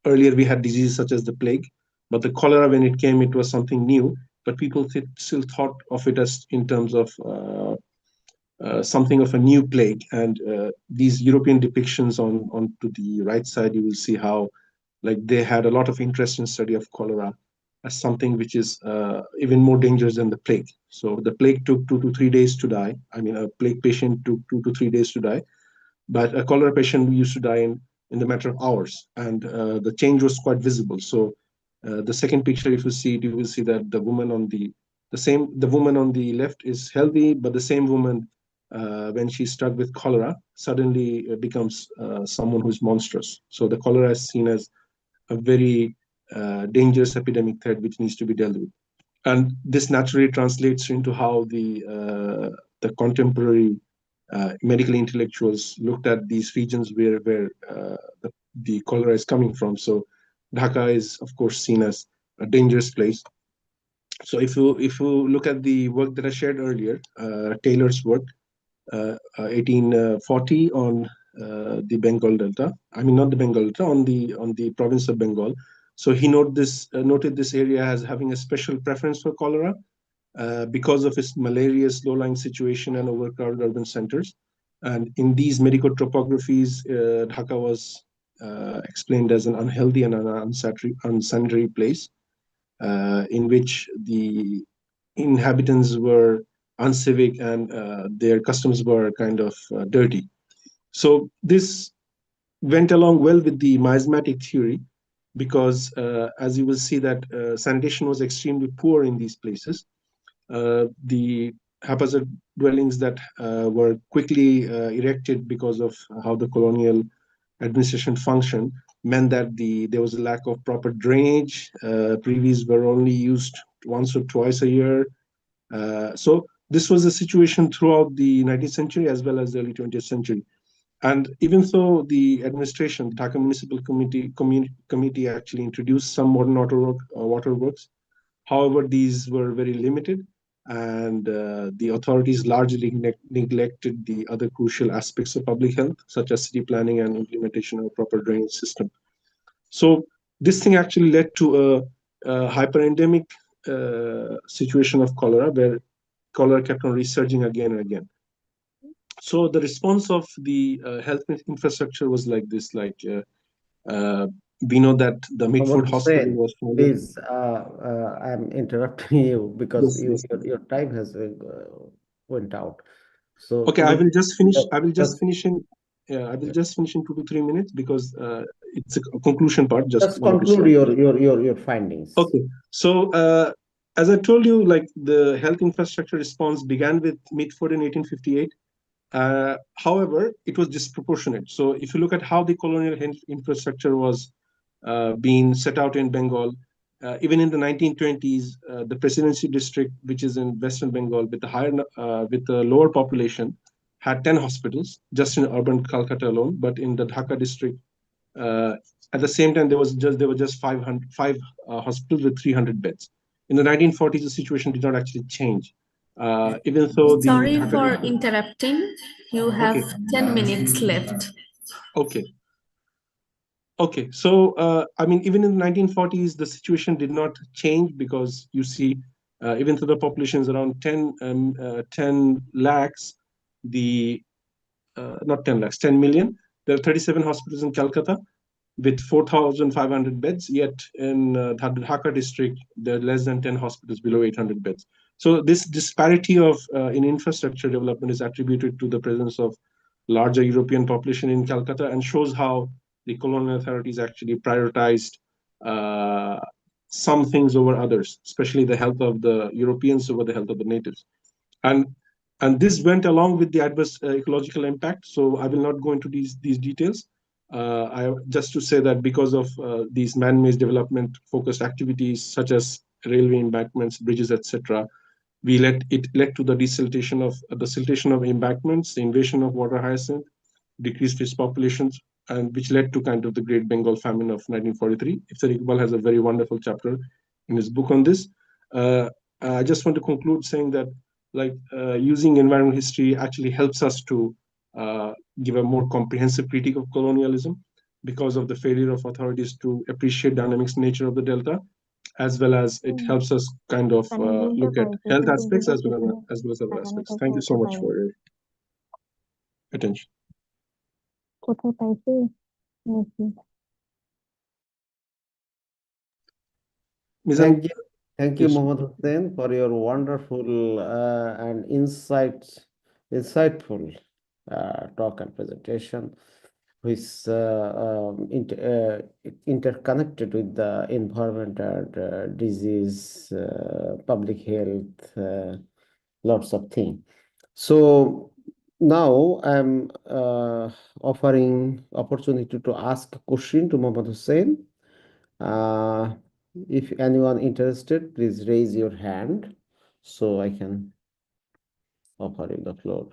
earlier we had diseases such as the plague, but the cholera, when it came, it was something new. But people still thought of it as in terms of something of a new plague. And these European depictions on to the right side, you will see how like they had a lot of interest in study of cholera as something which is even more dangerous than the plague. So the plague took 2 to 3 days to die. A plague patient took 2 to 3 days to die, but a cholera patient used to die in in the matter of hours, and the change was quite visible. So the second picture, if you see it, you will see that the woman on the woman on the left is healthy, but the same woman, when she's struck with cholera, suddenly becomes someone who's monstrous. So the cholera is seen as a very dangerous epidemic threat which needs to be dealt with. And this naturally translates into how the contemporary medical intellectuals looked at these regions where the cholera is coming from. So Dhaka is, of course, seen as a dangerous place. So if you look at the work that I shared earlier, Taylor's work, 1840 on the Bengal Delta. I mean, not the Bengal Delta, on the province of Bengal. So he noted this area as having a special preference for cholera because of its malarious low-lying situation and overcrowded urban centers. And in these medical topographies, Dhaka was explained as an unhealthy and an unsanitary place in which the inhabitants were uncivic and their customs were kind of dirty. So this went along well with the miasmatic theory because as you will see that sanitation was extremely poor in these places. The haphazard dwellings that were quickly erected because of how the colonial administration functioned meant that there was a lack of proper drainage. Privies were only used once or twice a year. So this was the situation throughout the 19th century as well as the early 20th century. And even though the administration, the Dhaka Municipal Committee actually introduced some modern waterworks, however, these were very limited, and the authorities largely neglected the other crucial aspects of public health, such as city planning and implementation of a proper drainage system. So this thing actually led to a hyperendemic situation of cholera, where cholera kept on resurging again and again. So the response of the health infrastructure was like this, we know that the Mitford Hospital was founded. Please, I'm interrupting you because Yes. your time has went out. So Okay, could I you will just finish. I will just finish in 2 to 3 minutes because it's a conclusion part. Just wanted to conclude say. your findings. Okay, so as I told you, like the health infrastructure response began with Mitford in 1858. However, it was disproportionate. So if you look at how the colonial health infrastructure was being set out in Bengal, even in the 1920s, the presidency district, which is in Western Bengal, with the lower population, had 10 hospitals just in urban Calcutta alone. But in the Dhaka district, at the same time, there were just five hospitals with 300 beds. In the 1940s, the situation did not actually change. Even though the Sorry Dhaka for district, interrupting. You have okay. 10 minutes left. Okay. Okay, so I mean, even in the 1940s, the situation did not change because you see, even though the population is around 10 lakhs, not 10 lakhs, 10 million, there are 37 hospitals in Calcutta with 4,500 beds, yet in Dhaka district, there are less than 10 hospitals below 800 beds. So this disparity in infrastructure development is attributed to the presence of larger European population in Calcutta and shows how the colonial authorities actually prioritized some things over others, especially the health of the Europeans over the health of the natives. And this went along with the adverse ecological impact. So I will not go into these details. Just to say that because of these man-made development focused activities such as railway embankments, bridges, etc., it led to the siltation of embankments, the invasion of water hyacinth, decreased fish populations, and which led to kind of the Great Bengal Famine of 1943. Iftar Iqbal has a very wonderful chapter in his book on this. I just want to conclude saying that using environmental history actually helps us to give a more comprehensive critique of colonialism because of the failure of authorities to appreciate dynamics nature of the delta, as well as it helps us kind of look at health aspects as well as other aspects. Thank you so much for your attention. Thank you, Mohammed Hussain, for your wonderful and insightful talk and presentation. which interconnected with the environment and disease, public health, lots of things. So now I'm offering opportunity to ask a question to Mohammad Hussein. If anyone interested, please raise your hand so I can offer you the floor.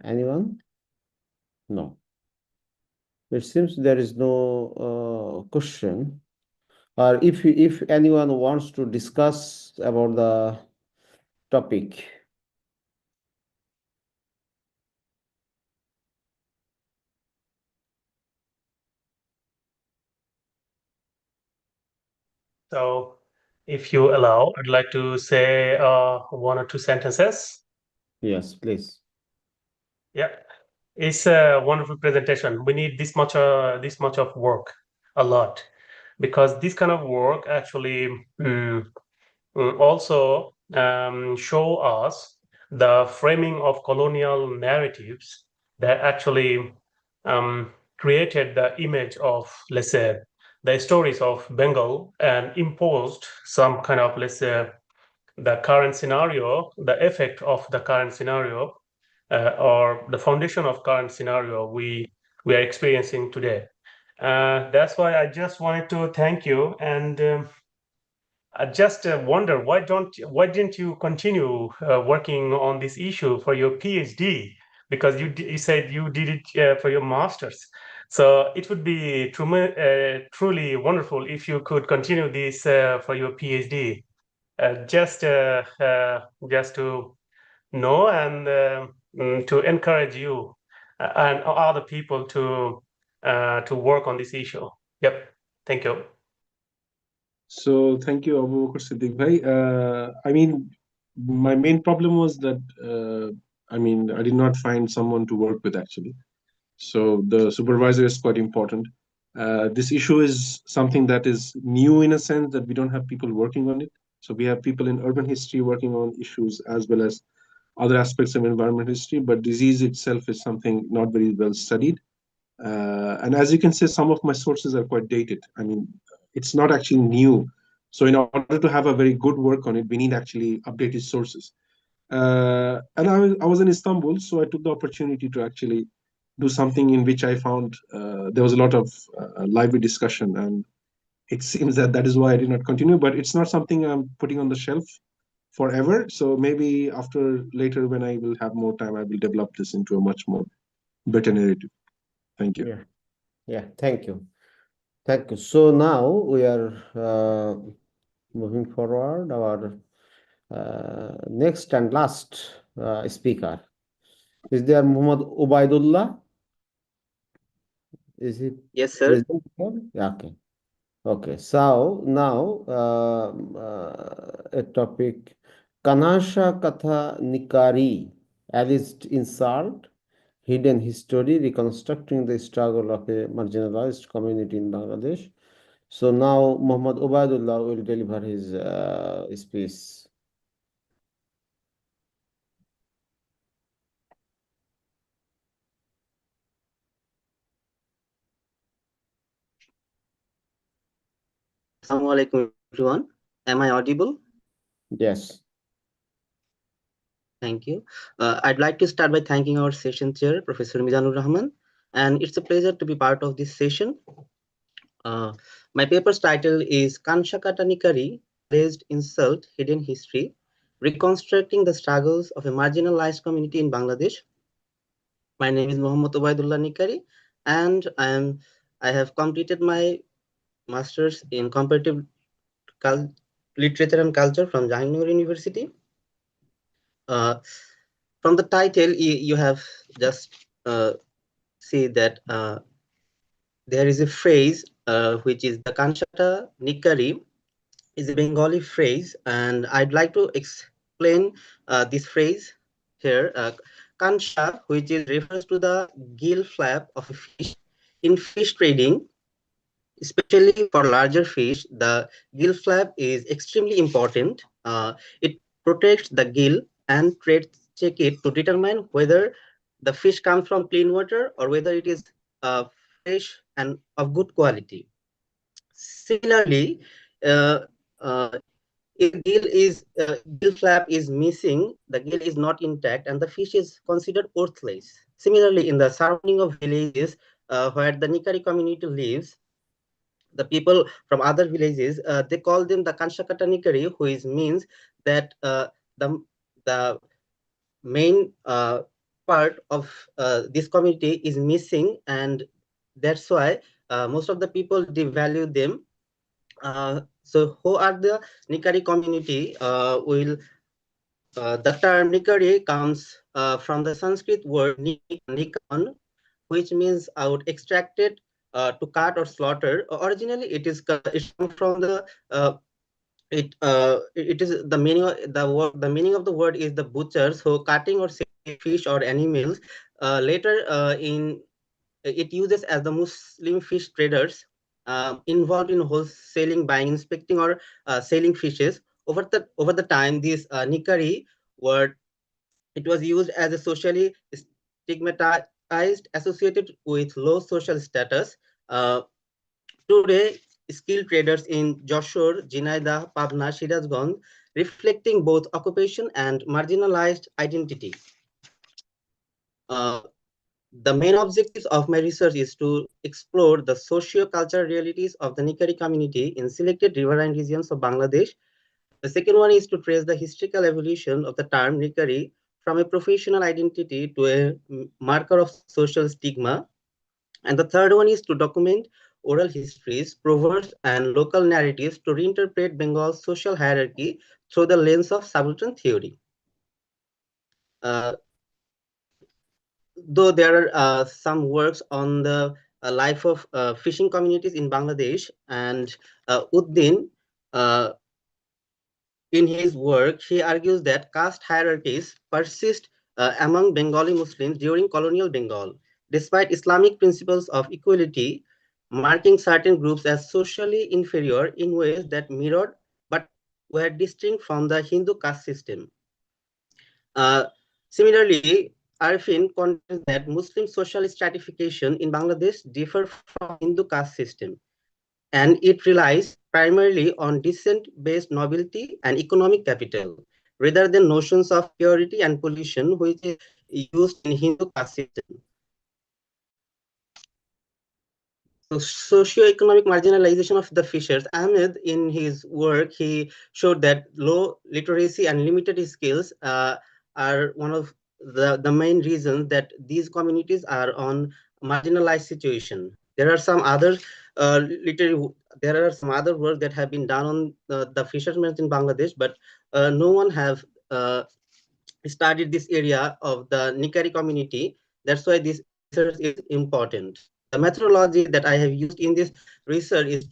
Anyone? No. It seems there is no question. Or if anyone wants to discuss about the topic. So, if you allow, I'd like to say one or two sentences. Yes, please. Yeah, it's a wonderful presentation. We need this much of work, a lot, because this kind of work actually also show us the framing of colonial narratives that actually created the image of, let's say, the stories of Bengal and imposed some kind of, let's say, the current scenario, the effect of the current scenario, or the foundation of current scenario we are experiencing today. That's why I just wanted to thank you, and I just wonder why didn't you continue working on this issue for your PhD? Because you said you did it for your master's. So it would be truly wonderful if you could continue this for your PhD. Just to know and to encourage you and other people to work on this issue. Yep. Thank you. So thank you, Abu Bakr Siddiq bhai. I mean, my main problem was that I did not find someone to work with actually. So the supervisor is quite important. This issue is something that is new in a sense that we don't have people working on it. So we have people in urban history working on issues as well as other aspects of environment history, but disease itself is something not very well studied. And as you can see, some of my sources are quite dated. I mean, it's not actually new. So in order to have a very good work on it, we need actually updated sources. And I was in Istanbul, so I took the opportunity to actually do something in which I found there was a lot of lively discussion, and it seems that is why I did not continue. But it's not something I'm putting on the shelf forever. So maybe later when I will have more time, I will develop this into a much more better narrative. Thank you. Yeah. Thank you. Thank you. So now we are moving forward. Our next and last speaker is there Muhammad Ubaidullah. Is it? Yes, sir. Present? Yeah, okay. Okay. So now a topic: Kanasha Katha Nikari, alleged insult, hidden history, reconstructing the struggle of a marginalized community in Bangladesh. So now Muhammad Ubaidullah will deliver his speech. Assalamu alaikum, everyone. Am I audible? Yes. Thank you. I'd like to start by thanking our session chair, Professor Mizanur Rahman, and it's a pleasure to be part of this session. My paper's title is Kanshakata Nikari, Alleged Insult, Hidden History, Reconstructing the Struggles of a Marginalized Community in Bangladesh. My name is Muhammad Ubaidullah Nikari, and I have completed my master's in comparative literature and culture from Jahangir University. From the title, you have just see that there is a phrase which is the Kanshata Nikari is a Bengali phrase, and I'd like to explain this phrase here. Kansha, which refers to the gill flap of a fish. In fish trading, especially for larger fish, the gill flap is extremely important. It protects the gill and check it to determine whether the fish comes from clean water or whether it is fresh and of good quality. Similarly, if gill flap is missing, the gill is not intact, and the fish is considered worthless. Similarly, in the surrounding of villages where the Nikari community lives, the people from other villages, they call them the Kanshakata Nikari, which means that the main part of this community is missing, and that's why most of the people devalue them. So who are the Nikari community? The term Nikari comes from the Sanskrit word nikan, which means out extracted to cut or slaughter. Originally, it comes from the it is the meaning of the word. The meaning of the word is the butchers who cutting or selling fish or animals. Later, it uses as the Muslim fish traders involved in wholesaling, buying, inspecting, or selling fishes. Over the time, this nikari word, it was used as a socially stigmatized, associated with low social status. Today, skilled traders in Joshore, Jinaida, Pabna, Shirazganj, reflecting both occupation and marginalized identity. The main objectives of my research is to explore the socio-cultural realities of the Nikari community in selected riverine regions of Bangladesh. The second one is to trace the historical evolution of the term Nikari from a professional identity to a marker of social stigma. And the third one is to document oral histories, proverbs, and local narratives to reinterpret Bengal's social hierarchy through the lens of subaltern theory. Though there are some works on the life of fishing communities in Bangladesh, and Uddin, in his work, he argues that caste hierarchies persist among Bengali Muslims during colonial Bengal, despite Islamic principles of equality, marking certain groups as socially inferior in ways that mirrored but were distinct from the Hindu caste system. Similarly, Arifin contends that Muslim social stratification in Bangladesh differ from Hindu caste system, and it relies primarily on descent-based nobility and economic capital, rather than notions of purity and pollution, which is used in Hindu caste system. So, socio-economic marginalization of the fishers. Ahmed, in his work, he showed that low literacy and limited skills are one of the main reasons that these communities are on marginalized situation. There are some other there are some other work that have been done on the fishermen in Bangladesh, but no one have studied this area of the Nikari community. That's why this research is important. The methodology that I have used in this research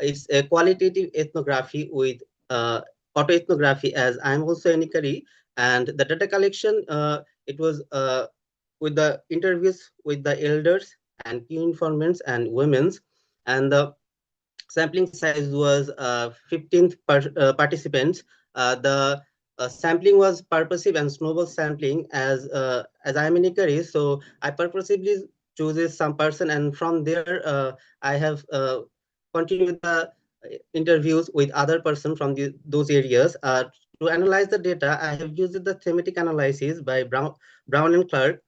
is a qualitative ethnography with autoethnography, as I'm also a Nikari, and the data collection, it was with the interviews with the elders and key informants and women's, and the sampling size was 15 participants. The sampling was purposive and snowball sampling, as I'm in Ikari, so I purposely chooses some person, and from there I have continued the interviews with other person from those areas. To analyze the data, I have used the thematic analysis by Brown and Clark,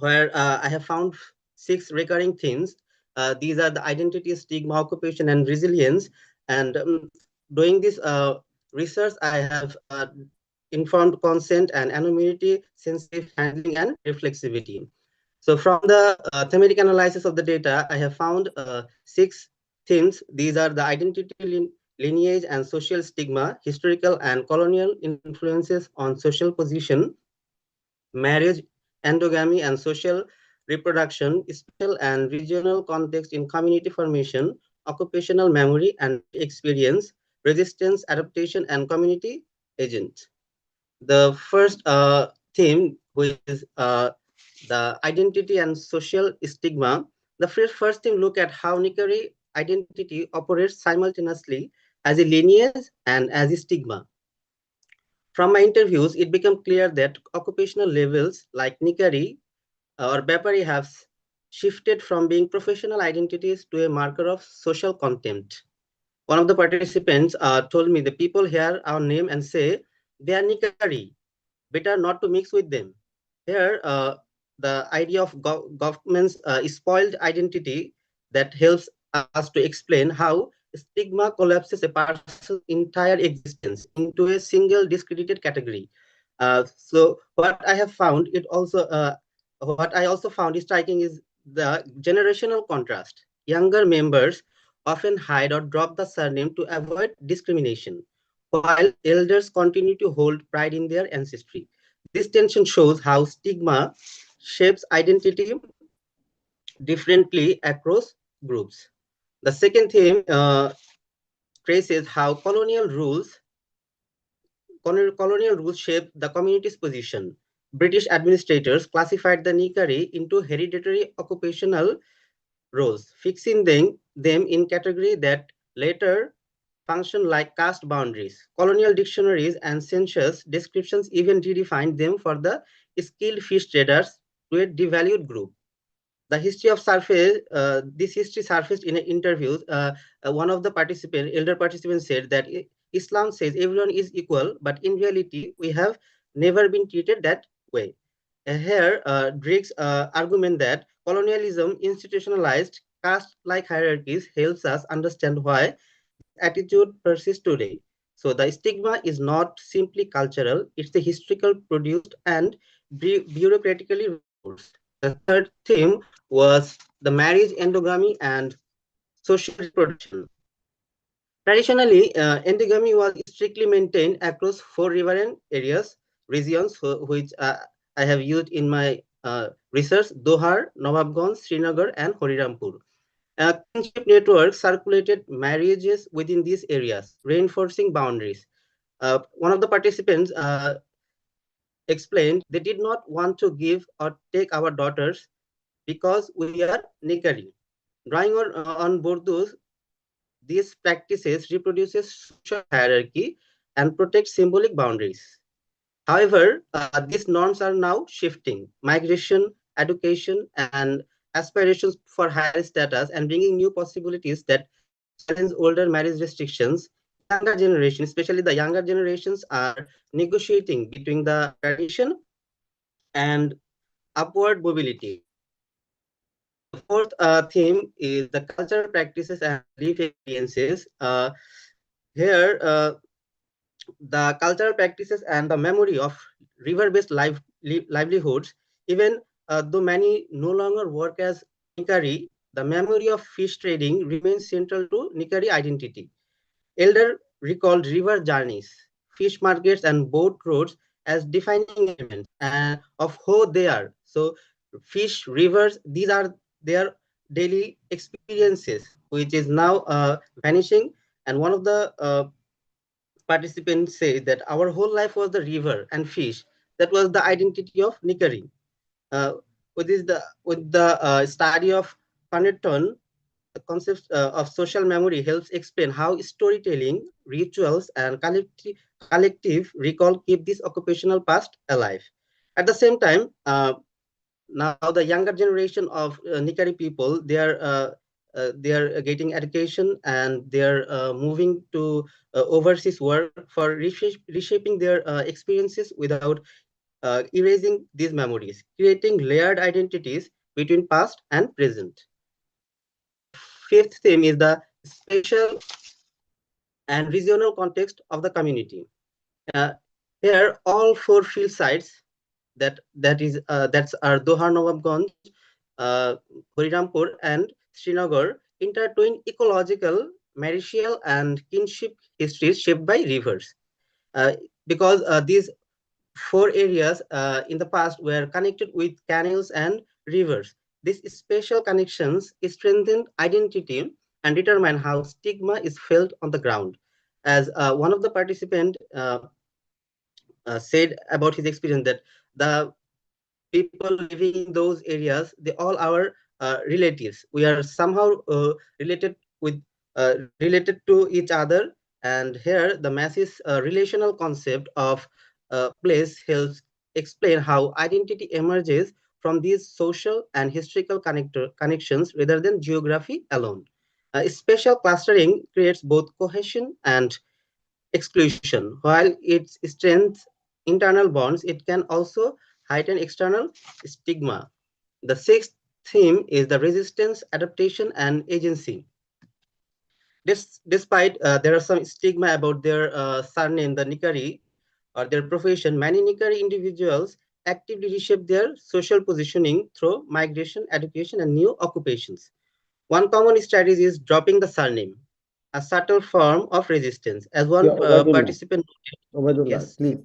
where I have found 6 recurring themes. These are the identity, stigma, occupation, and resilience. And doing this research, I have informed consent and anonymity, sensitive handling, and reflexivity. So from the thematic analysis of the data, I have found 6 themes. These are the identity, lineage, and social stigma, historical and colonial influences on social position, marriage, endogamy, and social reproduction, spatial and regional context in community formation, occupational memory and experience, resistance, adaptation, and community agent. The first theme, which is the identity and social stigma. The first theme look at how Nikari identity operates simultaneously as a lineage and as a stigma. From my interviews, it became clear that occupational labels like Nikari or Bapari have shifted from being professional identities to a marker of social contempt. One of the participants told me the people hear our name and say, they are Nikari, better not to mix with them. Here, the idea of government's spoiled identity that helps us to explain how stigma collapses a person's entire existence into a single discredited category. So what I have found, what I also found striking is the generational contrast. Younger members often hide or drop the surname to avoid discrimination, while elders continue to hold pride in their ancestry. This tension shows how stigma shapes identity differently across groups. The second theme traces how colonial rules shaped the community's position. British administrators classified the Nikari into hereditary occupational roles, fixing them in categories that later function like caste boundaries. Colonial dictionaries and census descriptions even redefined them for the skilled fish traders to a devalued group. The history of this history surfaced in interviews. One of the elder participants said that Islam says everyone is equal, but in reality, we have never been treated that way. Here, Drake's argument that colonialism institutionalized caste-like hierarchies helps us understand why this attitude persists today. So the stigma is not simply cultural, it's the historical produced and bureaucratically reinforced. The third theme was the marriage, endogamy, and social reproduction. Traditionally, endogamy was strictly maintained across 4 riverine regions, which I have used in my research: Dohar, Nawabganj, Srinagar, and Horirampur. Kinship networks circulated marriages within these areas, reinforcing boundaries. One of the participants explained they did not want to give or take our daughters because we are Nikari. Drawing on Burdus, these practices reproduces social hierarchy and protect symbolic boundaries. However, these norms are now shifting. Migration, education, and aspirations for higher status and bringing new possibilities that challenge older marriage restrictions. Younger generations, especially the younger generations, are negotiating between the tradition and upward mobility. The fourth theme is the cultural practices and life experiences. Here, the cultural practices and the memory of river-based livelihoods, even though many no longer work as Nikari, the memory of fish trading remains central to Nikari identity. Elder recalled river journeys, fish markets, and boat roads as defining elements of who they are. So, fish, rivers, these are their daily experiences, which is now vanishing. And one of the participants say that our whole life was the river and fish. That was the identity of Nikari. With the study of Panetton, the concept of social memory helps explain how storytelling, rituals, and collective recall keep this occupational past alive. At the same time, now the younger generation of Nikari people, they are getting education and they are moving to overseas work for reshaping their experiences without erasing these memories, creating layered identities between past and present. Fifth theme is the spatial and regional context of the community. Here, all 4 field sites that's are Dohar, Nawabganj, Horirampur, and Srinagar intertwine ecological, martial, and kinship histories shaped by rivers. Because these 4 areas in the past were connected with canals and rivers. These spatial connections strengthen identity and determine how stigma is felt on the ground. As one of the participants said about his experience, that the people living in those areas, they all our relatives. We are somehow related to each other. And here the massive relational concept of place helps explain how identity emerges from these social and historical connections rather than geography alone. Spatial clustering creates both cohesion and exclusion. While it strengthens internal bonds, it can also heighten external stigma. The sixth theme is the resistance, adaptation, and agency. Despite there are some stigma about their surname, the Nikari, or their profession, many Nikari individuals actively reshape their social positioning through migration, education, and new occupations. One common strategy is dropping the surname, a subtle form of resistance. As one participant Obaidullah, yes. please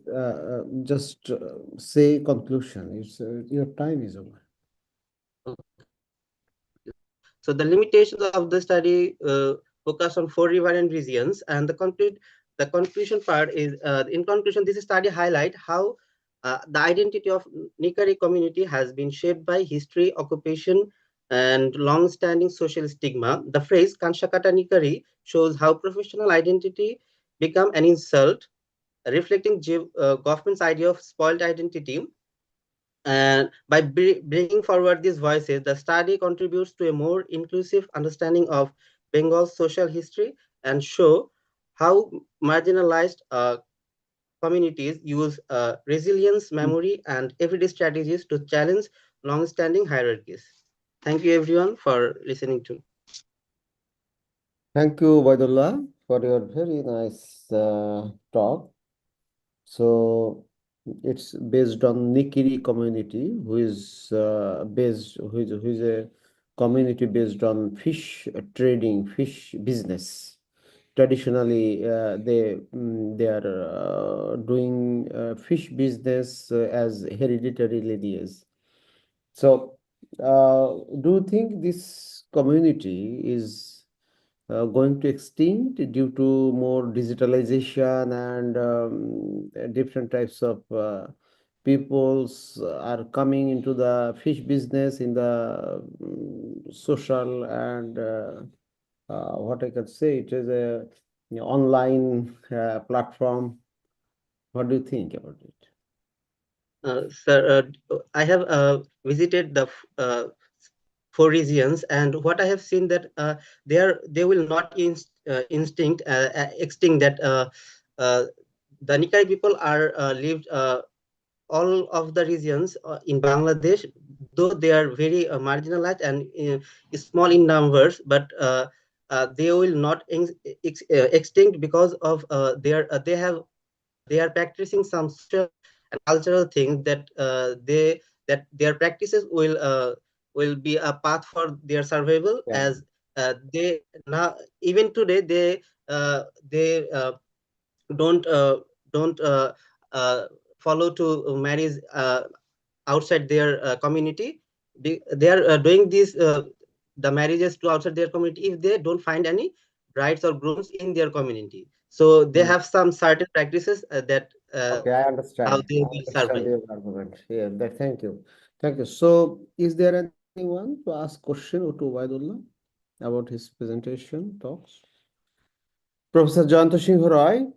just say conclusion. Your time is over. So the limitations of the study focus on 4 riverine regions, and the conclusion part is, in conclusion, this study highlight how the identity of Nikari community has been shaped by history, occupation, and long-standing social stigma. The phrase Kanshakata Nikari shows how professional identity become an insult, reflecting government's idea of spoiled identity. And by bringing forward these voices, the study contributes to a more inclusive understanding of Bengal's social history and show how marginalized communities use resilience, memory, and everyday strategies to challenge long-standing hierarchies. Thank you, everyone, for listening to me. Thank you, Obaidullah, for your very nice talk. So it's based on Nikiri community, who is who is a community based on fish trading, fish business. Traditionally, they are doing fish business as hereditary lineage. So, do you think this community is going to extinct due to more digitalization and different types of peoples are coming into the fish business in the social and what I can say, it is a online platform. What do you think about it? Sir, I have visited the 4 regions, and what I have seen that they will not extinct that the Nikari people are lived all of the regions in Bangladesh, though they are very marginalized and small in numbers, but they will not extinct because of they are practicing some social and cultural things that their practices will be a path for their survival. Yeah. As they now even today they don't follow to marriage outside their community. They are doing these the marriages to outside their community if they don't find any brides or grooms in their community. So they have some certain practices that okay, I understand. how they will survive. Your argument. Yeah, thank you. Thank you. So, is there anyone to ask question to Obaidullah about his presentation talks? Professor Jayanta Singh Roy.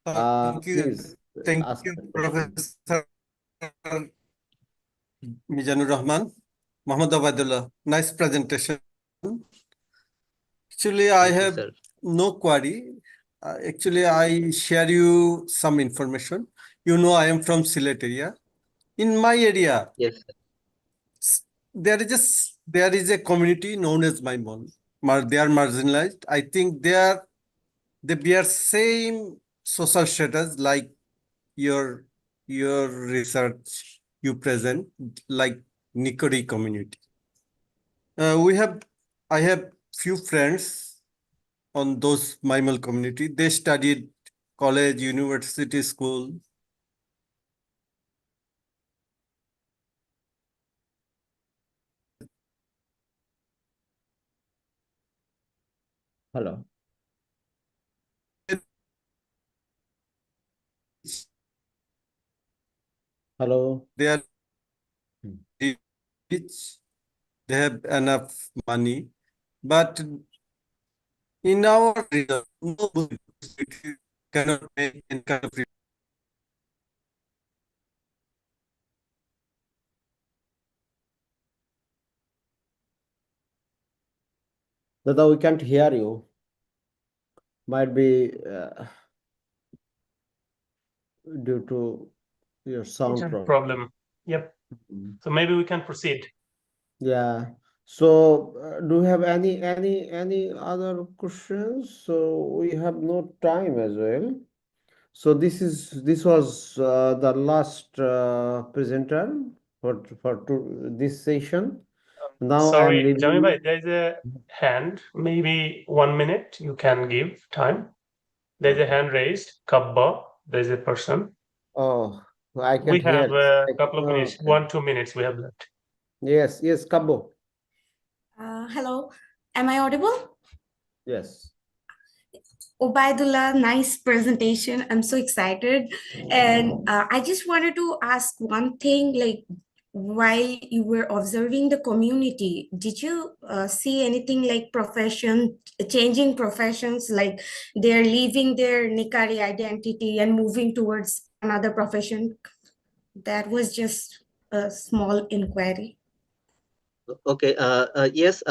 Thank you. Please Thank ask you, the question. Professor Mizanur Rahman. Muhammad Obaidullah. Nice presentation. Actually, I have no query. Actually, I share you some information. You know, I am from Sylhet area. In my area, yes, there is a community known as Maimon. They are marginalized. I think they bear same social status like your research you present, like Nikori community. I have few friends on those Maimal community. They studied college, university, school. Hello. Hello. They are rich. They have enough money, but in our region, nobody cannot make any kind of Dada, we can't hear you. Might be due to your sound problem. Problem. Yep. So maybe we can proceed. Yeah. So, do you have any other questions? So we have no time as well. So this was the last presenter for this session. Now I'm Sorry, Jami leaving. bhai, there's a hand. Maybe 1 minute you can give time. There's a hand raised. Kabba. There's a person. Oh, I We can't hear. have a couple of minutes. Okay. 1-2 minutes we have left. Yes, Kabo. Hello, am I audible? Yes. Ubaidullah, nice presentation. I'm so excited. And I just wanted to ask one thing, like while you were observing the community, did you see anything like changing professions, like they're leaving their Nikari identity and moving towards another profession? That was just a small inquiry. Okay. Yes.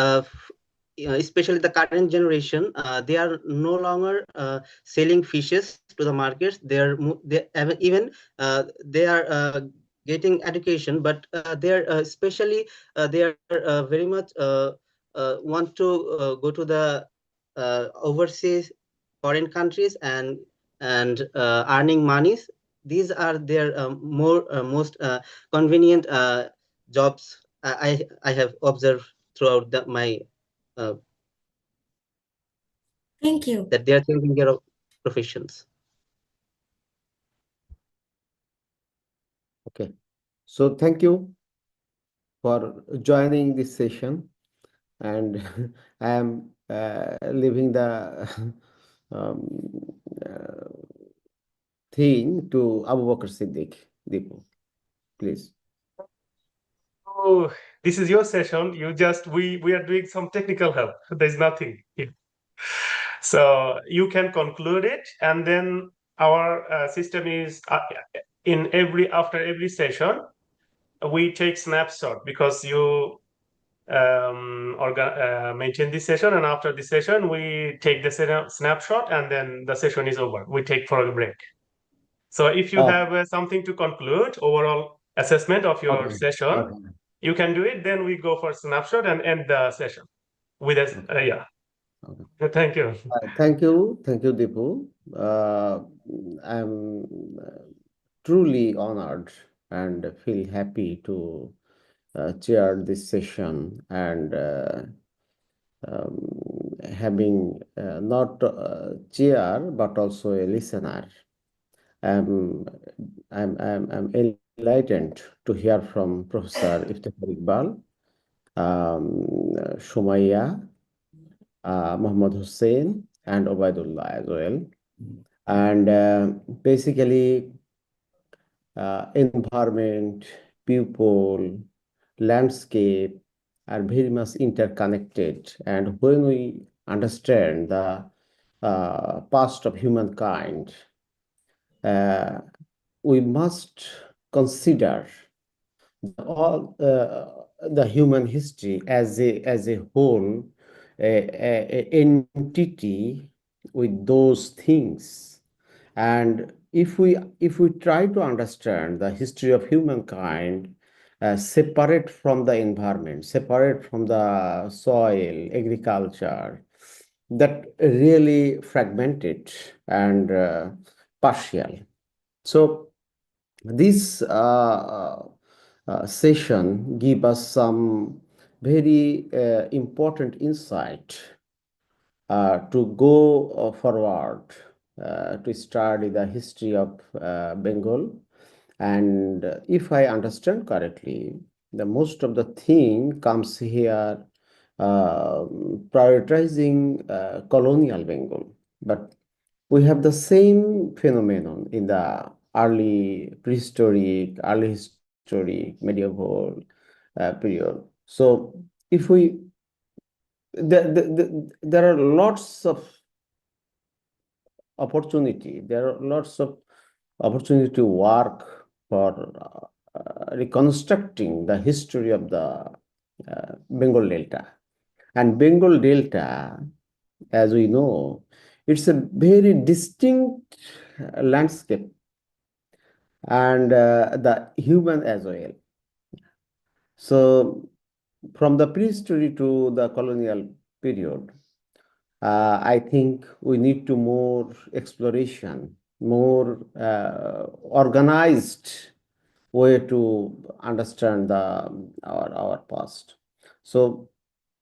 Especially the current generation, they are no longer selling fishes to the markets. Even they are getting education, but they are especially they are very much want to go to the overseas foreign countries and earning monies. These are their most convenient jobs I have observed throughout my Thank you. that they are taking care of professions. Okay. So thank you for joining this session, and I am leaving the um, thing to Abu Bakr Siddiq. Deepu, please. Oh, this is your session. We are doing some technical help. There's nothing here. So you can conclude it, and then our system is after every session we take snapshot because you maintain this session, and after this session we take the snapshot, and then the session is over. We take for a break. So if you have something to conclude, overall assessment of your session, you can do it. Then we go for snapshot and end the session with a yeah. Thank you. Thank you, Deepu. I'm truly honored and feel happy to chair this session and having not chair but also a listener. I'm enlightened to hear from Professor Iftikhar Iqbal, Shumaya, Muhammad Hussein, and Ubaidullah as well. And basically, environment, people, landscape are very much interconnected. And when we understand the past of humankind, we must consider all the human history as a whole, a entity with those things. And if we try to understand the history of humankind separate from the environment, separate from the soil, agriculture, that really fragmented and partial. So this session give us some very important insight to go forward to study the history of Bengal. And if I understand correctly, the most of the thing comes here prioritizing colonial Bengal. But we have the same phenomenon in the early prehistoric, early historic, medieval period. So if we there are lots of opportunity. There are lots of opportunity to work for reconstructing the history of the Bengal Delta. And Bengal Delta, as we know, it's a very distinct landscape and the human as well. So from the prehistory to the colonial period, I think we need to more exploration, more organized way to understand our past. So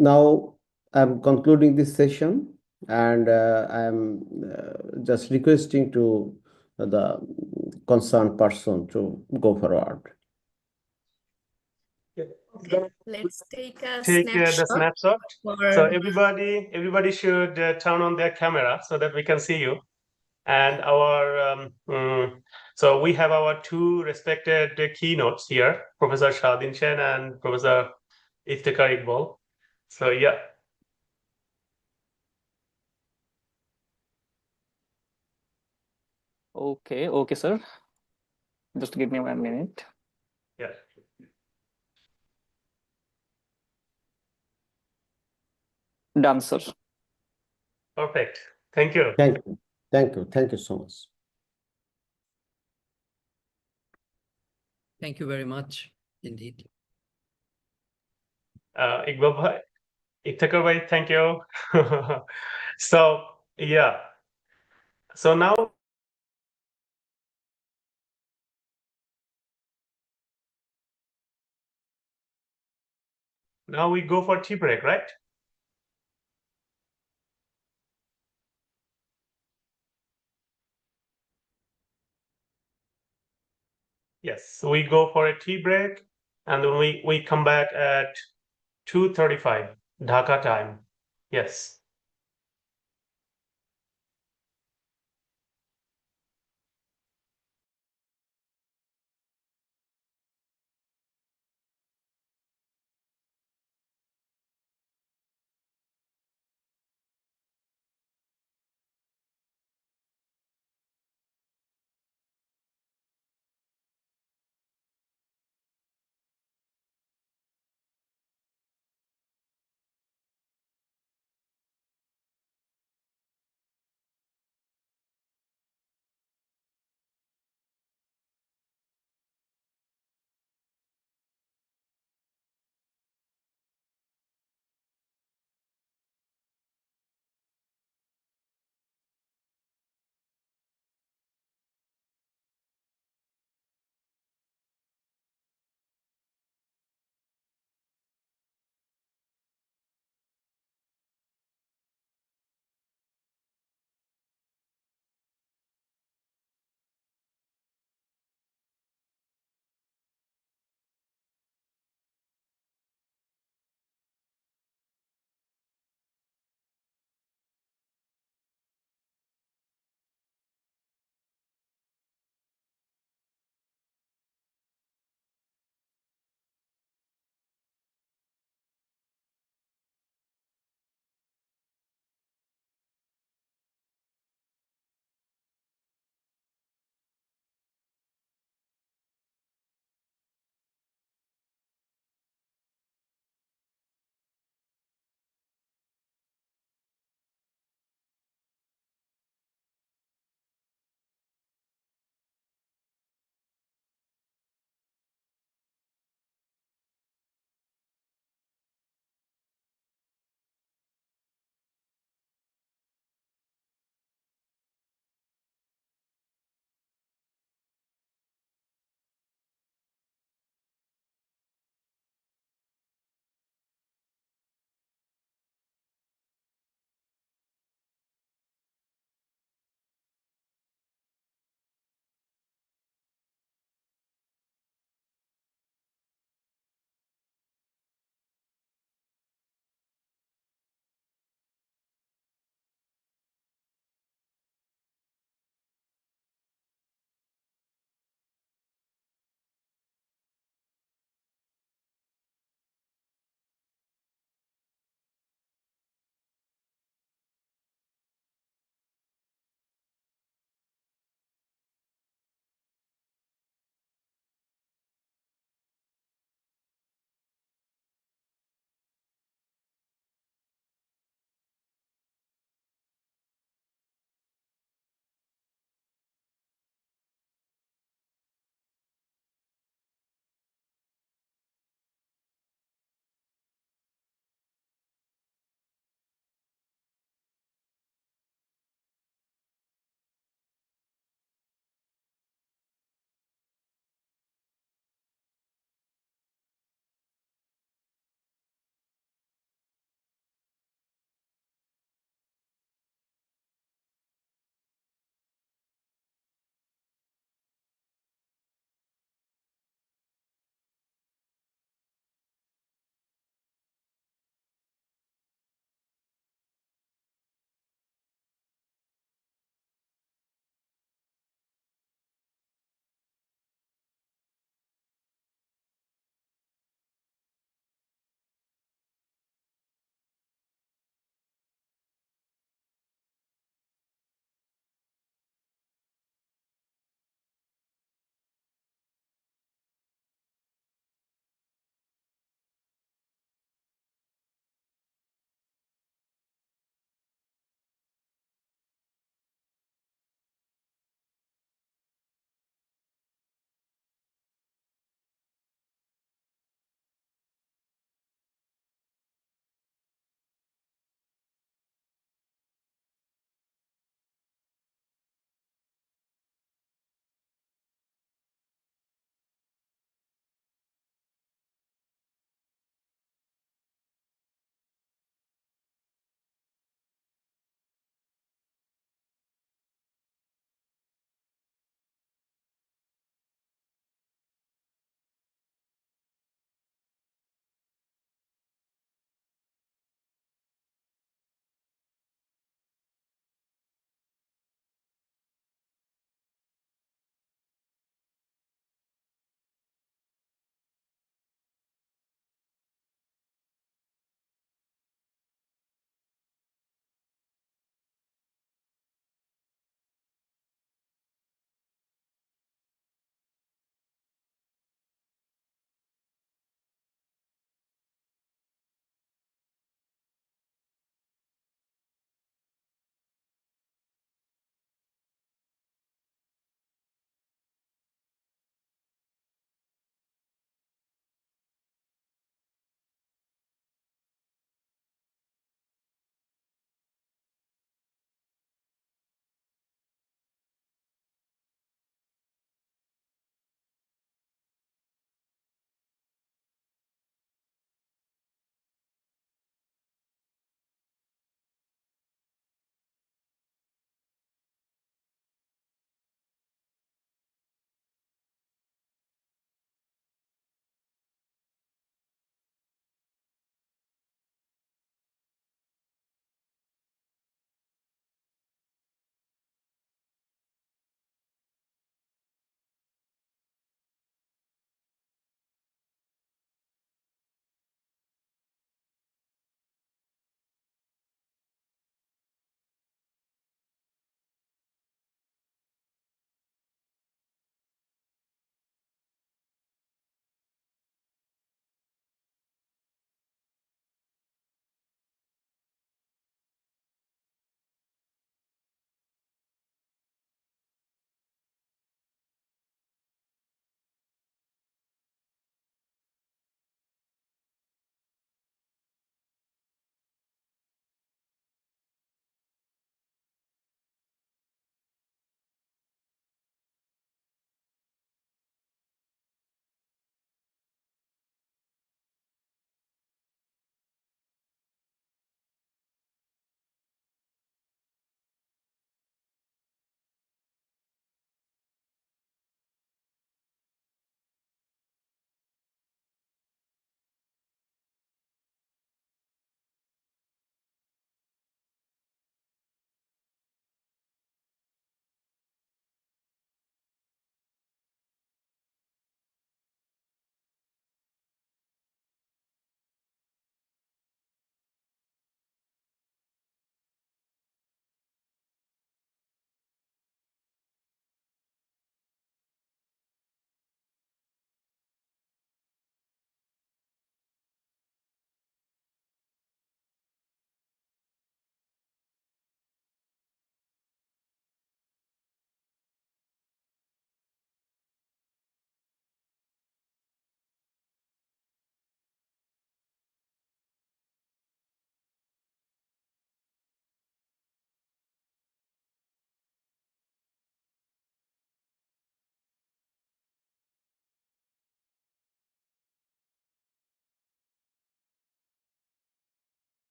now I'm concluding this session, and I'm just requesting to the concerned person to go forward. Okay, let's take a The snapshot. So for everybody should turn on their camera so that we can see you. And our so we have our two respected keynotes here, Professor Shadin Chen and Professor Iftikhar Iqbal. So yeah. Okay, sir. Just give me 1 minute. Yeah. Done, sir. Perfect. Thank you. Thank you. Thank you. Thank you so much. Thank you very much indeed. Iqbal bhai, Iftikhar bhai, thank you. So yeah. So now we go for tea break, right? Yes, so we go for a tea break, and then we come back at 2:35 Dhaka time. Yes.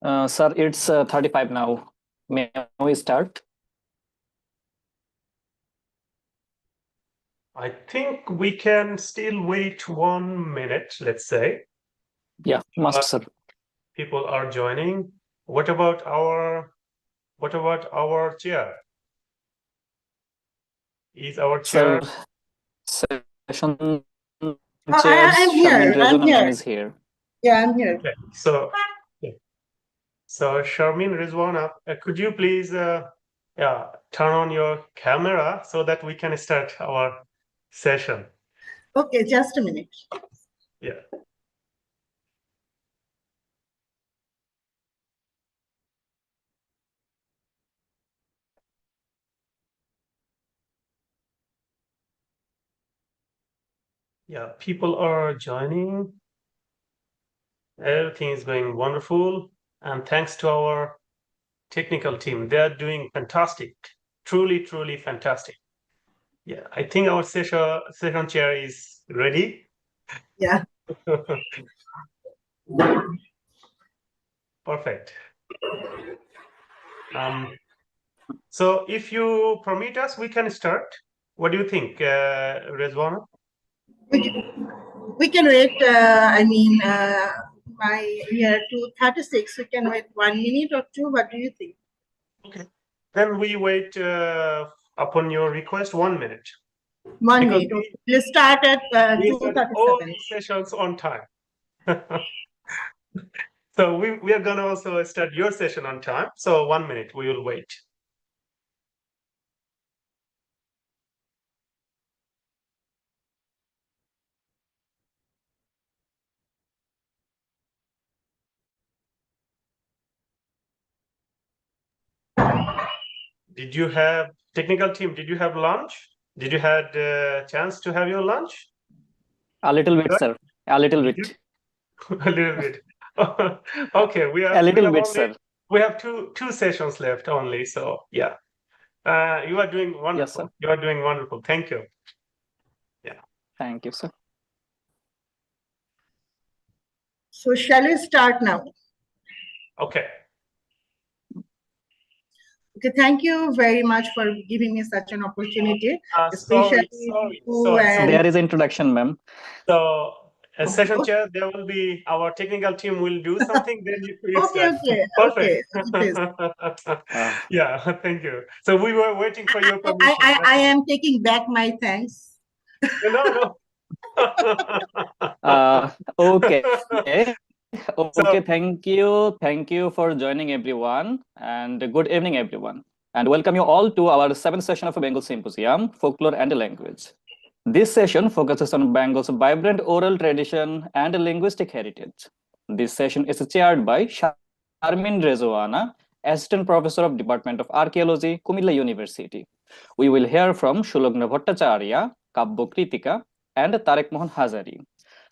Sir, it's 35 now. May we start? I think we can still wait 1 minute, let's say. Yeah, must, sir. People are joining. What about our chair? Is our chair? Sir, session I'm chairs, here. Sharmin I'm Rezwan here. ma'am is here. Yeah, I'm here. Okay, so Sharmin Rizwana, could you please turn on your camera so that we can start our session? Okay, just a minute. Yeah. Yeah, people are joining. Everything is going wonderful. And thanks to our technical team, they are doing fantastic. Truly, truly fantastic. Yeah, I think our session chair is ready. Yeah. Perfect. So if you permit us, we can start. What do you think, Rezwana? We can wait. We are to 36. We can wait 1 minute or two. What do you think? Okay. Then we wait upon your request 1 minute. 1 Because minute. Okay. Let's start at we start all 2:37. sessions on time. So we are gonna also start your session on time. So 1 minute, we will wait. Did you have technical team? Did you have lunch? Did you had a chance to have your lunch? A little bit, sir. A little bit. A little bit. Okay, we A little have bit, only, sir. we have two sessions left only. So yeah, you are doing wonderful. Yes, sir. You are doing wonderful. Thank you. Yeah. Thank you, sir. So shall we start now? Okay. Okay, thank you very much for giving me such an opportunity, Sorry. especially There is introduction, ma'am. So a session chair, there will be our technical team will do something. Then you start. Perfect. Yeah, thank you. So we were waiting for your permission. I am taking back my thanks. No. Okay. Okay, thank you for joining, everyone, and good evening, everyone, and welcome you all to our 7th session of Bengal Symposium, Folklore and Language. This session focuses on Bengal's vibrant oral tradition and linguistic heritage. This session is chaired by Sharmin Rezwana, Assistant Professor of Department of Archaeology, Kumilla University. We will hear from Shulagna Bhattacharya, Kabbo Kritika, and Tarek Mohan Hazari.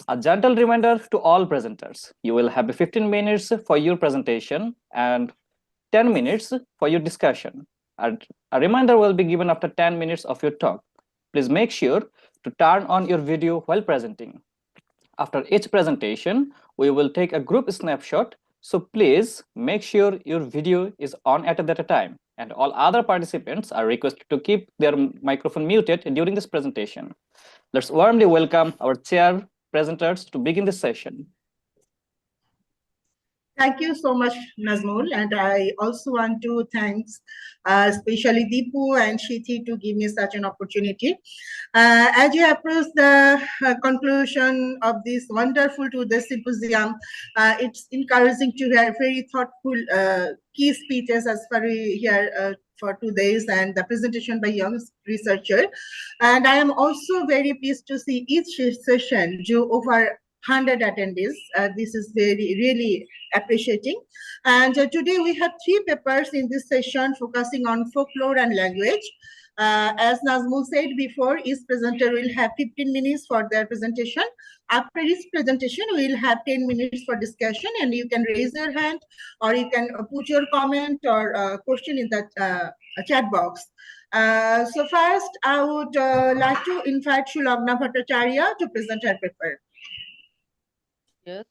A gentle reminder to all presenters, you will have 15 minutes for your presentation and 10 minutes for your discussion. And a reminder will be given after 10 minutes of your talk. Please make sure to turn on your video while presenting. After each presentation, we will take a group snapshot. So please make sure your video is on at that time. And all other participants are requested to keep their microphone muted during this presentation. Let's warmly welcome our chair presenters to begin the session. Thank you so much, Nazmul. And I also want to thank especially Deepu and Shithi to give me such an opportunity. As you approach the conclusion of this wonderful symposium, it's encouraging to hear very thoughtful key speeches as far we hear for 2 days and the presentation by young researcher. And I am also very pleased to see each session do over 100 attendees. This is really appreciating. And today we have 3 papers in this session focusing on folklore and language. As Nazmul said before, each presenter will have 15 minutes for their presentation. After each presentation, we will have 10 minutes for discussion, and you can raise your hand or you can put your comment or question in the chat box. So first, I would like to invite Shulagna Bhattacharya to present her paper. Yes.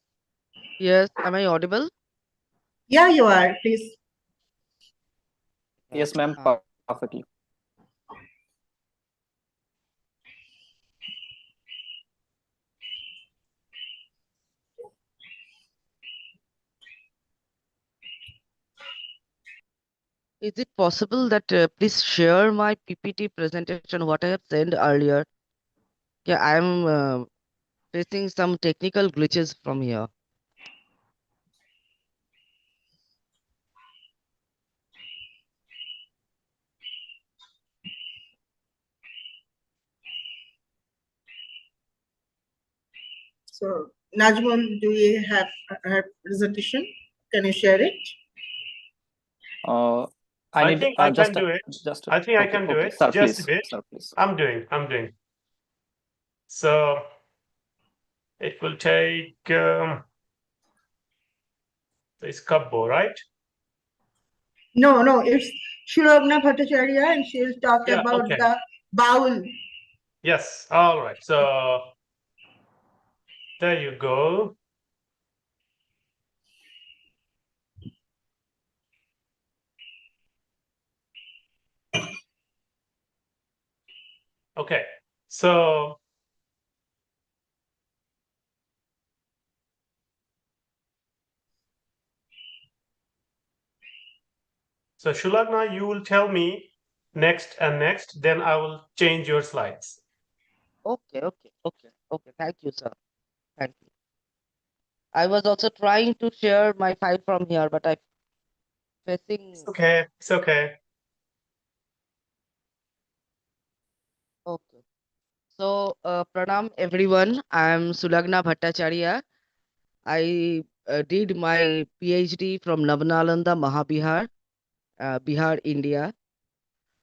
Yes. Am I audible? Yeah, you are. Please. Yes, ma'am, perfectly. Is it possible that please share my PPT presentation, what I have sent earlier? Yeah, I am facing some technical glitches from here. So, Najmul, do you have her presentation? Can you share it? I need think I just can do it. just I think I okay, can do okay, it. sir, Just a please, bit. sir, please. I'm doing. So it will take this cupboard, right? No, it's Shilogna Bhattacharya and she'll talk Yeah, about okay. the bowl. Yes, all right. So there you go. Okay, so Shulagna, you will tell me next and next, then I will change your slides. Okay. Thank you, sir. Thank you. I was also trying to share my file from here, but I'm facing. It's okay. Okay. So, pranam everyone. I'm Sulagna Bhattacharya. I did my PhD from Navnalanda Mahabihar, Bihar, India.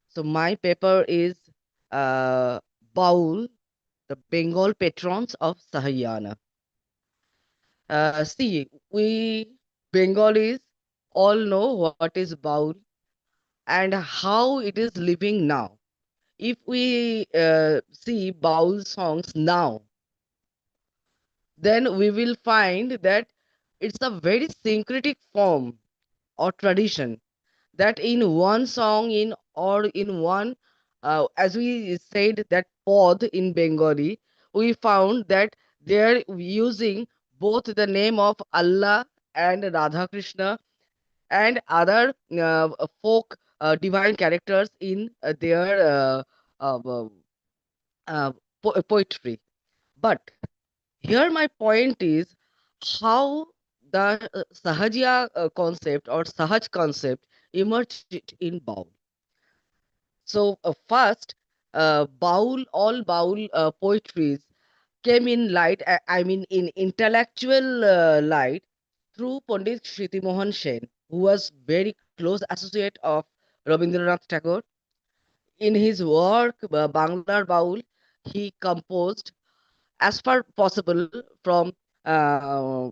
So my paper is Baul, the Bengal patrons of Sahayana. See, we Bengalis all know what is Baul and how it is living now. If we see Baul songs now, then we will find that it's a very syncretic form or tradition that in one song in one as we said that pod in Bengali, we found that they're using both the name of Allah and Radha Krishna and other folk divine characters in their uh, uh, poetry. But here my point is how the Sahajiya concept or Sahaj concept emerged in Baul. So first, all Baul poetries came in light, I mean in intellectual light through Pandit Shriti Mohan Sen, who was very close associate of Rabindranath Tagore. In his work, Banglar Baul, he composed as far possible from uh,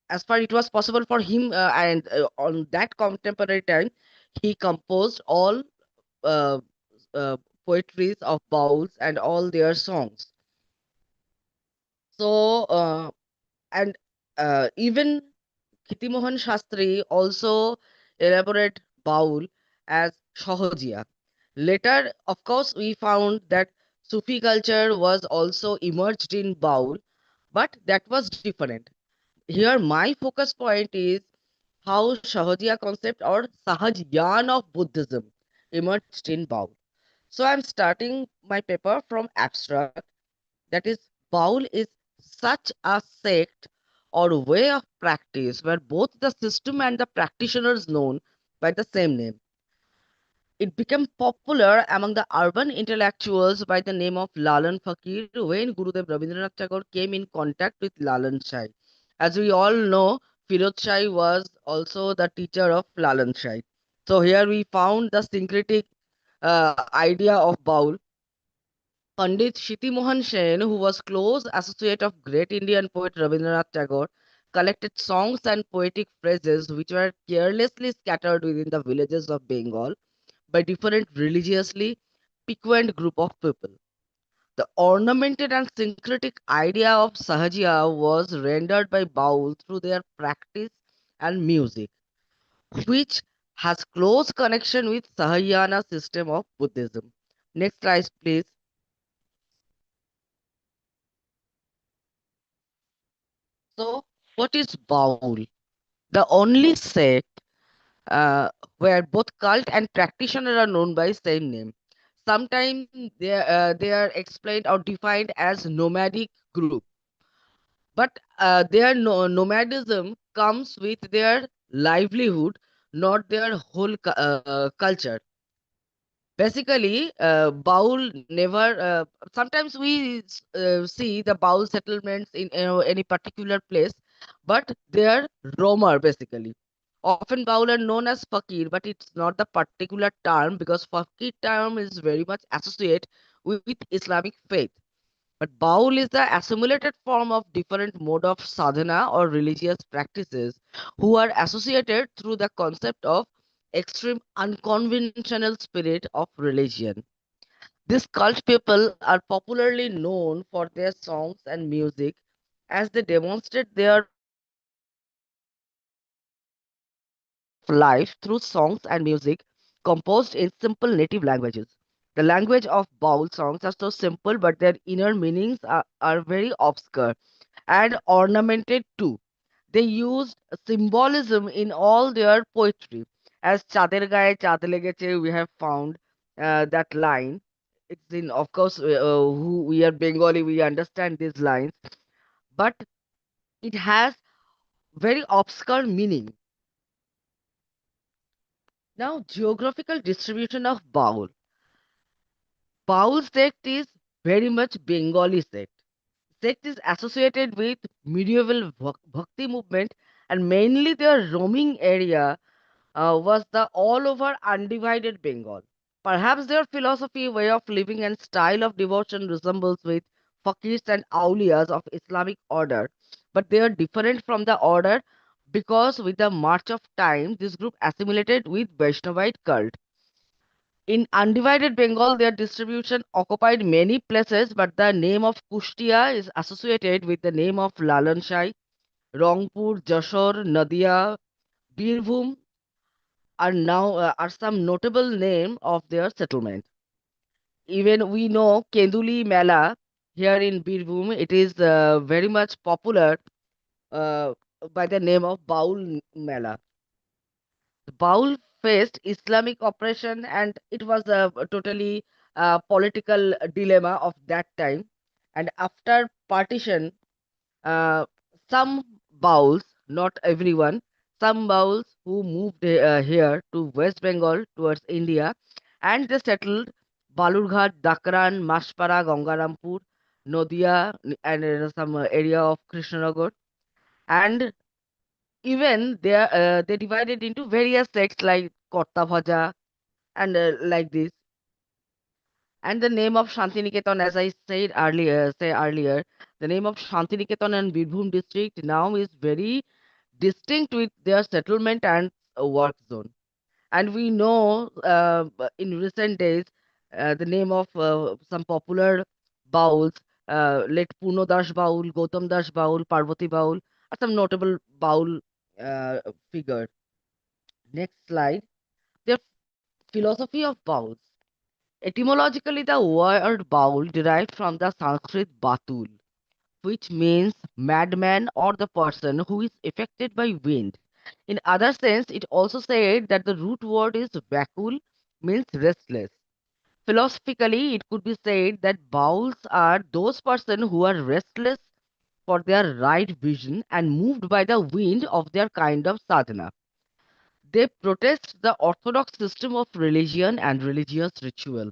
as far it was possible for him and on that contemporary time he composed all uh, uh, poetries of bowls and all their songs. So and even Kitimohan Shastri also elaborate baul as Shohojiya. Later, of course, we found that Sufi culture was also emerged in baul, but that was different. Here, my focus point is how Shahajiya concept or Sahaj of Buddhism emerged in Baul. So I'm starting my paper from abstract. That is, Baul is such a sect or way of practice where both the system and the practitioners known by the same name. It became popular among the urban intellectuals by the name of Lalan Fakir when Gurudev Rabindranath Tagore came in contact with Lalan Shai. As we all know, Firod Shai was also the teacher of Lalan Shai. So here we found the syncretic idea of Baul. Pandit Shiti Mohan Sen, who was close associate of great Indian poet Rabindranath Tagore, collected songs and poetic phrases which were carelessly scattered within the villages of Bengal by different religiously piquant group of people. The ornamented and syncretic idea of Sahajiya was rendered by Baul through their practice and music. which has close connection with Sahayana system of Buddhism. Next slide, please. So, what is Baul? The only sect where both cult and practitioner are known by same name. Sometimes they are explained or defined as nomadic group, but their nomadism comes with their livelihood, not their whole culture. Basically, Baul never. Sometimes we see the Baul settlements in any particular place, but they are roamer basically. Often Baul are known as fakir, but it's not the particular term because fakir term is very much associated with Islamic faith. But Baul is the assimilated form of different mode of sadhana or religious practices who are associated through the concept of extreme unconventional spirit of religion. These cult people are popularly known for their songs and music as they demonstrate their of life through songs and music composed in simple native languages. The language of Baul songs are so simple, but their inner meanings are very obscure and ornamented too. They used symbolism in all their poetry. As Chader Gaye Chad Legeche, we have found that line. It's in, of course, who we are Bengali, we understand these lines, but it has very obscure meaning. Now, geographical distribution of Baul. Baul sect is very much Bengali sect. Sect is associated with medieval bhakti movement, and mainly their roaming area was the all over undivided Bengal. Perhaps their philosophy, way of living, and style of devotion resembles with fakirs and awliyas of Islamic order, but they are different from the order because with the march of time, this group assimilated with Vaishnavite cult. In undivided Bengal, their distribution occupied many places, but the name of Kushtia is associated with the name of Lalanshai, Rangpur, Jashore, Nadia, Birbhum are some notable name of their settlement. Even we know Kenduli Mela here in Birbhum, it is very much popular uh, by the name of Baul Mela. Baul faced Islamic oppression and it was a totally political dilemma of that time. And after partition, uh, some Bauls, not everyone, some Bauls who moved here to West Bengal towards India and they settled Balurghat, Dakran, Mashpara, Gangarampur, Nodia, and some area of Krishnanagar. And even they divided into various sects like Korta Bhaja and like this. And the name of Shantiniketan, as I say earlier, the name of Shantiniketan and Birbhum district now is very distinct with their settlement and work zone. And we know in recent days the name of some popular bowls, like Purno Das Baul, Gautam Das Baul, Parvati Baul, are some notable bowl figures. Next slide. Their philosophy of bowls. Etymologically, the word bowl derived from the Sanskrit batul, which means madman or the person who is affected by wind. In other sense, it also said that the root word is vakul, means restless. Philosophically, it could be said that bowls are those persons who are restless for their right vision and moved by the wind of their kind of sadhana. They protest the orthodox system of religion and religious ritual.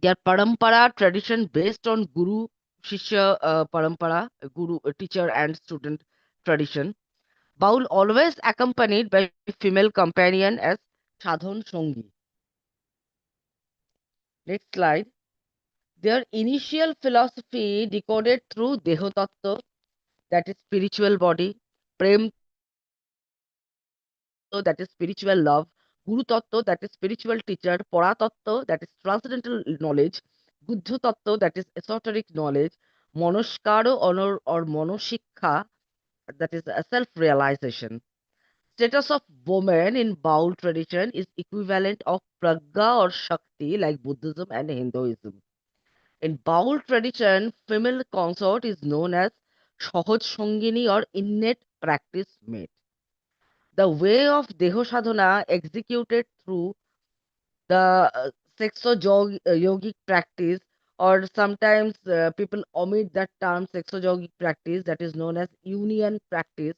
Their parampara tradition based on guru shishya parampara, guru teacher and student tradition. Baul always accompanied by female companion as sadhan songi. Next slide. Their initial philosophy decoded through deho tattva, that is spiritual body, prem tattva, that is spiritual love, guru tattva, that is spiritual teacher, para tattva, that is transcendental knowledge, buddha tattva, that is esoteric knowledge, monoskaro or monoshikha, that is a self-realization. Status of woman in Baul tradition is equivalent of Pragya or Shakti like Buddhism and Hinduism. In Baul tradition, female consort is known as Shohoj Sangini or innate practice mate. The way of Deho Sadhana executed through the yogic practice, or sometimes people omit that term yogic practice, that is known as union practice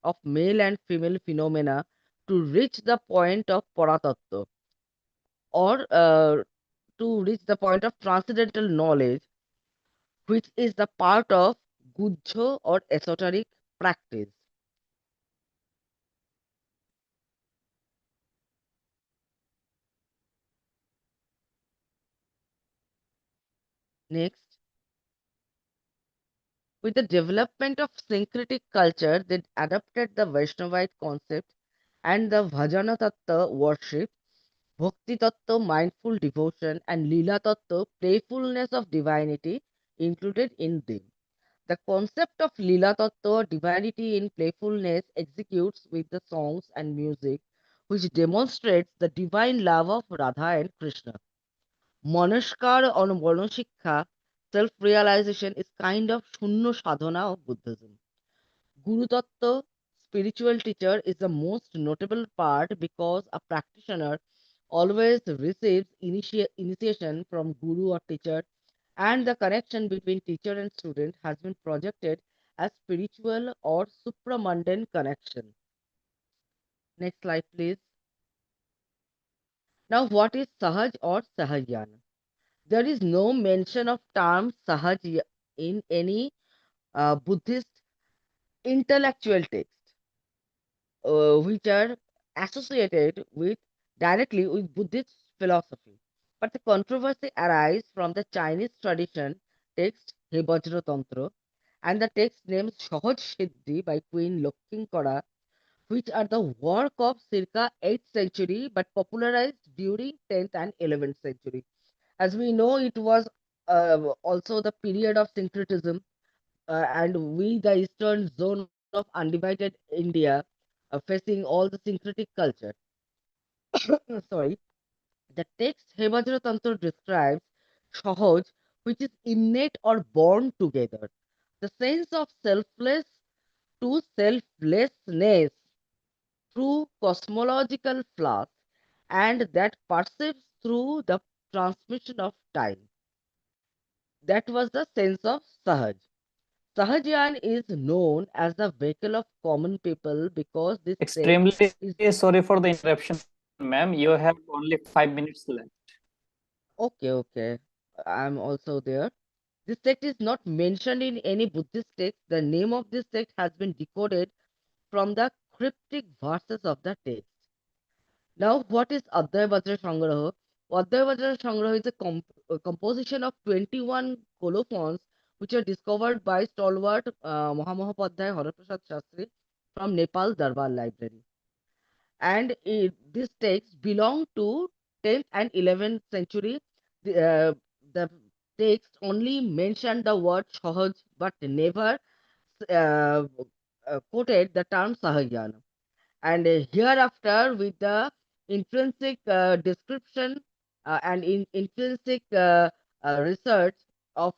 of male and female phenomena to reach the point of paratattva, or to reach the point of transcendental knowledge, which is the part of Gujjo or esoteric practice. Next, with the development of syncretic culture, they adopted the Vaishnavite concept and the Bhajana Tattva worship, Bhakti Tattva mindful devotion, and Lila Tattva playfulness of divinity included in them. The concept of Lila Tattva, divinity in playfulness, executes with the songs and music, which demonstrates the divine love of Radha and Krishna. Manashkar or Manashikha, self-realization, is kind of Shunno sadhana of Buddhism. Guru Tattva, spiritual teacher, is the most notable part because a practitioner always receives initiation from guru or teacher, and the connection between teacher and student has been projected as spiritual or supramundane connection. Next slide, please. Now, what is Sahaj or Sahajana? There is no mention of term Sahaj in any Buddhist intellectual text, which are associated with directly with Buddhist philosophy. But the controversy arises from the Chinese tradition text Hebajra Tantra and the text named Sahaj Siddhi by Queen Lokinkara, which are the work of circa 8th century but popularized during 10th and 11th century. As we know, it was also the period of syncretism, and we, the eastern zone of undivided India, facing all the syncretic culture. Sorry. The text Hebajra Tantra describes Sahaj, which is innate or born together. The sense of selfless to selflessness through cosmological flux, and that perceives through the transmission of time. That was the sense of Sahaj. Sahajan is known as the vehicle of common people because this Extremely is sorry for the interruption, ma'am. You have only 5 minutes left. okay. I'm also there. This text is not mentioned in any Buddhist text. The name of this text has been decoded from the cryptic verses of the text. Now, what is Adhyay Vajra Sangraha? Adhyay Vajra Sangraha is a composition of 21 colophons which are discovered by stalwart Mahamahopadhyay Haraprasad Shastri from Nepal Darbar Library. And this text belong to 10th and 11th century. The text only mentioned the word Sahaj but never uh, quoted the term Sahajana. And hereafter, with the intrinsic description and intrinsic research of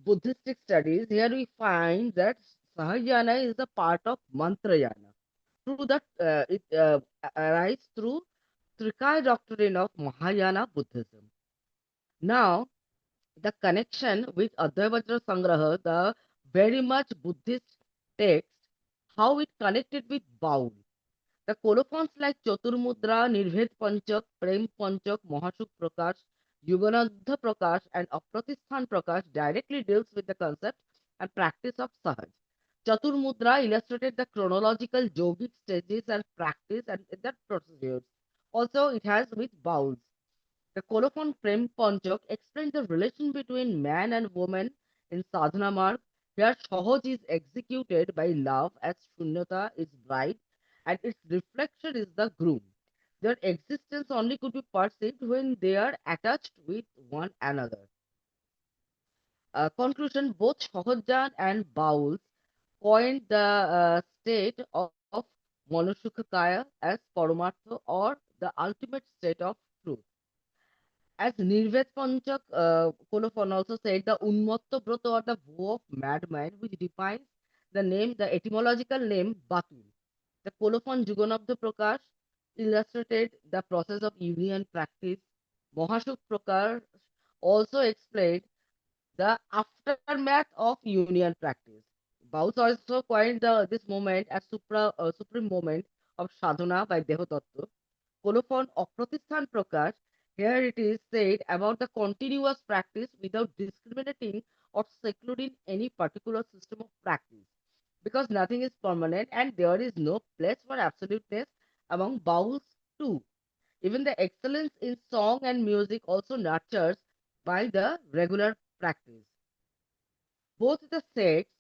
Buddhistic studies, here we find that Sahajana is a part of Mantrayana. Through that, it arises through Trikaya doctrine of Mahayana Buddhism. Now, the connection with Advaita Sangraha, the very much Buddhist text, how it connected with Baul. The colophons like Chaturmudra, Nirved Panchak, Prem Panchak, Mahashuk Prakash, Yuganadha Prakash, and Apratisthan Prakash directly deals with the concept and practice of Sahaj. Chaturmudra illustrated the chronological yogic stages and practice and their procedures. Also, it has with bowls. The colophon Prem Panchak explains the relation between man and woman in sadhana marg. Here, Sahaj is executed by love as Shunyata is bride and its reflection is the groom. Their existence only could be perceived when they are attached with one another. Conclusion, both Sahajan and Bowles coined the state of Manushukakaya as Paramartha or the ultimate state of truth. As Nirvet Panchak Kolophon also said, the Unmotta Broto or the vow of madman, which defines the name, the etymological name Batul. The Kolophon Juganabdha Prakash illustrated the process of union practice. Mahashuk Prakash also explained the aftermath of union practice. Baus also coined this moment as supreme moment of sadhana by Dehotattva. Colophon Apratisthan Prakash, here it is said about the continuous practice without discriminating or secluding any particular system of practice. Because nothing is permanent and there is no place for absoluteness among Bauls too. Even the excellence in song and music also nurtures by the regular practice. Both the sects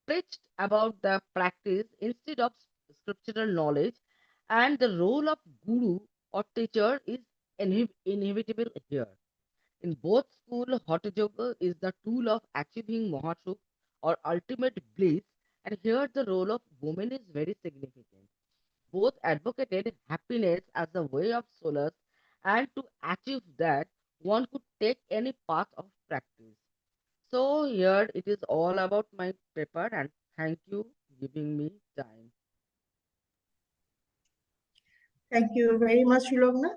preached about the practice instead of scriptural knowledge, and the role of guru or teacher is inevitable here. In both schools, Hatha Yoga is the tool of achieving Mahasukh or ultimate bliss, and here the role of woman is very significant. Both advocated happiness as a way of solace, and to achieve that, one could take any path of practice. So here it is all about my paper, and thank you giving me time. Thank you very much, Shilogna,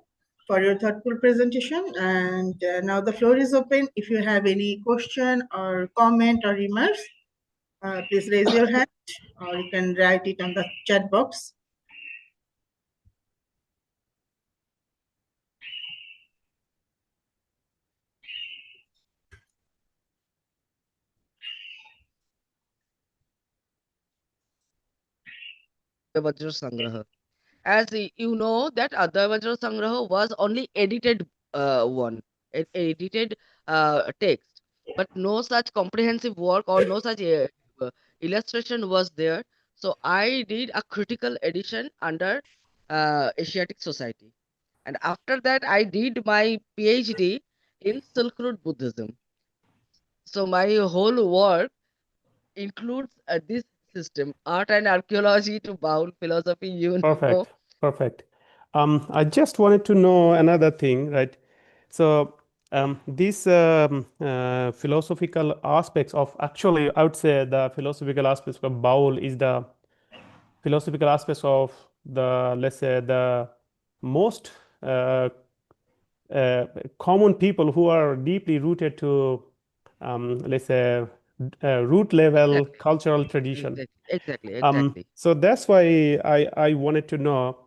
for your thoughtful presentation. And now the floor is open. If you have any question or comment or remarks, please raise your hand or you can write it on the chat box. Vajra Sangraha. As you know that Advai Vajra Sangraha was only edited one, edited text, but no such comprehensive work or no such illustration was there. So I did a critical edition under Asiatic Society, and after that I did my PhD in Silk Road Buddhism. So my whole work includes this system, art and archaeology to Baul philosophy, you know. Perfect. Perfect. I just wanted to know another thing, right? So these philosophical aspects of, actually, I would say the philosophical aspects of Baul is the philosophical aspects of the, let's say, the most common people who are deeply rooted to, let's say, root level cultural tradition. Exactly. So that's why I wanted to know,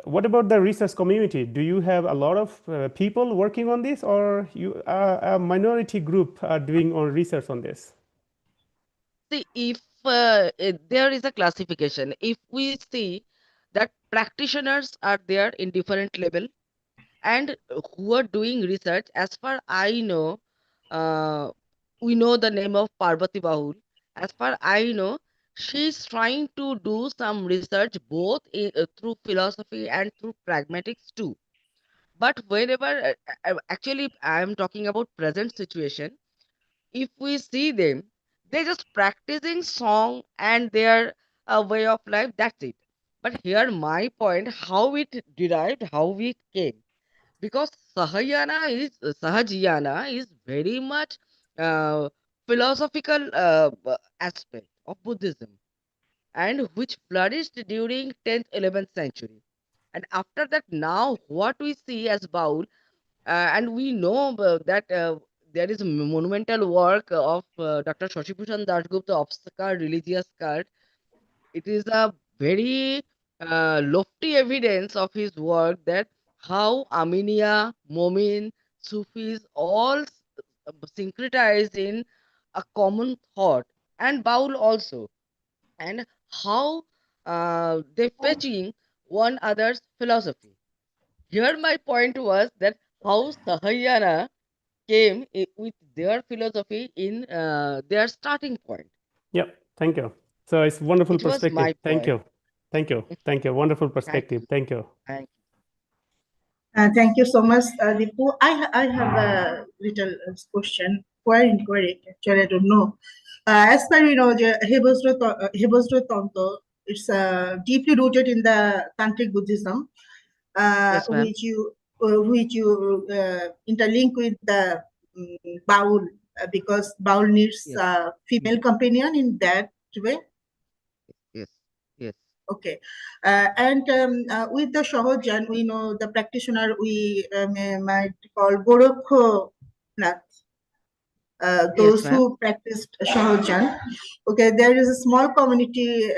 what about the research community? Do you have a lot of people working on this, or you a minority group are doing on research on this? See, if there is a classification, if we see that practitioners are there in different level and who are doing research, as far I know, we know the name of Parvati Bahul. As far I know, she's trying to do some research both through philosophy and through pragmatics too. But whenever, actually, I am talking about present situation. If we see them, they're just practicing song and their way of life. That's it. But here, my point: how it derived, how it came, because Sahajiyana is very much philosophical aspect of Buddhism, and which flourished during 10th 11th century. And after that, now what we see as Baul, and we know that there is a monumental work of Dr. Shashibhushan Dasgupta of Oscar religious cult. It is a very lofty evidence of his work that how Armenia, Momin, Sufis all syncretized in a common thought, and Baul also, and how they fetching one another's philosophy. Here my point was that how Sahayana came with their philosophy in their starting point. Yep. Thank you. So it's wonderful It was perspective. my Thank point. you. Thank you. Thank you. Wonderful Thank perspective. you. Thank you. Thank Thank you so much, Deepu. I have a little question, quite inquiry. Actually, I don't know. As per we know, Hebrew Tanto, it's deeply rooted in the tantric Buddhism, Yes, ma'am. which you interlink with the Baul, because Baul needs Yes. female companion in that way. Yes. Yes. Okay, and with the Shohojan, we know the practitioner we might call Gorakhnath. Those Yes, ma'am. who practiced Shohojan. Okay, there is a small community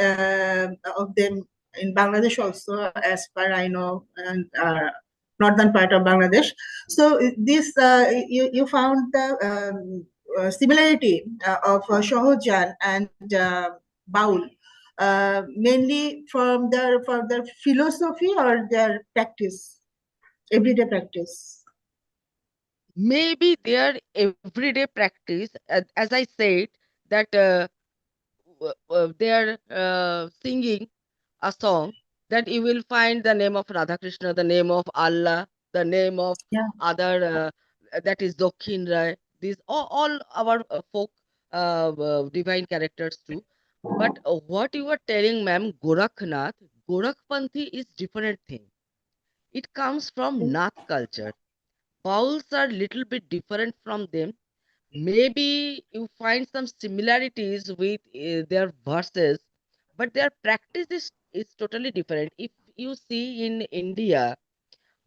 of them in Bangladesh also, as far I know, and northern part of Bangladesh. So this you found the similarity of Shohojan and Baul. Mainly from their philosophy or their practice, everyday practice. Maybe their everyday practice, as I said, that they are singing a song, that you will find the name of Radha Krishna, the name of Allah, the name of other, that is Dokhin Rai. These all our folk divine characters too. But what you are telling, ma'am, Gorakhpanthi is different thing. It comes from Nath culture. Bowls are little bit different from them. Maybe you find some similarities with their verses, but their practice is totally different. If you see in India,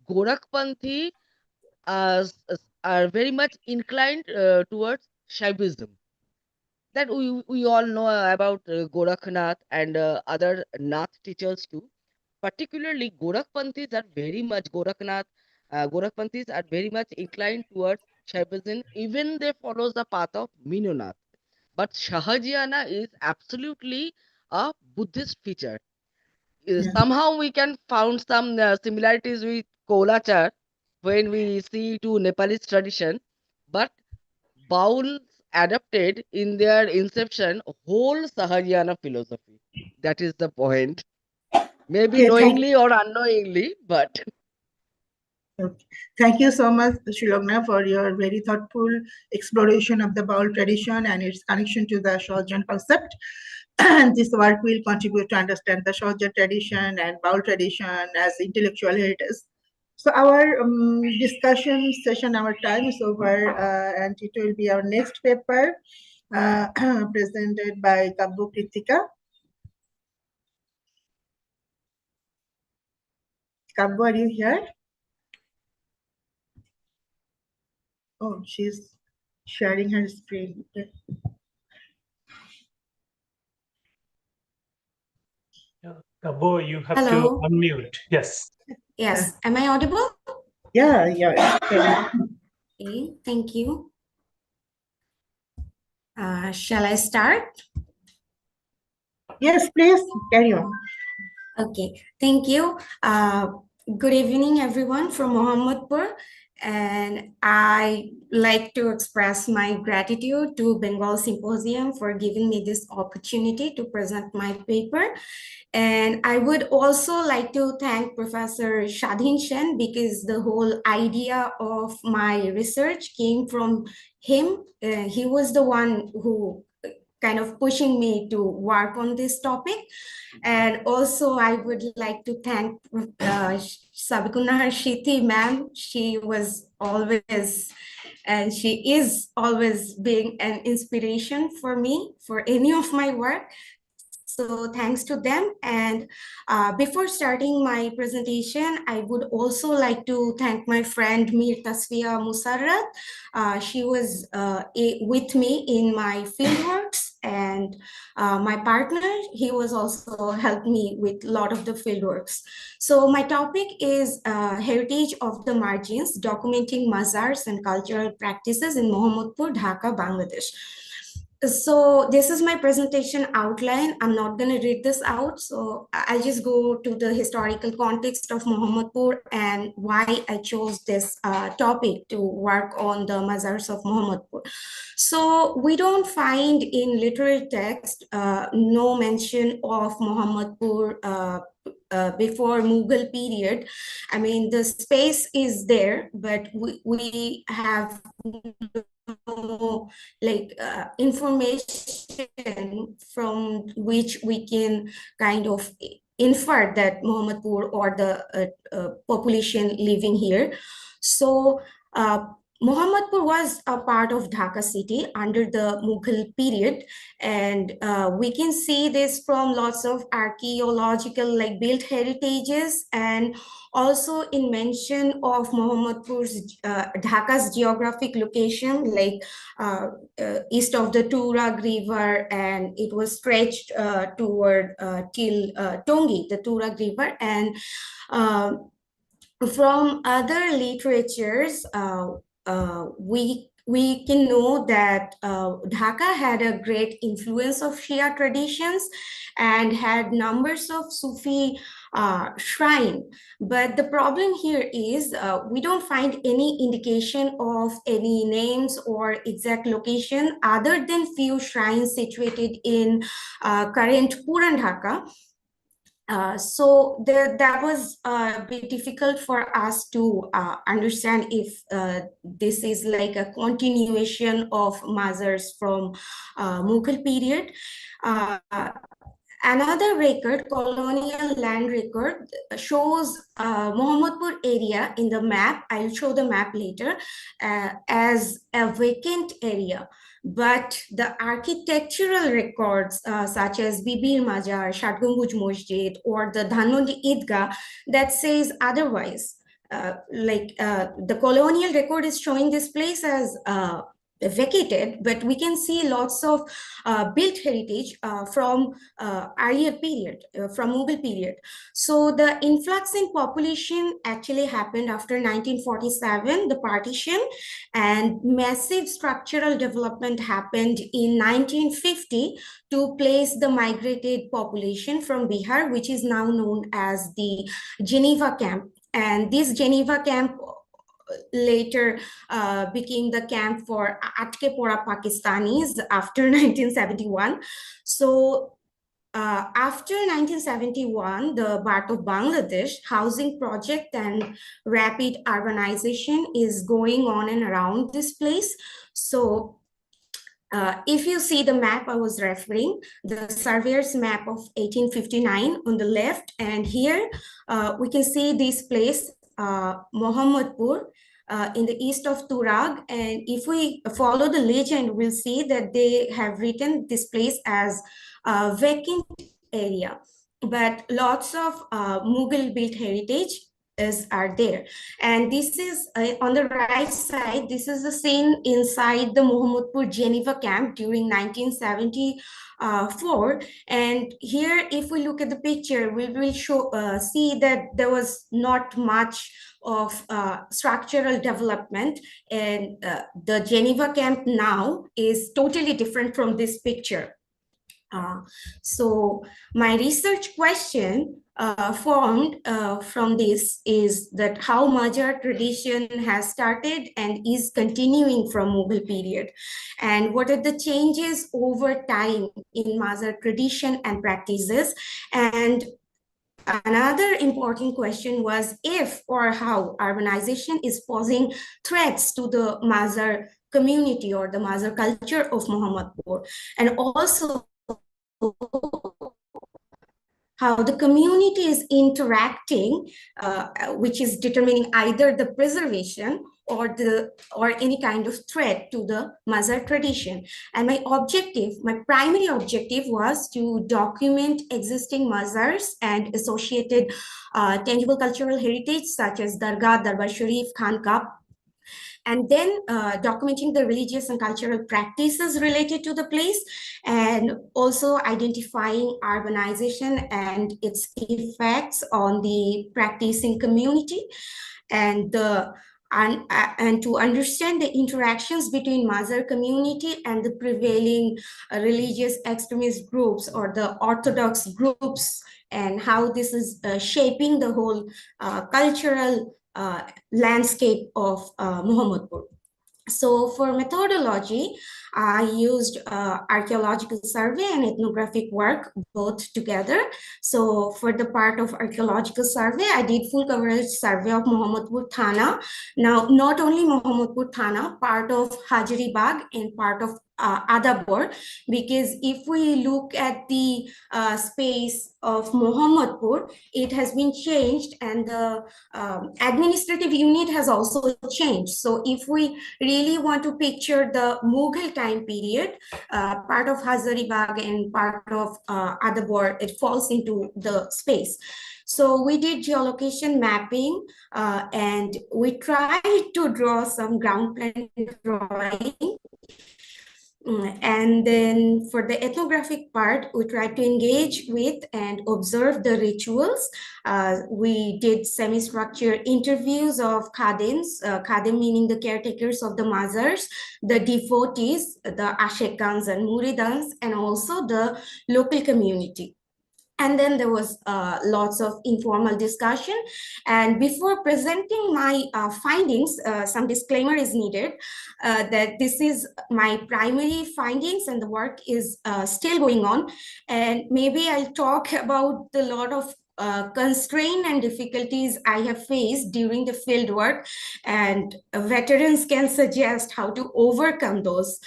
Gorakhpanthi are very much inclined towards Shaivism. That we all know about Gorakhnath and other Nath teachers too. Particularly, Gorakhpanthis are very much Gorakhpanthis are very much inclined towards Shaivism. Even they follows the path of Minonath. But Shahajiyana is absolutely a Buddhist feature. Somehow we can found some similarities with Kolachar when we see to Nepalese tradition, but Bauls adapted in their inception whole Sahajiyana philosophy. That is the point. Maybe Okay, knowingly or unknowingly, but thank you so much, Shilogna, for your very thoughtful exploration of the Baul tradition and its connection to the Shohojan concept. This work will contribute to understand the Shohojan tradition and Baul tradition as intellectual heritage. So our discussion session, our time is over, and it will be our next paper presented by Kabbu Kritika. Kabbu, are you here? Oh, she's sharing her screen. Okay. Kabbu, you have Hello. to unmute. Yes. Yes. Am I audible? Yeah, yeah. Okay, thank you. Shall I start? Yes, please carry on. Okay, thank you. Good evening, everyone from Mohammadpur. And I like to express my gratitude to Bengal Symposium for giving me this opportunity to present my paper. And I would also like to thank Professor Shadhin Shen, because the whole idea of my research came from him. He was the one who kind of pushing me to work on this topic. And also I would like to thank Sabikunar Shiti ma'am. She was always, and she is always being an inspiration for me for any of my work. So thanks to them. And before starting my presentation, I would also like to thank my friend Mir Tasfiya Musarrat. She was with me in my fieldworks, and my partner, he was also helped me with a lot of the fieldworks. So my topic is Heritage of the Margins, Documenting Mazars and Cultural Practices in Mohammadpur, Dhaka, Bangladesh. So this is my presentation outline. I'm not going to read this out. So I'll just go to the historical context of Mohammadpur and why I chose this topic to work on the mazars of Mohammadpur. So we don't find in literary text no mention of Mohammadpur before Mughal period. I mean, the space is there, but we have like information from which we can kind of infer that Mohammadpur or the population living here. So Mohammadpur was a part of Dhaka city under the Mughal period, and we can see this from lots of archaeological like built heritages, and also in mention of Mohammadpur's Dhaka's geographic location, like east of the Turag River, and it was stretched toward till Tongi, the Turag River, and from other literatures, we can know that Dhaka had a great influence of Shia traditions and had numbers of Sufi shrine. But the problem here is we don't find any indication of any names or exact location other than few shrines situated in current Puran Dhaka. So that was a bit difficult for us to understand if this is like a continuation of mazars from Mughal period. Another record, colonial land record, shows Mohammadpur area in the map. I'll show the map later as a vacant area. But the architectural records such as Bibir Majar, Shatgumbuj Masjid, or the Dhanmondi Idgah that says otherwise. The colonial record is showing this place as vacated, but we can see lots of built heritage from earlier period, from Mughal period. So the influx in population actually happened after 1947, the partition, and massive structural development happened in 1950 to place the migrated population from Bihar, which is now known as the Geneva camp. And this Geneva camp later became the camp for Atke Pora Pakistanis after 1971. So after 1971, the birth of Bangladesh, housing project and rapid urbanization is going on and around this place. So if you see the map I was referring, the surveyor's map of 1859 on the left, and here we can see this place, Mohammadpur, in the east of Turag. And if we follow the legend, we'll see that they have written this place as a vacant area. But lots of Mughal built heritage are there. And this is on the right side, this is the scene inside the Mohammadpur Geneva camp during 1974. And here, if we look at the picture, we will see that there was not much of structural development, and the Geneva camp now is totally different from this picture. So my research question formed from this is that how Majar tradition has started and is continuing from Mughal period, and what are the changes over time in Majar tradition and practices. And another important question was if or how urbanization is posing threats to the Mazar community or the Mazar culture of Mohammadpur, and also how the community is interacting, which is determining either the preservation or any kind of threat to the Mazar tradition. And my primary objective was to document existing Mazars and associated tangible cultural heritage such as Dargah, Darbar Sharif, Khanqah, and then documenting the religious and cultural practices related to the place, and also identifying urbanization and its effects on the practicing community, and to understand the interactions between Mazar community and the prevailing religious extremist groups or the orthodox groups, and how this is shaping the whole cultural landscape of Mohammadpur. So for methodology, I used archaeological survey and ethnographic work both together. So for the part of archaeological survey, I did full coverage survey of Mohammadpur Thana. Now, not only Mohammadpur Thana, part of Hazaribagh and part of Adabor, because if we look at the space of Mohammadpur, it has been changed and the administrative unit has also changed. So if we really want to picture the Mughal time period, part of Hazaribagh and part of Adabor, it falls into the space. So we did geolocation mapping and we tried to draw some ground plan drawing. And then for the ethnographic part, we tried to engage with and observe the rituals. We did semi-structured interviews of khadims, khadim meaning the caretakers of the mazars, the devotees, the ashekans and muridans, and also the local community. And then there was lots of informal discussion. And before presenting my findings, some disclaimer is needed that this is my primary findings and the work is still going on. And maybe I'll talk about the lot of constraint and difficulties I have faced during the field work, and veterans can suggest how to overcome those.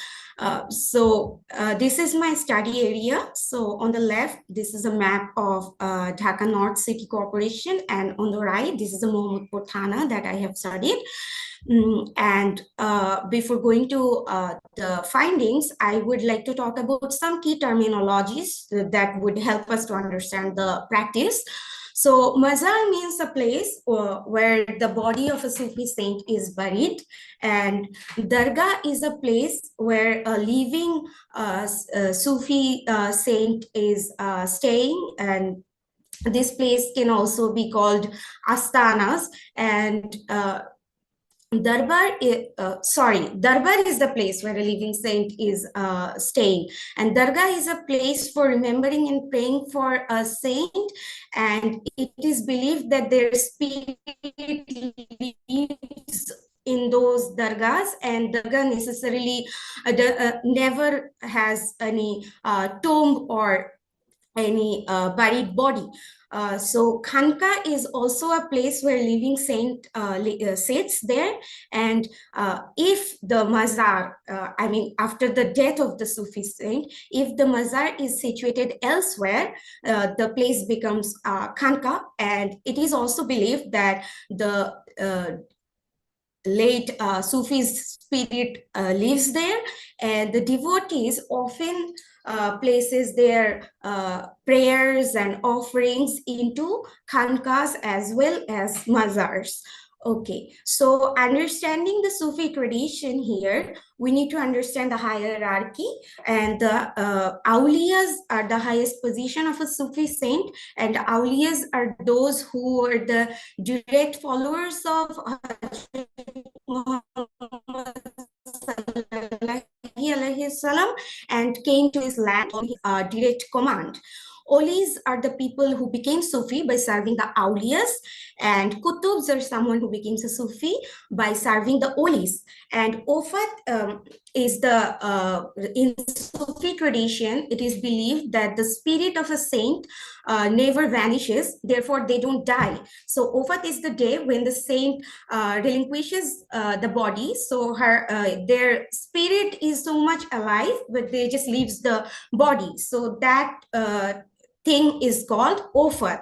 So this is my study area. So on the left, this is a map of Dhaka North City Corporation, and on the right, this is a Mohammadpur Thana that I have studied. And before going to the findings, I would like to talk about some key terminologies that would help us to understand the practice. So mazar means a place where the body of a Sufi saint is buried, and dargah is a place where a living Sufi saint is staying, and this place can also be called astanas. And Darbar is the place where a living saint is staying, and Dargah is a place for remembering and praying for a saint, and it is believed that their spirit lives in those dargahs, and dargah necessarily never has any tomb or any buried body. So Khanka is also a place where living saint sits there, and if the mazar, after the death of the Sufi saint, if the mazar is situated elsewhere, the place becomes Khanka, and it is also believed that the late Sufi's spirit lives there, and the devotees often places their prayers and offerings into khankas as well as mazars. Okay, so understanding the Sufi tradition here, we need to understand the hierarchy, and the awliyas are the highest position of a Sufi saint, and awliyas are those who are the direct followers of Salam and came to his land on his direct command. Olis are the people who became Sufi by serving the awliyas, and Kutubs are someone who becomes a Sufi by serving the Olis. And Ofat is the, in Sufi tradition, it is believed that the spirit of a saint never vanishes, therefore they don't die. So Ofat is the day when the saint relinquishes the body, so their spirit is so much alive, but they just leaves the body. So that thing is called Ofat.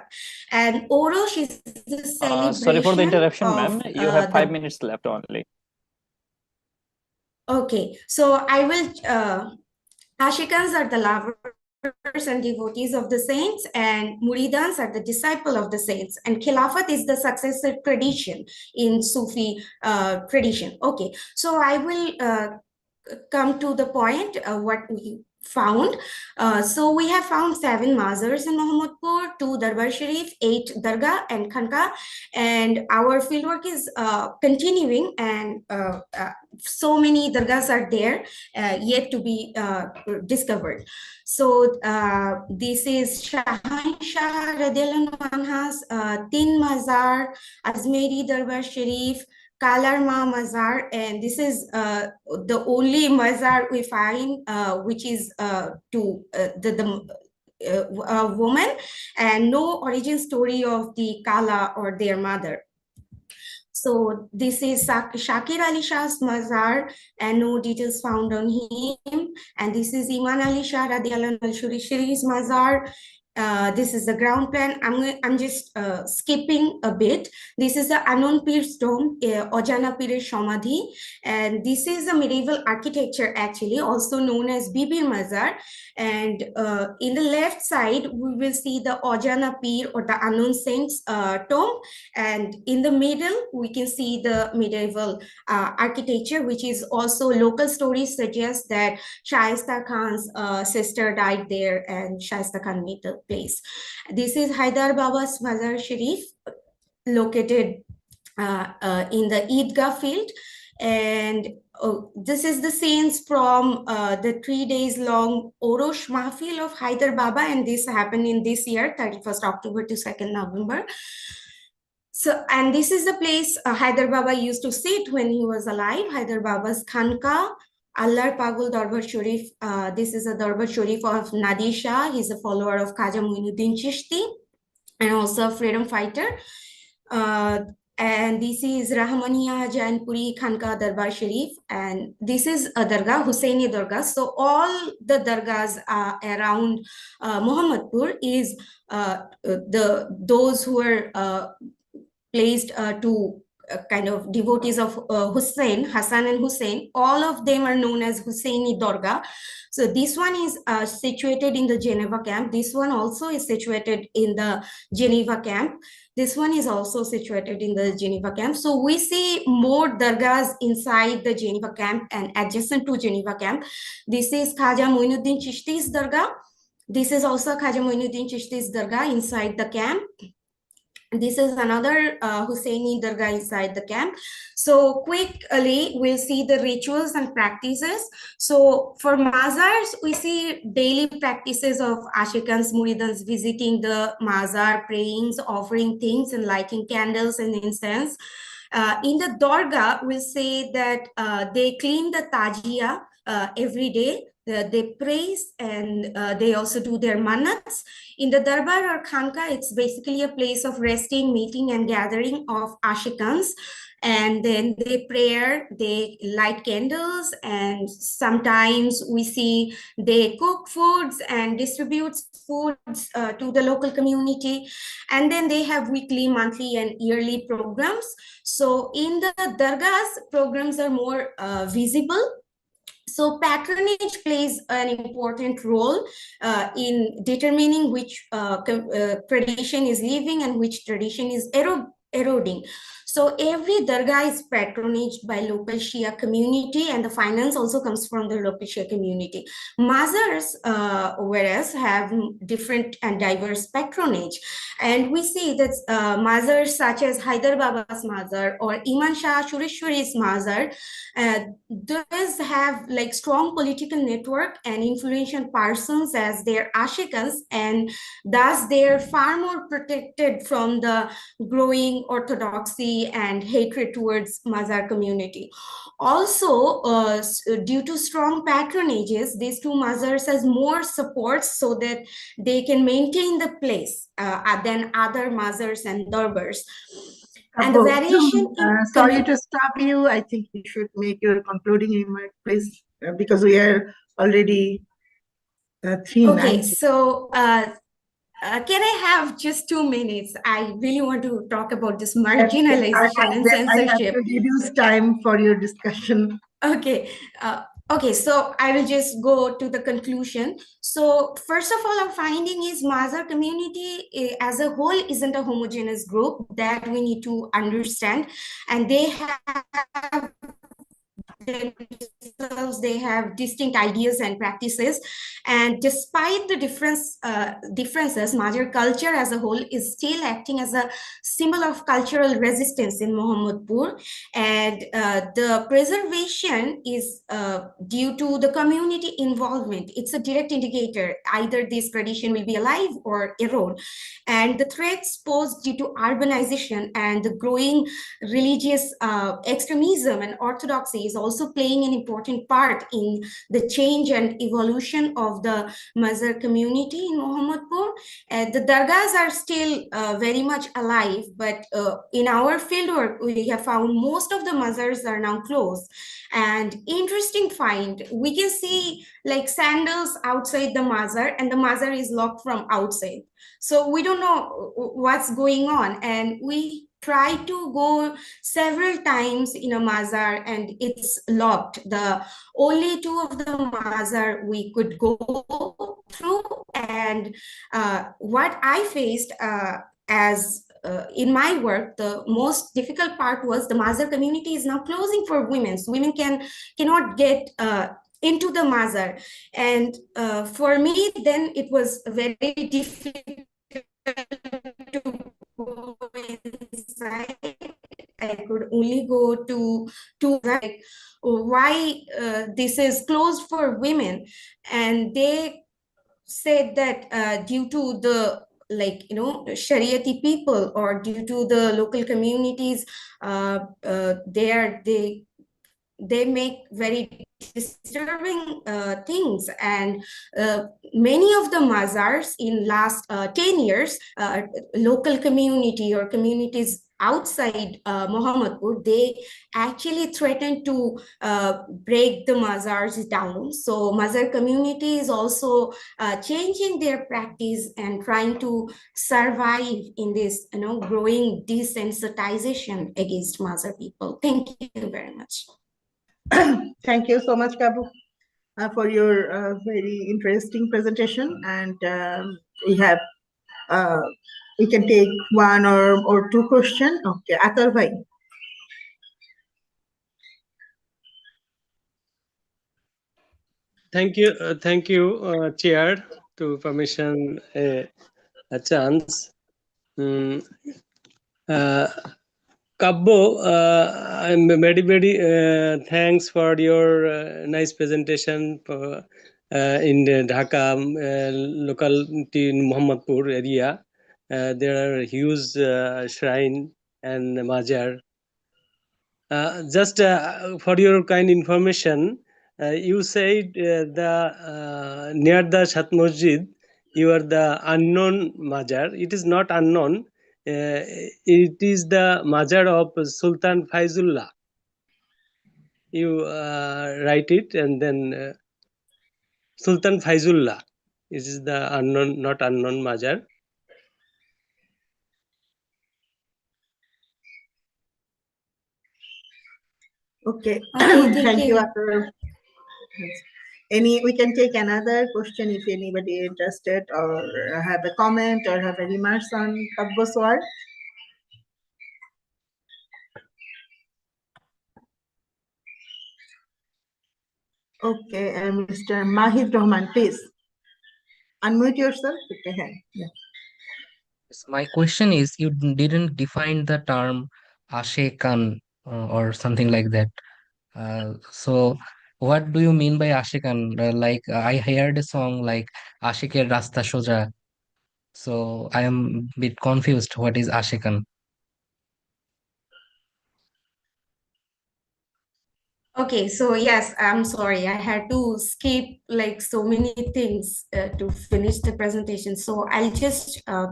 And Orosh is the celebration. Sorry for the interruption, ma'am. You have 5 minutes left only. Okay, so I will, Ashikans are the lovers and devotees of the saints, and Muridans are the disciple of the saints, and Khilafat is the successor tradition in Sufi tradition. Okay, so I will come to the point what we found. So we have found 7 mazars in Mohammadpur, 2 Darbar Sharif, 8 Dargah and Khanka, and our fieldwork is continuing, and so many dargahs are there yet to be discovered. So this is Shahanshah Radiallahu Anha's Tin Mazar, Azmeri Darbar Sharif, Kalarma Mazar, and this is the only mazar we find which is to a woman, and no origin story of the Kala or their mother. So this is Shakir Ali Shah's mazar, and no details found on him. And this is Iman Ali Shah Radiallahu al-Shuri's mazar. This is the ground plan. I'm just skipping a bit. This is the Anon Pir's tomb, Ojana Pir's Samadhi, and this is a medieval architecture actually, also known as Bibir Mazar. And in the left side, we will see the Ojana Pir or the Anon Saint's tomb, and in the middle, we can see the medieval architecture, which is also local stories suggest that Shaista Khan's sister died there, and Shaista Khan made the place. This is Haidar Baba's Mazar Sharif, located in the Eidgah field. And this is the scenes from the 3 days long Orosh Mahfil of Haidar Baba, and this happened in this year, 31st October to 2nd November. So, and this is the place Haidar Baba used to sit when he was alive, Haidar Baba's Khanka, Allah Pagul Darbar Sharif. This is a Darbar Sharif of Nadir Shah. He's a follower of Khaja Muinuddin Chishti and also a freedom fighter. And this is Rahmaniya Jainpuri Khanka Darbar Sharif, and this is a Dargah, Hussaini Dargah. So all the Dargahs around Muhammadpur is those who are placed to kind of devotees of Hussein, Hassan and Hussein. All of them are known as Hussaini Dargah. So this one is situated in the Geneva camp. This one also is situated in the Geneva camp. This one is also situated in the Geneva camp. So we see more dargahs inside the Geneva camp and adjacent to Geneva camp. This is Khaja Muinuddin Chishti's Dargah. This is also Khaja Muinuddin Chishti's Dargah inside the camp. This is another Hussaini Dargah inside the camp. So quickly, we'll see the rituals and practices. So for mazars, we see daily practices of ashikans, muridans visiting the mazar, prayings, offering things, and lighting candles and incense. In the Dargah, we'll say that they clean the tajia every day. They praise, and they also do their mannats. In the Darbar or Khanka, it's basically a place of resting, meeting, and gathering of ashikans. And then they pray, they light candles, and sometimes we see they cook foods and distribute foods to the local community. And then they have weekly, monthly, and yearly programs. So in the Dargahs, programs are more visible. So patronage plays an important role in determining which tradition is living and which tradition is eroding. So every dargah is patronaged by local Shia community, and the finance also comes from the local Shia community. Mazars, whereas, have different and diverse patronage. And we see that mazars such as Haidar Baba's mazar or Iman Shah Shurishwari's mazar does have like strong political network and influential persons as their ashikans, and thus they're far more protected from the growing orthodoxy and hatred towards mazar community. Also, due to strong patronages, these two mazars has more support so that they can maintain the place than other mazars and darbars. And the variation sorry to stop you. I think you should make your concluding remark, please, because we are already 3:90. Okay, so can I have just 2 minutes? I really want to talk about this marginalization and censorship. I have to reduce time for your discussion. Okay. Okay, so I will just go to the conclusion. So first of all, our finding is Mazar community as a whole isn't a homogeneous group that we need to understand. And they have themselves, they have distinct ideas and practices. And despite the differences, Majar culture as a whole is still acting as a symbol of cultural resistance in Mohammadpur. And the preservation is due to the community involvement. It's a direct indicator. Either this tradition will be alive or erode. And the threats posed due to urbanization and the growing religious extremism and orthodoxy is also playing an important part in the change and evolution of the Mazar community in Mohammadpur. The dargahs are still very much alive, but in our fieldwork, we have found most of the mazars are now closed. And interesting find, we can see like sandals outside the mazar, and the mazar is locked from outside. So we don't know what's going on, and we try to go several times in a mazar and it's locked. The only two of the mazar we could go through, and what I faced as in my work, the most difficult part was the mazar community is now closing for women. So women cannot get into the mazar, and for me then it was very difficult to go inside. I could only go to like why this is closed for women, and they said that due to the Shariati people or due to the local communities, they make very disturbing things, and many of the mazars in last 10 years, local community or communities outside Mohammadpur, they actually threatened to break the mazars down. So mazar community is also changing their practice and trying to survive in this growing desensitization against mazar people. Thank you very much. Thank you so much, Kabu, for your very interesting presentation. And we can take one or two questions. Okay, Atal bhai. Thank you, Chair, to permission a chance. Kabbo, I'm very thanks for your nice presentation in the Dhaka locality in Mohammadpur area. There are huge shrine and mazar. Just for your kind information, you said near the Shat Masjid, you are the unknown mazar. It is not unknown. It is the mazar of Sultan Faizullah. You write it, and then Sultan Faizullah. This is the unknown, not unknown mazar. Okay. Okay, Thank you, Atal. We can take another question if anybody is interested or have a comment or have a remarks on Kabbo's work. Okay, Mr. Mahid Rahman, please unmute yourself. Okay. Yeah. My question is, you didn't define the term Ashekan or something like that. So what do you mean by Ashekan? I heard a song like Ashikeর রাস্তা সোজা. So I am a bit confused. What is Ashekan? Okay, so yes, I'm sorry. I had to skip like so many things to finish the presentation. So I'll just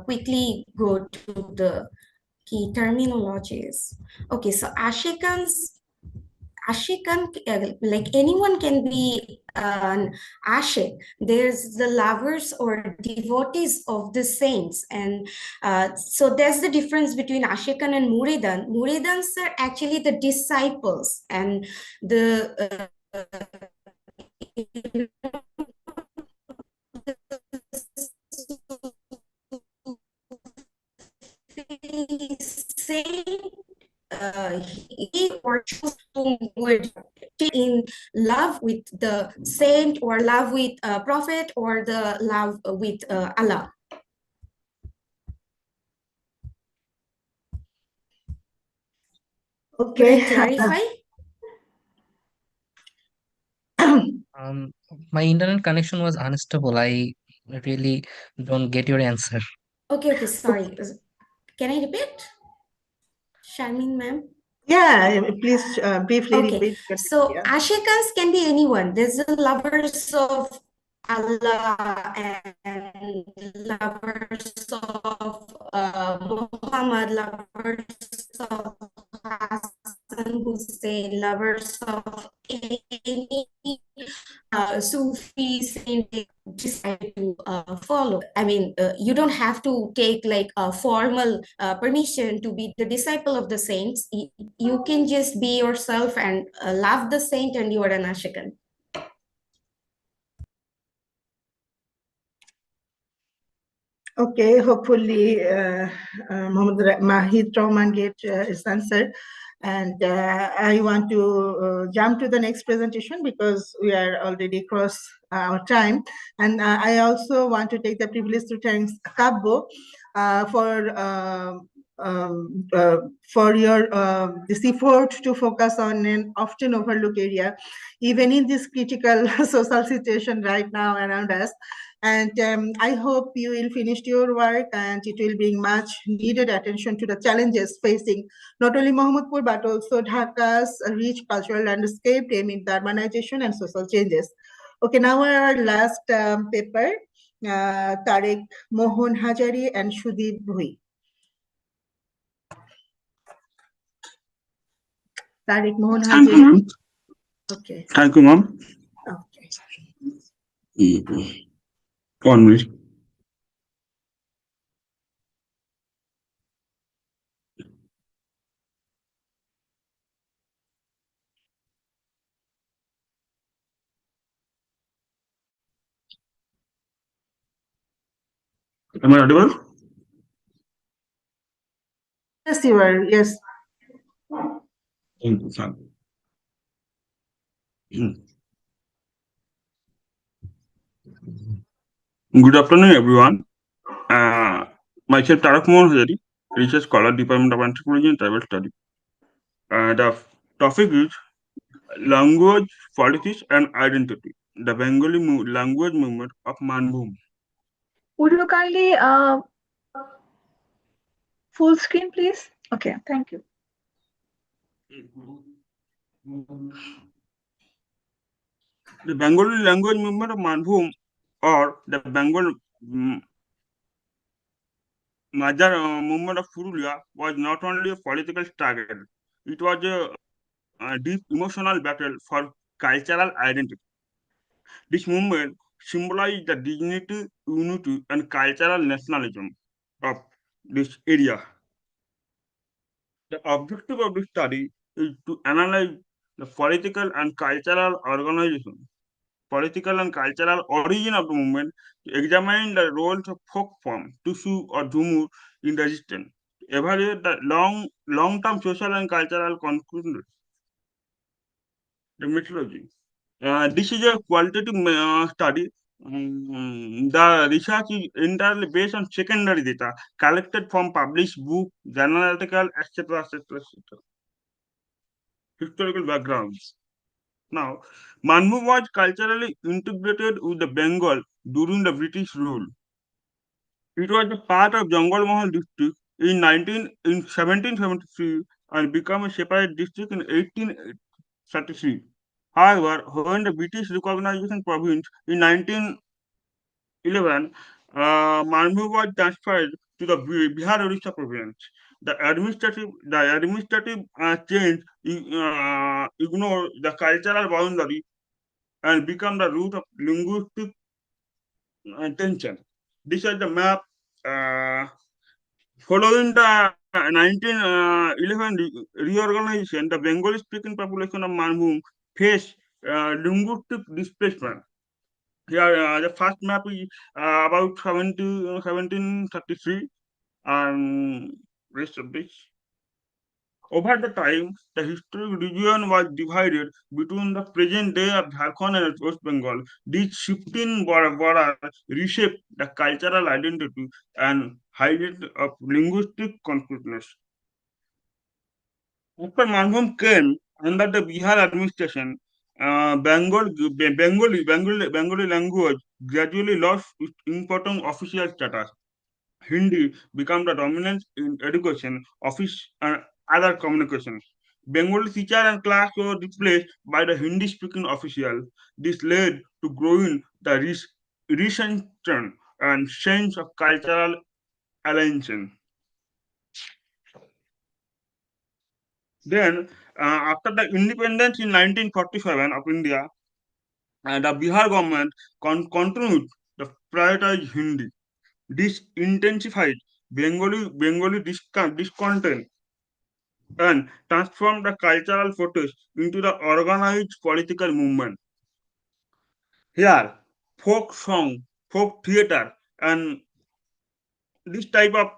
quickly go to the key terminologies. Okay, so Ashekan, like anyone can be an Ashik. There's the lovers or devotees of the saints. And so there's the difference between Ashikan and Muridan. Muridans are actually the disciples, and the saint he or whom would in love with the saint or love with a prophet or the love with Allah. Okay. Could I clarify? My internet connection was unstable. I really don't get your answer. Okay, sorry. Can I repeat? Sharmin ma'am? Yeah, please briefly Okay, repeat. so ashikans can be anyone. There's the lovers of Allah and lovers of Muhammad, lovers of Hassan Hussein, lovers of any Sufi saint they decide to follow. I mean, you don't have to take like a formal permission to be the disciple of the saints. You can just be yourself and love the saint, and you are an ashikan. Okay, hopefully Mohammed Mahid Rahman get his answer. And I want to jump to the next presentation because we are already across our time. And I also want to take the privilege to thank Kabbo for your this effort to focus on an often overlooked area, even in this critical social situation right now around us. And I hope you will finish your work and it will bring much needed attention to the challenges facing not only Mohammedpur but also Dhaka's rich cultural landscape amid urbanization and social changes. Okay, now our last paper, Tarek Mohan Hajari and Sudeep Bhui. Tarek Mohan Thank you, Hajari. ma'am. Okay. Thank you, ma'am. Okay. 1 minute. Am I audible? Yes, you are. Yes. Thank you, sir. Good afternoon, everyone. Myself Tarak Mohan Hajari, Research Scholar, Department of Anthropology and Tribal Study. The topic is language, politics, and identity. The Bengali language movement of Manbhum. Would you kindly full screen, please? Okay, thank you. The Bengali language movement of Manbhum, or the Bengal Majar movement of Purulia, was not only a political struggle, it was a deep emotional battle for cultural identity. This movement symbolized the dignity, unity, and cultural nationalism of this area. The objective of this study is to analyze the political and cultural organization, political and cultural origin of the movement, to examine the roles of folk form, Tushu or Dhumur in the resistance, to evaluate the long-term social and cultural conclusions. The methodology. This is a qualitative study. The research is entirely based on secondary data collected from published book, journal article, etc., etc., etc. Historical backgrounds. Now, Manbhum was culturally integrated with the Bengal during the British rule. It was a part of Jangal Mahal district in 1773 and became a separate district in 1833. However, when the British recognization province in 1911, Manbhum was transferred to the Bihar Orissa province. The administrative change ignored the cultural boundary and become the root of linguistic tension. This is the map. Following the 1911 reorganization, the Bengali-speaking population of Manbhum faced linguistic displacement. Here, the first map is about 1733, and rest of this. Over the time, the historic region was divided between the present day of Jharkhand and West Bengal. This shifting border reshaped the cultural identity and heightened of linguistic consciousness. After Manbhum came under the Bihar administration, Bengali language gradually lost its important official status. Hindi became the dominant in education, office, and other communications. Bengali teacher and class were replaced by the Hindi-speaking official. This led to growing the resentment and sense of cultural alienation. Then, after the independence in 1947 of India, the Bihar government continued to prioritize Hindi. This intensified Bengali discontent and transformed the cultural protest into the organized political movement. Here, folk song, folk theater, and this type of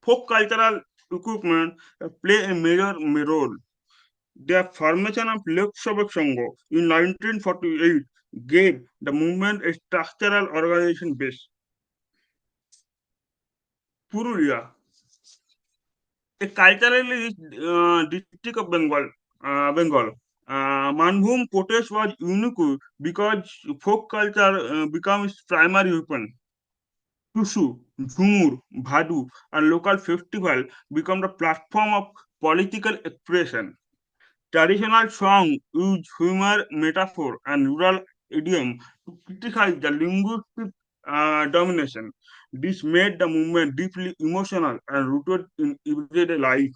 folk cultural equipment play a major role. The formation of Lok Sabha Sangha in 1948 gave the movement a structural organization base. Purulia, a culturally rich district of Bengal. Manbhum protest was unique because folk culture becomes its primary weapon. Tushu, Jhumur, Bhadu, and local festival become the platform of political expression. Traditional song use humor, metaphor, and rural idiom to criticize the linguistic domination. This made the movement deeply emotional and rooted in everyday life.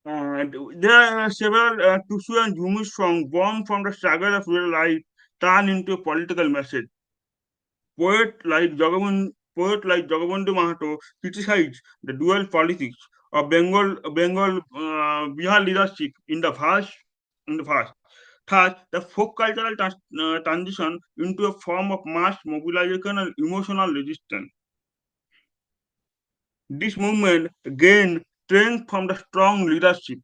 There are several Tushu and Jhumur songs born from the struggle of real life turned into a political message. Poet like Jagabandhu Mahato criticized the dual politics of Bihar leadership in the past. Thus, the folk cultural transition into a form of mass mobilization and emotional resistance. This movement gained strength from the strong leadership.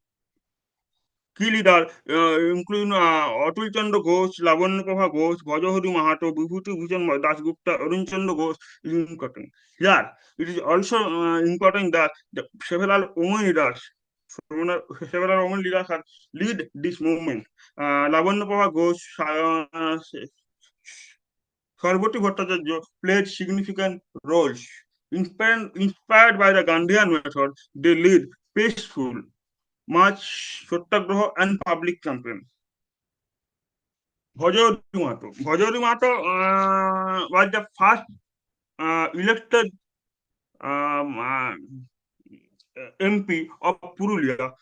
Key leader including Atul Chandra Ghosh, Lavanya Ghosh, Bhajahari Mahato, Vibhuti Bhushan Dasgupta, Arun Chandra Ghosh is important. Here, it is also important that several women leaders have lead this movement. Lavanya Ghosh, Sarbati Bhattacharya played significant roles. Inspired by the Gandhian method, they lead peaceful march, satyagraha, and public campaign. Bhajori Mato was the first elected MP of Purulia.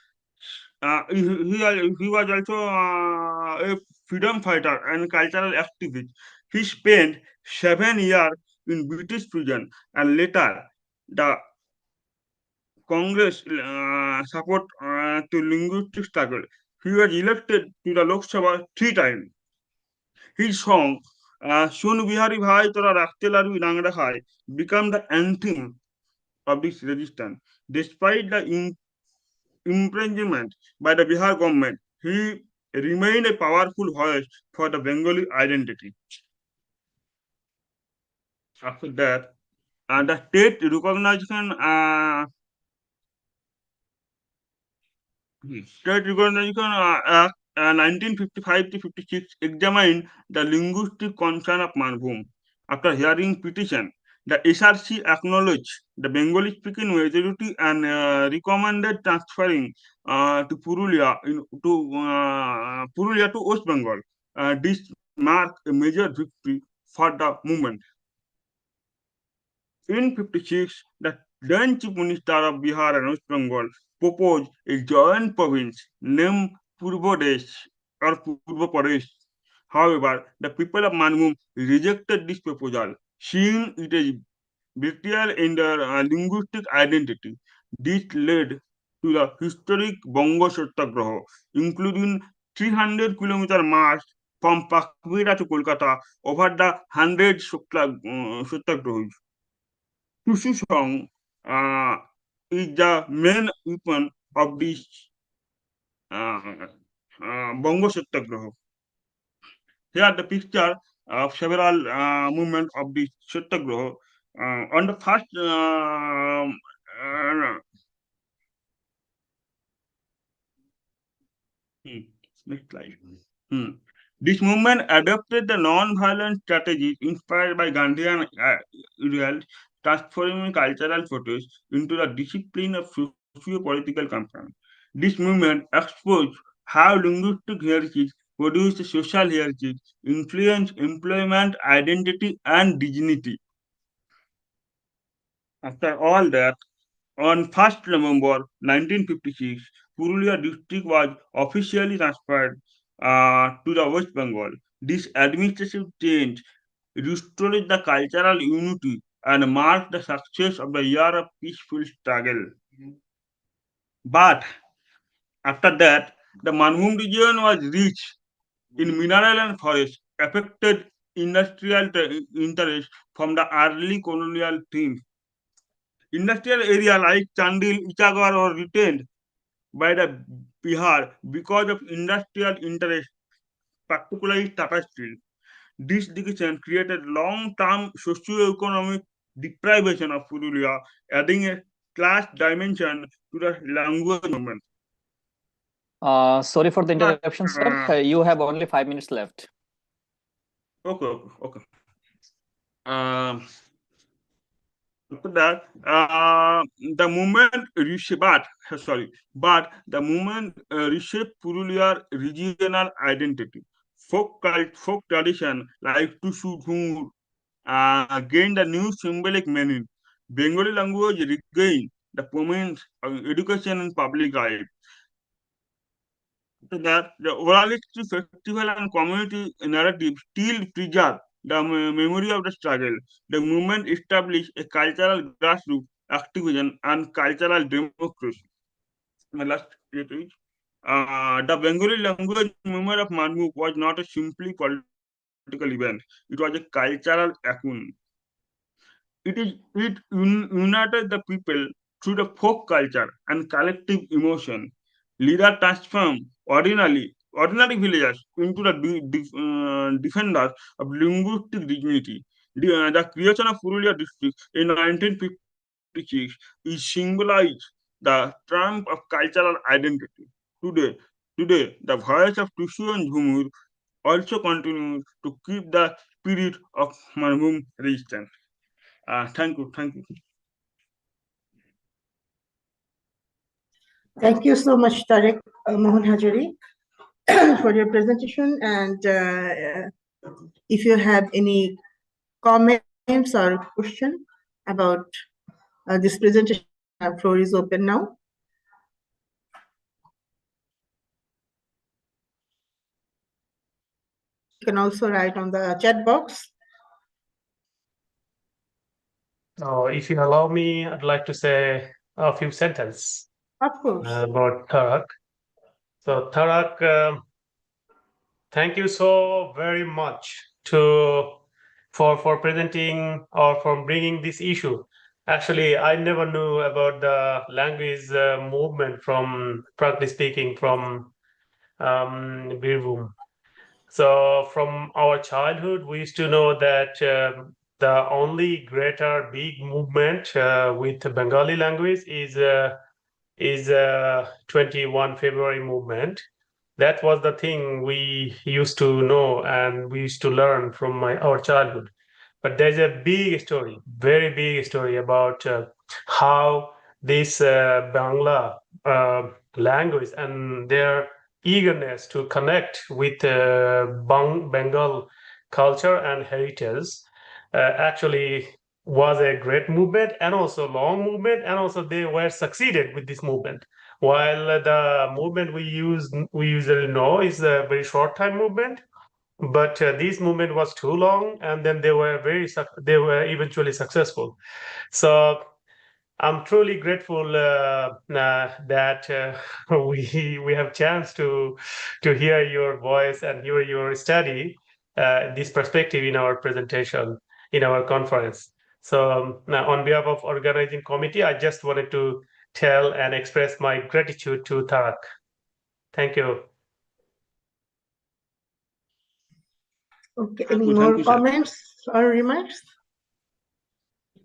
He was also a freedom fighter and cultural activist. He spent 7 years in British prison and later the Congress support to linguistic struggle. He was elected to the Lok Sabha 3 times. His song Sun Bihari Bhai Tora Rakhte Laru Nang Rakhai became the anthem of this resistance. Despite the imprisonment by the Bihar government, he remained a powerful voice for the Bengali identity. After that, the state recognition State Recognition Act 1955 to 56 examined the linguistic concern of Manbhum. After hearing petition, the SRC acknowledged the Bengali-speaking majority and recommended transferring to Purulia to West Bengal. This marked a major victory for the movement. In 56, the then Chief Minister of Bihar and West Bengal proposed a joint province named Purvodesh or Purvopadesh. However, the people of Manbhum rejected this proposal, seeing it as betrayal in their linguistic identity. This led to the historic Bongo Satyagraha, including 300-kilometer march from Pakbira to Kolkata over the 100 Satyagrahis. Tushu song is the main weapon of this Bongo Satyagraha. Here the picture of several movements of the Satyagraha. On the first next slide. This movement adopted the non-violent strategies inspired by Gandhian ideals, transforming cultural protest into the discipline of socio-political campaign. This movement exposed how linguistic hierarchies produce social hierarchies, influence employment, identity, and dignity. After all that, on 1st November 1956, Purulia district was officially transferred to the West Bengal. This administrative change restored the cultural unity and marked the success of the year of peaceful struggle. But after that, the Manbhum region was rich in mineral and forest, affected industrial interests from the early colonial themes. Industrial area like Chandil, Ichagar were retained by the Bihar because of industrial interest, particularly Tata Steel. This division created long-term socio-economic deprivation of Purulia, adding a class dimension to the language movement. Sorry for the interruption, sir. You have only 5 minutes left. Okay. After that, the movement reshaped Purulia's regional identity. Folk tradition like Tushu Dhungur gained a new symbolic meaning. Bengali language regained the prominence of education and public life. After that, the oralistic festival and community narrative still preserve the memory of the struggle. The movement established a cultural grassroots activism and cultural democracy. My last slide is the Bengali language movement of Manbhum was not a simply political event; it was a cultural acumen. It united the people through the folk culture and collective emotion. Leader transformed ordinary villagers into the defenders of linguistic dignity. The creation of Purulia district in 1956 is symbolized the triumph of cultural identity. Today, the voice of Tushu and Jhumur also continues to keep the spirit of Manbhum resistant. Thank you. Thank you so much, Tarek Mohan Hajari, for your presentation. And if you have any comments or question about this presentation, our floor is open now. You can also write on the chat box. If you allow me, I'd like to say a few sentences Of course. About Tarak. So Tarak, thank you so very much for presenting or for bringing this issue. Actually, I never knew about the language movement from, practically speaking, from Birbhum. So from our childhood, we used to know that the only greater big movement with the Bengali language is 21 February movement. That was the thing we used to know and we used to learn from our childhood. But there's a big story, very big story about how this Bangla language and their eagerness to connect with Bengal culture and heritage actually was a great movement and also long movement, and also they were succeeded with this movement. While the movement we usually know is a very short time movement, but this movement was too long, and then they were eventually successful. So I'm truly grateful that we have chance to hear your voice and hear your study, this perspective in our presentation, in our conference. So now on behalf of organizing committee, I just wanted to tell and express my gratitude to Tarak. Thank you. Okay, any more comments or remarks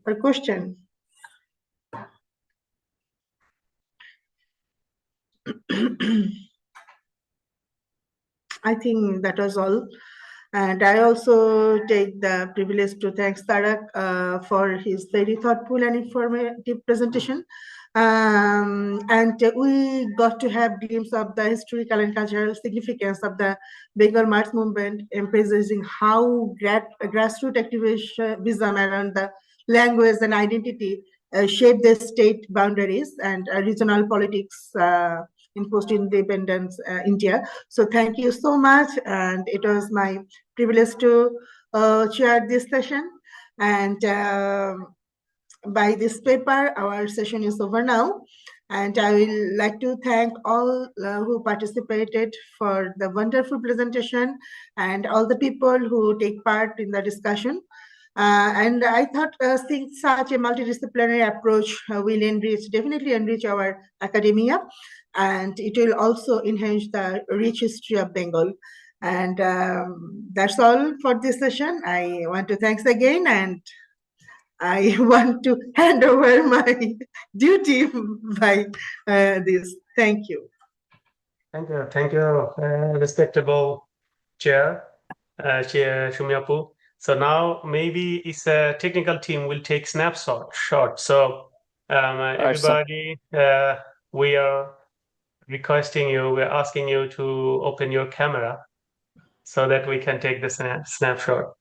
or question? I think that was all. And I also take the privilege to thank Tarak for his very thoughtful and informative presentation. And we got to have glimpse of the historical and cultural significance of the Bengal March movement, emphasizing how grassroots activism around the language and identity shaped the state boundaries and regional politics in post-independence India. So thank you so much, and it was my privilege to chair this session. And by this paper, our session is over now. And I will like to thank all who participated for the wonderful presentation and all the people who take part in the discussion. And I thought seeing such a multidisciplinary approach will definitely enrich our academia, and it will also enhance the rich history of Bengal. And that's all for this session. I want to thanks again, and I want to hand over my duty by this. Thank you. Thank you, respectable Chair, Chair Shumyapu. So now maybe it's a technical team will take snapshot. So everybody, we are requesting you, we're asking you to open your camera so that we can take the snapshot.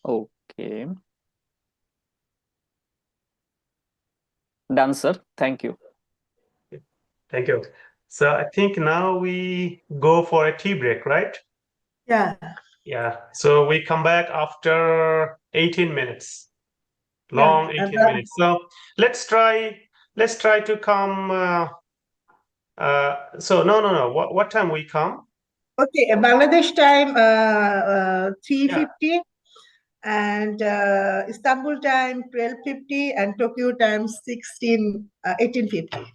Okay. Done, sir. Thank you. Thank you. So I think now we go for a tea break, right? Yeah. Yeah. So we come back after 18 minutes. Long 18 minutes. So let's try to come. So no. What time we come? Okay, Bangladesh time 3:50, and Istanbul time 12:50, and Tokyo time 18:50.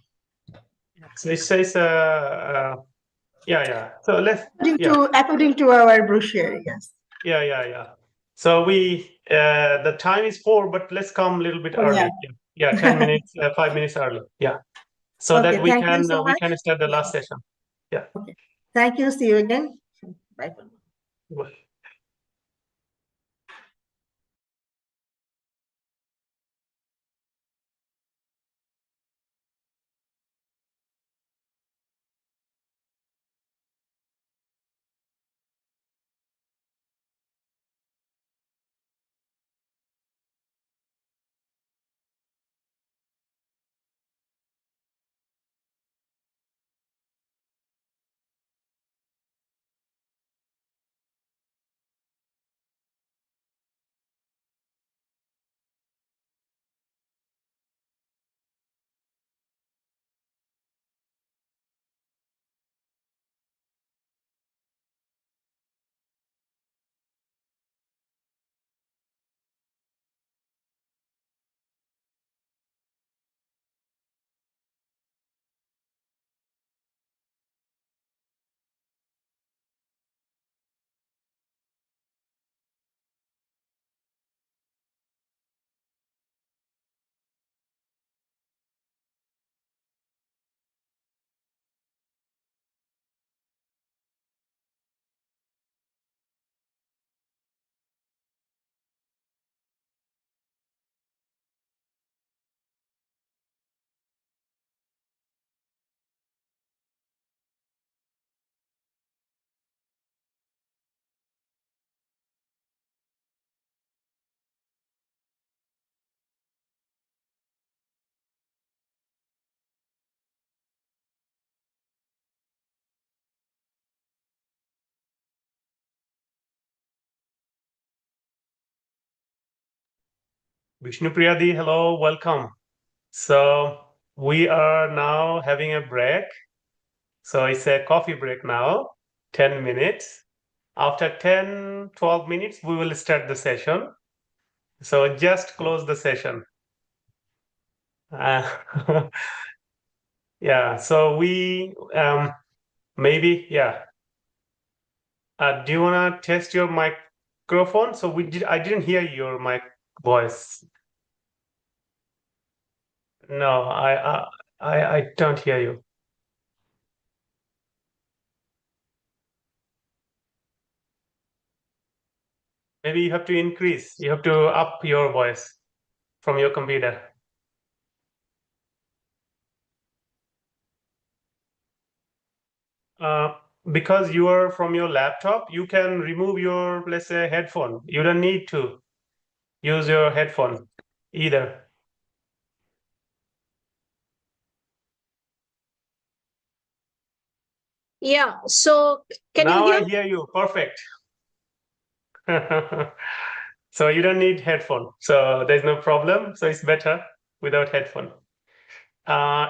So it says yeah. So let's according to our brochure, yes. Yeah. So we the time is 4, but let's come a little bit early. Yeah, 10 minutes, 5 minutes early. Yeah. So Okay, that we thank you can so we much. can start the last session. Yeah. Okay. Thank you. See you again. Bye. Bye. Vishnu Priyadi, hello, welcome. So we are now having a break. So it's a coffee break now, 10 minutes. After 10, 12 minutes, we will start the session. So just close the session. Yeah, so we maybe, yeah. Do you wanna test your microphone? So I didn't hear your mic voice. No, I don't hear you. Maybe you have to increase. You have to up your voice from your computer. Because you are from your laptop, you can remove your, let's say, headphone. You don't need to use your headphone either. Yeah, so can Now you hear I me? hear you. Perfect. So you don't need headphone. So there's no problem. So it's better without headphone.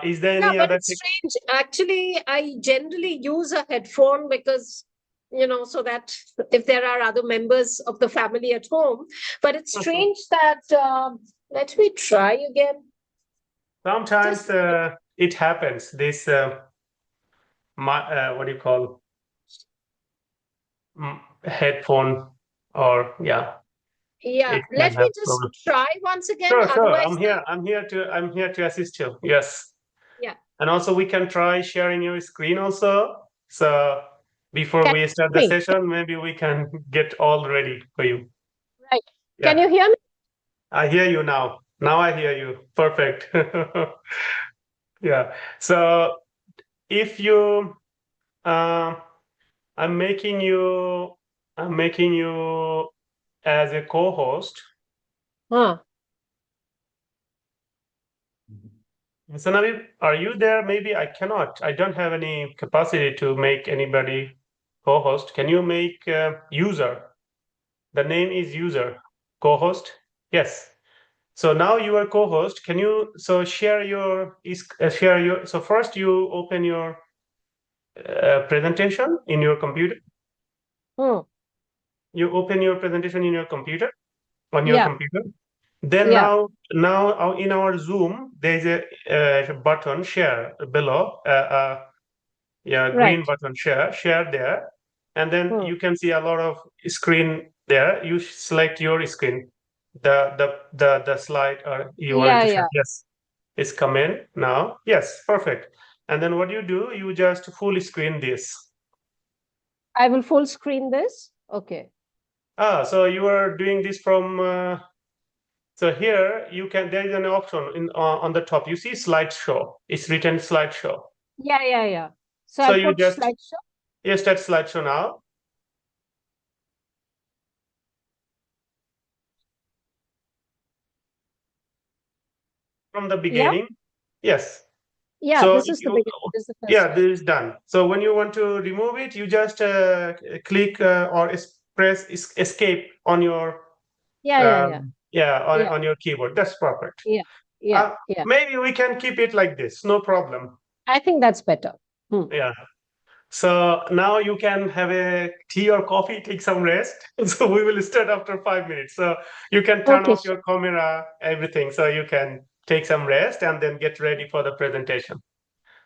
Is there Yeah, any but other it's strange. Actually, I generally use a headphone because, so that if there are other members of the family at home. But it's strange that, let me try again. Sometimes it happens. This what do you call headphone or yeah. Yeah, It let can me have just problem. try once again. Sure. Otherwise, I'm here to assist you. Yes. yeah. And also we can try sharing your screen also. So before Can we start the session, maybe we can get all ready for you. Right. Yeah. Can you hear me? I hear you now. Now I hear you. Perfect. Yeah. So if you, I'm making you as a co-host. So Nabil, are you there? Maybe I cannot. I don't have any capacity to make anybody co-host. Can you make user? The name is user. Co-host? Yes. So now you are co-host. Can you share your so first you open your presentation in your computer. You open your presentation in your computer on your computer. Then now in our Zoom there's a button share below. Green button share there, and then you can see a lot of screen there. You select your screen, the slide you wanted to share. Yes, it's come in now. Yes, perfect. And then what you do, you just full screen this. I will full screen this. Okay. So you are doing this from. So here you can. There is an option on the top. You see slideshow. It's written slideshow. Yeah. So So I you put just slideshow. yes, that slideshow now. From the beginning, yes. Yeah, So this is the beginning. This is the first yeah, slide. this is done. So when you want to remove it, you just click or press escape on your on your keyboard. That's perfect. Yeah. Maybe we can keep it like this. No problem. I think that's better. Yeah. So now you can have a tea or coffee, take some rest. So we will start after 5 minutes. So you can turn off your camera, everything. So you can take some rest and then get ready for the presentation.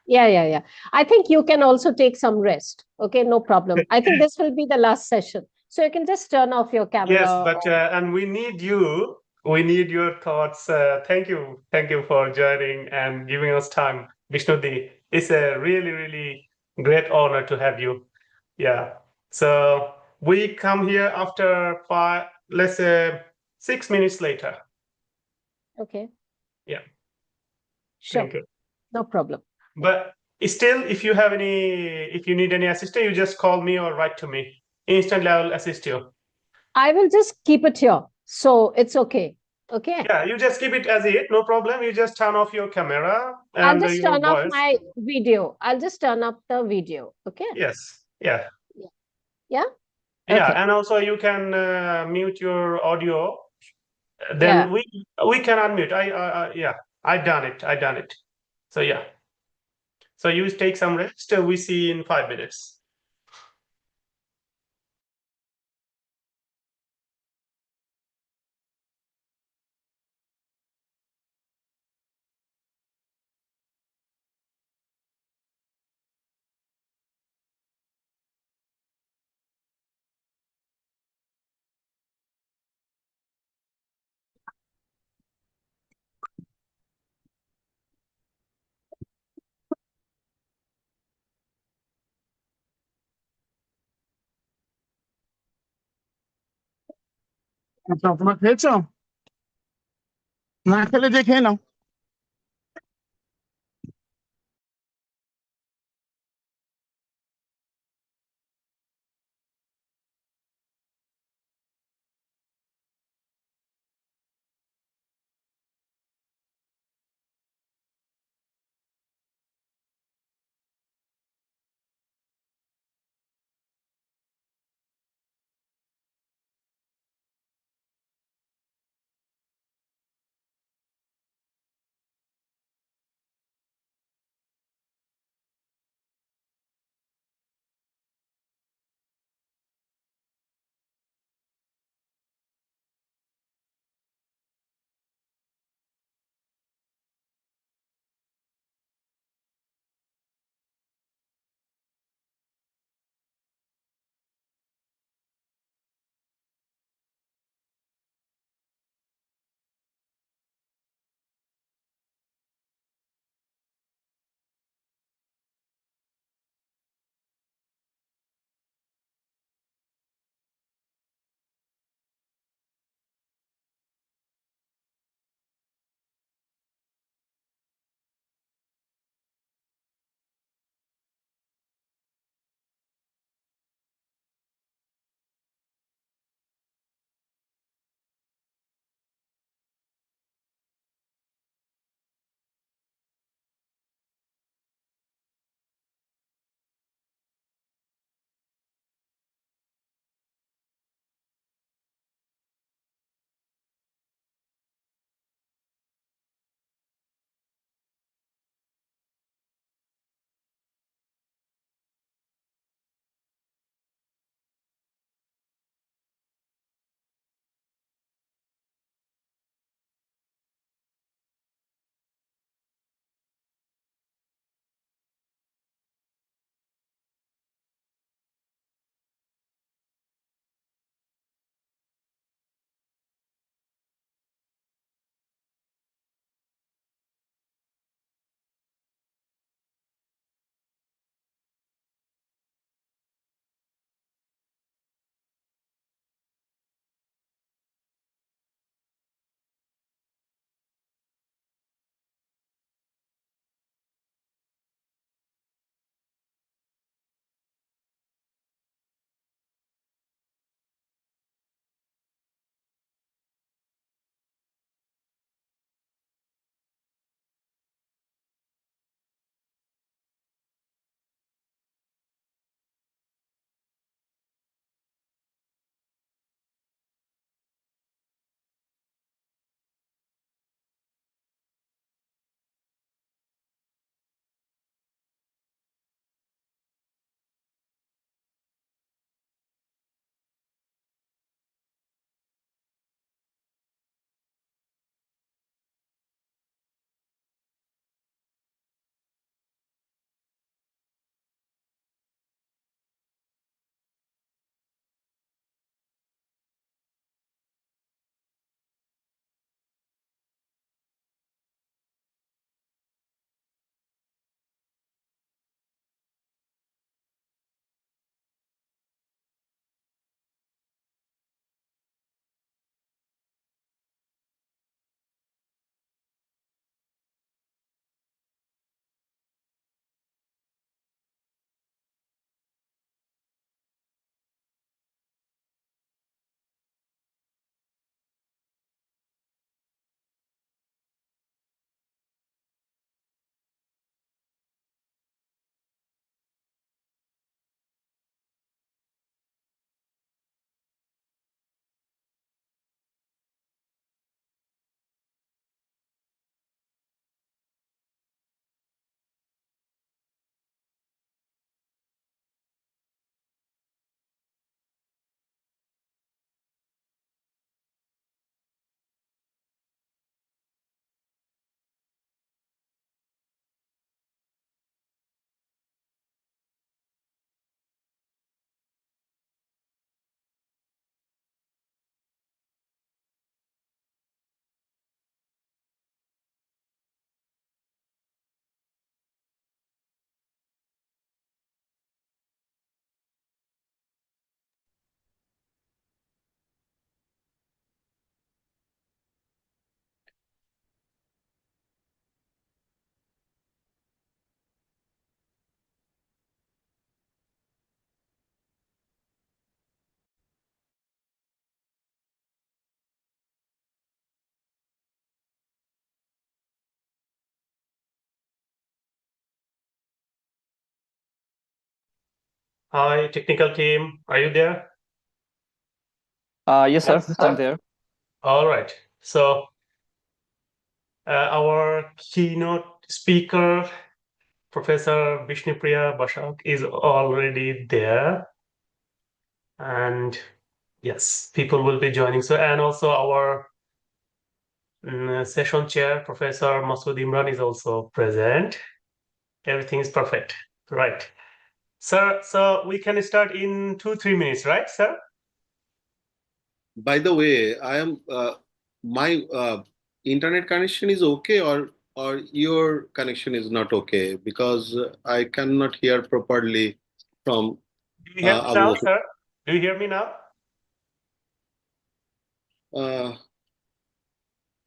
Yeah. I think you can also take some rest. Okay, no problem. I think this will be the last session. So you can just turn off your camera. Yes, but and we need you. We need your thoughts. Thank you for joining and giving us time, Vishnudi. It's a really, really great honor to have you. Yeah. So we come here after let's say 6 minutes later. Okay. Yeah. Sure. Thank you. No problem. But still, if you need any assistance, you just call me or write to me. Instantly, I will assist you. I will just keep it here. So it's okay. Okay. Yeah, you just keep it as it, no problem. You just turn off your camera and I'll just your turn off voice. my video. I'll just turn up the video. Okay. Yes. Yeah. Yeah. Yeah, Okay. and also you can mute your audio. Then we can unmute. I done it. So yeah. So you take some rest. We see in 5 minutes. আচ্ছা, তোমরা খেয়েছো? না খেলে যে খেয়ে নাও। Hi, technical team. Are you there? Yes, sir. I'm there. All right. So our keynote speaker, Professor Vishnupriya Bashak, is already there. And yes, people will be joining. So, and also our session chair, Professor Masood Imran, is also present. Everything is perfect. Right. Sir, so we can start in 2-3 minutes, right, sir? By the way, I am my internet connection is okay, or your connection is not okay, because I cannot hear properly from Do you hear me Abu now, Bakr. sir? Do you hear me now?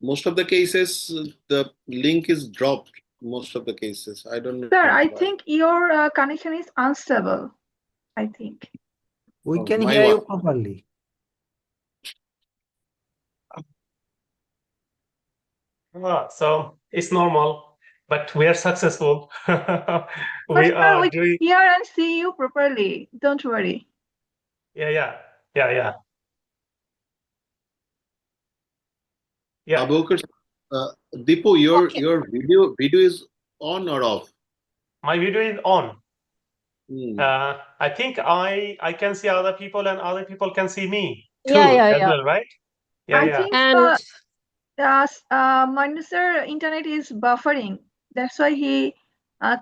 Most of the cases, the link is dropped. Most of the cases, I don't know Sir, I why. think your connection is unstable. I think. We Oh, can my hear you one. properly. So it's normal, but we are successful. But We sir, are we doing, hear and see you properly. Don't worry. yeah. Abu Bakr, Dipu, your video is on or off? My video is on. Hmm. I think I can see other people and other people can see me too Yeah. as well, right? I think And Manus sir internet is buffering. That's why he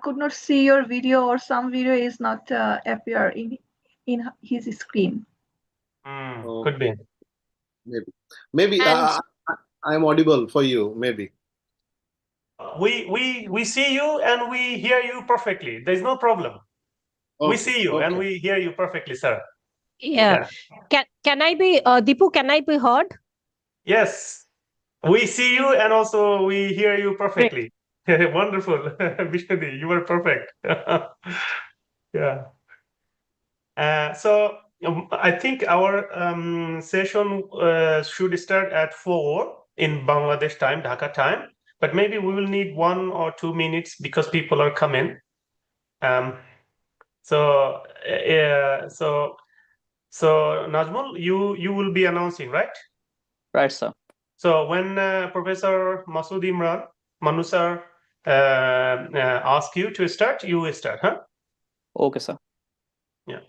could not see your video, or some video is not appear in his screen. Could be. Maybe And I'm audible for you. Maybe. We see you and we hear you perfectly. There's no problem. We see you and we hear you perfectly, sir. yeah. Can I be Deepu, can I be heard? Yes. We see you and also we hear you perfectly. Wonderful. Vishnudeep, you were perfect. Yeah. So I think our session should start at 4 in Bangladesh time, Dhaka time. But maybe we will need 1 or 2 minutes because people are coming. So Najmul, you will be announcing, right? Right, sir. So when Professor Masood Imran, Manu sir, ask you to start, you will start, huh? Okay, sir. Yeah.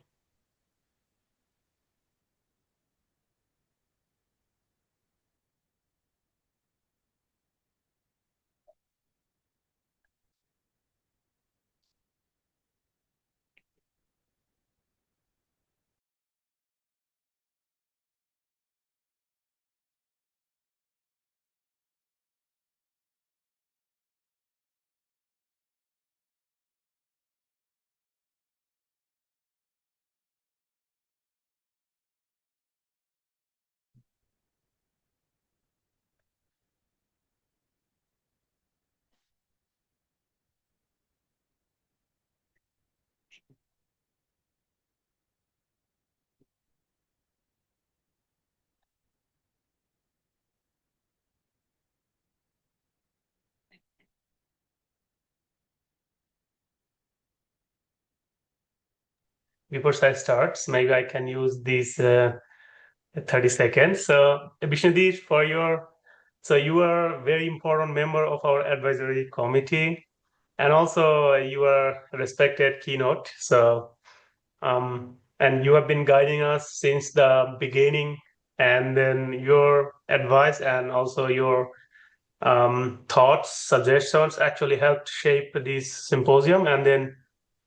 Before I start, maybe I can use these 30 seconds. So Vishnudeep, so you are a very important member of our advisory committee, and also you are a respected keynote. So and you have been guiding us since the beginning, and then your advice and also your thoughts, suggestions actually helped shape this symposium and then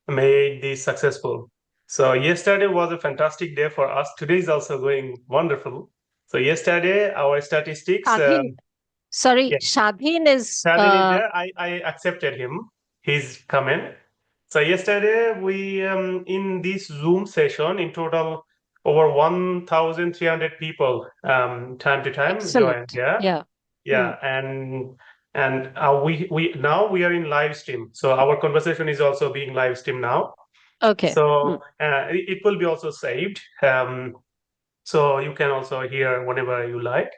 made this successful. So yesterday was a fantastic day for us. Today is also going wonderful. So yesterday our statistics. Shadhin, sorry, Yes. Shadhin is Shadhin is there. I accepted him. His comment. So yesterday we in this Zoom session in total over 1,300 people time to time joined. excellent. Yeah, and we now we are in live stream. So our conversation is also being live streamed now. Okay. So it will be also saved. So you can also hear whenever you like.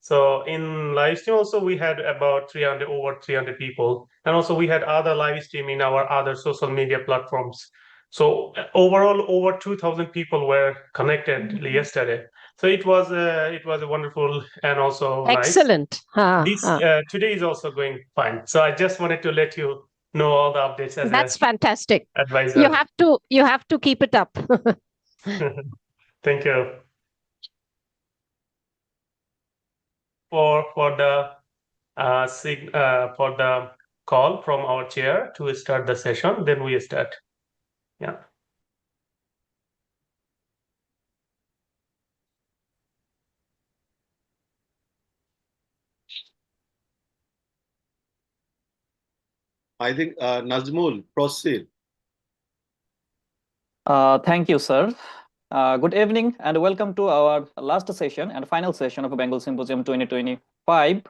So in live stream also we had about over 300 people, and also we had other live stream in our other social media platforms. So overall, over 2,000 people were connected yesterday. So it was a wonderful and also Excellent. nice. Today is also going fine. So I just wanted to let you know all the updates as That's a fantastic. advisor. You have to keep it up. Thank you. For the call from our chair to start the session, then we start. Yeah. I think Nazmul, proceed. Thank you, sir. Good evening and welcome to our last session and final session of Bengal Symposium 2025.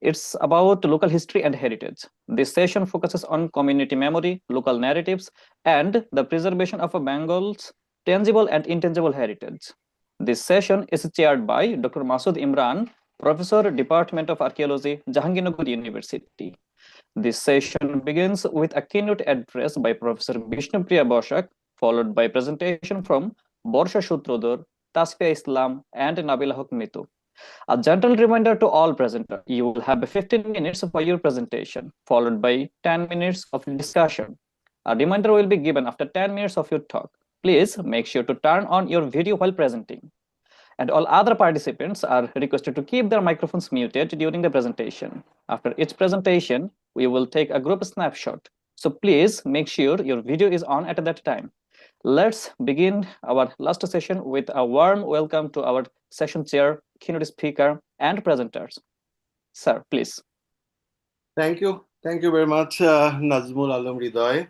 It's about local history and heritage. This session focuses on community memory, local narratives, and the preservation of Bengal's tangible and intangible heritage. This session is chaired by Dr. Masood Imran, Professor, Department of Archaeology, Jahangirnagar University. This session begins with a keynote address by Professor Bishnupriya Boshak, followed by presentation from Borsha Sutrodar, Tasfia Islam, and Nabila Haq Mitu. A gentle reminder to all presenters, you will have 15 minutes for your presentation, followed by 10 minutes of discussion. A reminder will be given after 10 minutes of your talk. Please make sure to turn on your video while presenting. And all other participants are requested to keep their microphones muted during the presentation. After each presentation, we will take a group snapshot. So please make sure your video is on at that time. Let's begin our last session with a warm welcome to our session chair, keynote speaker, and presenters. Sir, please. Thank you. Thank you very much, Nazmul Alam Ridoy,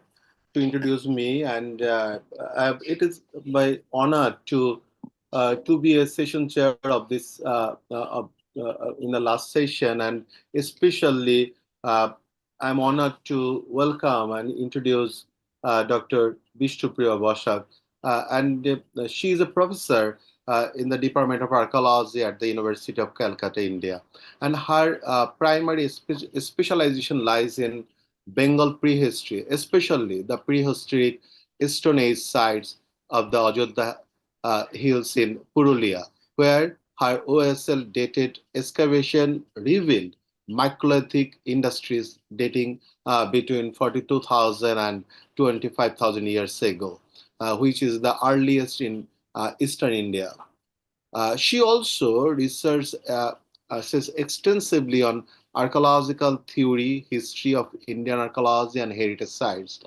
to introduce me. And it is my honor to be a session chair of this in the last session, and especially I'm honored to welcome and introduce Dr. Bishnupriya Boshak, and she is a professor in the Department of Archaeology at the University of Calcutta, India, and her primary specialization lies in Bengal prehistory, especially the prehistoric Stone Age sites of the Ajodhya hills in Purulia, where her OSL dated excavation revealed microlithic industries dating between 42,000 and 25,000 years ago, which is the earliest in Eastern India. She also researches extensively on archaeological theory, history of Indian archaeology, and heritage sites.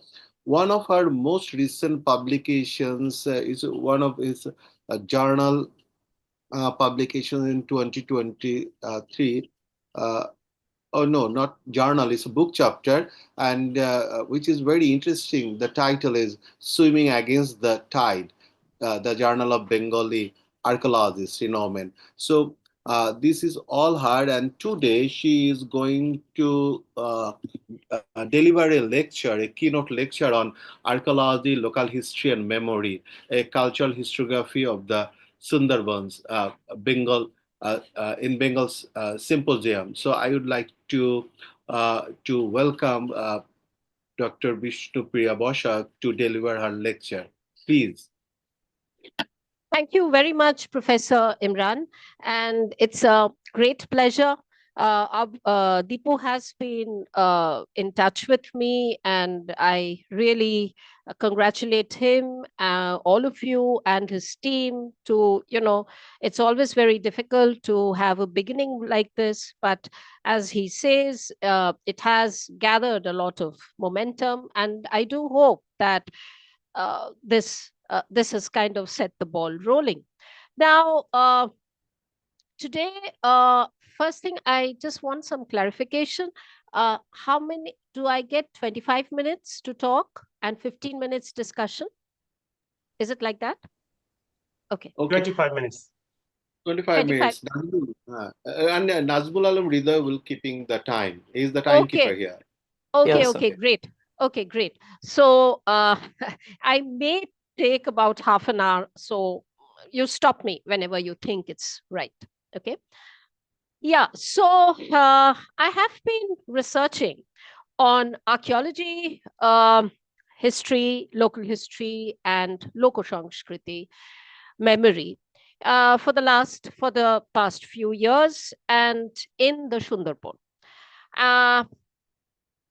One of her most recent publications is one of his journal publications in 2023. Oh no, not journal, it's a book chapter, and which is very interesting. The title is Swimming Against the Tide, the Journal of Bengali Archaeologists, Renomen. So this is all her, and today she is going to deliver a lecture, a keynote lecture on archaeology, local history and memory, a cultural historiography of the Sundarbans, Bengal, in Bengal's Symposium. So I would like to welcome Dr. Bishnupriya Boshak to deliver her lecture. Please. Thank you very much, Professor Imran. And it's a great pleasure. Deepu has been in touch with me, and I really congratulate him, all of you and his team to, it's always very difficult to have a beginning like this, but as he says, it has gathered a lot of momentum, and I do hope that this has kind of set the ball rolling. Now, today, first thing, I just want some clarification. How many do I get? 25 minutes to talk and 15 minutes discussion? Is it like that? Okay. 25 minutes. 25 minutes. And Nazmul Alam Ridoy will keeping the time. He is the timekeeper here. Okay, yes, okay, great. Okay, great. So I may take about half an hour. So you stop me whenever you think it's right. Okay. Yeah. So I have been researching on archaeology, history, local history, and Lokosangskriti memory for the past few years and in the Sundarban.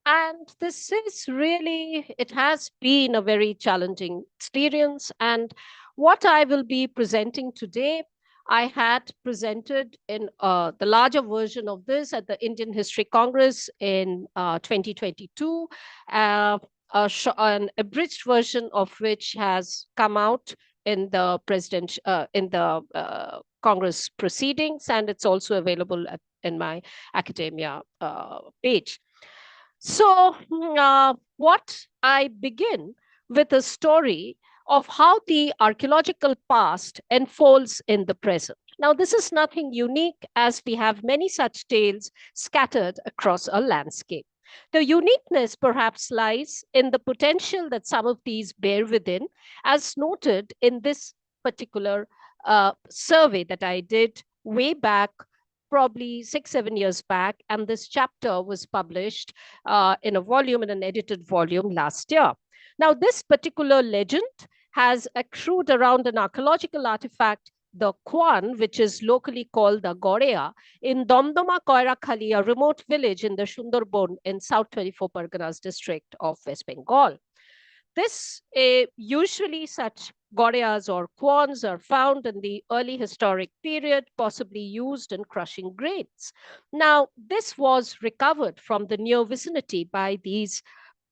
And this is really, it has been a very challenging experience. And what I will be presenting today, I had presented in the larger version of this at the Indian History Congress in 2022. An abridged version of which has come out in the Congress proceedings, and it's also available in my academia page. So, what I begin with a story of how the archaeological past unfolds in the present. Now, this is nothing unique, as we have many such tales scattered across a landscape. The uniqueness perhaps lies in the potential that some of these bear within, as noted in this particular survey that I did way back, probably 6-7 years back, and this chapter was published in an edited volume last year. Now, this particular legend has accrued around an archaeological artifact, the Kwan, which is locally called the Gorea, in Domdoma Koirakhali, a remote village in the Sundarban in South 24 Parganas district of West Bengal. Usually such Goreas or Kwans are found in the early historic period, possibly used in crushing grains. Now, this was recovered from the near vicinity by these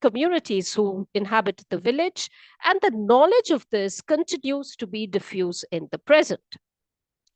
communities who inhabit the village, and the knowledge of this continues to be diffuse in the present.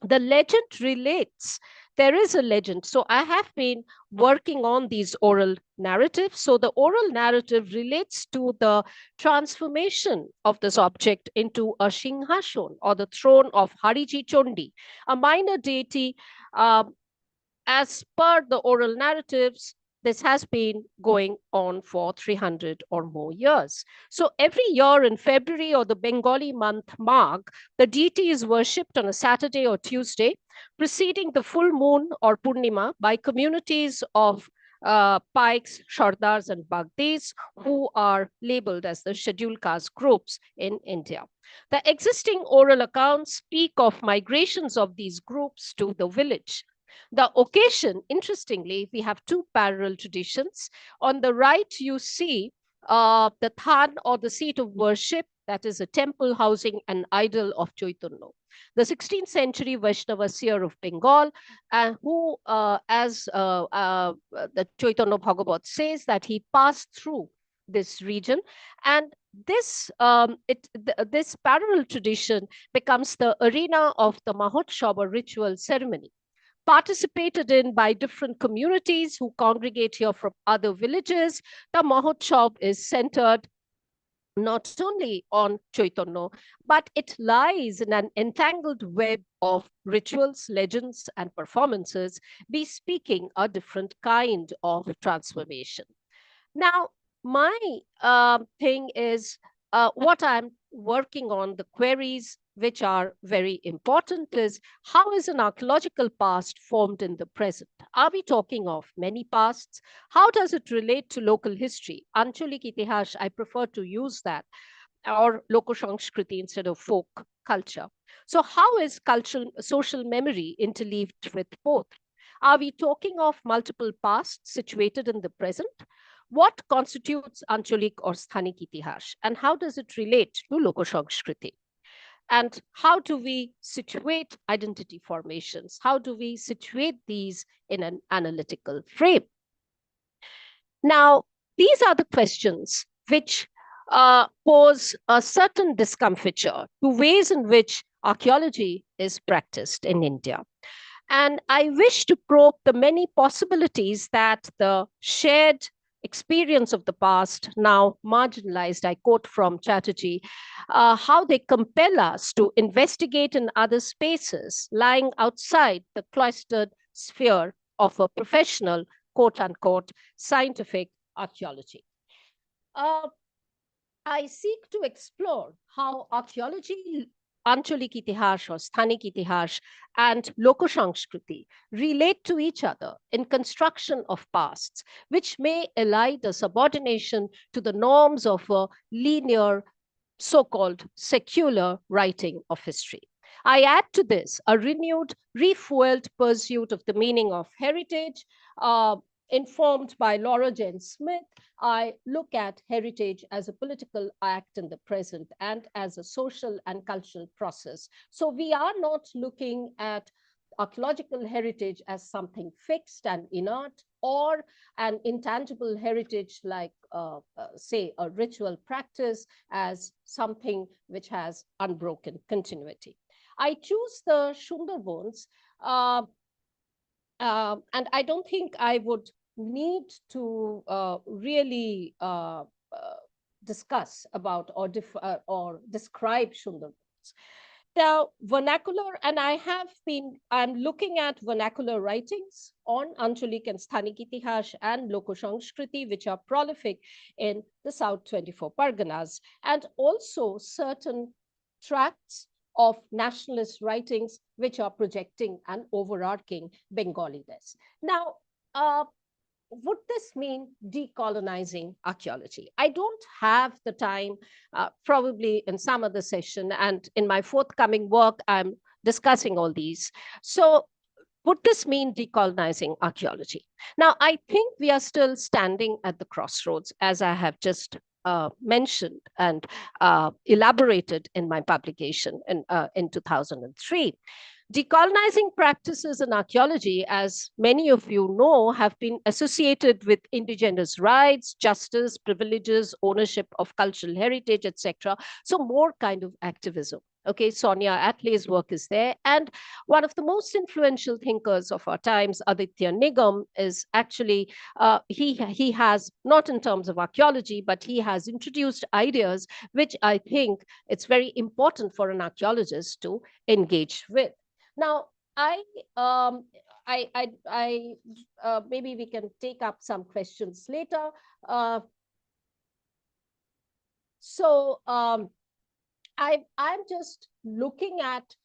The legend relates, there is a legend. So I have been working on these oral narratives. So the oral narrative relates to the transformation of this object into a Singhason, or the throne of Hariji Chondi, a minor deity. As per the oral narratives, this has been going on for 300 or more years. So every year in February, or the Bengali month Magh, the deity is worshipped on a Saturday or Tuesday, preceding the full moon or Purnima, by communities of Paiks, Sardars, and Bagdis, who are labeled as the scheduled caste groups in India. The existing oral accounts speak of migrations of these groups to the village. The occasion, interestingly, we have two parallel traditions. On the right, you see the Than, or the seat of worship, that is a temple housing an idol of Chaitanya, the 16th century Vaishnava seer of Bengal, who, as the Chaitanya Bhagavat says, that he passed through this region. And this parallel tradition becomes the arena of the Mahotsav, or ritual ceremony, participated in by different communities who congregate here from other villages. The Mahotsav is centered not only on Chaitanya, but it lies in an entangled web of rituals, legends, and performances, bespeaking a different kind of transformation. Now, my thing is what I'm working on, the queries which are very important, is how is an archaeological past formed in the present? Are we talking of many pasts? How does it relate to local history? Ancholik Itihash, I prefer to use that, or Lokosangskriti instead of folk culture. So how is cultural, social memory interleaved with both? Are we talking of multiple pasts situated in the present? What constitutes Ancholik or Sthanik Itihash, and how does it relate to Lokosangskriti? And how do we situate identity formations? How do we situate these in an analytical frame? Now, these are the questions which pose a certain discomfiture to ways in which archaeology is practiced in India. And I wish to probe the many possibilities that the shared experience of the past, now marginalized, I quote from Chatterjee, how they compel us to investigate in other spaces lying outside the cloistered sphere of a professional, quote unquote, scientific archaeology. I seek to explore how Ancholik Itihash or Sthanik Itihash and Lokosangskriti relate to each other in construction of pasts, which may elide a subordination to the norms of a linear, so-called secular writing of history. I add to this a renewed, refueled pursuit of the meaning of heritage, informed by Laura Jane Smith. I look at heritage as a political act in the present and as a social and cultural process. So we are not looking at archaeological heritage as something fixed and inert, or an intangible heritage like, say, a ritual practice as something which has unbroken continuity. I choose the Sundarbans, and I don't think I would need to really discuss about or describe Sundarbans. Now, vernacular, and I'm looking at vernacular writings on Ancholik and Sthanik Itihash and Lokosangskriti, which are prolific in the South 24 Parganas, and also certain tracts of nationalist writings which are projecting an overarching Bengaliness. Now, would this mean decolonizing archaeology? I don't have the time, probably in some other session, and in my forthcoming work, I'm discussing all these. So would this mean decolonizing archaeology? Now, I think we are still standing at the crossroads, as I have just mentioned and elaborated in my publication in 2003. Decolonizing practices in archaeology, as many of you know, have been associated with indigenous rights, justice, privileges, ownership of cultural heritage, etc. So more kind of activism. Okay, Sonia Atlay's work is there. And one of the most influential thinkers of our times, Aditya Nigam, is actually, he has, not in terms of archaeology, but he has introduced ideas which I think it's very important for an archaeologist to engage with. Now, maybe we can take up some questions later. I'm just looking at,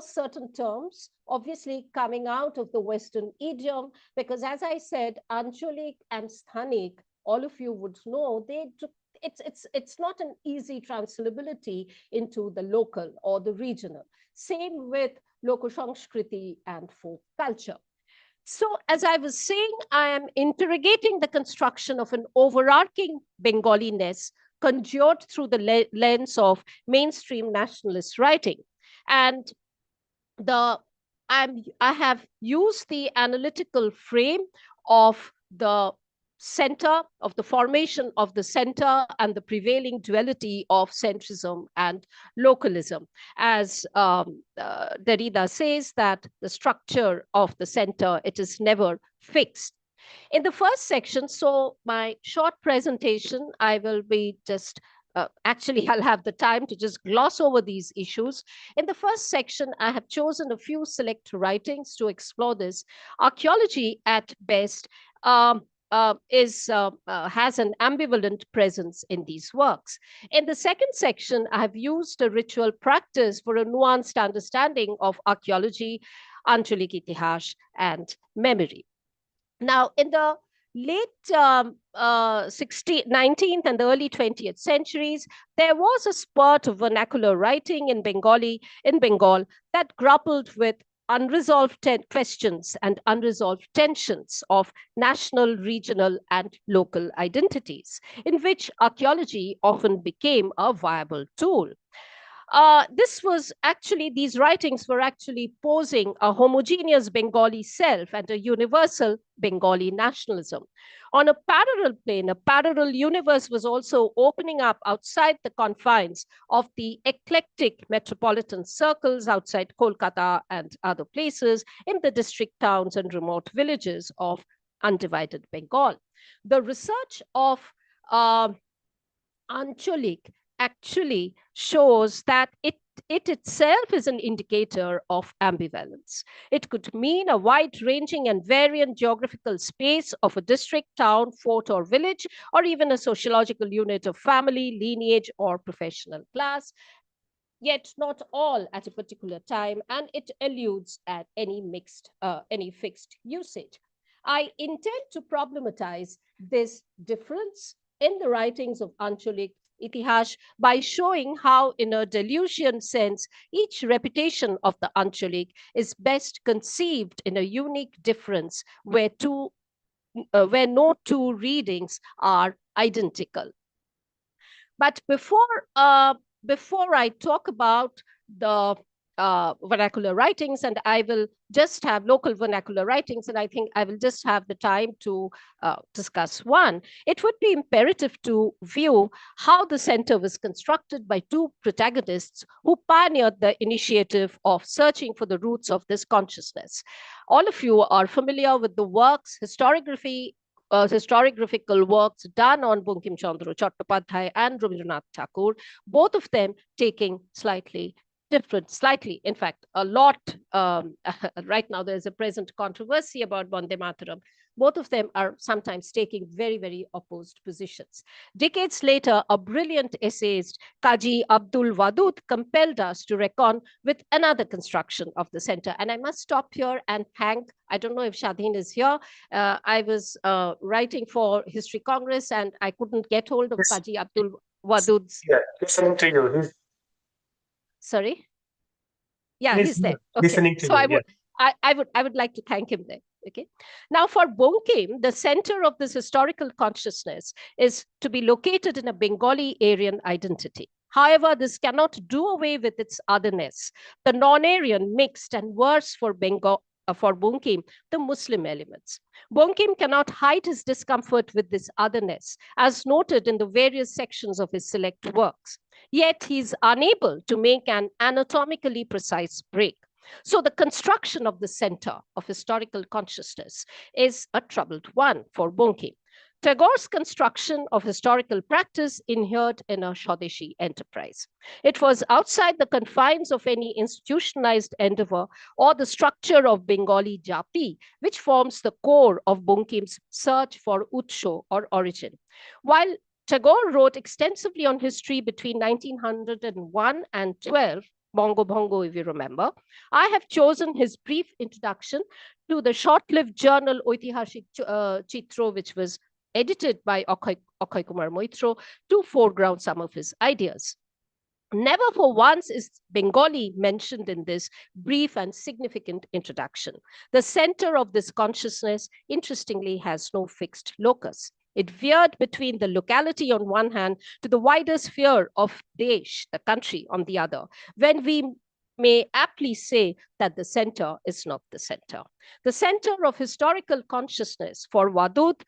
certain terms, obviously coming out of the Western idiom, because as I said, Ancholik and Sthanik, all of you would know, it's not an easy transferability into the local or the regional. Same with Lokosangskriti and folk culture. So as I was saying, I am interrogating the construction of an overarching Bengaliness conjured through the lens of mainstream nationalist writing. And I have used the analytical frame of the center, of the formation of the center and the prevailing duality of centrism and localism. As Derrida says, that the structure of the center, it is never fixed. In the first section, so my short presentation, I will be just, actually, I'll have the time to just gloss over these issues. In the first section, I have chosen a few select writings to explore this. Archaeology, at best, has an ambivalent presence in these works. In the second section, I have used a ritual practice for a nuanced understanding of archaeology, Ancholik Itihash, and memory. Now, in the late 19th and the early 20th centuries, there was a spurt of vernacular writing in Bengal that grappled with unresolved questions and unresolved tensions of national, regional, and local identities, in which archaeology often became a viable tool. These writings were actually posing a homogeneous Bengali self and a universal Bengali nationalism. On a parallel plane, a parallel universe was also opening up outside the confines of the eclectic metropolitan circles outside Kolkata and other places in the district towns and remote villages of undivided Bengal. The research of Ancholik actually shows that it itself is an indicator of ambivalence. It could mean a wide-ranging and variant geographical space of a district, town, fort, or village, or even a sociological unit of family, lineage, or professional class. yet not all at a particular time, and it alludes at any fixed usage. I intend to problematize this difference in the writings of Ancholik Itihash by showing how, in a Deleuzian sense, each repetition of the Ancholik is best conceived in a unique difference where no two readings are identical. But before I talk about the vernacular writings, and I will just have local vernacular writings, and I think I will just have the time to discuss one. It would be imperative to view how the center was constructed by two protagonists who pioneered the initiative of searching for the roots of this consciousness. All of you are familiar with the works, historiographical works done on Bankim Chandra Chattopadhyay and Rabindranath Tagore, both of them taking slightly, in fact, a lot. Right now, there's a present controversy about Vande Mataram. Both of them are sometimes taking very, very opposed positions. Decades later, a brilliant essayist, Kaji Abdul Wadud, compelled us to reckon with another construction of the center. And I must stop here and thank, I don't know if Shadhin is here. I was writing for History Congress and I couldn't get hold of Kaji Abdul Wadud's. Yeah, listening to you. Sorry? Yeah, he's there. Okay. Listening to so you. I would like to thank him there. Okay. Now, for Bankim, the center of this historical consciousness is to be located in a Bengali Aryan identity. However, this cannot do away with its otherness, the non-Aryan, mixed, and worse for Bankim, the Muslim elements. Bankim cannot hide his discomfort with this otherness, as noted in the various sections of his select works. Yet he is unable to make an anatomically precise break. So the construction of the center of historical consciousness is a troubled one for Bankim. Tagore's construction of historical practice inhered in a Swadeshi enterprise. It was outside the confines of any institutionalized endeavor or the structure of Bengali Jati, which forms the core of Bankim's search for Utsho or origin. While Tagore wrote extensively on history between 1901 and 12, Bongo Bongo, if you remember, I have chosen his brief introduction to the short-lived journal Oitihashik Chitro, which was edited by Akhay Kumar Moitro, to foreground some of his ideas. Never for once is Bengali mentioned in this brief and significant introduction. The center of this consciousness, interestingly, has no fixed locus. It veered between the locality on one hand to the wider sphere of Desh, the country, on the other, when we may aptly say that the center is not the center. The center of historical consciousness for Wadud,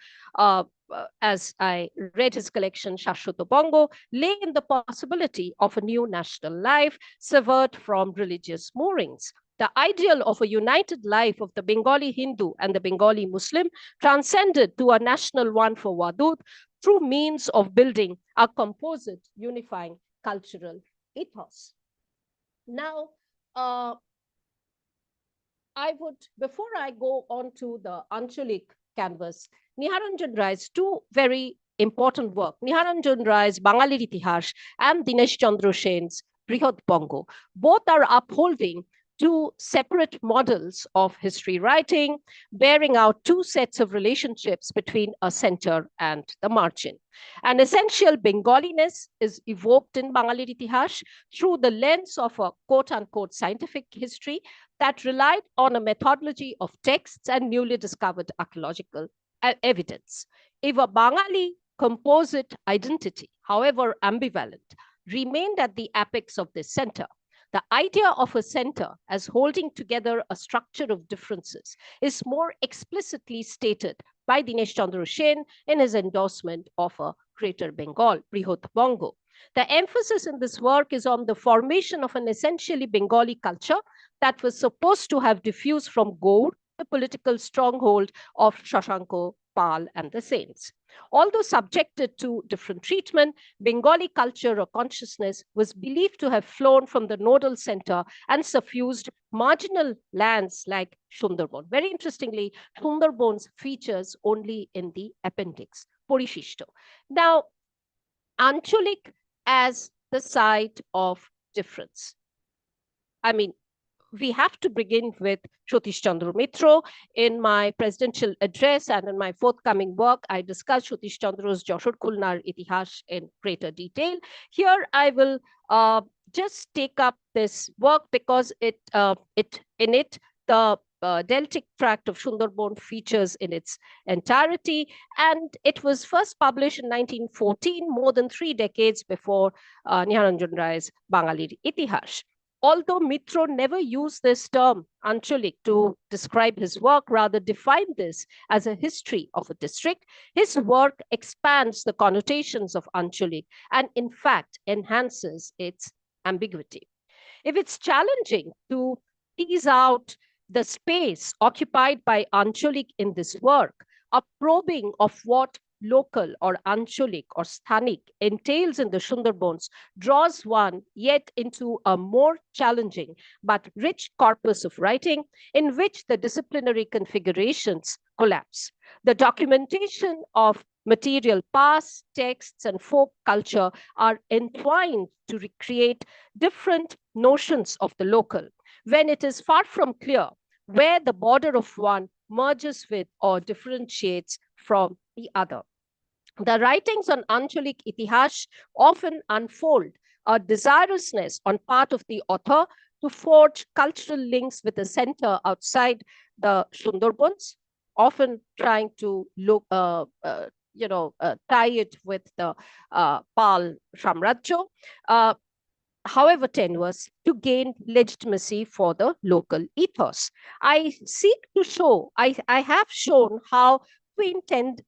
as I read his collection, Shashwata Bongo, lay in the possibility of a new national life severed from religious moorings. The ideal of a united life of the Bengali Hindu and the Bengali Muslim transcended to a national one for Wadud through means of building a composite, unifying cultural ethos. Now, before I go on to the Anchalik canvas, Niharanjan Rai's two very important works, Niharanjan Rai's Bangalir Itihash and Dinesh Chandra Sen's Brihad Bongo, both are upholding two separate models of history writing, bearing out two sets of relationships between a center and the margin. An essential Bengaliness is evoked in Bangalir Itihash through the lens of a quote-unquote scientific history that relied on a methodology of texts and newly discovered archaeological evidence. If a Bangali composite identity, however ambivalent, remained at the apex of this center, the idea of a center as holding together a structure of differences is more explicitly stated by Dinesh Chandra Sen in his endorsement of a Greater Bengal, Brihad Bongo. The emphasis in this work is on the formation of an essentially Bengali culture that was supposed to have diffused from Gaur, the political stronghold of Shashanko, Pal, and the Saints. Although subjected to different treatment, Bengali culture or consciousness was believed to have flown from the nodal center and suffused marginal lands like Sundarban. Very interestingly, Sundarban's features only in the appendix, Porishishto. Now, Ancholik as the site of difference. I mean, we have to begin with Satish Chandra Mitra. In my presidential address and in my forthcoming work, I discuss Satish Chandra's Joshor Khulnar Itihash in greater detail. Here, I will just take up this work because in it the deltic tract of Sundarban features in its entirety, and it was first published in 1914, more than 3 decades before Niharanjan Ray's Bangalir Itihash. Although Mitra never used this term, Ancholik, to describe his work, rather defined this as a history of a district, his work expands the connotations of Ancholik and, in fact, enhances its ambiguity. If it's challenging to tease out the space occupied by Ancholik in this work, a probing of what local or Ancholik or Sthanik entails in the Sundarbans draws one yet into a more challenging but rich corpus of writing in which the disciplinary configurations collapse. The documentation of material past, texts, and folk culture are entwined to recreate different notions of the local, when it is far from clear where the border of one merges with or differentiates from the other. The writings on Ancholik Itihash often unfold a desirousness on part of the author to forge cultural links with the center outside the Sundarbans, often trying to look, tie it with the Pal Samrajya, however tenuous, to gain legitimacy for the local ethos. I seek to show, I have shown how twin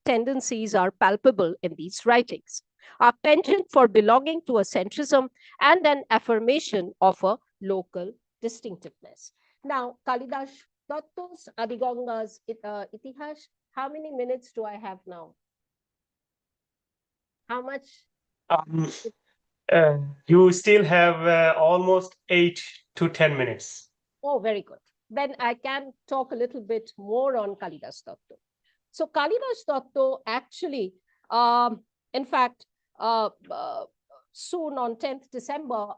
tendencies are palpable in these writings. A penchant for belonging to a centrism and an affirmation of a local distinctiveness. Now, Kalidas Datta's Adiganga's Itihash, how many minutes do I have now? How much? You still have almost 8 to 10 minutes. Oh, very good. Then I can talk a little bit more on Kalidas Datta. So Kalidas Datta actually, in fact, soon on 10th December,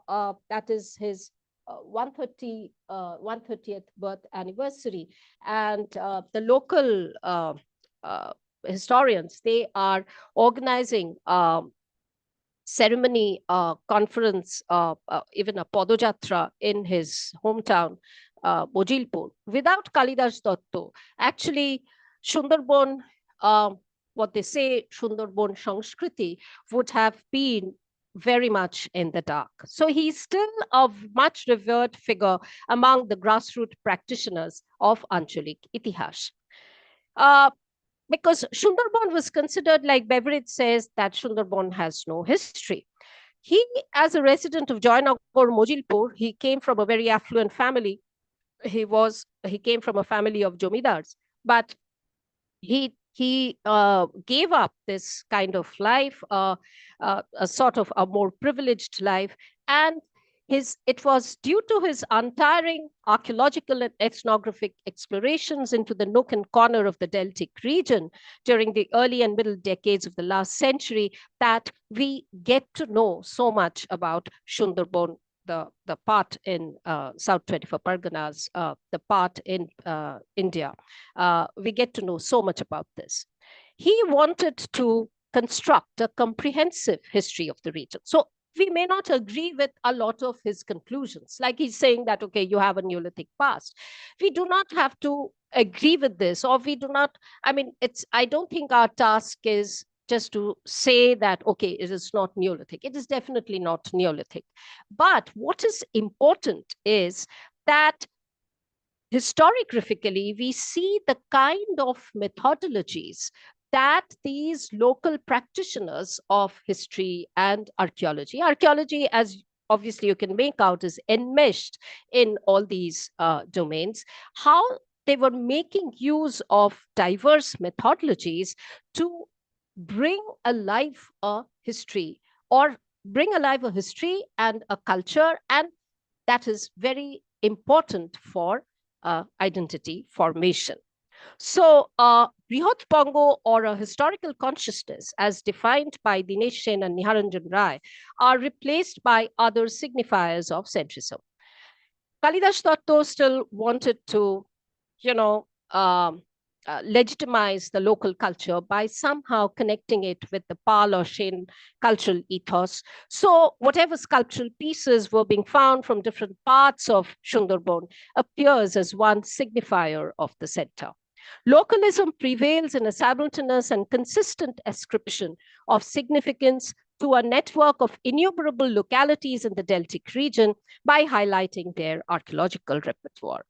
that is his 130th birth anniversary. And the local historians, they are organizing ceremony, conference, even a Podojatra in his hometown, Mojilpur. Without Kalidas Datta, actually, Sundarban, what they say, Sundarban Sanskriti, would have been very much in the dark. So he's still a much revered figure among the grassroots practitioners of Ancholik Itihash. Because Sundarban was considered, like Beveridge says, that Sundarban has no history. He, as a resident of Joynagar, Mojilpur, he came from a very affluent family. He came from a family of Jomidars, but he gave up this kind of life, a sort of a more privileged life, and it was due to his untiring archaeological and ethnographic explorations into the nook and corner of the Deltic region during the early and middle decades of the last century that we get to know so much about Sundarban, the part in South 24 Parganas, the part in India. We get to know so much about this. He wanted to construct a comprehensive history of the region. So we may not agree with a lot of his conclusions. Like he's saying that, okay, you have a Neolithic past. We do not have to agree with this, or we do not, I don't think our task is just to say that, okay, it is not Neolithic. It is definitely not Neolithic. But what is important is that historiographically, we see the kind of methodologies that these local practitioners of history and archaeology, as obviously you can make out, is enmeshed in all these domains, how they were making use of diverse methodologies to bring alive a history, or bring alive a history and a culture, and that is very important for identity formation. So, Brihat Bongo, or a historical consciousness, as defined by Dinesh Sen and Niharanjan Rai, are replaced by other signifiers of centrism. Kalidas Datta still wanted to, you know, legitimize the local culture by somehow connecting it with the Pal or Shen cultural ethos. So whatever sculptural pieces were being found from different parts of Sundarban appears as one signifier of the center. Localism prevails in a simultaneous and consistent ascription of significance to a network of innumerable localities in the Deltic region by highlighting their archaeological repertoire.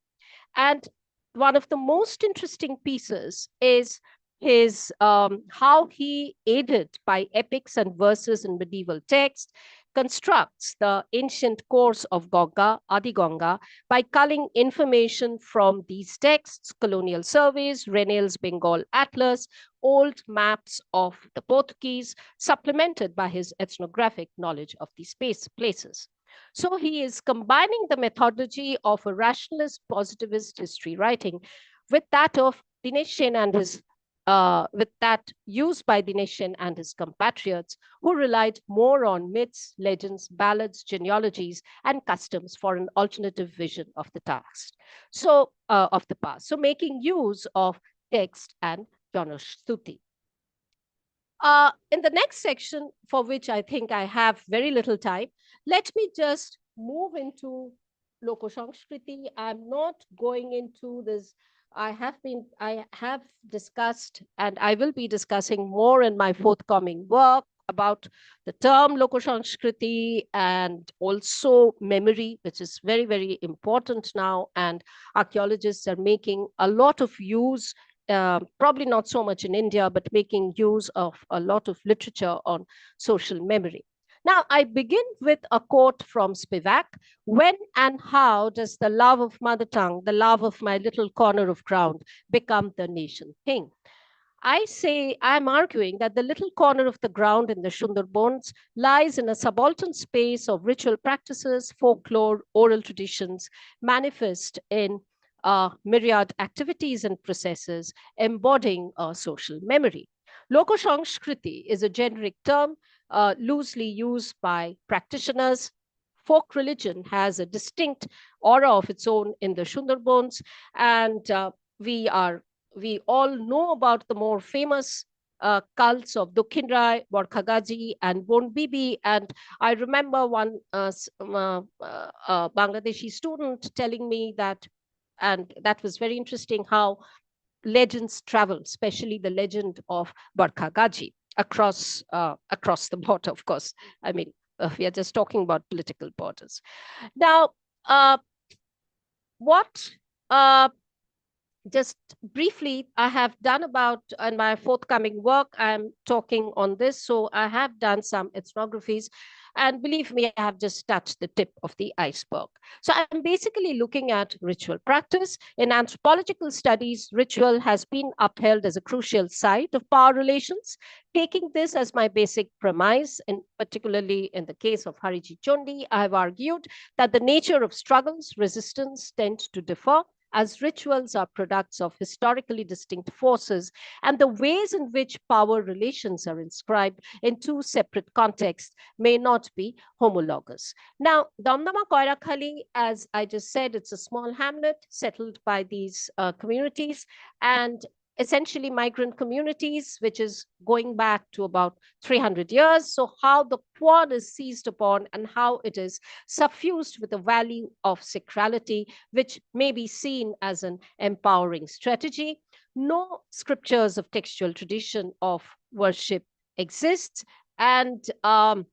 And one of the most interesting pieces is his how he, aided by epics and verses in medieval texts, constructs the ancient course of Ganga, Adi Ganga, by culling information from these texts, colonial surveys, Renel's Bengal Atlas, old maps of the Portuguese, supplemented by his ethnographic knowledge of these places. So he is combining the methodology of a rationalist positivist history writing with that of Dinesh Sen and his with that used by Dinesh Sen and his compatriots, who relied more on myths, legends, ballads, genealogies, and customs for an alternative vision of the past. So of the past. So making use of text and Janushtuti. In the next section, for which I think I have very little time, let me just move into Lokoshanskriti. I'm not going into this. I have discussed, and I will be discussing more in my forthcoming work about the term Lokoshanskriti and also memory, which is very, very important now. And archaeologists are making a lot of use, probably not so much in India, but making use of a lot of literature on social memory. Now, I begin with a quote from Spivak. When and how does the love of mother tongue, the love of my little corner of ground, become the nation thing? I'm arguing that the little corner of the ground in the Sundarbans lies in a subaltern space of ritual practices, folklore, oral traditions, manifest in myriad activities and processes embodying social memory. Lokoshanskriti is a generic term loosely used by practitioners. Folk religion has a distinct aura of its own in the Sundarbans, and we all know about the more famous cults of Dukhin Rai, Borkhagaji, and Bon Bibi. And I remember one Bangladeshi student telling me that, and that was very interesting, how legends travel, especially the legend of Borkhagaji across the border, of course. I mean, we are just talking about political borders. Now, what just briefly I have done about in my forthcoming work, I'm talking on this. So I have done some ethnographies, and believe me, I have just touched the tip of the iceberg. So I'm basically looking at ritual practice. In anthropological studies, ritual has been upheld as a crucial site of power relations. Taking this as my basic premise, and particularly in the case of Hariji Chondi, I have argued that the nature of struggles, resistance tend to differ, as rituals are products of historically distinct forces, and the ways in which power relations are inscribed in two separate contexts may not be homologous. Now, Damdama Koirakhali, as I just said, it's a small hamlet settled by these communities, and essentially migrant communities, which is going back to about 300 years. So how the quad is seized upon and how it is suffused with a value of sacrality, which may be seen as an empowering strategy. No scriptures of textual tradition of worship exists. And the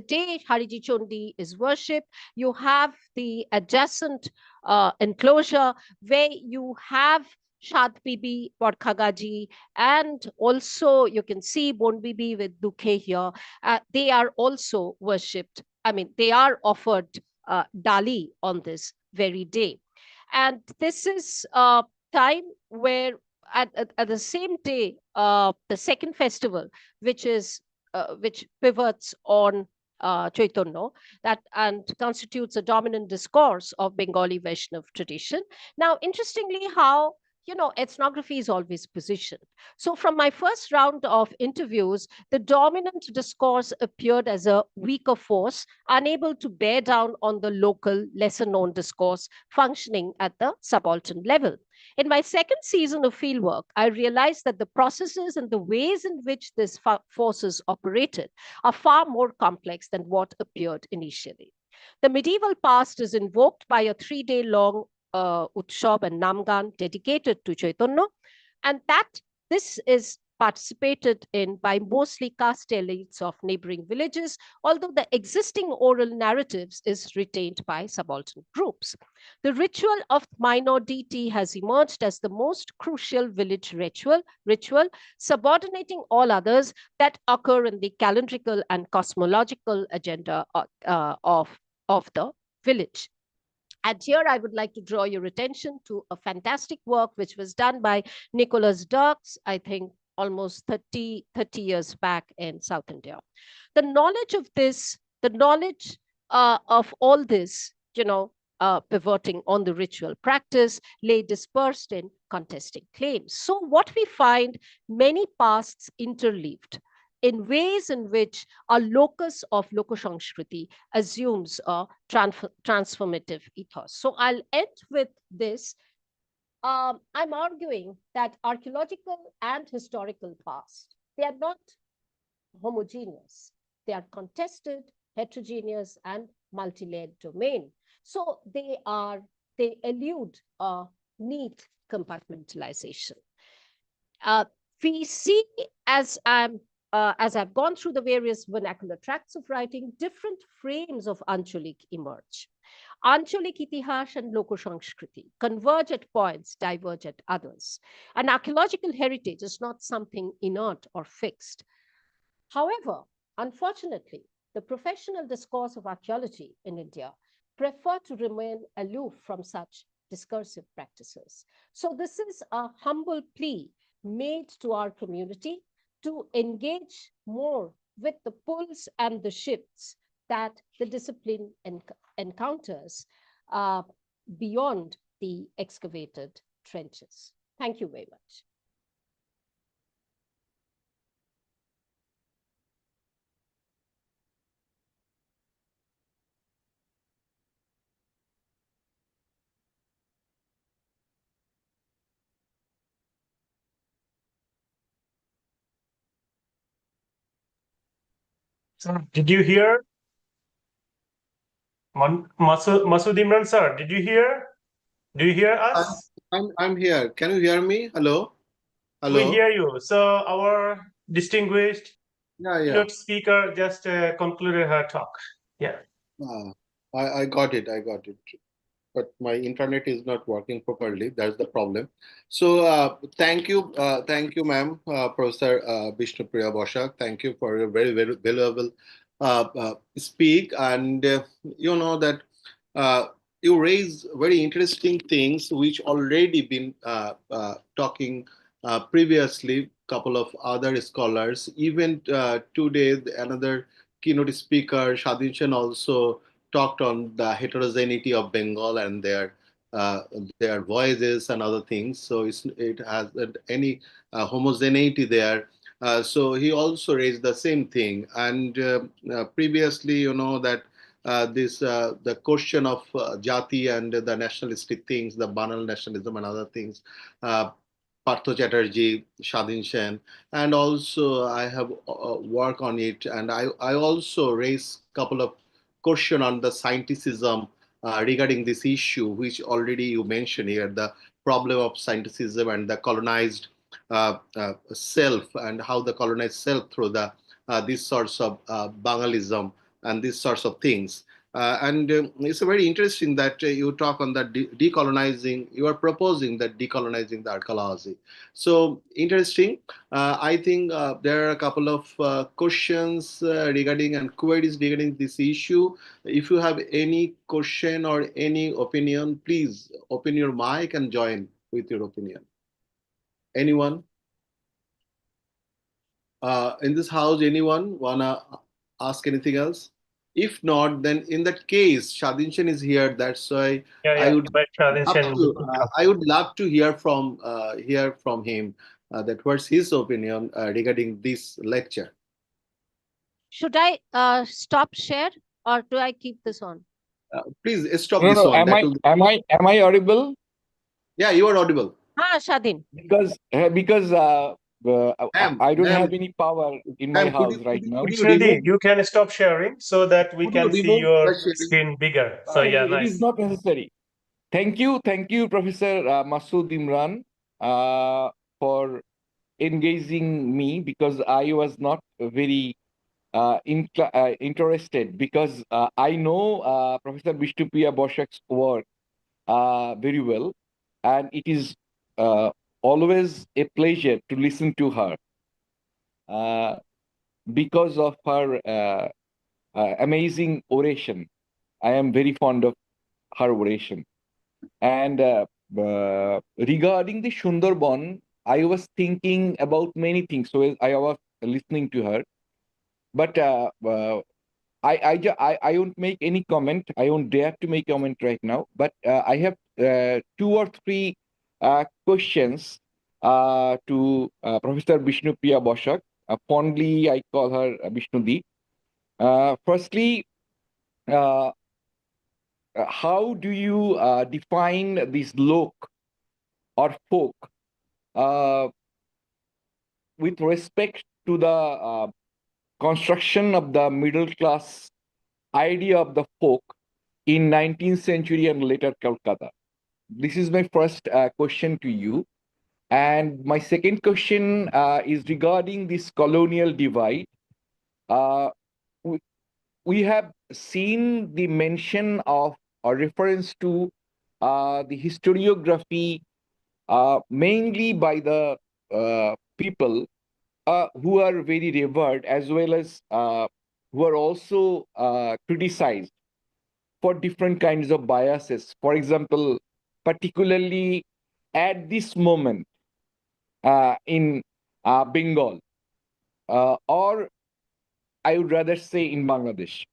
day Hariji Chondi is worshipped, you have the adjacent enclosure where you have Shad Bibi, Borkhagaji, and also you can see Bon Bibi with Dukhe here. They are also worshipped. I mean, they are offered Dali on this very day. And this is a time where at the same day, the second festival, which pivots on Chaitanya, that and constitutes a dominant discourse of Bengali Vaishnav tradition. Now, interestingly, how ethnography is always positioned. So from my first round of interviews, the dominant discourse appeared as a weaker force, unable to bear down on the local, lesser known discourse functioning at the subaltern level. In my second season of fieldwork, I realized that the processes and the ways in which these forces operated are far more complex than what appeared initially. The medieval past is invoked by a 3-day long Utshab and Namgan dedicated to Chaitanya, and this is participated in by mostly caste elites of neighboring villages, although the existing oral narratives is retained by subaltern groups. The ritual of minor deity has emerged as the most crucial village ritual, subordinating all others that occur in the calendrical and cosmological agenda of the village. And here I would like to draw your attention to a fantastic work which was done by Nicholas Dirks, I think almost 30 years back in South India. The knowledge of this, the knowledge of all this, pivoting on the ritual practice lay dispersed in contesting claims. So what we find, many pasts interleaved in ways in which a locus of Lokosanskriti assumes a transformative ethos. So I'll end with this. I'm arguing that archaeological and historical past, they are not homogeneous. They are contested, heterogeneous, and multi-layered domain. So they elude a neat compartmentalization. We see, as I've gone through the various vernacular tracts of writing, different frames of Anchalik emerge. Anchalik Itihash and Lokosanskriti converge at points, diverge at others. An archaeological heritage is not something inert or fixed. However, unfortunately, the professional discourse of archaeology in India prefer to remain aloof from such discursive practices. So this is a humble plea made to our community to engage more with the pulls and the shifts that the discipline encounters beyond the excavated trenches. Thank you very much. So, did you hear? Masood Imran sir, did you hear? Do you hear us? I'm here. Can you hear me? Hello? Hello? We hear you. So our distinguished keynote speaker just concluded her talk. Yeah. I got it. But my internet is not working properly. That's the problem. So thank you, ma'am, Professor Vishnupriya Boshak. Thank you for your very, very valuable speak. And you know that you raise very interesting things which already been talking previously. Couple of other scholars, even today, another keynote speaker, Shadin Sen, also talked on the heterogeneity of Bengal and their voices and other things. So it hasn't any homogeneity there. So he also raised the same thing. And previously, you know that the question of jati and the nationalistic things, the banal nationalism and other things. Partho Chatterjee, Shadin Sen, and also I have worked on it, and I also raised a couple of question on the scienticism regarding this issue, which already you mentioned here, the problem of scienticism and the colonized self, and how the colonized self through the these sorts of Bangalism and these sorts of things. It's very interesting that you talk on that decolonizing, you are proposing that decolonizing the archaeology. So interesting. I think there are a couple of questions regarding and queries regarding this issue. If you have any question or any opinion, please open your mic and join with your opinion. Anyone? In this house, anyone wanna ask anything else? If not, then in that case, Shadin Sen is here. That's why I would I would love to hear from him that what's his opinion regarding this lecture. Should I stop share or do I keep this on? Please stop No, this no. one. Am I audible? Yeah, you are audible. Shadin. Because I don't have any power in my house right now. You can stop sharing so that we can see your screen bigger. So yeah, It is not necessary. Thank you, Professor Masood Imran, for engaging me, because I was not very interested, because I know Professor Vishnupriya Boshak's work very well, and it is always a pleasure to listen to her because of her amazing oration. I am very fond of her oration. And regarding the Sundarban, I was thinking about many things. So I was listening to her, but I won't make any comment. I won't dare to make comment right now. But I have 2 or 3 questions to Professor Vishnupriya Boshak. Fondly, I call her Vishnudi. Firstly, how do you define this lok or folk with respect to the construction of the middle class idea of the folk in 19th century and later Calcutta? This is my first question to you. And my second question is regarding this colonial divide. We have seen the mention of or reference to the historiography mainly by the people who are very revered, as well as who are also criticized for different kinds of biases. For example, particularly at this moment in Bengal, or I would rather say in Bangladesh.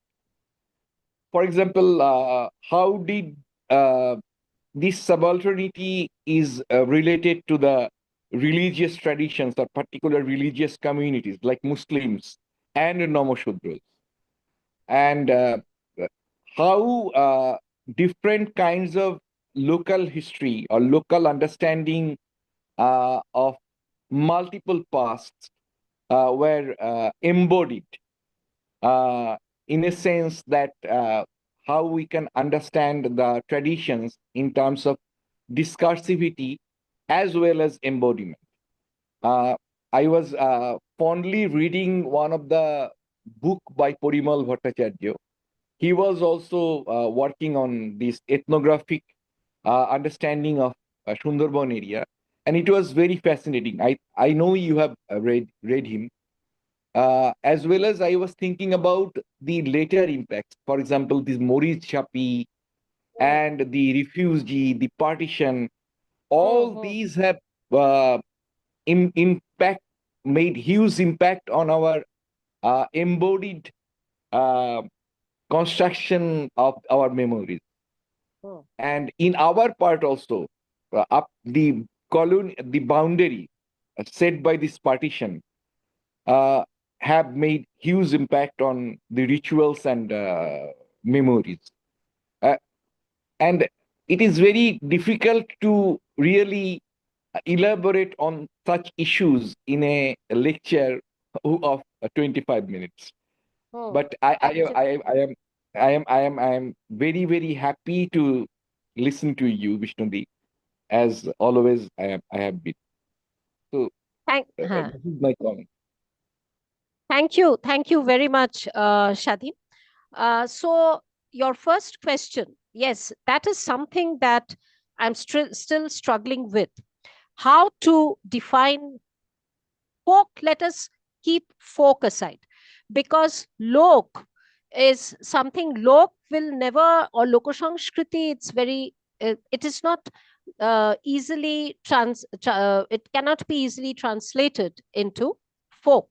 For example, how did this subalternity is related to the religious traditions or particular religious communities like Muslims and Namashudras, and how different kinds of local history or local understanding of multiple pasts were embodied in a sense that how we can understand the traditions in terms of discursivity as well as embodiment. I was fondly reading one of the book by Porimal Bhattacharya. He was also working on this ethnographic understanding of Sundarban area, and it was very fascinating. I know you have read him. As well as I was thinking about the later impacts, for example, this Maurice Chapi and the refugee, the partition, all these have made huge impact on our embodied construction of our memories. And in our part also, up the boundary set by this partition have made huge impact on the rituals and memories. And it is very difficult to really elaborate on such issues in a lecture of 25 minutes. But I am very, very happy to listen to you, Vishnudi, as always I have been. So this is my comment. Thank you very much, Shadin. So your first question, yes, that is something that I'm still struggling with. How to define folk? Let us keep folk aside, because lok is something, lok will never, or lokosangskriti, it's very, it is not easily it cannot be easily translated into folk.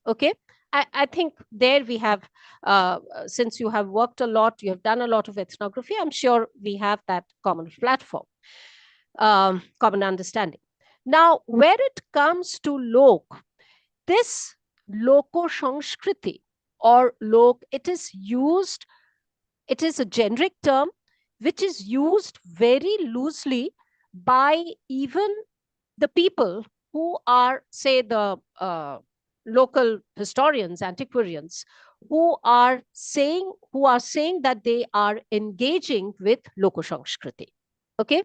Okay, I think there we have, since you have worked a lot, you have done a lot of ethnography, I'm sure we have that common platform, common understanding. Now, where it comes to lok, this loko sanskriti or lok, it is used, it is a generic term which is used very loosely by even the people who are, say, the local historians, antiquarians, who are saying that they are engaging with loko sanskriti. Okay.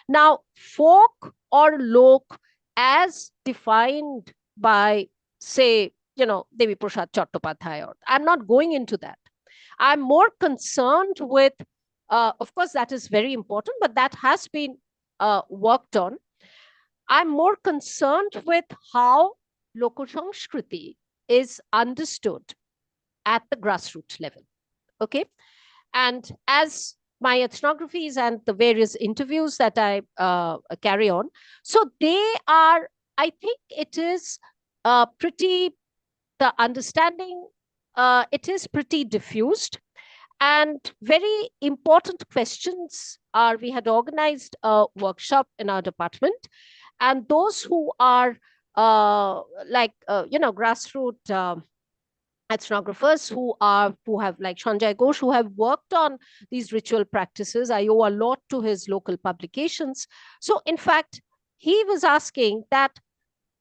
Now, folk or lok, as defined by, say, Devi Prasad Chattopadhyay, I'm not going into that. I'm more concerned with, of course, that is very important, but that has been worked on. I'm more concerned with how loko sanskriti is understood at the grassroots level. Okay. And as my ethnographies and the various interviews that I carry on, so they are, I think it is pretty, the understanding, it is pretty diffused. And very important questions are, we had organized a workshop in our department, and those who are grassroots ethnographers who have, like Sanjay Ghosh, who have worked on these ritual practices. I owe a lot to his local publications. So in fact, he was asking that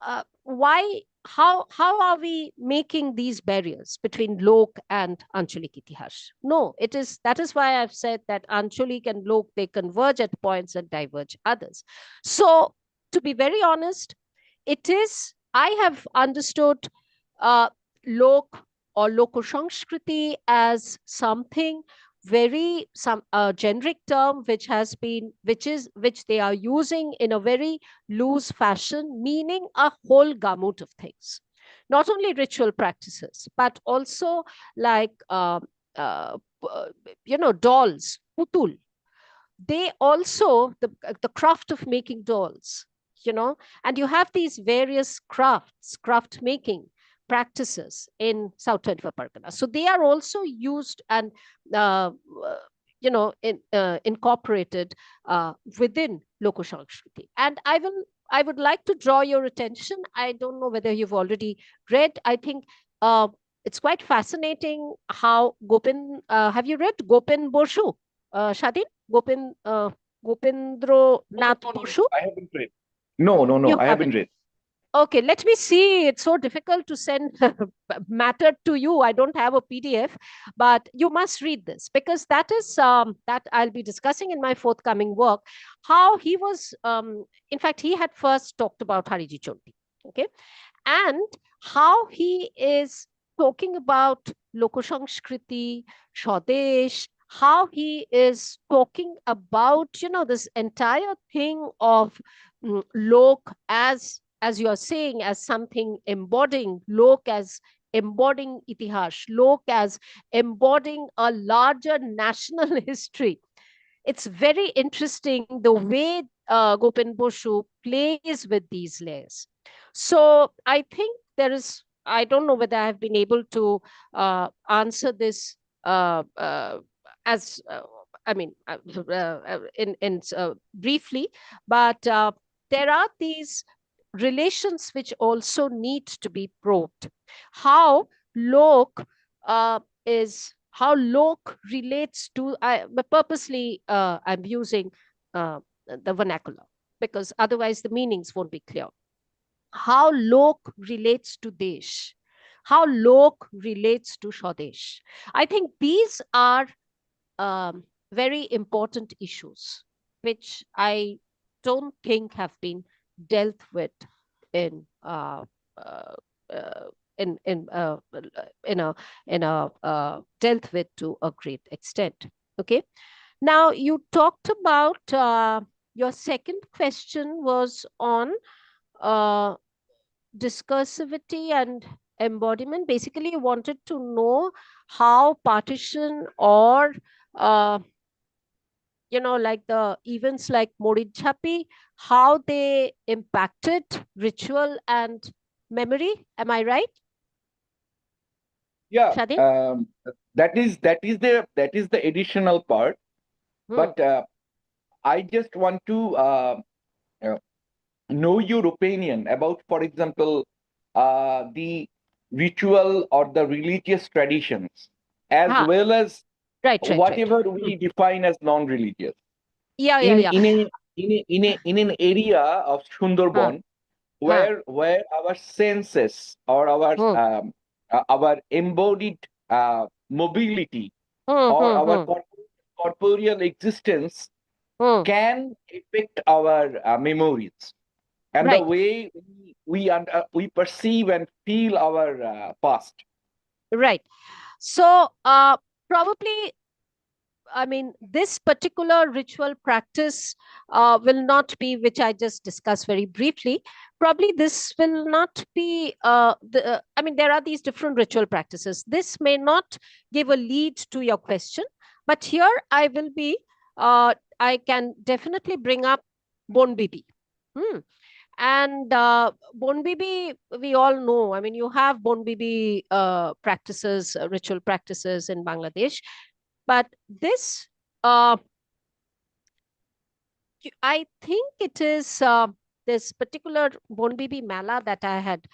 how are we making these barriers between lok and anchalik itihas? No, that is why I've said that anchalik and lok, they converge at points and diverge others. So to be very honest, I have understood lok or loko sanskriti as something very, generic term which they are using in a very loose fashion, meaning a whole gamut of things, not only ritual practices, but also like dolls, putul. They also, the craft of making dolls, and you have these various craft making practices in South 24 Pargana. So they are also used and incorporated within loko sanskriti. And I would like to draw your attention. I don't know whether you've already read. I think it's quite fascinating how Gopin. Have you read Gopin Boshu, Shadin? Gopindro Nath Boshu? I haven't read. No, I haven't read. Okay, let me see. It's so difficult to send matter to you. I don't have a PDF, but you must read this, because that is that I'll be discussing in my forthcoming work. How he was, in fact, he had first talked about Hariji Choti, okay, and how he is talking about loko sanskriti, Swadesh, how he is talking about this entire thing of lok as you are saying, as something embodying, lok as embodying itihas, lok as embodying a larger national history. It's very interesting the way Gopin Boshu plays with these layers. So I think I don't know whether I have been able to answer this as briefly, but there are these relations which also need to be probed. How lok relates to, purposely I'm using the vernacular, because otherwise the meanings won't be clear. How lok relates to desh, how lok relates to Swadesh. I think these are very important issues which I don't think have been dealt with in dealt with to a great extent. Okay. Now you talked about your second question was on discursivity and embodiment. Basically, you wanted to know how partition or like the events like Moridjhapi, how they impacted ritual and memory. Am I right? Yeah, Shadin? that is the additional part. But I just want to know your opinion about, for example, the ritual or the religious traditions, as well as whatever we define as non-religious. Yeah. In an area of Sundarban, where our senses or our embodied mobility or our corporeal existence can affect our memories and the way we perceive and feel our past. Right. So probably, I mean, this particular ritual practice will not be, which I just discussed very briefly. Probably this will not be, I mean, there are these different ritual practices. This may not give a lead to your question, but here I will be, I can definitely bring up Bon Bibi. And Bon Bibi, we all know, I mean, you have Bon Bibi practices, ritual practices in Bangladesh. But this, I think it is this particular Bon Bibi Mela that I had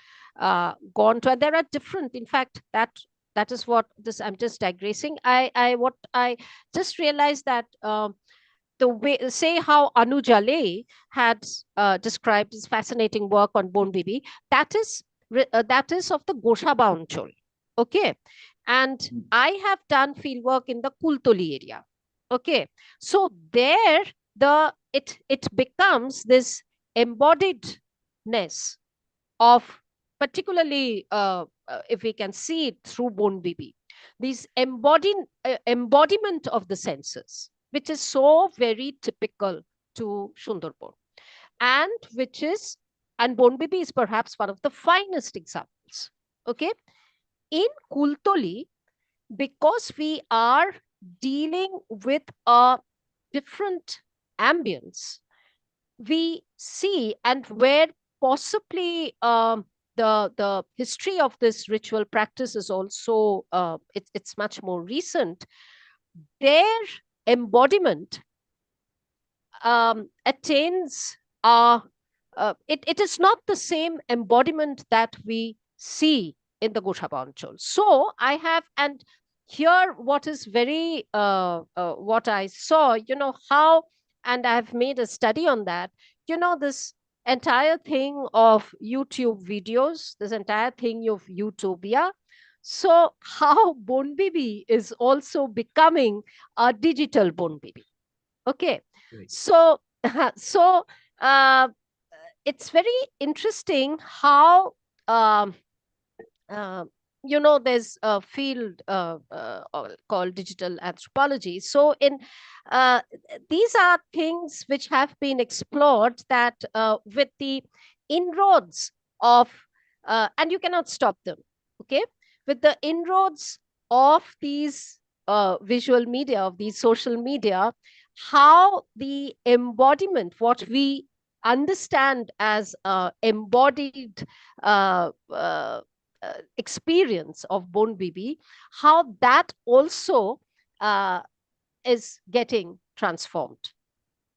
gone to. And there are different, in fact, that is what this, I'm just digressing. What I just realized that the way, say how Anu Jale had described his fascinating work on Bon Bibi, that is of the Goshaba Anchol. Okay. And I have done field work in the Kultoli area. Okay. So there it becomes this embodiedness of, particularly if we can see it through Bon Bibi, these embodiment of the senses, which is so very typical to Sundarban, and Bon Bibi is perhaps one of the finest examples. Okay. In Kultoli, because we are dealing with a different ambience, we see, and where possibly the history of this ritual practice is also, it's much more recent, their embodiment attains it is not the same embodiment that we see in the Goshaba Anchol. So I have, and here what is very, what I saw, how, and I've made a study on that, this entire thing of YouTube videos, this entire thing of Utopia. So how Bon Bibi is also becoming a digital Bon Bibi. Okay. So, it's very interesting how, there's a field called digital anthropology. So these are things which have been explored, that with the inroads of, and you cannot stop them, okay, with the inroads of these visual media, of these social media, how the embodiment, what we understand as embodied experience of Bon Bibi, how that also is getting transformed.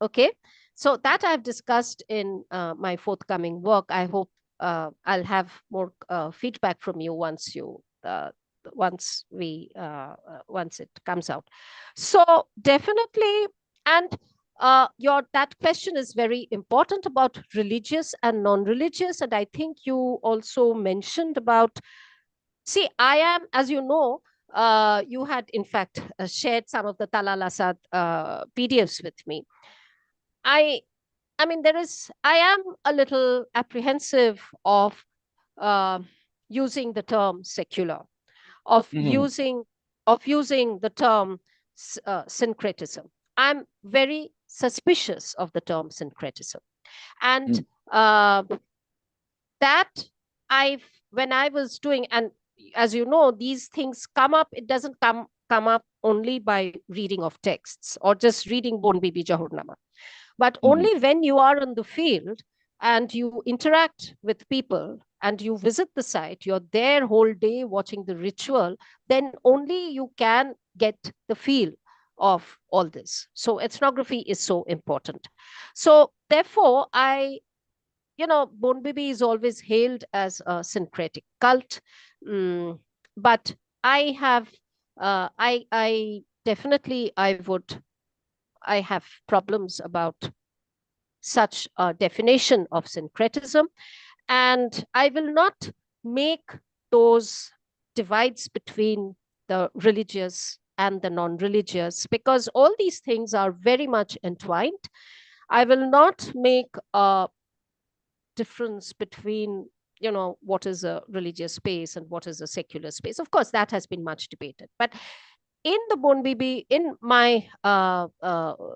Okay, so that I've discussed in my forthcoming work. I hope I'll have more feedback from you once it comes out. So definitely, and that question is very important about religious and non-religious, and I think you also mentioned about, see, I am, as you know, you had in fact shared some of the Talal Asad PDFs with me. I mean, I am a little apprehensive of using the term secular, of using the term syncretism. I'm very suspicious of the term syncretism, and that when I was doing, and as you know, these things come up. It doesn't come up only by reading of texts or just reading Bon Bibi Jahurnama, but only when you are in the field and you interact with people and you visit the site, you're there whole day watching the ritual, then only you can get the feel of all this. So ethnography is so important. So therefore, Bonbibi is always hailed as a syncretic cult, but I have, I definitely, I have problems about such a definition of syncretism, and I will not make those divides between the religious and the non-religious, because all these things are very much entwined. I will not make a difference between what is a religious space and what is a secular space. Of course, that has been much debated, but in the Bonbibi, in my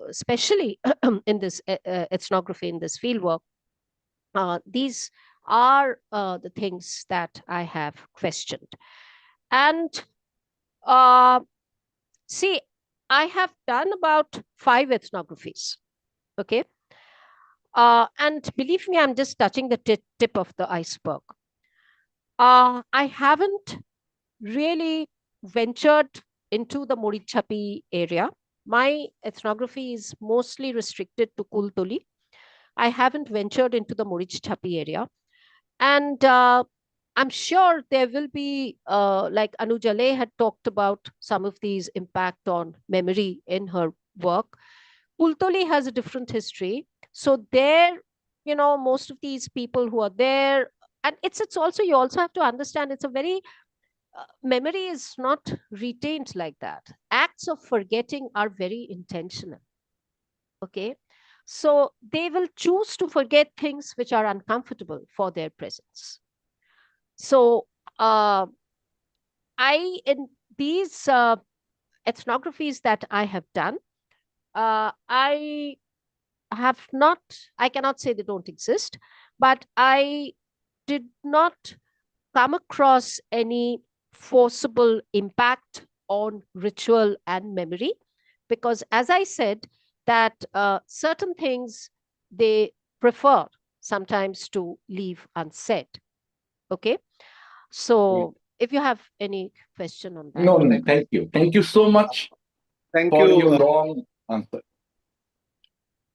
especially in this ethnography, in this fieldwork, these are the things that I have questioned. And see, I have done about 5 ethnographies, okay? And believe me, I'm just touching the tip of the iceberg. I haven't really ventured into the Morichapi area. My ethnography is mostly restricted to Kultoli. I haven't ventured into the Morichapi area. And I'm sure there will be, like Anujale had talked about some of these impact on memory in her work. Kultoli has a different history. So there, most of these people who are there, and it's also, you also have to understand, it's a very, memory is not retained like that. Acts of forgetting are very intentional. Okay. So they will choose to forget things which are uncomfortable for their presence. So in these ethnographies that I have done, I cannot say they don't exist, but I did not come across any forcible impact on ritual and memory, because as I said, that certain things they prefer sometimes to leave unsaid. Okay. So if you have any question on that. No, thank you. Thank you so much for your long answer.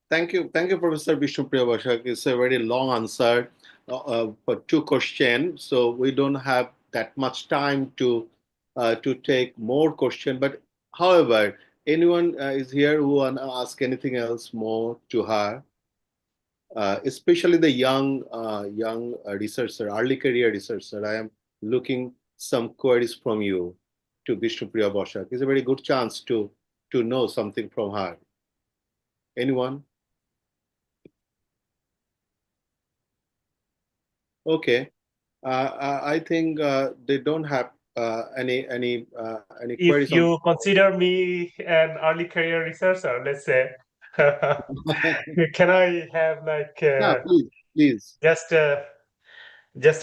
Thank you, Professor Bishnupriya Bashak. It's a very long answer for 2 questions, so we don't have that much time to take more questions. But however, anyone is here who want to ask anything else more to her, especially the young researcher, early career researcher. I am looking some queries from you to Bishnupriya Bashak. It's a very good chance to know something from her. Anyone? Okay, I think they don't have any queries. If you consider me an early career researcher, let's say, can I have like please. Just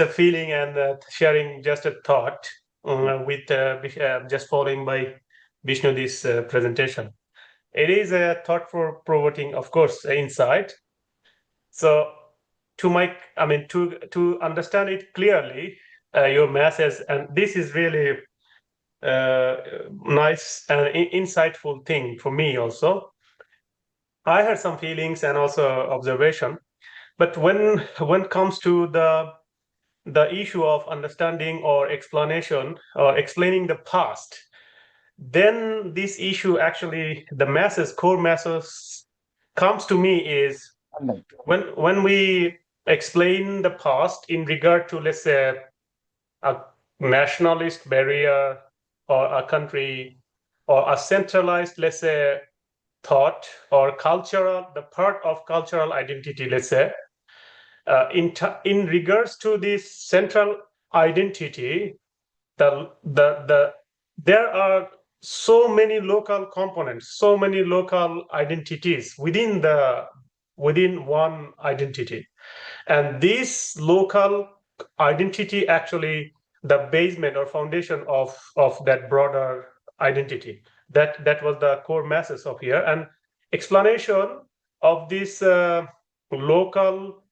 a feeling and sharing just a thought with just following by Vishnu this presentation. It is a thought-provoking, of course, insight. So to understand it clearly, your message, and this is really nice and insightful thing for me also. I had some feelings and also observation, but when it comes to the issue of understanding or explanation or explaining the past, then this issue actually, the core message comes to me is when we explain the past in regard to, let's say, a nationalist barrier or a country or a centralized, let's say, thought or the part of cultural identity, let's say, in regards to this central identity, there are so many local components, so many local identities within one identity, and this local identity actually the basement or foundation of that broader identity. That was the core message of here, and explanation of this local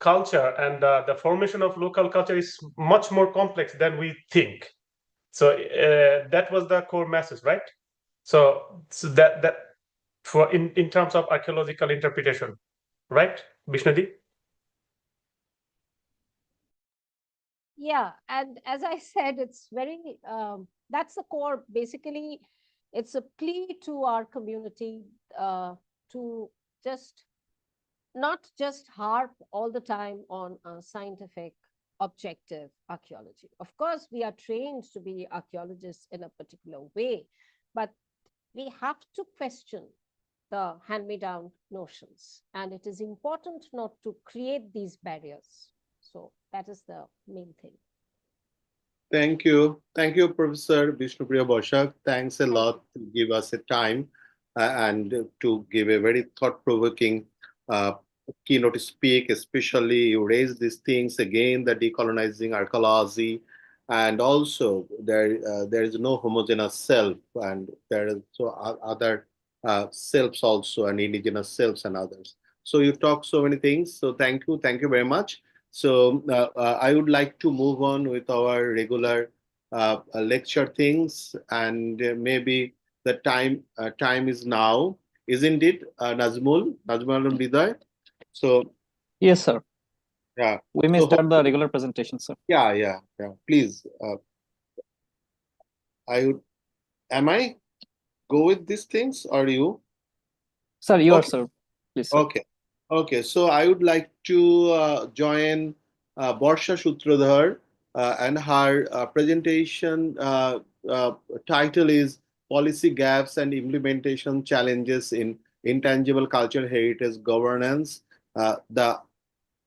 culture and the formation of local culture is much more complex than we think. So that was the core message, right? So that for in terms of archaeological interpretation, right, Vishnadi? Yeah, and as I said, it's very, that's the core. Basically, it's a plea to our community to just not just harp all the time on scientific, objective archaeology. Of course, we are trained to be archaeologists in a particular way, but we have to question the hand-me-down notions. And it is important not to create these barriers. So that is the main thing. Thank you. Thank you, Professor Vishnupriya Bosak. Thanks a lot to give us a time and to give a very thought-provoking keynote speak, especially you raised these things again, the decolonizing archaeology, and also there is no homogeneous self, and there is so other selves also, and indigenous selves and others. So you talk so many things. So thank you very much. So I would like to move on with our regular lecture things, and maybe the time is now, isn't it, Nazmul Biday? So yes, sir. Yeah. We may start the regular presentation, sir. Yeah. Please. Am I go with these things or you? Sir, you are, sir. Please, sir. Okay. So I would like to join Barsha Sutradhar, and her presentation title is Policy Gaps and Implementation Challenges in Intangible Cultural Heritage Governance, the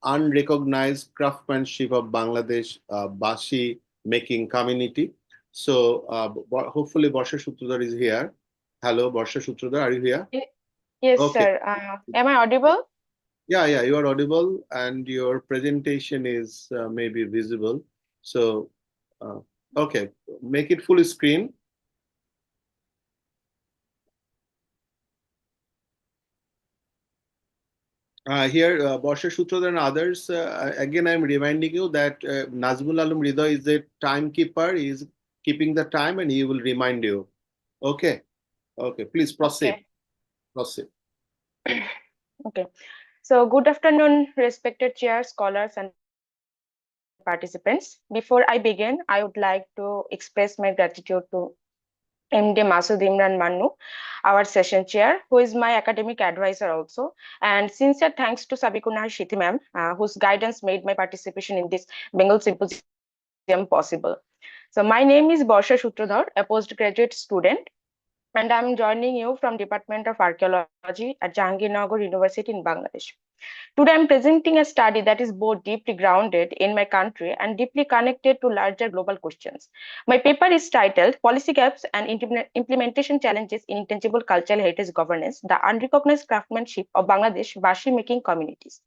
Unrecognized Craftsmanship of Bangladesh Bashi Making Community. So hopefully Barsha Sutradhar is here. Hello, Barsha Sutradhar, are you here? Yes, Okay. sir. Am I audible? Yeah, you are audible, and your presentation is maybe visible. So, okay, make it full screen. Here, Barsha Sutradhar and others, again, I'm reminding you that Nazmul Alam Rida is a timekeeper. He is keeping the time, and he will remind you. Okay, please proceed. Okay. Proceed. Okay. So, good afternoon, respected chair, scholars, and participants. Before I begin, I would like to express my gratitude to MD Masood Imran Mannu, our session chair, who is my academic advisor also. And sincere thanks to Sabikuna Shithi ma'am, whose guidance made my participation in this Bengal Symposium possible. So my name is Barsha Sutradhar, a postgraduate student, and I'm joining you from Department of Archaeology at Jahangirnagar University in Bangladesh. Today, I'm presenting a study that is both deeply grounded in my country and deeply connected to larger global questions. My paper is titled Policy Gaps and Implementation Challenges in Intangible Cultural Heritage Governance, the Unrecognized Craftsmanship of Bangladesh Bashi Making Communities.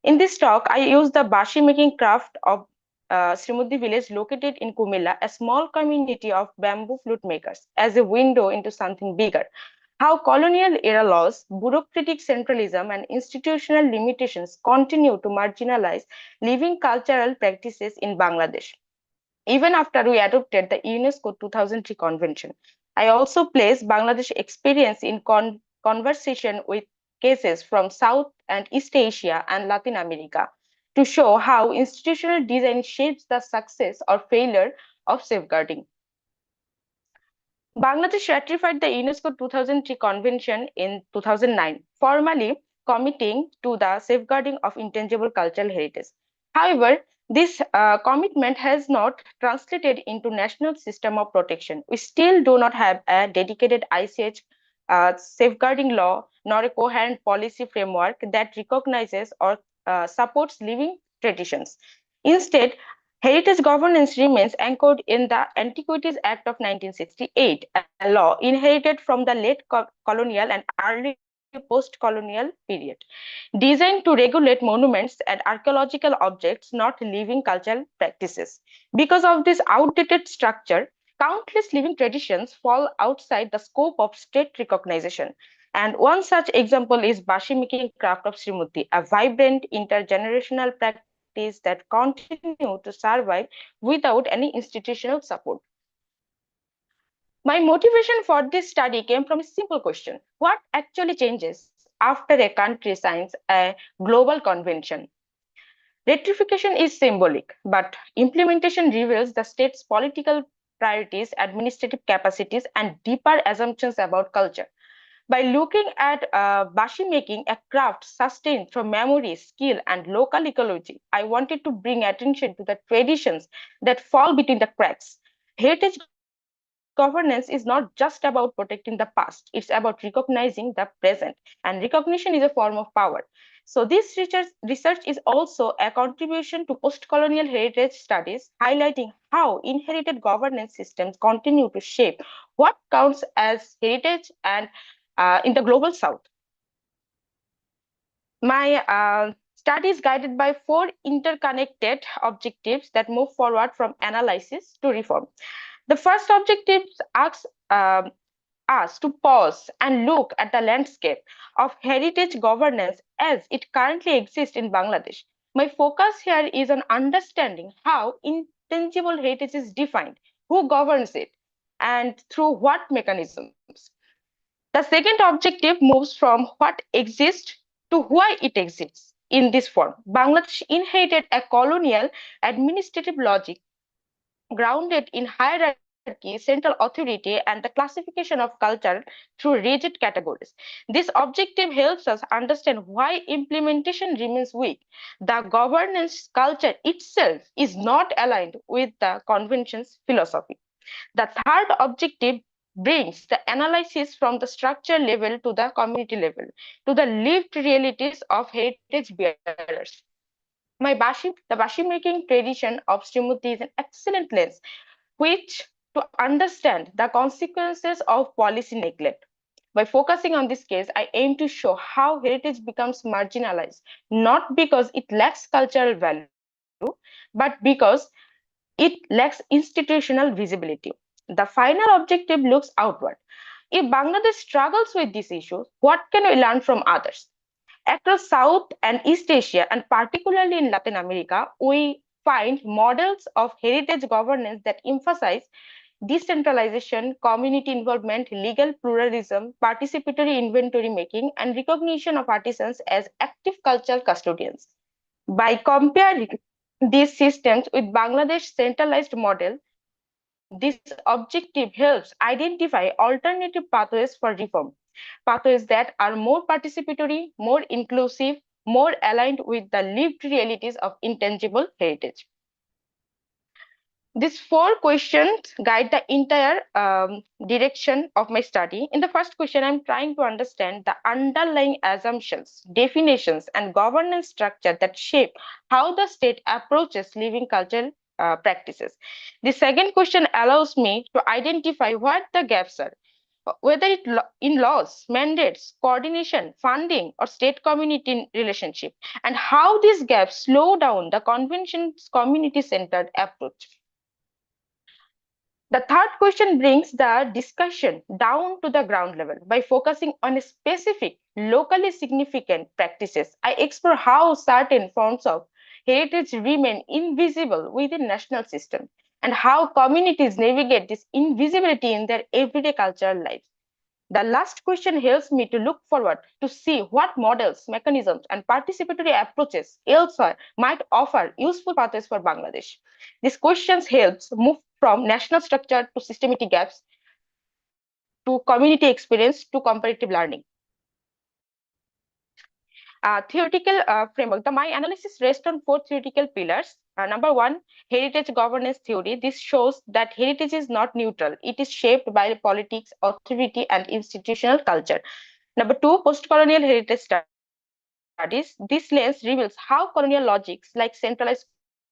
In this talk, I use the Bashi making craft of Srimuddi village located in Kumilla, a small community of bamboo flute makers, as a window into something bigger. How colonial era laws, bureaucratic centralism, and institutional limitations continue to marginalize living cultural practices in Bangladesh, even after we adopted the UNESCO 2003 Convention. I also place Bangladesh experience in conversation with cases from South and East Asia and Latin America to show how institutional design shapes the success or failure of safeguarding. Bangladesh ratified the UNESCO 2003 Convention in 2009, formally committing to the safeguarding of intangible cultural heritage. However, this commitment has not translated into national system of protection. We still do not have a dedicated ICH safeguarding law nor a coherent policy framework that recognizes or supports living traditions. Instead, heritage governance remains anchored in the Antiquities Act of 1968, a law inherited from the late colonial and early post-colonial period, designed to regulate monuments and archaeological objects, not living cultural practices. Because of this outdated structure, countless living traditions fall outside the scope of state recognition, And one such example is bashi making craft of Srimati, a vibrant intergenerational practice that continues to survive without any institutional support. My motivation for this study came from a simple question: what actually changes after a country signs a global convention? Ratification is symbolic, but implementation reveals the state's political priorities, administrative capacities, and deeper assumptions about culture. By looking at bashi making, a craft sustained through memory, skill, and local ecology, I wanted to bring attention to the traditions that fall between the cracks. Heritage governance is not just about protecting the past, it's about recognizing the present, and recognition is a form of power. So this research is also a contribution to post-colonial heritage studies, highlighting how inherited governance systems continue to shape what counts as heritage and in the global south. My study is guided by 4 interconnected objectives that move forward from analysis to reform. The first objective asks us to pause and look at the landscape of heritage governance as it currently exists in Bangladesh. My focus here is on understanding how intangible heritage is defined, who governs it, and through what mechanisms. The second objective moves from what exists to why it exists in this form. Bangladesh inherited a colonial administrative logic grounded in hierarchy, central authority, and the classification of culture through rigid categories. This objective helps us understand why implementation remains weak. The governance culture itself is not aligned with the convention's philosophy. The third objective brings the analysis from the structure level to the community level, to the lived realities of heritage bearers. The Bashi making tradition of Srimati is an excellent lens which to understand the consequences of policy neglect. By focusing on this case, I aim to show how heritage becomes marginalized, not because it lacks cultural value, but because it lacks institutional visibility. The final objective looks outward. If Bangladesh struggles with these issues, what can we learn from others? Across South and East Asia, and particularly in Latin America, we find models of heritage governance that emphasize decentralization, community involvement, legal pluralism, participatory inventory making, and recognition of artisans as active cultural custodians. By comparing these systems with Bangladesh's centralized model, this objective helps identify alternative pathways for reform, pathways that are more participatory, more inclusive, more aligned with the lived realities of intangible heritage. These 4 questions guide the entire direction of my study. In the first question, I'm trying to understand the underlying assumptions, definitions, and governance structure that shape how the state approaches living cultural practices. The second question allows me to identify what the gaps are, whether it in laws, mandates, coordination, funding, or state-community relationship, and how these gaps slow down the convention's community-centered approach. The third question brings the discussion down to the ground level. By focusing on specific, locally significant practices, I explore how certain forms of heritage remain invisible within national system, and how communities navigate this invisibility in their everyday cultural lives. The last question helps me to look forward to see what models, mechanisms, and participatory approaches elsewhere might offer useful pathways for Bangladesh. These questions helps move from national structure to systematic gaps, to community experience, to comparative learning. Theoretical framework. My analysis rests on 4 theoretical pillars. Number 1, heritage governance theory. This shows that heritage is not neutral. It is shaped by politics, authority, and institutional culture. Number 2, post-colonial heritage studies. This lens reveals how colonial logics like centralized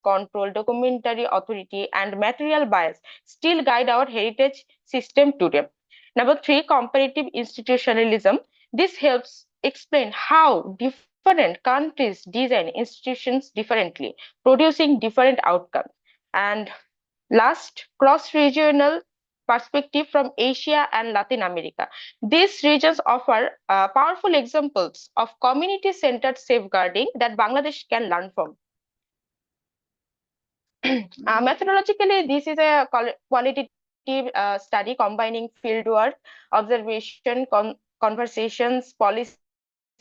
control, documentary authority, and material bias still guide our heritage system today. Number 3, comparative institutionalism. This helps explain how different countries design institutions differently, producing different outcomes. And last, cross-regional perspective from Asia and Latin America. These regions offer powerful examples of community-centered safeguarding that Bangladesh can learn from. Methodologically, this is a qualitative study combining fieldwork, observation, conversations, policy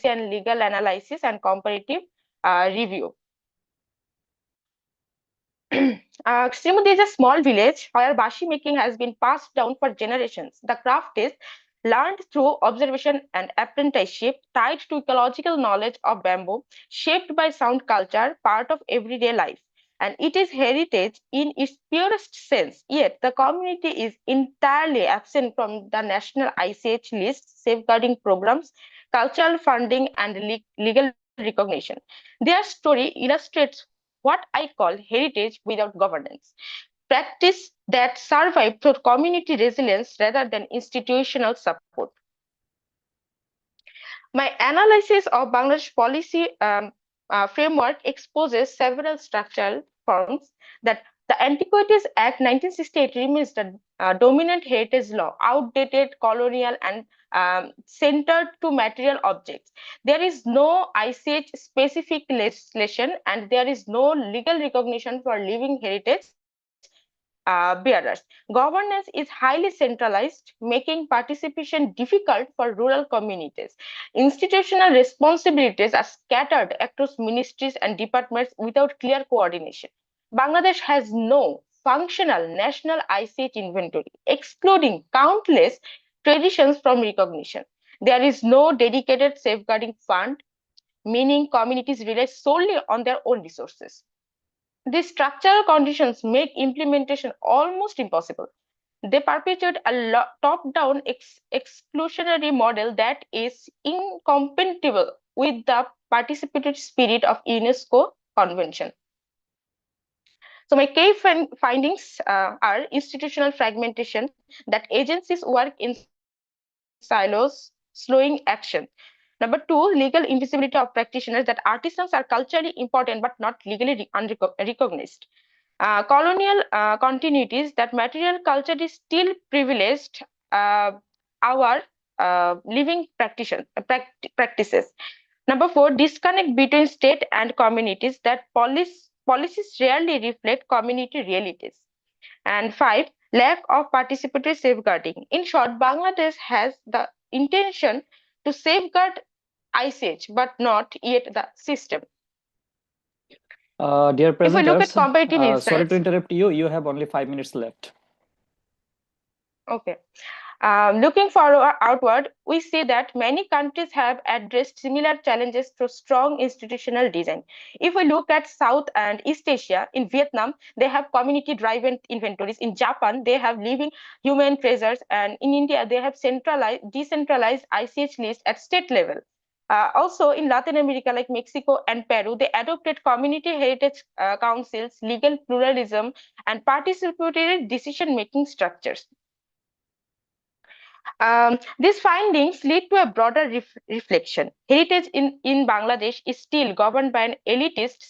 and legal analysis, and comparative review. Srimudi is a small village where bashi making has been passed down for generations. The craft is learned through observation and apprenticeship, tied to ecological knowledge of bamboo, shaped by sound culture, part of everyday life. And it is heritage in its purest sense, yet the community is entirely absent from the national ICH list, safeguarding programs, cultural funding, and legal recognition. Their story illustrates what I call heritage without governance, practice that survive through community resilience rather than institutional support. My analysis of Bangladesh policy framework exposes several structural forms that the Antiquities Act 1968 remains the dominant heritage law, outdated, colonial, and centered to material objects. There is no ICH specific legislation, and there is no legal recognition for living heritage bearers. Governance is highly centralized, making participation difficult for rural communities. Institutional responsibilities are scattered across ministries and departments without clear coordination. Bangladesh has no functional national ICH inventory, excluding countless traditions from recognition. There is no dedicated safeguarding fund, meaning communities rely solely on their own resources. These structural conditions make implementation almost impossible. They perpetuate a top-down exclusionary model that is incompatible with the participatory spirit of UNESCO Convention. So my key findings are institutional fragmentation, that agencies work in silos, slowing action. Number two, legal invisibility of practitioners, that artisans are culturally important but not legally recognized. Colonial continuities, that material culture is still privileged our living practices. Number four, disconnect between state and communities, that policies rarely reflect community realities. And five, lack of participatory safeguarding. In short, Bangladesh has the intention to safeguard ICH, but not yet the system. Dear If we look at presenters, comparative insights, sorry to interrupt you. You have only 5 minutes left. Okay. Looking forward outward, we see that many countries have addressed similar challenges through strong institutional design. If we look at South and East Asia, in Vietnam, they have community-driven inventories. In Japan, they have living human treasures. And in India, they have decentralized ICH lists at state level. Also, in Latin America, like Mexico and Peru, they adopted community heritage councils, legal pluralism, and participatory decision-making structures. These findings lead to a broader reflection. Heritage in Bangladesh is still governed by an elitist,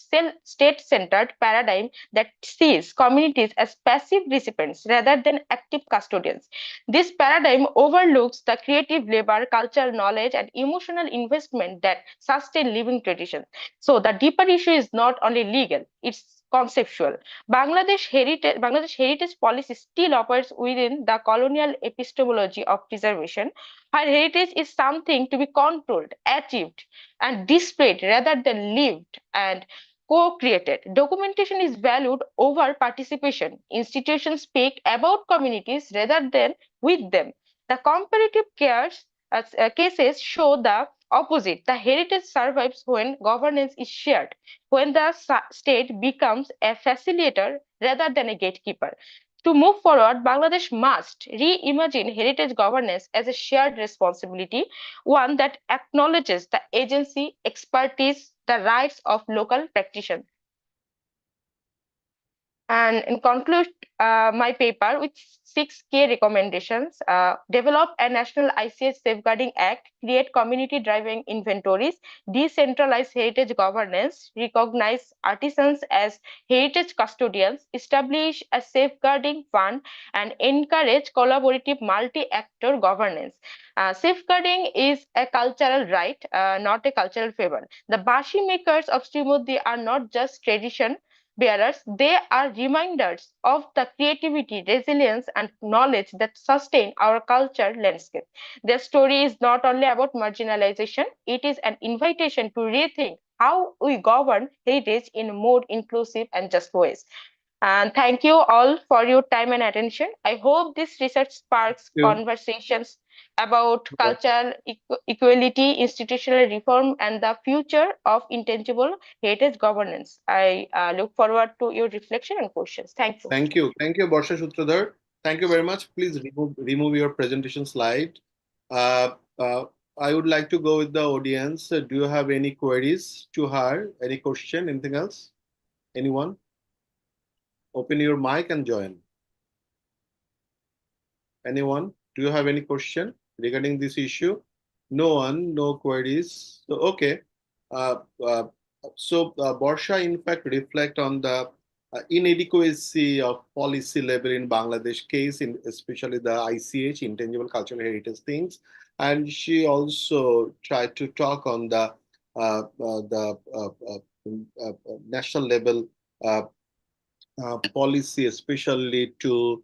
state-centered paradigm that sees communities as passive recipients rather than active custodians. This paradigm overlooks the creative labor, cultural knowledge, and emotional investment that sustain living traditions. So the deeper issue is not only legal, it's conceptual. Bangladesh heritage policy still operates within the colonial epistemology of preservation, where heritage is something to be controlled, achieved, and displayed rather than lived and co-created. Documentation is valued over participation. Institutions speak about communities rather than with them. The comparative cases show the opposite. The heritage survives when governance is shared, when the state becomes a facilitator rather than a gatekeeper. To move forward, Bangladesh must reimagine heritage governance as a shared responsibility, one that acknowledges the agency, expertise, the rights of local practitioners. And conclude my paper with 6 key recommendations. Develop a national ICH Safeguarding Act, create community-driven inventories, decentralize heritage governance, recognize artisans as heritage custodians, establish a safeguarding fund, and encourage collaborative multi-actor governance. Safeguarding is a cultural right, not a cultural favor. The bashi makers of Srimodhi are not just tradition bearers, they are reminders of the creativity, resilience, and knowledge that sustain our culture landscape. Their story is not only about marginalization, it is an invitation to rethink how we govern heritage in more inclusive and just ways. And thank you all for your time and attention. I hope this research sparks conversations about cultural equality, institutional reform, and the future of intangible heritage governance. I look forward to your reflection and questions. Thank you. Thank you. Thank you, Barsha Sutradhar. Thank you very much. Please remove your presentation slide. I would like to go with the audience. Do you have any queries to her? Any question? Anything else? Anyone? Open your mic and join. Anyone? Do you have any question regarding this issue? No one, no queries. So, okay. Barsha, in fact, reflect on the inadequacy of policy level in Bangladesh case, in especially the ICH, intangible cultural heritage things, and she also tried to talk on the national level policy, especially to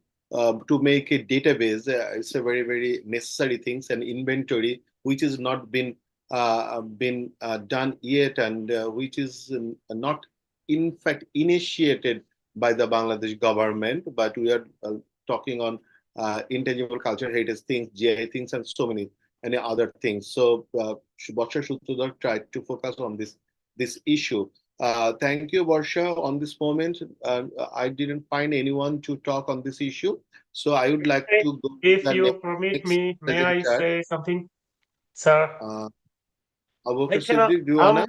make a database. It's a very necessary things, and inventory which is not been done yet, and which is not in fact initiated by the Bangladesh government, but we are talking on intangible cultural heritage things, GI things, and so many other things. So Barsha Sutradhar tried to focus on this issue. Thank you, Barsha. On this moment, I didn't find anyone to talk on this issue, so I would like to go. If you permit me, may I say something, sir? Abubakar Siddiq, do you wanna?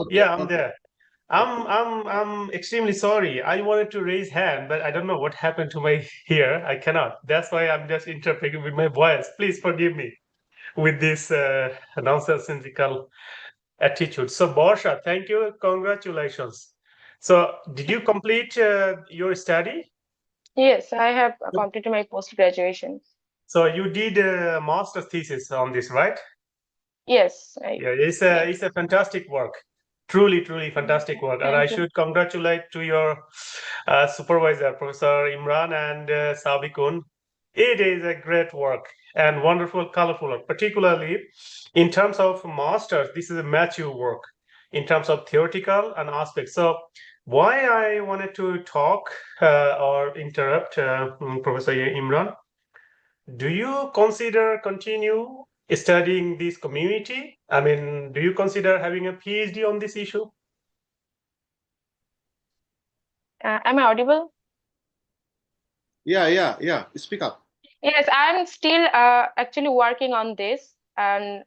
Yeah, I'm there. I'm extremely sorry. I wanted to raise hand, but I don't know what happened to my here. I cannot. That's why I'm just interpreting with my voice. Please forgive me with this nonsensical attitude. So, Barsha, thank you. Congratulations. So, did you complete your study? Yes, I have completed my post-graduation. So, you did a master's thesis on this, right? Yes. Yeah, it's a fantastic work. Truly fantastic work. And I should congratulate to your supervisor, Professor Imran and Sabikun. It is a great work and wonderful, colorful work, particularly in terms of masters. This is a mature work in terms of theoretical and aspects. So why I wanted to talk or interrupt Professor Imran, do you consider continue studying this community? I mean, do you consider having a PhD on this issue? Am I audible? Yeah. Speak up. Yes, I'm still actually working on this, and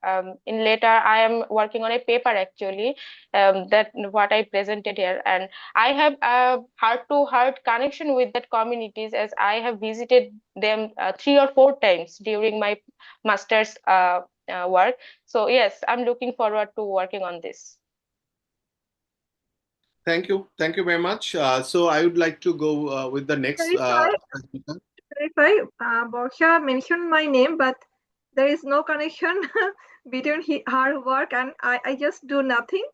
in later I am working on a paper actually, that what I presented here, and I have a heart-to-heart connection with that communities as I have visited them 3 or 4 times during my master's work. So yes, I'm looking forward to working on this. Thank you very much. So I would like to go with the next. Clarify, Barsha mentioned my name, but there is no connection between her work and I just do nothing.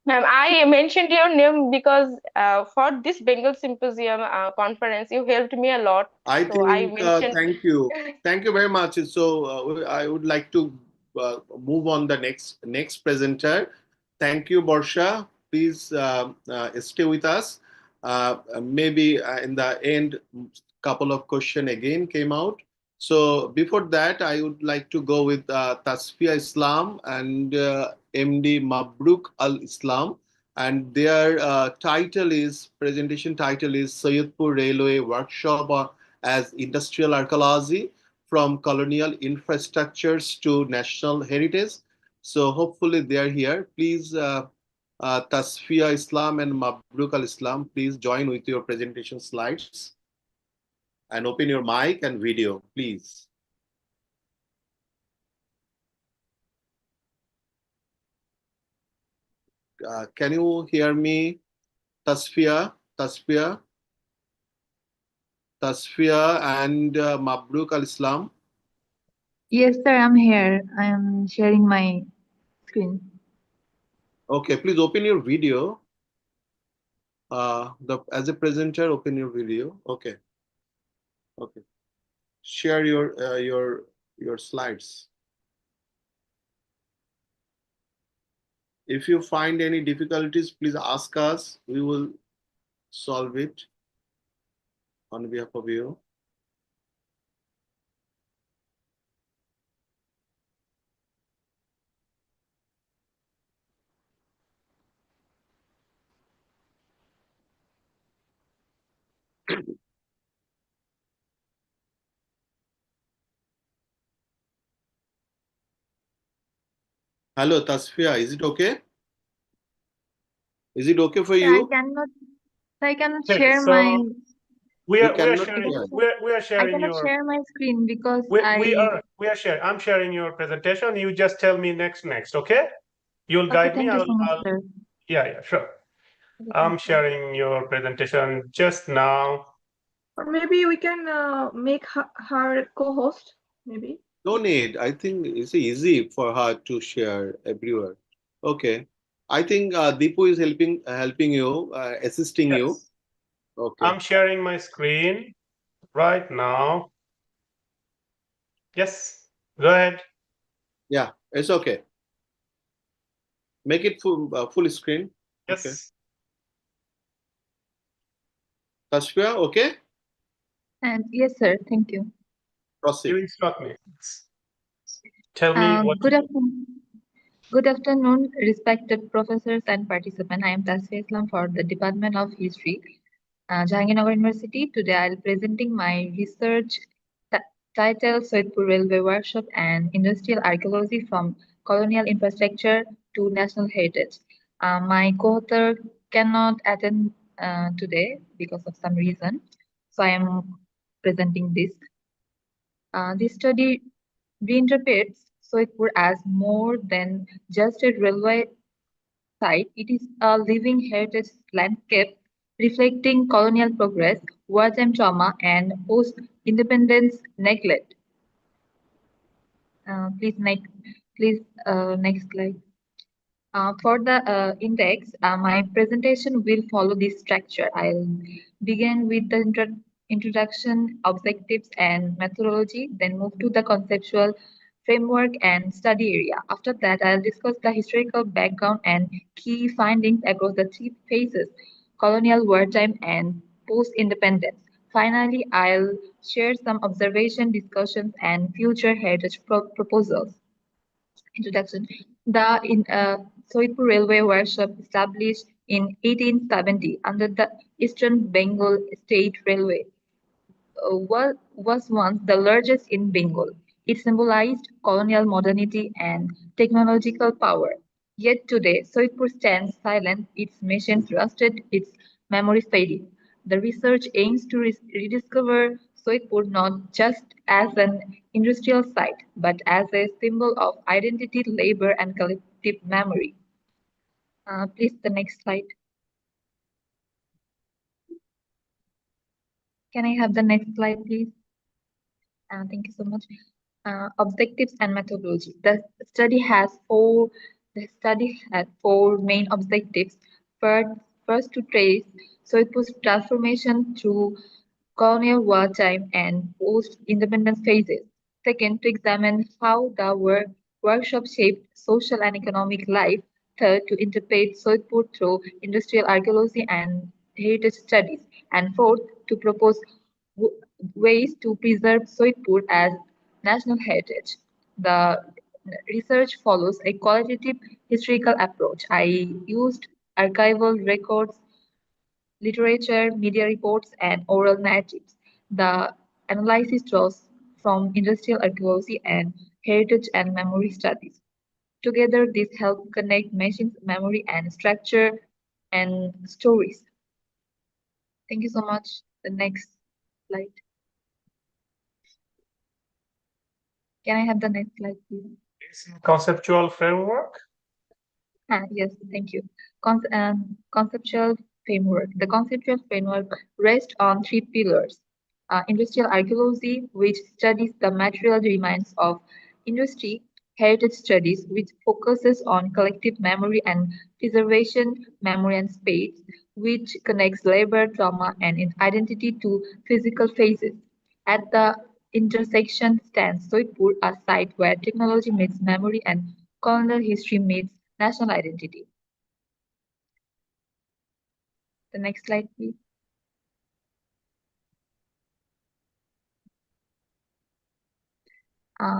Ma'am, I mentioned your name because for this Bengal Symposium conference, you helped me a lot. I so think, mentioned... thank you very much. So I would like to move on the next presenter. Thank you, Barsha. Please stay with us. Maybe in the end, couple of questions again came out. So before that, I would like to go with Tasfia Islam and MD Mabruk Al Islam, and their presentation title is Sayyidpur Railway Workshop as Industrial Archaeology from Colonial Infrastructures to National Heritage. So hopefully they are here. Please Tasfia Islam and Mabruk Al Islam, please join with your presentation slides and open your mic and video, please. Can you hear me, Tasfia? Tasfia and Mabruk Al Islam? Yes, sir, I'm here. I am sharing my screen. Okay, please open your video. As a presenter, open your video. Okay. Okay. Share your slides. If you find any difficulties, please ask us. We will solve it on behalf of you. Hello, Tasfia, is it okay? Is it okay for you? I cannot Okay, share so my. we are cannot sharing share. we are I sharing cannot your share my screen because we are sharing. I'm sharing your presentation. You just tell me next, okay? You'll Okay, guide me. thank you so much, sir. Yeah, sure. I'm sharing your presentation just now. Or maybe we can make her co-host, maybe. No need. I think it's easy for her to share everywhere. Okay. I think Deepu is helping you, assisting you. Yes. Okay. I'm sharing my screen right now. Yes, go ahead. Yeah, it's okay. Make it full screen. Yes. Okay. Tasfia, okay? And yes, sir. Thank you. Proceed. You instruct me. Tell me what Good to do. afternoon. Good afternoon, respected professors and participants. I am Tasfia Islam for the Department of History, Jahangirnagar University. Today, I'll be presenting my research titled Soitpur Railway Workshop and Industrial Archaeology from Colonial Infrastructure to National Heritage. My co-author cannot attend today because of some reason, so I am presenting this. This study reinterprets Soitpur as more than just a railway site. It is a living heritage landscape reflecting colonial progress, wartime trauma, and post-independence neglect. Please, next slide. For the index, my presentation will follow this structure. I'll begin with the introduction, objectives, and methodology, then move to the conceptual framework and study area. After that, I'll discuss the historical background and key findings across the three phases, colonial, wartime, and post-independence. Finally, I'll share some observation, discussions, and future heritage proposals. Introduction. The Soitpur Railway Workshop, established in 1870 under the Eastern Bengal State Railway, was once the largest in Bengal. It symbolized colonial modernity and technological power. Yet today, Soitpur stands silent, its machines rusted, its memory fading. The research aims to rediscover Soitpur not just as an industrial site, but as a symbol of identity, labor, and collective memory. Please, the next slide. Can I have the next slide, please? Thank you so much. Objectives and methodology. The study has four main objectives. First to trace Soitpur's transformation through colonial wartime and post-independence phases. Second, to examine how the workshop shaped social and economic life. Third, to interpret Soitpur through industrial archaeology and heritage studies. And fourth, to propose ways to preserve Soitpur as national heritage. The research follows a qualitative historical approach. I used archival records, literature, media reports, and oral narratives. The analysis draws from industrial archaeology and heritage and memory studies. Together, this help connect machines, memory, and structure and stories. Thank you so much. The next slide. Can I have the next slide, please? Conceptual framework. Yes, thank you. Conceptual framework. The conceptual framework rests on three pillars. Industrial archaeology, which studies the material remains of industry; heritage studies, which focuses on collective memory and preservation; memory and space, which connects labor, trauma, and identity to physical phases. At the intersection stands Soitpur, a site where technology meets memory and colonial history meets national identity. The next slide, please.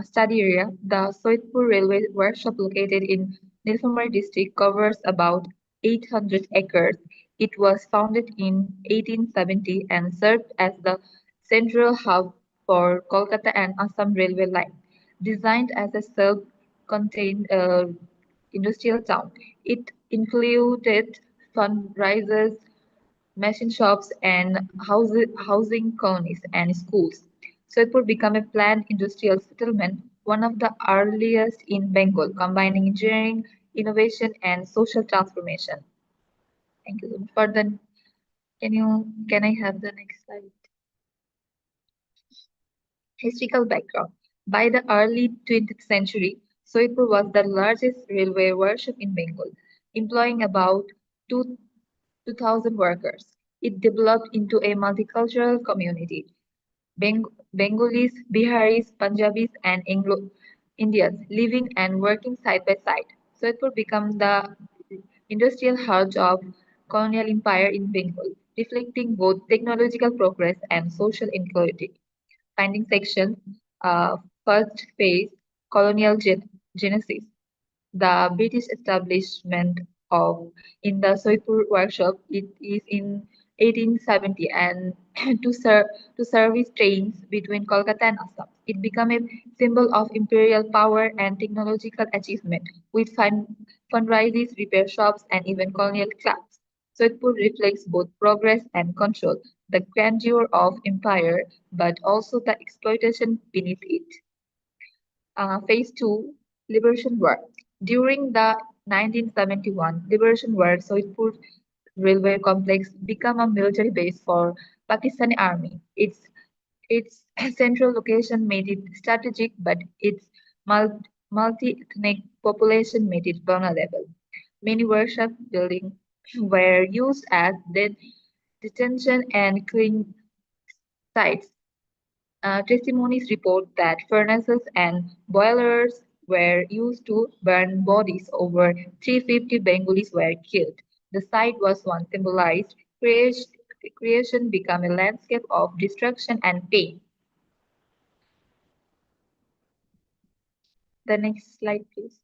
Study area. The Soitpur Railway Workshop located in Nilphamari district covers about 800 acres. It was founded in 1870 and served as the central hub for Kolkata and Assam railway line. Designed as a self-contained industrial town, it included fundraisers, machine shops, and housing colonies and schools. Soitpur became a planned industrial settlement, one of the earliest in Bengal, combining engineering, innovation, and social transformation. Thank you so much. Further, can I have the next slide? Historical background. By the early 20th century, Soitpur was the largest railway workshop in Bengal, employing about 2,000 workers. It developed into a multicultural community. Bengalis, Biharis, Punjabis, and Anglo-Indians living and working side by side. Soitpur became the industrial heart of colonial empire in Bengal, reflecting both technological progress and social inequality. Finding section, first phase, colonial genesis. The British establishment of in the Soitpur workshop it is in 1870 and to service trains between Kolkata and Assam. It became a symbol of imperial power and technological achievement with fundraisers, repair shops, and even colonial clubs. Soitpur reflects both progress and control, the grandeur of empire, but also the exploitation beneath it. Phase 2, Liberation War. During the 1971 Liberation War, Soitpur railway complex became a military base for Pakistani army. Its central location made it strategic, but its multi-ethnic population made it vulnerable. Many workshop buildings were used as detention and killing sites. Testimonies report that furnaces and boilers were used to burn bodies. Over 350 Bengalis were killed. The site was once symbolized. Creation became a landscape of destruction and pain. The next slide, please.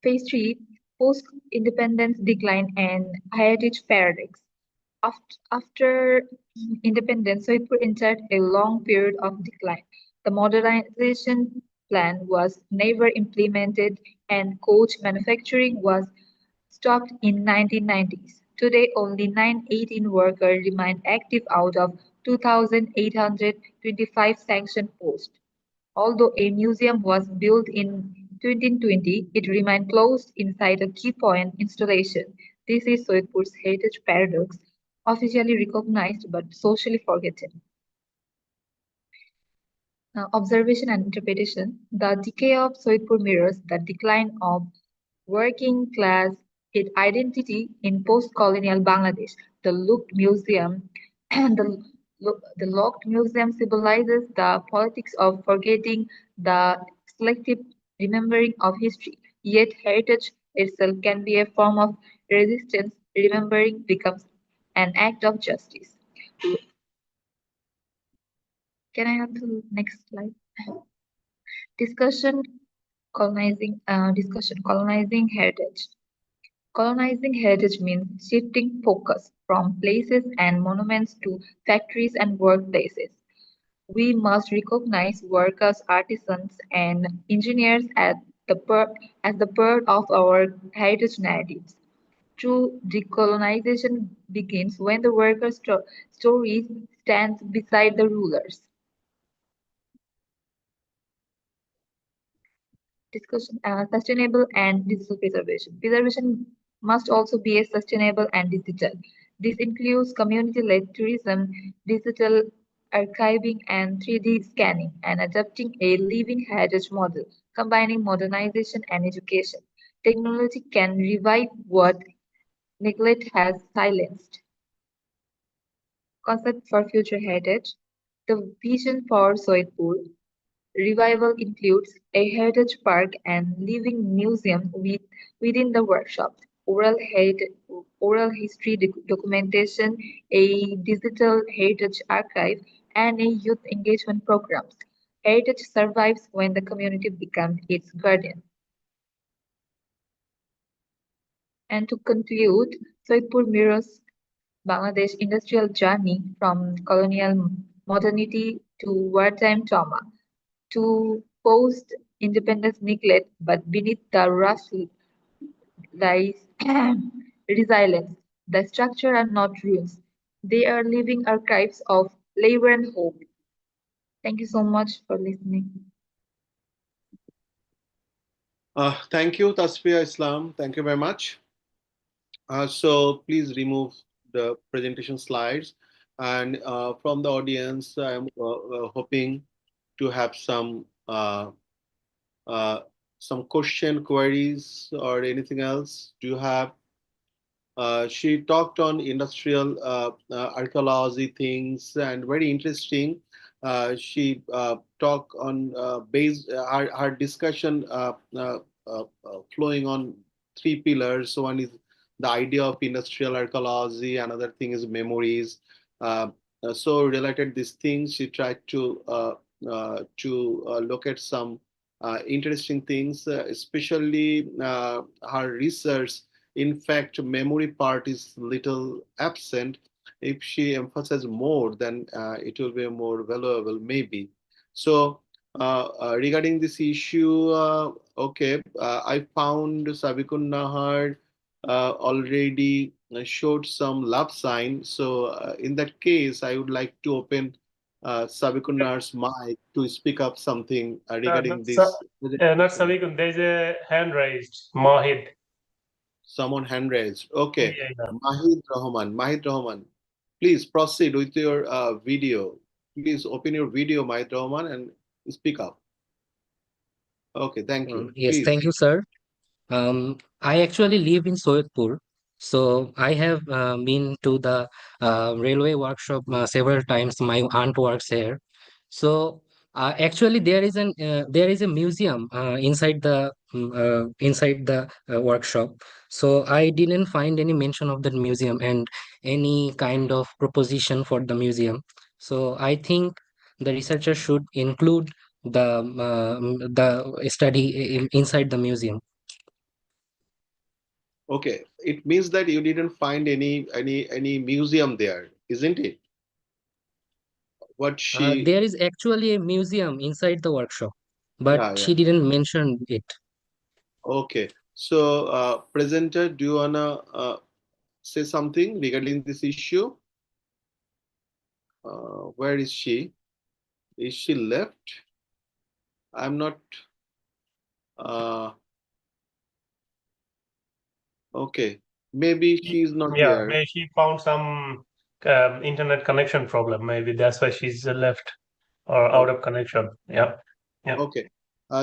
Phase 3, post-independence decline and heritage paradox. After independence, Soitpur entered a long period of decline. The modernization plan was never implemented and coach manufacturing was stopped in 1990s. Today, only 918 workers remain active out of 2,825 sanctioned posts. Although a museum was built in 2020, it remained closed inside a key point installation. This is Soitpur's heritage paradox, officially recognized but socially forgotten. Observation and interpretation. The decay of Soitpur mirrors the decline of working class identity in post-colonial Bangladesh. The locked museum symbolizes the politics of forgetting, the selective remembering of history. Yet heritage itself can be a form of resistance. Remembering becomes an act of justice. Can I have the next slide? Colonizing heritage. Colonizing heritage means shifting focus from places and monuments to factories and workplaces. We must recognize workers, artisans, and engineers as as the birth of our heritage narratives. True decolonization begins when the workers' stories stands beside the rulers. Discussion sustainable and digital preservation. Preservation must also be a sustainable and digital. This includes community-led tourism, digital archiving, and 3D scanning, and adopting a living heritage model, combining modernization and education. Technology can revive what neglect has silenced. Concept for future heritage. The vision for Soitpur revival includes a heritage park and living museum within the workshop, oral history documentation, a digital heritage archive, and a youth engagement programs. Heritage survives when the community becomes its guardian. And to conclude, Soitpur mirrors Bangladesh industrial journey from colonial modernity to wartime trauma to post-independence neglect, but beneath the rough lies resilience. The structure are not ruins. They are living archives of labor and hope. Thank you so much for listening. Thank you, Tasfiya Islam. Thank you very much. So please remove the presentation slides. And from the audience, I'm hoping to have some question, queries, or anything else. Do you have? She talked on industrial archaeology things and very interesting. She talked on her discussion flowing on three pillars. So one is the idea of industrial archaeology. Another thing is memories. So related these things, she tried to look at some interesting things, especially her research. In fact, memory part is little absent. If she emphasizes more, then it will be more valuable, maybe. So regarding this issue, okay, I found Sabikun Nahar already showed some love sign. So in that case, I would like to open Sabikun Nahar's mic to speak up something regarding this. Not Sabikun, there's a hand raised, Mahid. Someone hand raised. Okay. Yeah. Mahid Rahman. Please proceed with your video. Please open your video, Mahid Rahman, and speak up. Okay, thank you. Yes, Please. thank you, sir. I actually live in Soyotpur, so I have been to the railway workshop several times. My aunt works here, so actually there is a museum inside the workshop. So I didn't find any mention of that museum and any kind of proposition for the museum. So I think the researcher should include the study inside the museum. Okay, it means that you didn't find any museum there, isn't it? What she There is actually a museum inside the workshop, but yeah. she didn't mention it. Okay, so presenter, do you wanna say something regarding this issue? Where is she? Is she left? I'm not. Okay, maybe she's not Yeah, here. maybe she found some internet connection problem. Maybe that's why she's left or out of connection. Yeah. Okay.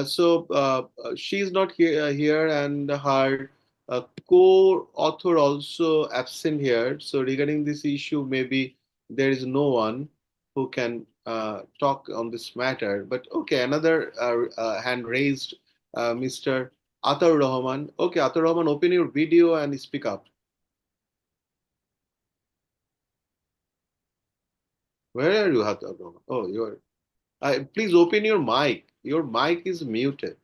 So she's not here, and her co-author also absent here. So regarding this issue, maybe there is no one who can talk on this matter. But okay, another hand raised, Mr. Atar Rahman. Okay, Atar Rahman, open your video and speak up. Where are you, Atar Rahman? Oh, you are. Please open your mic. Your mic is muted.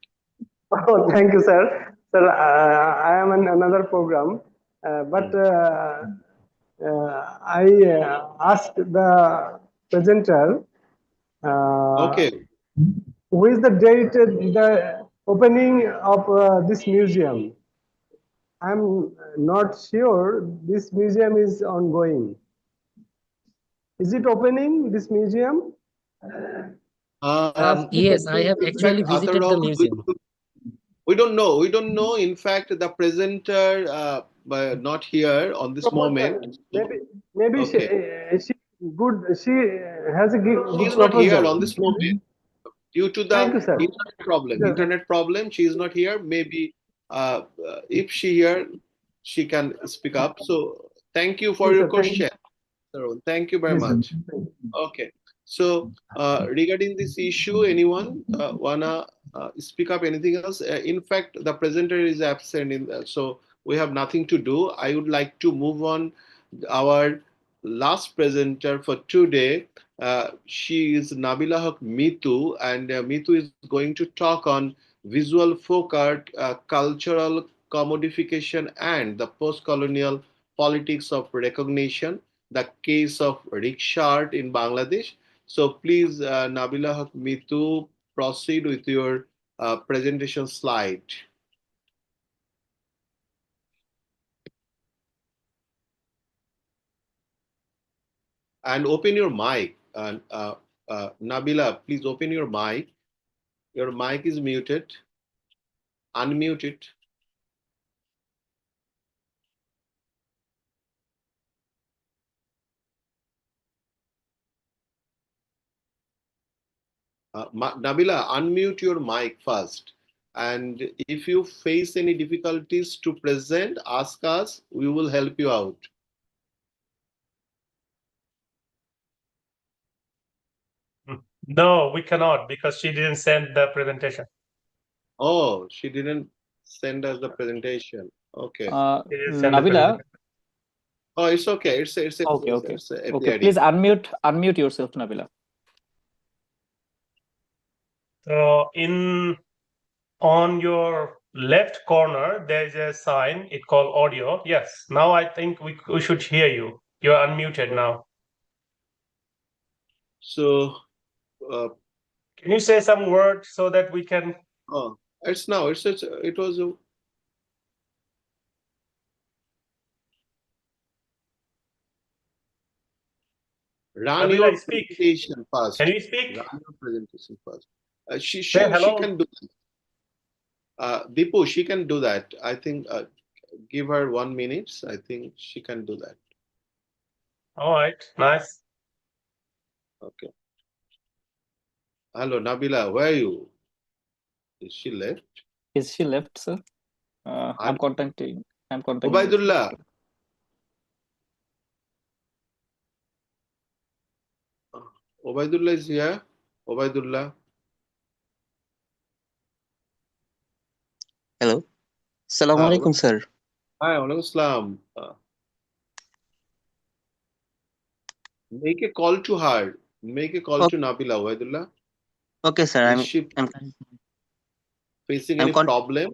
Oh, thank you, sir. Sir, I am in another program, but I asked the presenter okay. who is the date the opening of this museum. I'm not sure this museum is ongoing. Is it opening, this museum? Yes, I have In actually fact, visited the Atharva, museum. we don't know. We don't know. In fact, the presenter not here on this moment. Maybe Okay. she good. She has a She good is not here proposal. on this moment due to Thank the you, sir. internet problem. Yes. Internet problem. She is not here. Maybe if she here, she can speak up. So thank you for Yes, your sir. Thank you. question. Tarun. Thank you very Yes, sir. much. Okay. So regarding this issue, anyone wanna speak up? Anything else? In fact, the presenter is absent, so we have nothing to do. I would like to move on. Our last presenter for today, she is Nabila Haq Mitu, and Mitu is going to talk on visual folk art, cultural commodification, and the post-colonial politics of recognition, the case of rickshaw art in Bangladesh. So please, Nabila Haq Mitu, proceed with your presentation slide. And open your mic. Nabila, please open your mic. Your mic is muted. Unmute it. Nabila, unmute your mic first. And if you face any difficulties to present, ask us. We will help you out. No, we cannot because she didn't send the presentation. Oh, she didn't send us the presentation. Okay. Nabila. Oh, it's okay. It's Okay. ready. Please unmute yourself, Nabila. So on your left corner, there is a sign. It's called audio. Yes. Now I think we should hear you. You're unmuted now. So, can you say some words so that we can? Oh, it was. Run Nabila, your speak. presentation first. Can you speak? Run your presentation first. She hello. can do that. Dipu, she can do that. I think give her 1 minute. I think she can do that. All right. Nice. Okay. Hello, Nabila. Where are you? Is she left? Is she left, sir? I'm contacting. Ubaidullah. Ubaidullah is here. Ubaidullah. Hello. Assalamu alaikum, sir. Hi, alaikum salam. Make a call to her. Make a call to Nabila, Ubaidullah. Okay, sir. Is she facing any problem?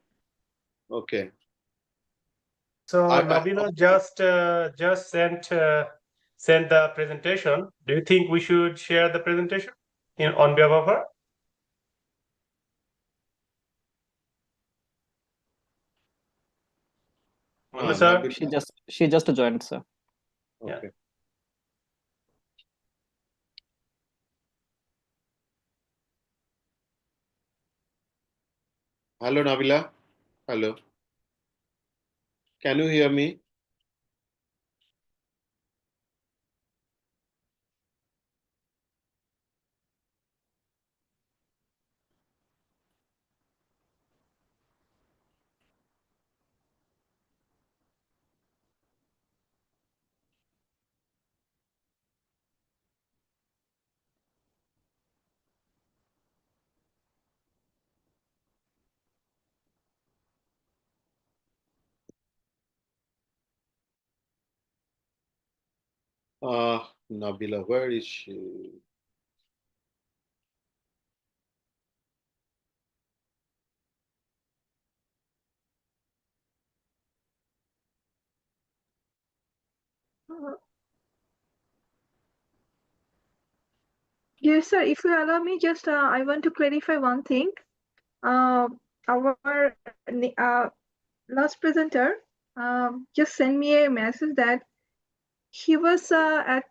Okay. So Nabila just sent the presentation. Do you think we should share the presentation on behalf of her? Sir? She just joined, sir. Okay. Yeah. Hello, Nabila. Hello. Can you hear me? Nabila, where is she? Yes, sir. If you allow me, just I want to clarify one thing. our last presenter just sent me a message that he was at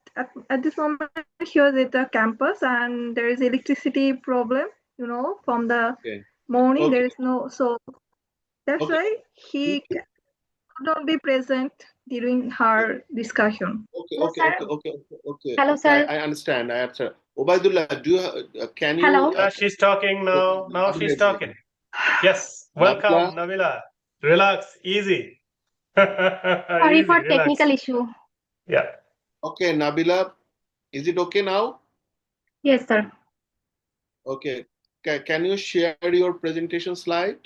this moment he was at the campus and there is electricity problem, from the morning there is no, so that's why he could not be present during her discussion. Okay. Hello, sir. I understand. I understand. Obaidullah, can you? Hello. She's talking now. Now she's talking. Yes. Nabila? Welcome, Nabila. Relax. Easy. Sorry Easy. for Relax. technical issue. Yeah. Okay, Nabila, is it okay now? Yes, sir. Okay. Can you share your presentation slide?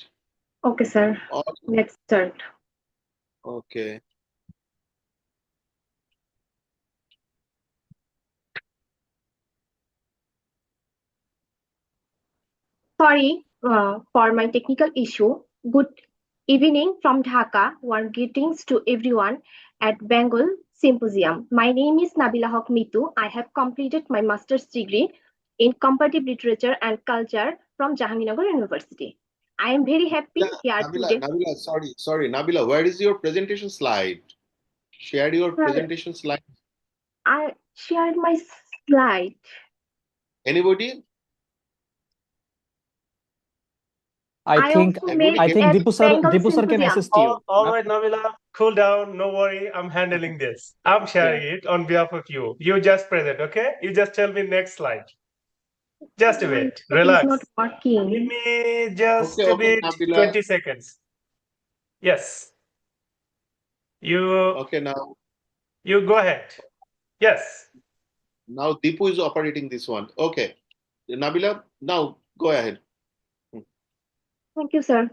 Okay, sir. Let's start. Okay. Sorry for my technical issue. Good evening from Dhaka. Warm greetings to everyone at Bengal Symposium. My name is Nabila Haq Mitu. I have completed my master's degree in comparative literature and culture from Jahangirnagar University. I am very happy here today. Nabila, sorry. Nabila, where is your presentation slide? Share your presentation slide. I shared my slide. Anybody? I think Dipu sir can assist you. All right, Nabila, cool down. No worry. I'm handling this. I'm sharing it on behalf of you. You just present, okay? You just tell me next slide. Just a bit. Relax. It's not working. Give me just a bit. Nabila. 20 seconds. Yes. Okay, now. You go ahead. Yes. Now Dipu is operating this one. Okay. Nabila, now go ahead. Thank you, sir.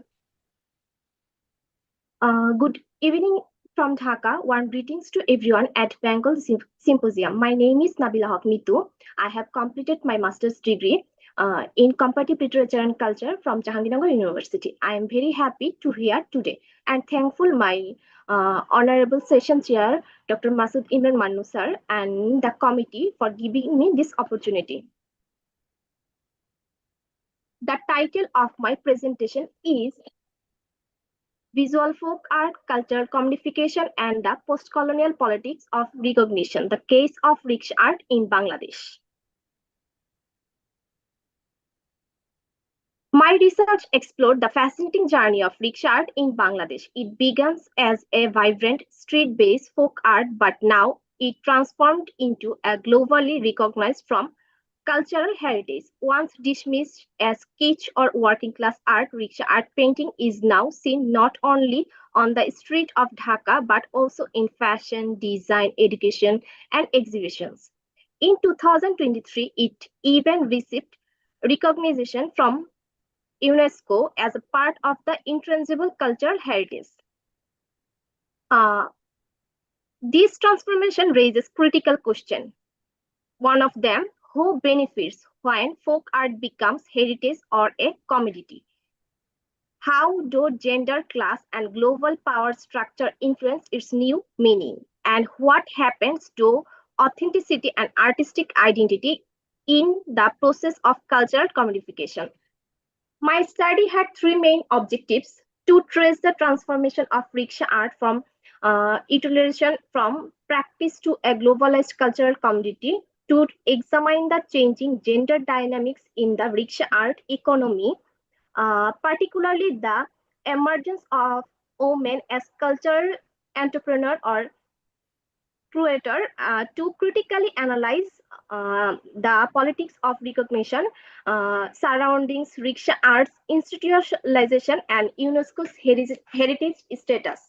Good evening from Dhaka. Warm greetings to everyone at Bengal Symposium. My name is Nabila Haq Mitu. I have completed my master's degree in comparative literature and culture from Jahangirnagar University. I am very happy to here today and thankful my honorable session chair, Dr. Masood Imran Mannu sir, and the committee for giving me this opportunity. The title of my presentation is Visual Folk Art, Cultural Commodification and the Post-Colonial Politics of Recognition, the Case of Rickshaw Art in Bangladesh. My research explored the fascinating journey of rickshaw art in Bangladesh. It began as a vibrant street-based folk art, but now it transformed into a globally recognized from cultural heritage. Once dismissed as kitsch or working class art, rickshaw art painting is now seen not only on the street of Dhaka but also in fashion, design, education, and exhibitions. In 2023, it even received recognition from UNESCO as a part of the intangible cultural heritage. This transformation raises critical questions. One of them, who benefits when folk art becomes heritage or a commodity? How do gender, class, and global power structure influence its new meaning? And what happens to authenticity and artistic identity in the process of cultural commodification? My study had three main objectives: to trace the transformation of rickshaw art from utilization from practice to a globalized cultural commodity, to examine the changing gender dynamics in the rickshaw art economy, particularly the emergence of women as cultural entrepreneur or creator, to critically analyze the politics of recognition surrounding rickshaw arts institutionalization and UNESCO's heritage status.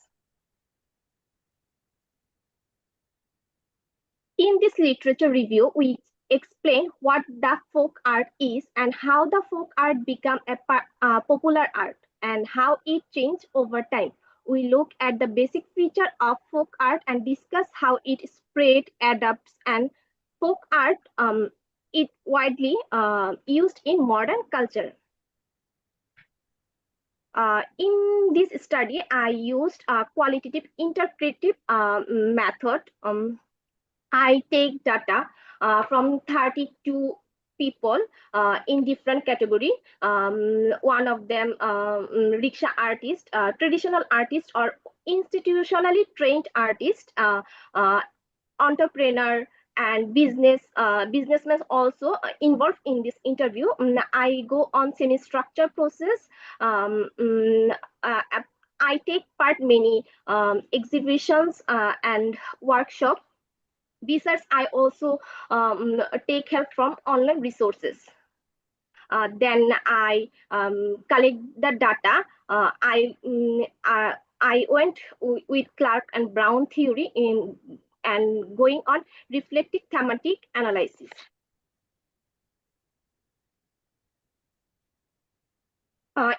In this literature review, we explain what the folk art is and how the folk art became a popular art and how it changed over time. We look at the basic feature of folk art and discuss how it spread, adapts, and folk art is widely used in modern culture. In this study, I used a qualitative interpretive method. I take data from 32 people in different category. One of them rickshaw artist, traditional artist, or institutionally trained artist, entrepreneur, and businessmen also involved in this interview. I go on semi-structured process. I take part many exhibitions and workshops. Besides, I also take help from online resources. Then I collect the data. I went with Clark and Brown theory and going on reflective thematic analysis.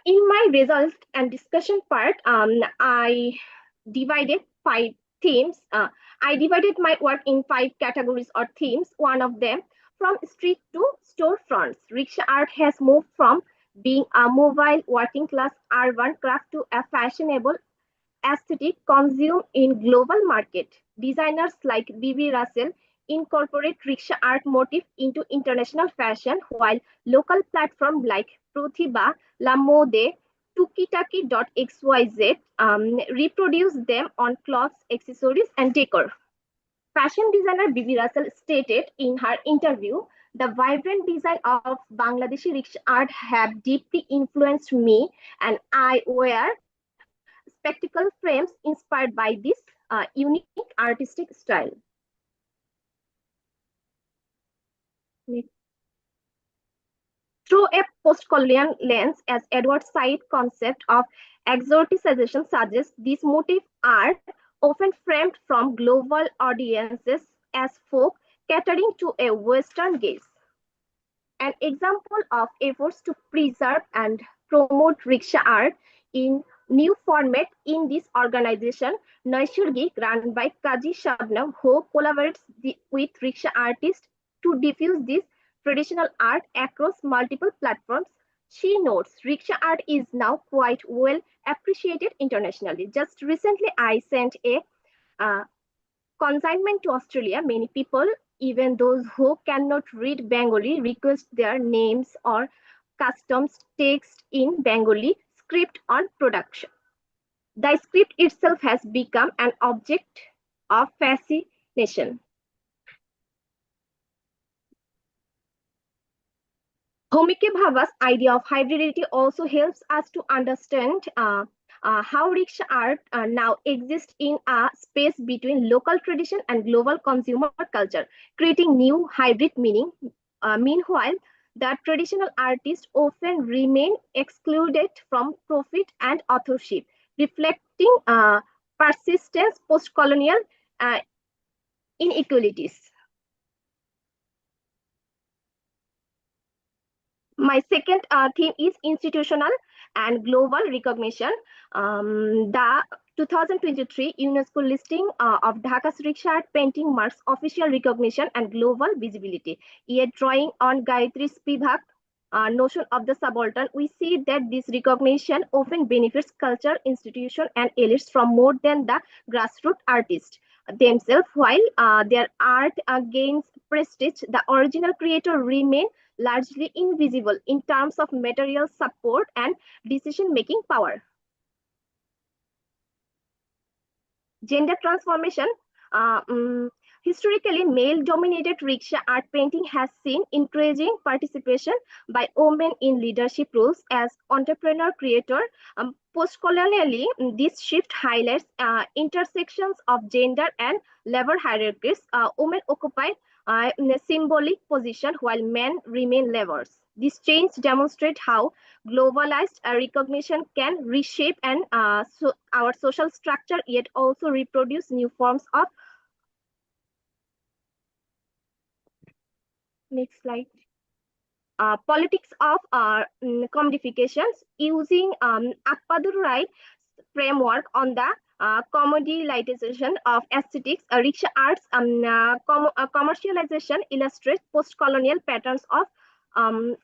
In my result and discussion part, I divided 5 themes. I divided my work in 5 categories or themes. One of them, from street to storefronts. Rickshaw art has moved from being a mobile working class urban craft to a fashionable aesthetic consumed in global market. Designers like B.B. Russell incorporate rickshaw art motif into international fashion, while local platforms like Pratibha, La Mode, Tukitaki.xyz reproduce them on clothes, accessories, and decor. Fashion designer B.B. Russell stated in her interview, "The vibrant design of Bangladeshi rickshaw art have deeply influenced me, and I wear spectacle frames inspired by this unique artistic style." Through a post-colonial lens, as Edward Said's concept of exoticization suggests, these motifs are often framed from global audiences as folk catering to a Western gaze. An example of efforts to preserve and promote rickshaw art in new format in this organization, Naishurgi, run by Kaji Shabnam, who collaborates with rickshaw artists to diffuse this traditional art across multiple platforms. She notes rickshaw art is now quite well appreciated internationally. Just recently, I sent a consignment to Australia. Many people, even those who cannot read Bengali, request their names or customs text in Bengali script on production. The script itself has become an object of fascination. Homike Bhabha's idea of hybridity also helps us to understand how rickshaw art now exists in a space between local tradition and global consumer culture, creating new hybrid meaning. Meanwhile, the traditional artists often remain excluded from profit and authorship, reflecting persistent post-colonial inequalities. My second theme is institutional and global recognition. The 2023 UNESCO listing of Dhaka's rickshaw art painting marks official recognition and global visibility. Yet, drawing on Gayatri Spivak notion of the subaltern, we see that this recognition often benefits culture, institution, and elites from more than the grassroots artists themselves. While their art gains prestige, the original creator remain largely invisible in terms of material support and decision-making power. Gender transformation. Historically, male-dominated rickshaw art painting has seen increasing participation by women in leadership roles as entrepreneur creator. Post-colonially, this shift highlights intersections of gender and labor hierarchies. Women occupy in a symbolic position while men remain laborers. This change demonstrates how globalized recognition can reshape and our social structure, yet also reproduce new forms of. Next slide. Politics of commodifications using Appadurai framework on the commoditization of aesthetics. Rickshaw arts commercialization illustrates post-colonial patterns of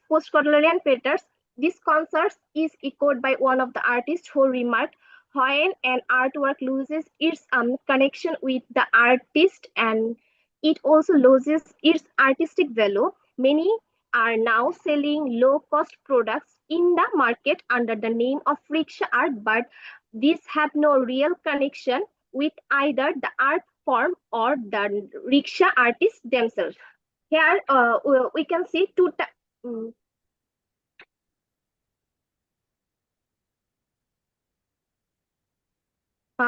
post-colonial patterns. This concept is echoed by one of the artists who remarked, when an artwork loses its connection with the artist and it also loses its artistic value. Many are now selling low-cost products in the market under the name of rickshaw art, but these have no real connection with either the art form or the rickshaw artists themselves. Here we can see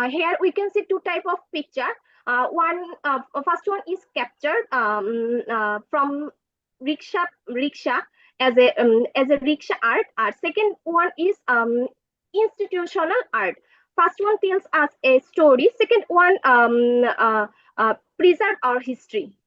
here we can see two type of picture. First one is captured from rickshaw as a rickshaw art. Second one is institutional art. First one tells us a story. Second one preserve our history.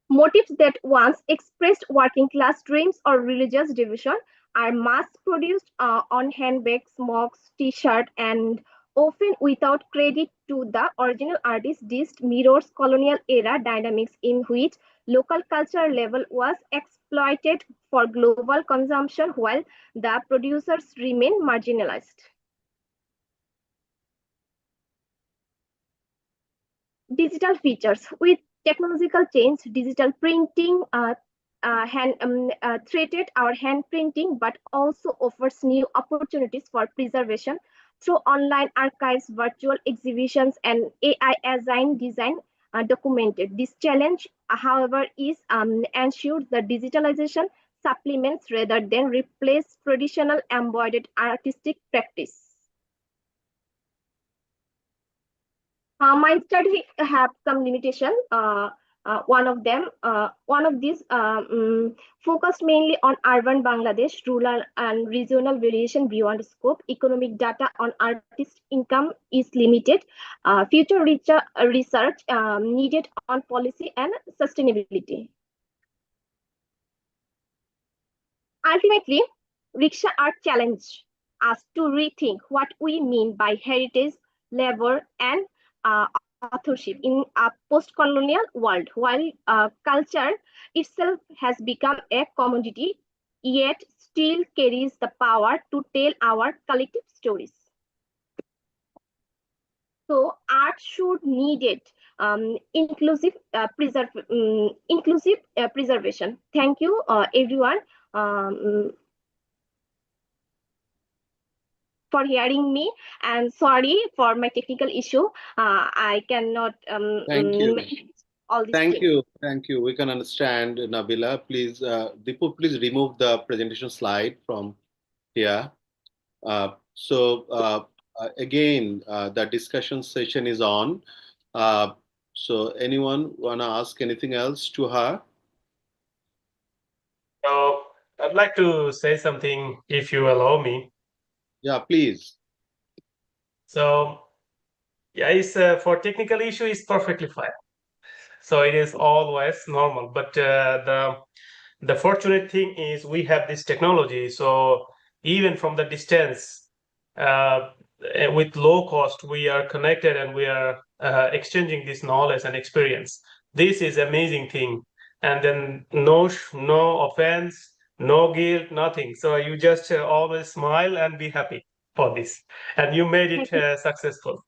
Motifs that once expressed working class dreams or religious devotion are mass produced on handbags, mugs, t-shirt, and often without credit to the original artist. This mirrors colonial era dynamics in which local culture level was exploited for global consumption while the producers remain marginalized. Digital features. With technological change, digital printing threatened our hand printing, but also offers new opportunities for preservation through online archives, virtual exhibitions, and AI design documented. This challenge, however, is ensures that digitalization supplements rather than replace traditional embodied artistic practice. My study have some limitation. One of these focused mainly on urban Bangladesh, rural and regional variation beyond scope. Economic data on artist income is limited. Future research needed on policy and sustainability. Ultimately, rickshaw art challenge us to rethink what we mean by heritage, labor, and authorship in a post-colonial world. While culture itself has become a commodity, yet still carries the power to tell our collective stories. So art should need inclusive preservation. Thank you, everyone, for hearing me, and sorry for my technical issue. I cannot Thank you. all these Thank things. you. Thank you. We can understand, Nabila. Please, Deepu, please remove the presentation slide from here. Again, the discussion session is on. So anyone want to ask anything else to her? So I'd like to say something, if you allow me. Yeah, please. So yeah, it's for technical issue is perfectly fine. So it is always normal. But the fortunate thing is we have this technology. So even from the distance, with low cost, we are connected and we are exchanging this knowledge and experience. This is amazing thing. And then no offense, no guilt, nothing. So you just always smile and be happy for this. And you made it successful.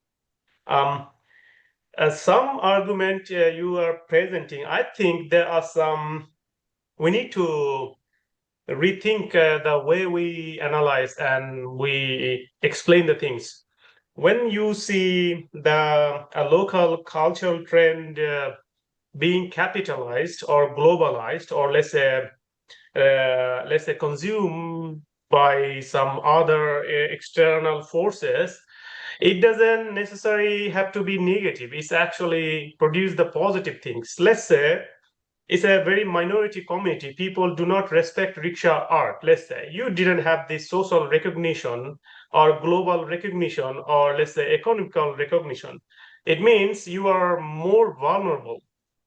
Some argument you are presenting, I think there are some, we need to rethink the way we analyze and we explain the things. When you see a local cultural trend being capitalized or globalized, or let's say consumed by some other external forces, it doesn't necessarily have to be negative. It's actually produce the positive things. Let's say it's a very minority community. People do not respect rickshaw art. Let's say you didn't have this social recognition or global recognition or let's say economical recognition. It means you are more vulnerable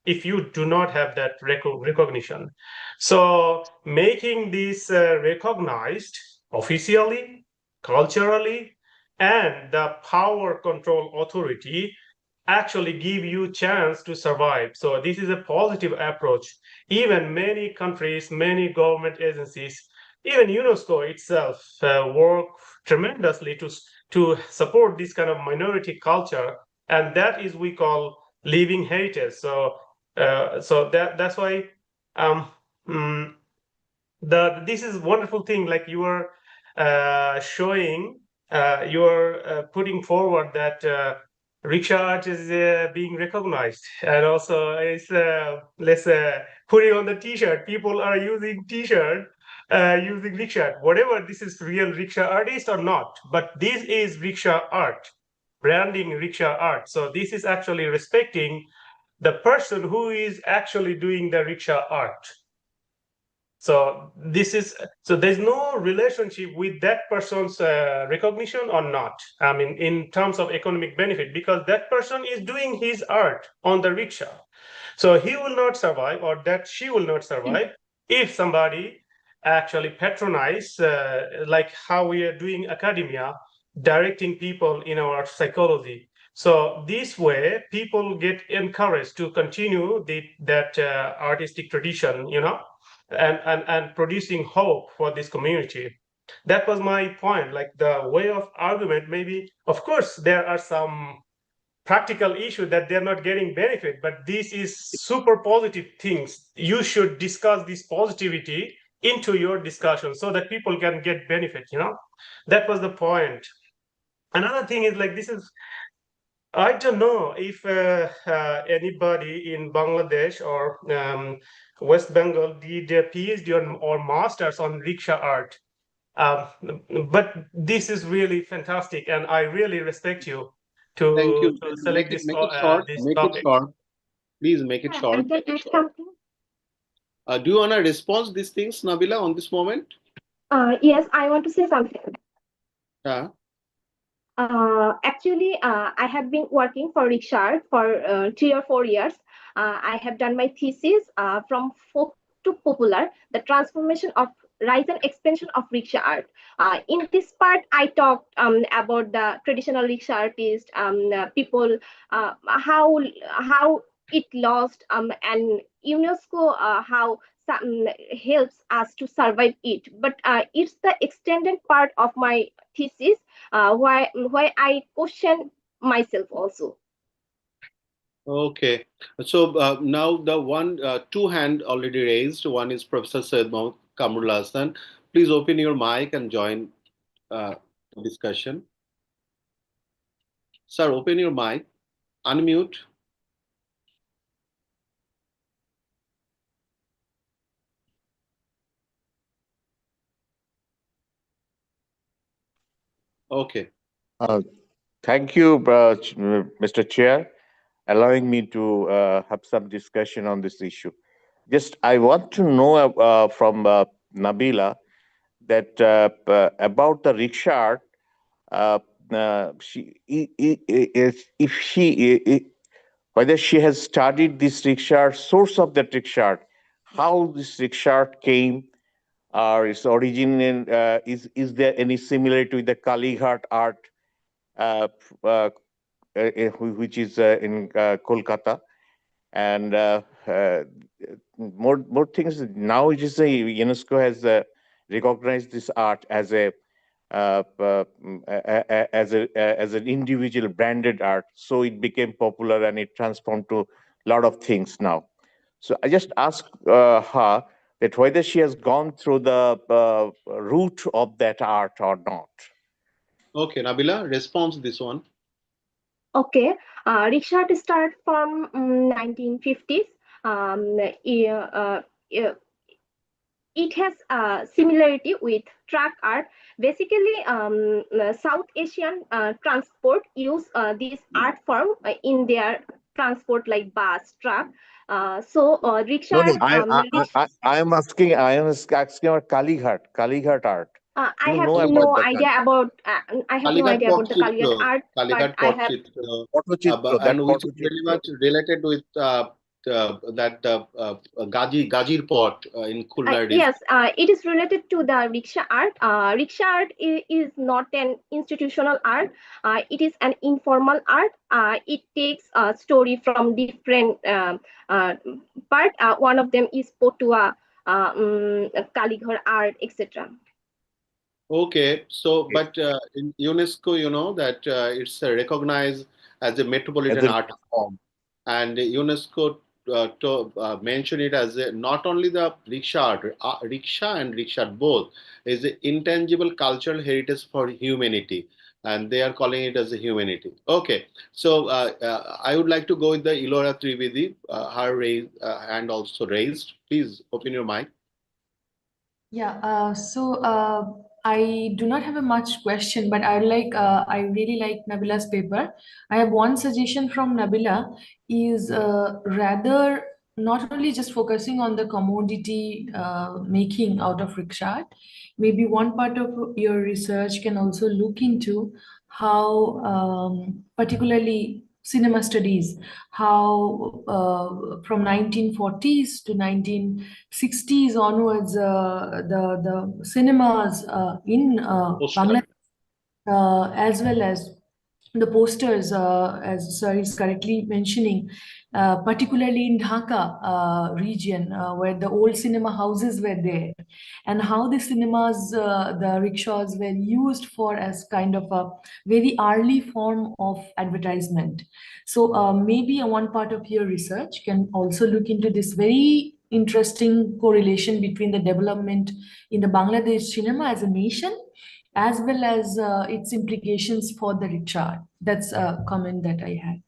if you do not have that recognition. So making this recognized officially, culturally, and the power control authority actually give you chance to survive. So this is a positive approach. Even many countries, many government agencies, even UNESCO itself work tremendously to support this kind of minority culture, and that is we call living heritage. So So that's why mm, this is wonderful thing, like you are showing, you are putting forward that rickshaw art is being recognized, and also it's let's putting on the t-shirt. People are using t-shirt, using rickshaw art. Whatever this is real rickshaw artist or not, but this is rickshaw art, branding rickshaw art. So this is actually respecting the person who is actually doing the rickshaw art. So this is, so there's no relationship with that person's recognition or not. I mean, in terms of economic benefit, because that person is doing his art on the rickshaw. So he will not survive, or that she will not survive, if somebody actually patronize, like how we are doing academia, directing people in our psychology. So this way, people get encouraged to continue that artistic tradition, you know, and producing hope for this community. That was my point. Like the way of argument, maybe, of course, there are some practical issue that they're not getting benefit, but this is super positive things. You should discuss this positivity into your discussion so that people can get benefit, you know. That was the point. Another thing is, like, this is, I don't know if anybody in Bangladesh or West Bengal did a PhD or masters on rickshaw art. But this is really fantastic, and I really respect you Thank you. to select this Make it short. this Make it topic. short. Please make it I short. can add something. Do you want to respond these things, Nabila, on this moment? Yes, I want to say something. Yeah. Actually, I have been working for Richard for 3 or 4 years. I have done my thesis from folk to popular, the transformation of rise and expansion of rickshaw art. In this part, I talked about the traditional rickshaw artist, people, how it lost, and UNESCO how some helps us to survive it. But it's the extended part of my thesis why I question myself also. Okay. So now the two hand already raised. One is Professor Syed Kamrul Hassan. Please open your mic and join the discussion. Sir, open your mic. Unmute. Okay. Thank you, Mr. Chair, allowing me to have some discussion on this issue. Just, I want to know from Nabila that about the rickshaw art, if she, whether she has studied this rickshaw art, source of that rickshaw art, how this rickshaw art came, or its origin, is there any similarity with the Kalighat art, which is in Kolkata? And more things. Now it is UNESCO has recognized this art as as an individual branded art. So it became popular and it transformed to a lot of things now. So I just asked her that whether she has gone through the root of that art or not. Okay, Nabila, respond to this one. Okay, rickshaw start from 1950s. It has a similarity with truck art. Basically, South Asian transport use this art form in their transport like bus, truck. So rickshaw. No, I am asking about Kalighat art. I You have know about no the idea about. I have no Kalighat idea about the Kalighat Potchitra, art, but Kalighat I have. Potchitra, and which is very much related with that Gajir pot in Khulna region. Yes, it is related to the rickshaw art. Rickshaw art is not an institutional art. It is an informal art. It takes a story from different part. One of them is Potua, Kalighar art, etc. Okay, so but in UNESCO, you know that it's recognized as a metropolitan art form, and UNESCO mention it as not only the rickshaw art, rickshaw and rickshaw both is the intangible cultural heritage for humanity, and they are calling it as a humanity. Okay, so I would like to go with the Ilora Trivedi, her hand also raised. Please open your mic. Yeah, I do not have a much question, but I really like Nabila's paper. I have one suggestion from Nabila is rather not only just focusing on the commodity making out of rickshaw, maybe one part of your research can also look into how particularly cinema studies, how from 1940s to 1960s onwards, the cinemas in Bangladesh, as well as the posters, as sir is correctly mentioning, particularly in Dhaka region, where the old cinema houses were there, and how the cinemas, the rickshaws were used for as kind of a very early form of advertisement. So maybe one part of your research can also look into this very interesting correlation between the development in the Bangladesh cinema as a nation, as well as its implications for the rickshaw. That's a comment that I had.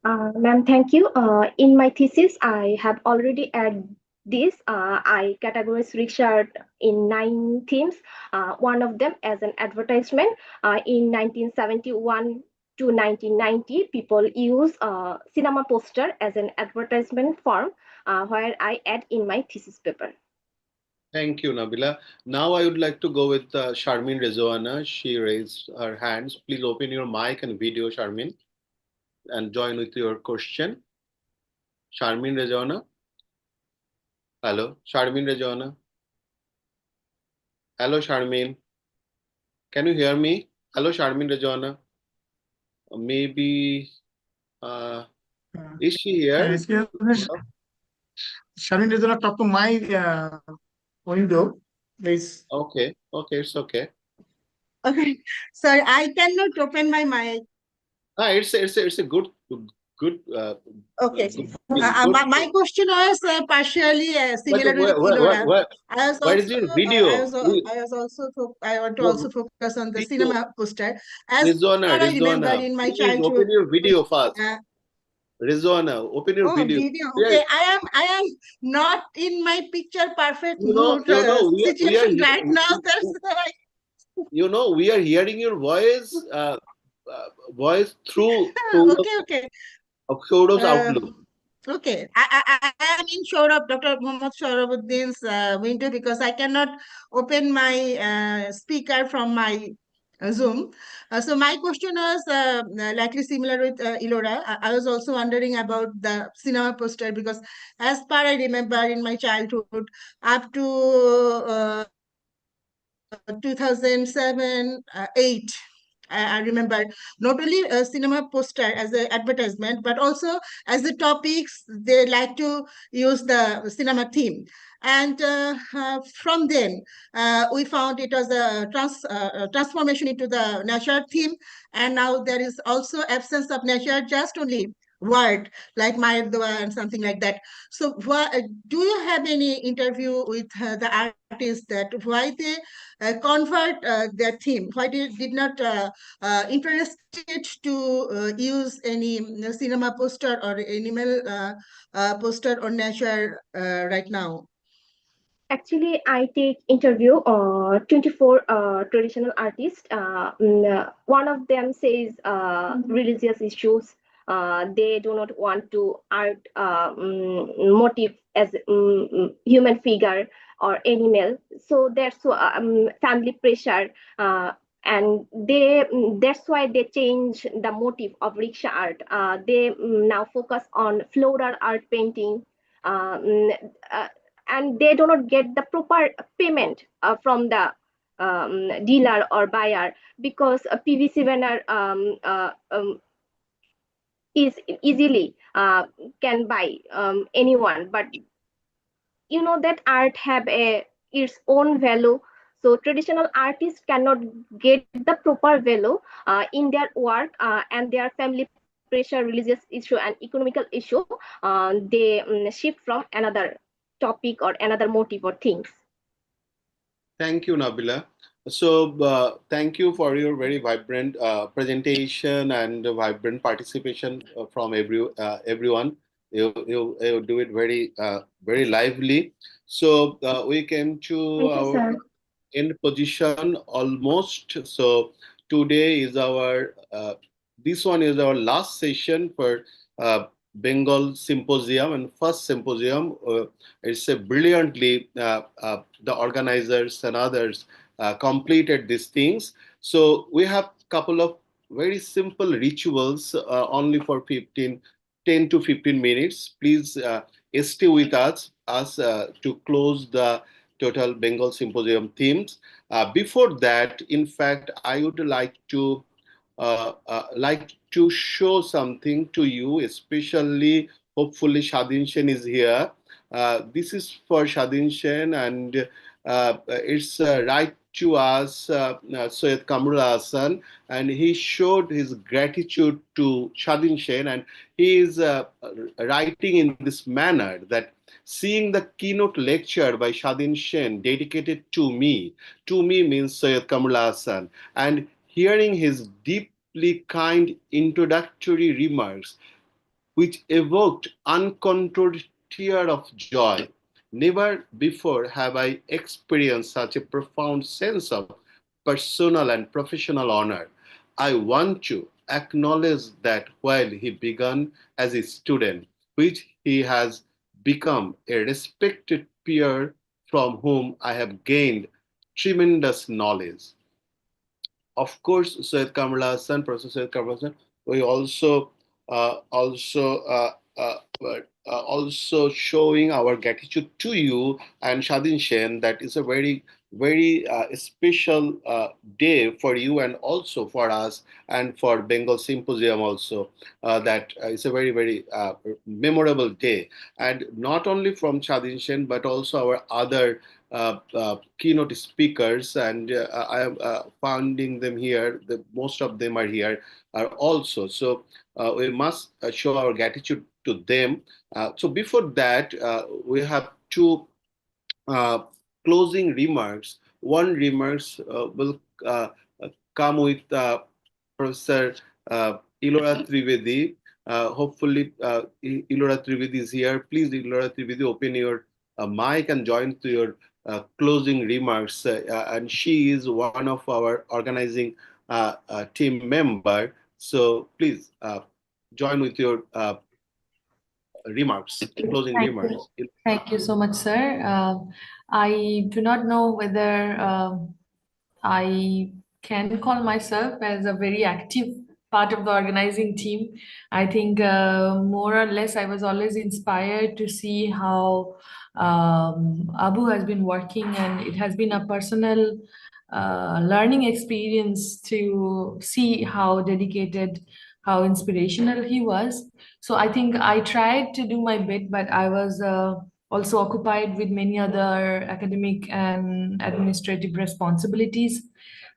Ma'am, thank you. In my thesis, I have already added this. I categorized rickshaw in 9 themes. One of them as an advertisement. In 1971 to 1990, people use cinema poster as an advertisement form, where I add in my thesis paper. Thank you, Nabila. Now I would like to go with Sharmin Rezoana. She raised her hands. Please open your mic and video, Sharmin, and join with your question. Sharmin Rezoana. Hello, Sharmin Rezoana. Hello, Sharmin. Can you hear me? Hello, Sharmin Rezoana. Maybe, is she here? Sharmin is gonna talk to my window, please. Okay, it's okay. Okay, sorry, I cannot open my mic. It's a good. Okay. My question was partially similar to Ilora. I want to also focus on the cinema poster. As far I remember in my childhood. Open your video first. Rizwana, open your video. Okay, I am not in my picture perfect mood situation right now. That's why. You know, we are hearing your voice through Okay. Showrooms Outlook. Okay, I am in Shourab, Dr. Muhammad Shourabuddin's window because I cannot open my speaker from my Zoom. So my question was likely similar with Ilora. I was also wondering about the cinema poster because as far I remember in my childhood, up to 2007, 8, I remember not only a cinema poster as an advertisement, but also as the topics, they like to use the cinema theme. And from then, we found it was a transformation into the nature theme. And now there is also absence of nature, just only word like Mayadwa and something like that. So do you have any interview with the artists that why they convert their theme, why they did not interested to use any cinema poster or animal poster or nature right now? Actually, I take interview 24 traditional artists. One of them says religious issues. They do not want to art motive as human figure or animal. So that's family pressure. And that's why they change the motive of rickshaw art. They now focus on floral art painting. And they do not get the proper payment from the dealer or buyer because a PVC banner is easily can buy anyone, but you know that art have its own value. So traditional artists cannot get the proper value in their work, and their family pressure, religious issue, and economical issue, they shift from another topic or another motive or things. Thank you, Nabila. So thank you for your very vibrant presentation and vibrant participation from everyone. You do it very lively. So we came to Thank you, our sir. end position almost. So today is our this one is our last session for Bengal Symposium and first symposium. It's a brilliantly the organizers and others completed these things. So we have couple of very simple rituals only for 10 to 15 minutes. Please stay with us to close the total Bengal Symposium themes. Before that, in fact, I would like to show something to you, especially hopefully Shadin Sen is here. This is for Shadin Sen, and it's right to us, Syed Kamrul Hassan, and he showed his gratitude to Shadin Sen, and he is writing in this manner that seeing the keynote lecture by Shadin Sen dedicated to me means Syed Kamrul Hassan, and hearing his deeply kind introductory remarks, which evoked uncontrolled tear of joy. Never before have I experienced such a profound sense of personal and professional honor. I want to acknowledge that while he began as a student, which he has become a respected peer from whom I have gained tremendous knowledge. Of course, Syed Kamrul Hassan, Professor Syed Kamrul Hassan, we also showing our gratitude to you and Shadin Sen. That is a very special day for you and also for us and for Bengal Symposium also. That is a very memorable day, and not only from Shadin Sen but also our other keynote speakers, and I am finding them here. Most of them are here are also. So we must show our gratitude to them. So before that, we have two closing remarks. One remarks will come with Professor Ilora Trivedi. Hopefully, Ilora Trivedi is here. Please, Ilora Trivedi, open your mic and join to your closing remarks. And she is one of our organizing team member. So please join with your remarks, closing remarks. Thank you so much, sir. I do not know whether I can call myself as a very active part of the organizing team. I think more or less I was always inspired to see how Abu has been working, and it has been a personal learning experience to see how dedicated, how inspirational he was. So I think I tried to do my bit, but I was also occupied with many other academic and administrative responsibilities.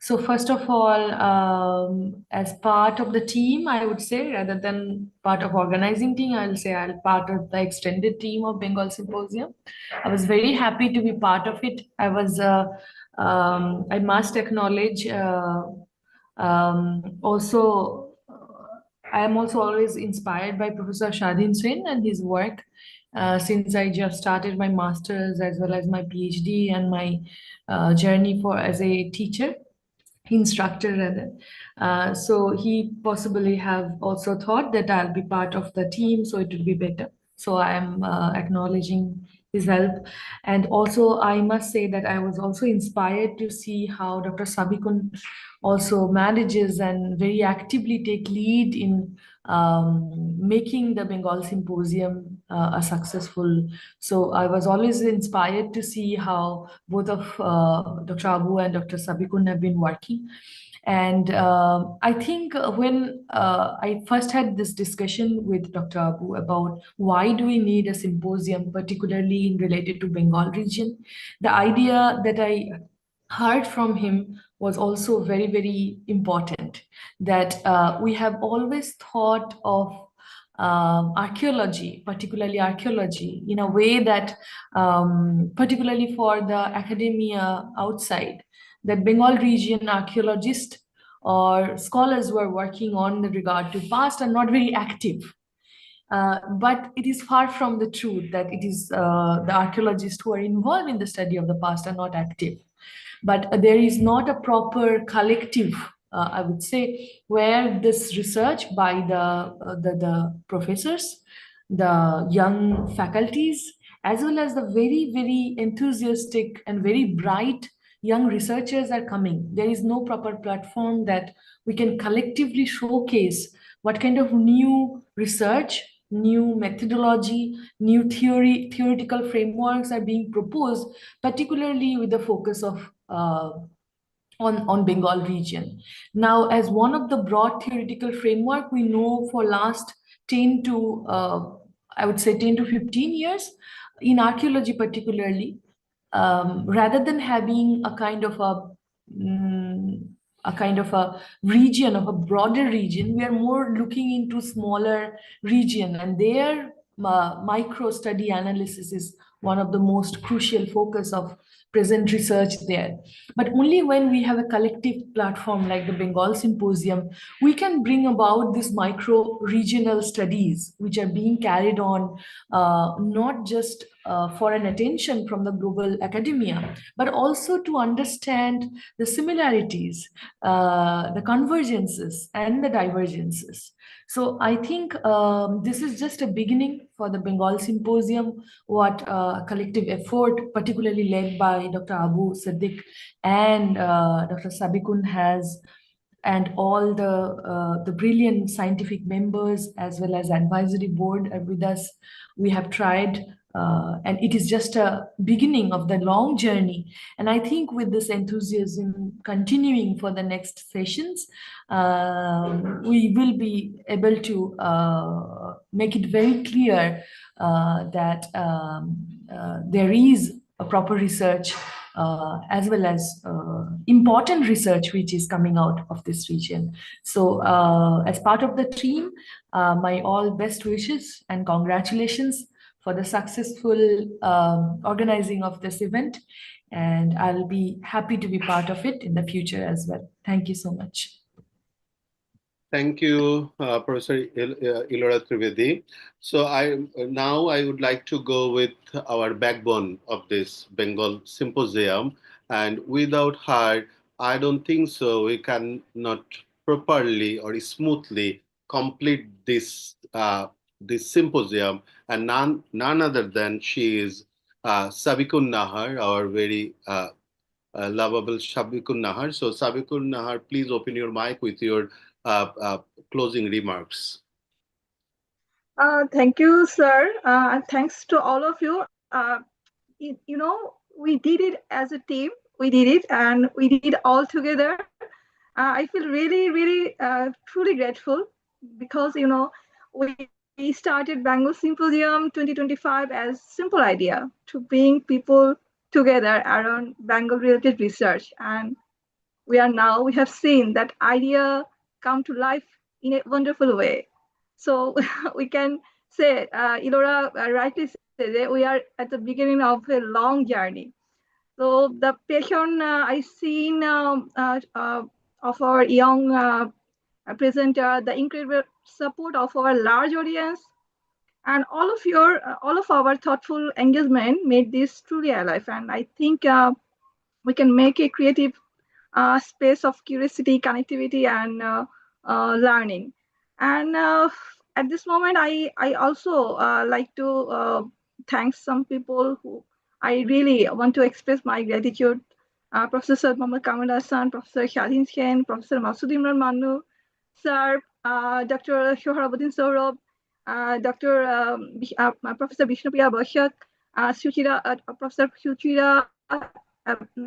So first of all, as part of the team, I would say, rather than part of organizing team, I'll say I'll part of the extended team of Bengal Symposium. I was very happy to be part of it. I was, I must acknowledge, also, I am also always inspired by Professor Shadin Sen and his work. Since I just started my master's as well as my PhD and my journey as a teacher, instructor rather. So he possibly have also thought that I'll be part of the team, so it would be better. So I am acknowledging his help. And also I must say that I was also inspired to see how Dr. Sabikun also manages and very actively take lead in making the Bengal Symposium a successful. So I was always inspired to see how both of Dr. Abu and Dr. Sabikun have been working. And I think when I first had this discussion with Dr. Abu about why do we need a symposium, particularly related to Bengal region, the idea that I heard from him was also very important. point, that we have always thought of archaeology, particularly archaeology, in a way that, particularly for the academia outside, that Bengal region archaeologists or scholars who are working on the regard to past are not very active. But it is far from the truth that it is the archaeologists who are involved in the study of the past are not active. But there is not a proper collective, I would say, where this research by the professors, the young faculties, as well as the very, very enthusiastic and very bright young researchers are coming. There is no proper platform that we can collectively showcase what kind of new research, new methodology, new theoretical frameworks are being proposed, particularly with the focus of on Bengal region. Now, as one of the broad theoretical framework, we know for last 10 to, I would say 10 to 15 years, in archaeology particularly, rather than having a kind of a region, of a broader region, we are more looking into smaller region, and their micro study analysis is one of the most crucial focus of present research there. But only when we have a collective platform like the Bengal Symposium, we can bring about these micro regional studies which are being carried on, not just for an attention from the global academia, but also to understand the similarities, the convergences and the divergences. So I think this is just a beginning for the Bengal Symposium, what collective effort, particularly led by Dr. Abu Siddiq and Dr. Sabikun has, and all the brilliant scientific members as well as advisory board are with us. We have tried, and it is just a beginning of the long journey. And I think with this enthusiasm continuing for the next sessions, we will be able to make it very clear that there is a proper research as well as important research which is coming out of this region. So as part of the team, my all best wishes and congratulations for the successful organizing of this event. And I'll be happy to be part of it in the future as well. Thank you so much. Thank you, Professor Ilora Trivedi. So now I would like to go with our backbone of this Bengal Symposium, and without her, I don't think so we can not properly or smoothly complete this this symposium. And none other than she is Sabikun Nahar, our very lovable Sabikun Nahar. So Sabikun Nahar, please open your mic with your closing remarks. Thank you, sir. And thanks to all of you. You know, we did it as a team. We did it, and we did it all together. I feel really, really, truly grateful because, you know, we started Bengal Symposium 2025 as simple idea to bring people together around Bengal-related research, and we have seen that idea come to life in a wonderful way. So we can say, Ilora rightly said that we are at the beginning of a long journey. So the passion I seen of our young presenter, the incredible support of our large audience, and all of our thoughtful engagement made this truly alive. And I think we can make a creative space of curiosity, connectivity, and learning. And at this moment, I also like to thank some people who I really want to express my gratitude. Professor Mohammad Kamal Hassan, Professor Shadin Khen, Professor Masood Imran Manu, Sir, Dr. Shoharabuddin Saurabh, Professor Bishnupriya Bashak, Professor Suchira,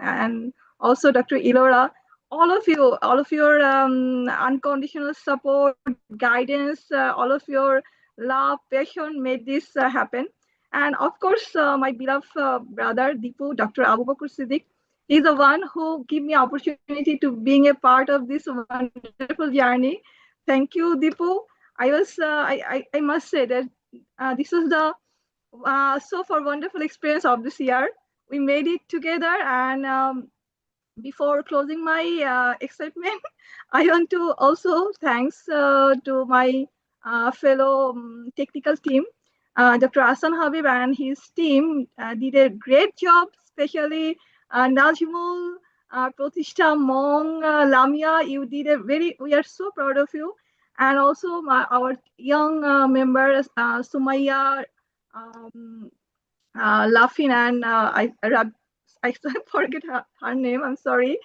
and also Dr. Ilora. All of your unconditional support, guidance, all of your love, passion made this happen. And of course, my beloved brother Deepu, Dr. Abu Bakr Siddiq, He's the one who give me opportunity to being a part of this wonderful journey. Thank you, Deepu. I must say that this was the so far wonderful experience of this year. We made it together, and before closing my excitement, I want to also thanks to my fellow technical team. Dr. Asan Habib and his team did a great job, especially Najmul, Pratishtha, Mong, Lamia. You did we are so proud of you. And also our young members, Sumaya, um, Lafin, and I forget her name. I'm sorry.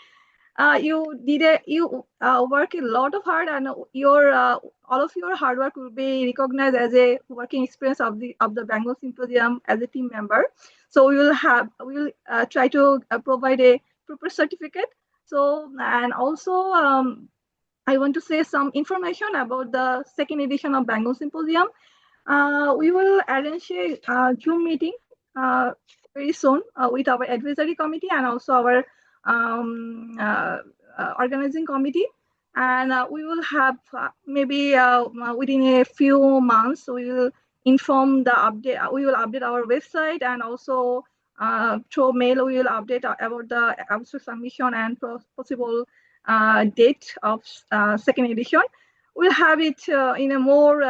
You work a lot of hard, and your all of your hard work will be recognized as a working experience of the Bengal Symposium as a team member. So we will try to provide a proper certificate. So, and also I want to say some information about the second edition of Bengal Symposium. We will arrange a Zoom meeting very soon with our advisory committee and also our organizing committee. And we will have maybe within a few months, we will inform the update. We will update our website, and also through mail, we will update about the abstract submission and possible date of second edition. We'll have it in a more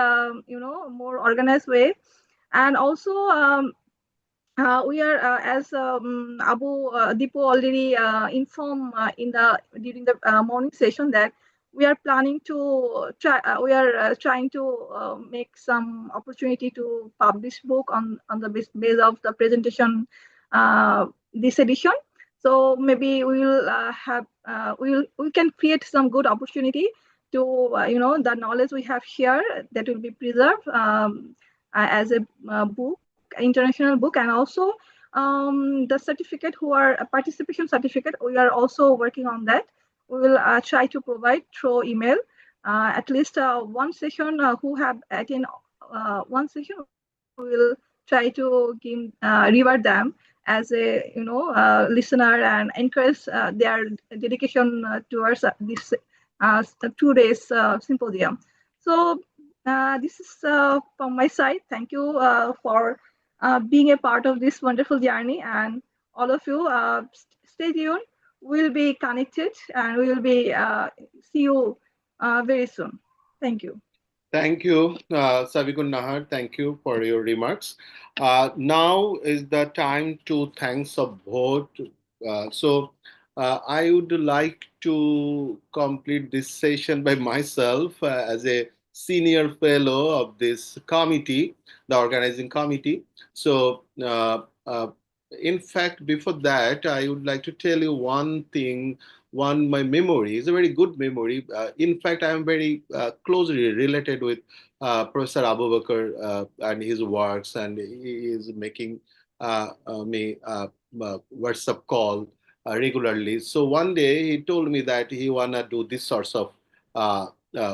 more organized way. And also we are as Deepu already informed during the morning session that we are planning to we are trying to make some opportunity to publish book on the base of the presentation this edition. So maybe we will have we can create some good opportunity to the knowledge we have here that will be preserved as a book, international book. And also the certificate, who are a participation certificate, we are also working on that. We will try to provide through email at least one session who have attended one session. We will try to give reward them as a listener and encourage their dedication towards this 2 days symposium. So this is from my side. Thank you for being a part of this wonderful journey, and all of you stay tuned. We'll be connected, and we will be see you very soon. Thank you. Thank you, Savikun Nahar. Thank you for your remarks. Now is the time to thanks of vote. I would like to complete this session by myself as a senior fellow of this committee, the organizing committee. So, in fact, before that, I would like to tell you one thing. My memory is a very good memory. In fact, I am very closely related with Professor Abu Bakr and his works, and he is making me WhatsApp call regularly. So one day he told me that he wanna do this sorts of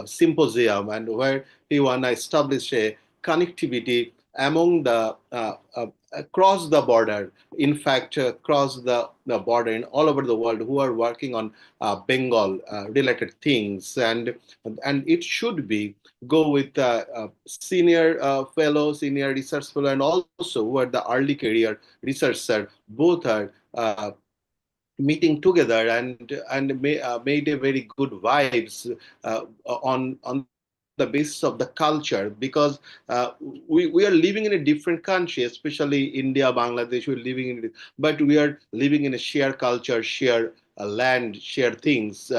symposium, and where he wanna establish a connectivity among the across the border, in fact, across the border in all over the world, who are working on Bengal related things, and it should be go with senior fellow, senior research fellow, and also who are the early career researcher. Both are meeting together and made a very good vibes on the basis of the culture, because we are living in a different country, especially India, Bangladesh. We're living in, but we are living in a shared culture, share land, share things,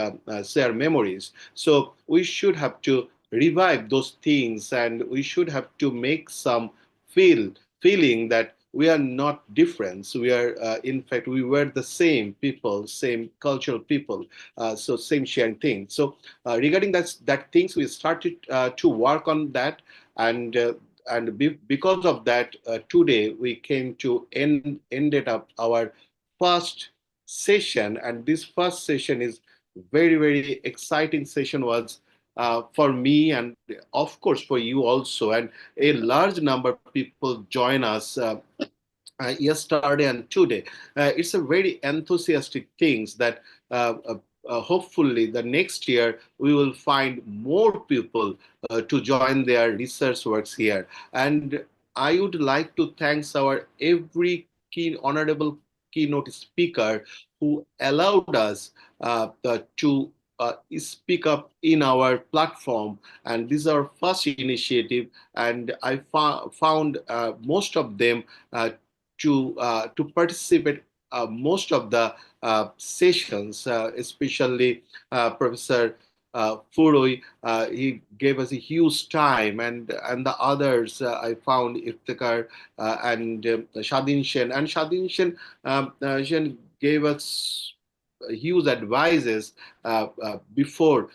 share memories. So we should have to revive those things, and we should have to make some feeling that we are not different. So we are, in fact, we were the same people, same cultural people, so same sharing thing. So regarding that things, we started to work on that, and because of that, today we came to ended up our first session, and this first session is very exciting session was for me, and of course for you also, and a large number of people join us yesterday and today. It's a very enthusiastic things that hopefully the next year we will find more people to join their research works here. And I would like to thank our every honorable keynote speaker who allowed us to speak up in our platform. And this is our first initiative, and I found most of them to participate most of the sessions, especially Professor Furui. He gave us a huge time, and the others I found Iftikhar and Shadin Shen. And Shadin Shen gave us huge advices before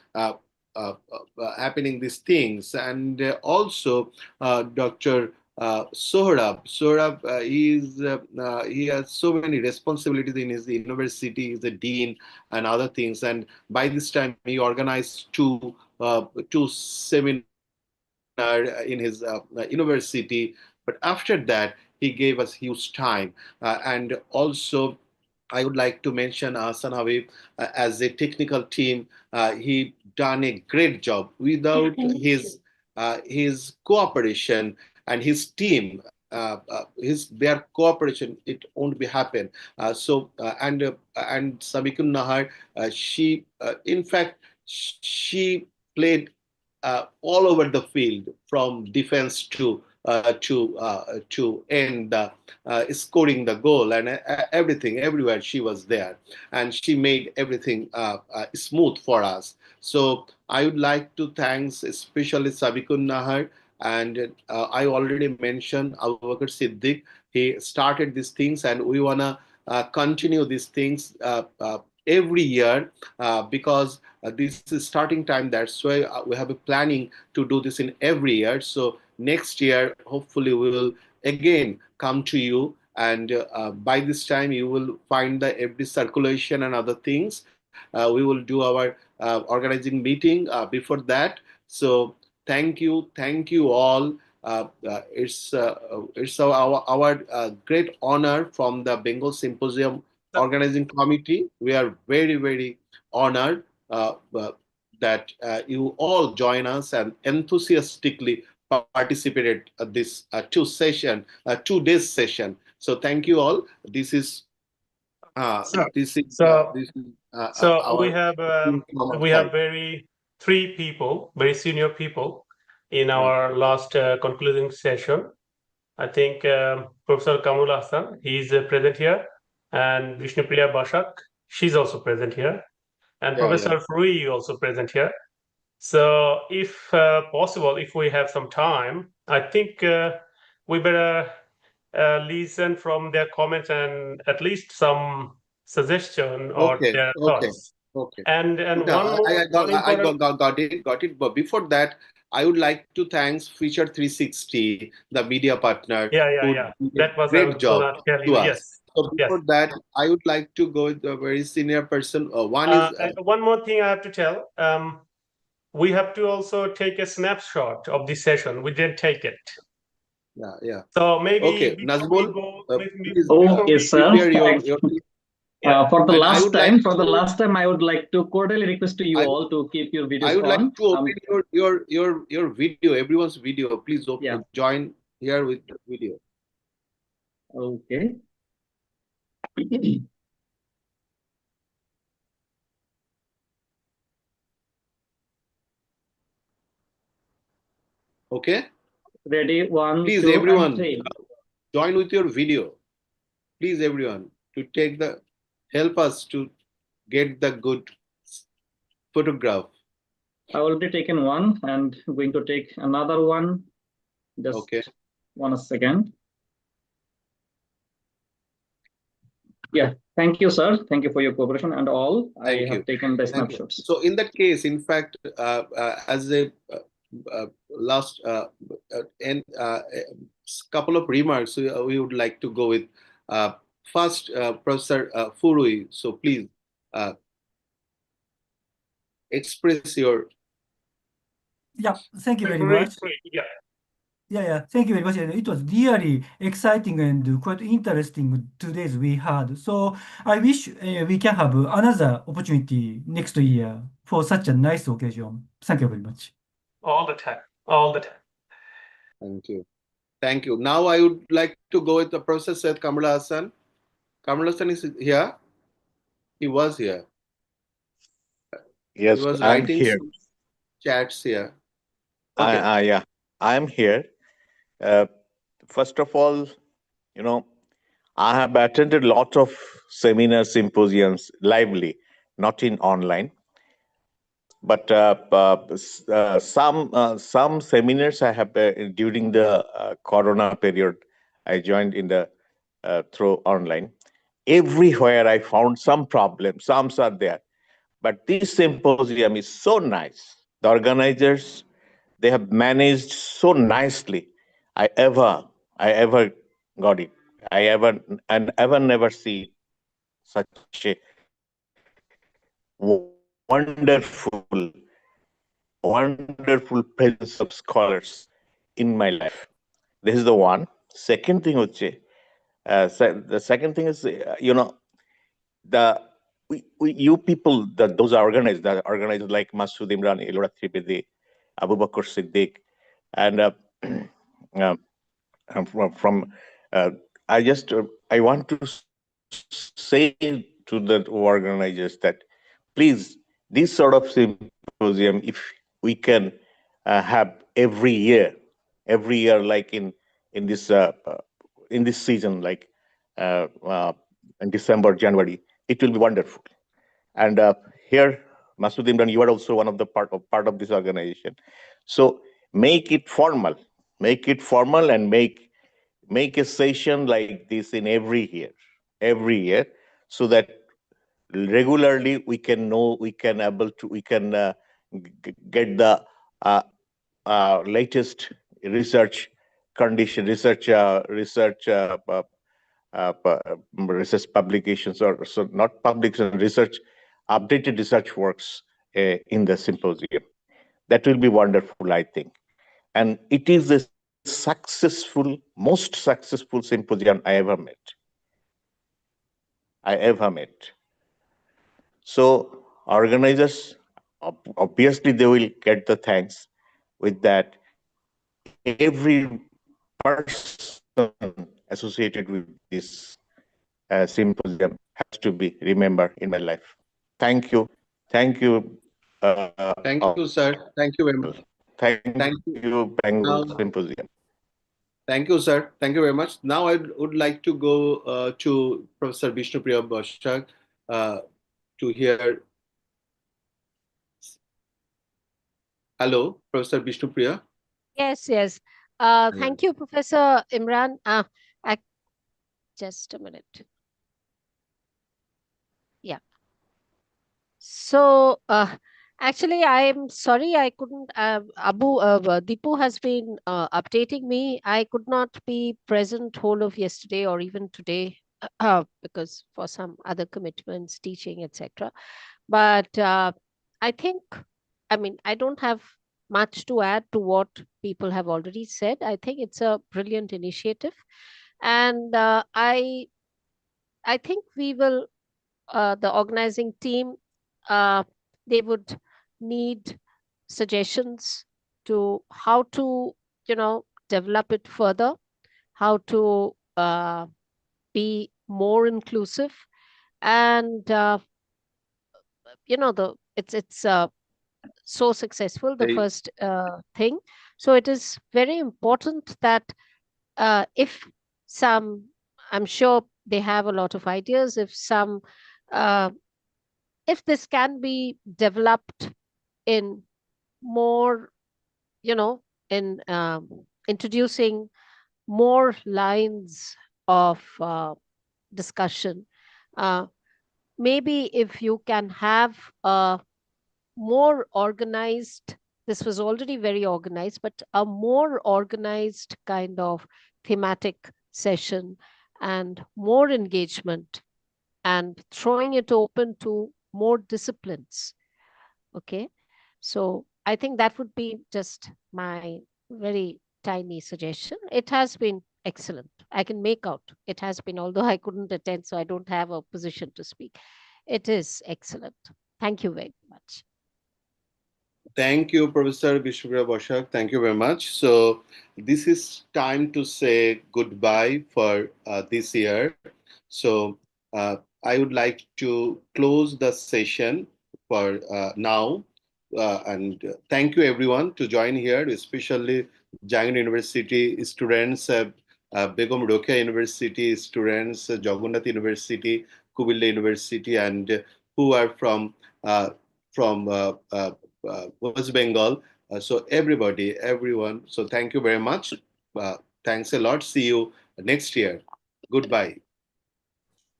happening these things. And also Dr. Sohrab, he has so many responsibilities in his university. He's a dean and other things. And by this time, he organized two seminars in his university. But after that, he gave us huge time. And also, I would like to mention Hassan Habib as a technical team. He done a great job. Without his cooperation and his team, their cooperation, it won't be happen. And Sabikun Nahar, she in fact she played all over the field, from defense to end scoring the goal, and everything, everywhere she was there, and she made everything smooth for us. So I would like to thank especially Sabikun Nahar, and I already mentioned Abu Bakr Siddiq. He started these things, and we wanna continue these things every year because this is starting time. That's why we have a planning to do this in every year. So next year, hopefully, we will again come to you, and by this time, you will find the every circulation and other things. We will do our organizing meeting before that. So thank you all. It's our great honor from the Bengal Symposium organizing committee. We are very, very honored that you all join us and enthusiastically participated at this 2 days session. So thank you all. This is we have three people, very senior people, in our last concluding session. I think Professor Kamul Hassan, he's present here, and Vishnupriya Bashak, she's also present here, and Professor Furui also present here. So if possible, if we have some time, I think we better listen from their comments and at least some suggestion or their thoughts. Okay. And No, one more I got it. But before that, I would like to thank Feature 360, the media partner, who did that a was great job to us. Yes. So before that, I would like to go with a very senior person. One more thing I have to tell. We have to also take a snapshot of this session. We didn't take it. Yeah. So maybe okay, Nazmul, okay, sir. For the last time, I would like to cordially request to you all to keep your videos on. I would like to open your video, everyone's video. Please join here with the video. Okay. Okay. Ready? 1, please, 2, everyone, and 3. Join with your video. Please, everyone, to help us to get the good photograph. I already taken one and going to take another one. Just 1 second. Yeah, thank you, sir. Thank you for your cooperation and all. I have taken the snapshots. So in that case, in fact, as a last couple of remarks, we would like to go with first Professor Furui. So please express your. Yeah, thank you very much. Yeah. Thank you very much. And it was really exciting and quite interesting 2 days we had. So I wish we can have another opportunity next year for such a nice occasion. Thank you very much. All the time. All the time. Thank you. Thank you. Now I would like to go with the Professor Syed Kamrul Hassan. Kamrul Hassan is here. He was here. Yes, He was I'm writing here. some chats here. Okay. Yeah, I'm here. Uh, First of all, you know, I have attended a lot of seminars, symposiums, lively, not in online. But some seminars I have during the Corona period, I joined in the through online. Everywhere I found some problems. Some are there, but this symposium is so nice. The organizers, they have managed so nicely. I ever got it. I ever never see such a wonderful, wonderful presence of scholars in my life. This is the one. Second thing, the second thing is, the you people, those are organized, the organizers like Masood Imran, Elora Tripedi, Abu Bakr Siddiq, and uh, from I want to say to the organizers that please, this sort of symposium, if we can have every year, like in this season, like in December, January, it will be wonderful. And here, Masood Imran, you are also one of the part of this organization. So make it formal, and make a session like this in every year, so that regularly we can get the latest research condition, research publications, or so not publications, updated research works in the symposium. That will be wonderful, I think. And it is the most successful symposium I ever met. So organizers, obviously they will get the thanks. With that, every person associated with this symposium has to be remembered in my life. Thank you. Thank you. Thank you, sir. Thank you very much. Thank you, Bengal Symposium. Thank you, sir. Thank you very much. Now I would like to go to Professor Bishnupriya Bashak to hear. Hello, Professor Bishnupriya. Yes. Thank you, Professor Imran. Just a minute. Yeah. So actually, I'm sorry I couldn't. Deepu has been updating me. I could not be present whole of yesterday or even today because for some other commitments, teaching, etc. But I think, I don't have much to add to what people have already said. I think it's a brilliant initiative, and I think we will. The organizing team, they would need suggestions to how to, develop it further, how to be more inclusive, and it's so successful, the first thing. So it is very important that if some, I'm sure they have a lot of ideas, if this can be developed in more, in introducing more lines of discussion, maybe if you can have a more organized, this was already very organized, but a more organized kind of thematic session and more engagement and throwing it open to more disciplines. Okay. So I think that would be just my very tiny suggestion. It has been excellent. I can make out it has been, although I couldn't attend, so I don't have a position to speak. It is excellent. Thank you very much. Thank you, Professor Bishnupriya Bosak. Thank you very much. So this is time to say goodbye for this year. So I would like to close the session for now. And thank you everyone to join here, especially Jangin University students, Begum Rokeya University students, Jagannath University, Kubilda University, and who are from West Bengal. So everybody, everyone. So thank you very much. Thanks a lot. See you next year. Goodbye.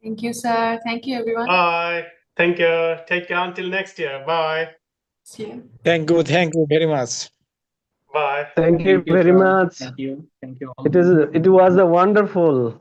Thank you, sir. Thank you, everyone. Bye. Thank you. Take care until next year. Bye. See you. Thank you very much. Bye. Thank you very sir. much. Thank you. Thank you all. It was a wonderful.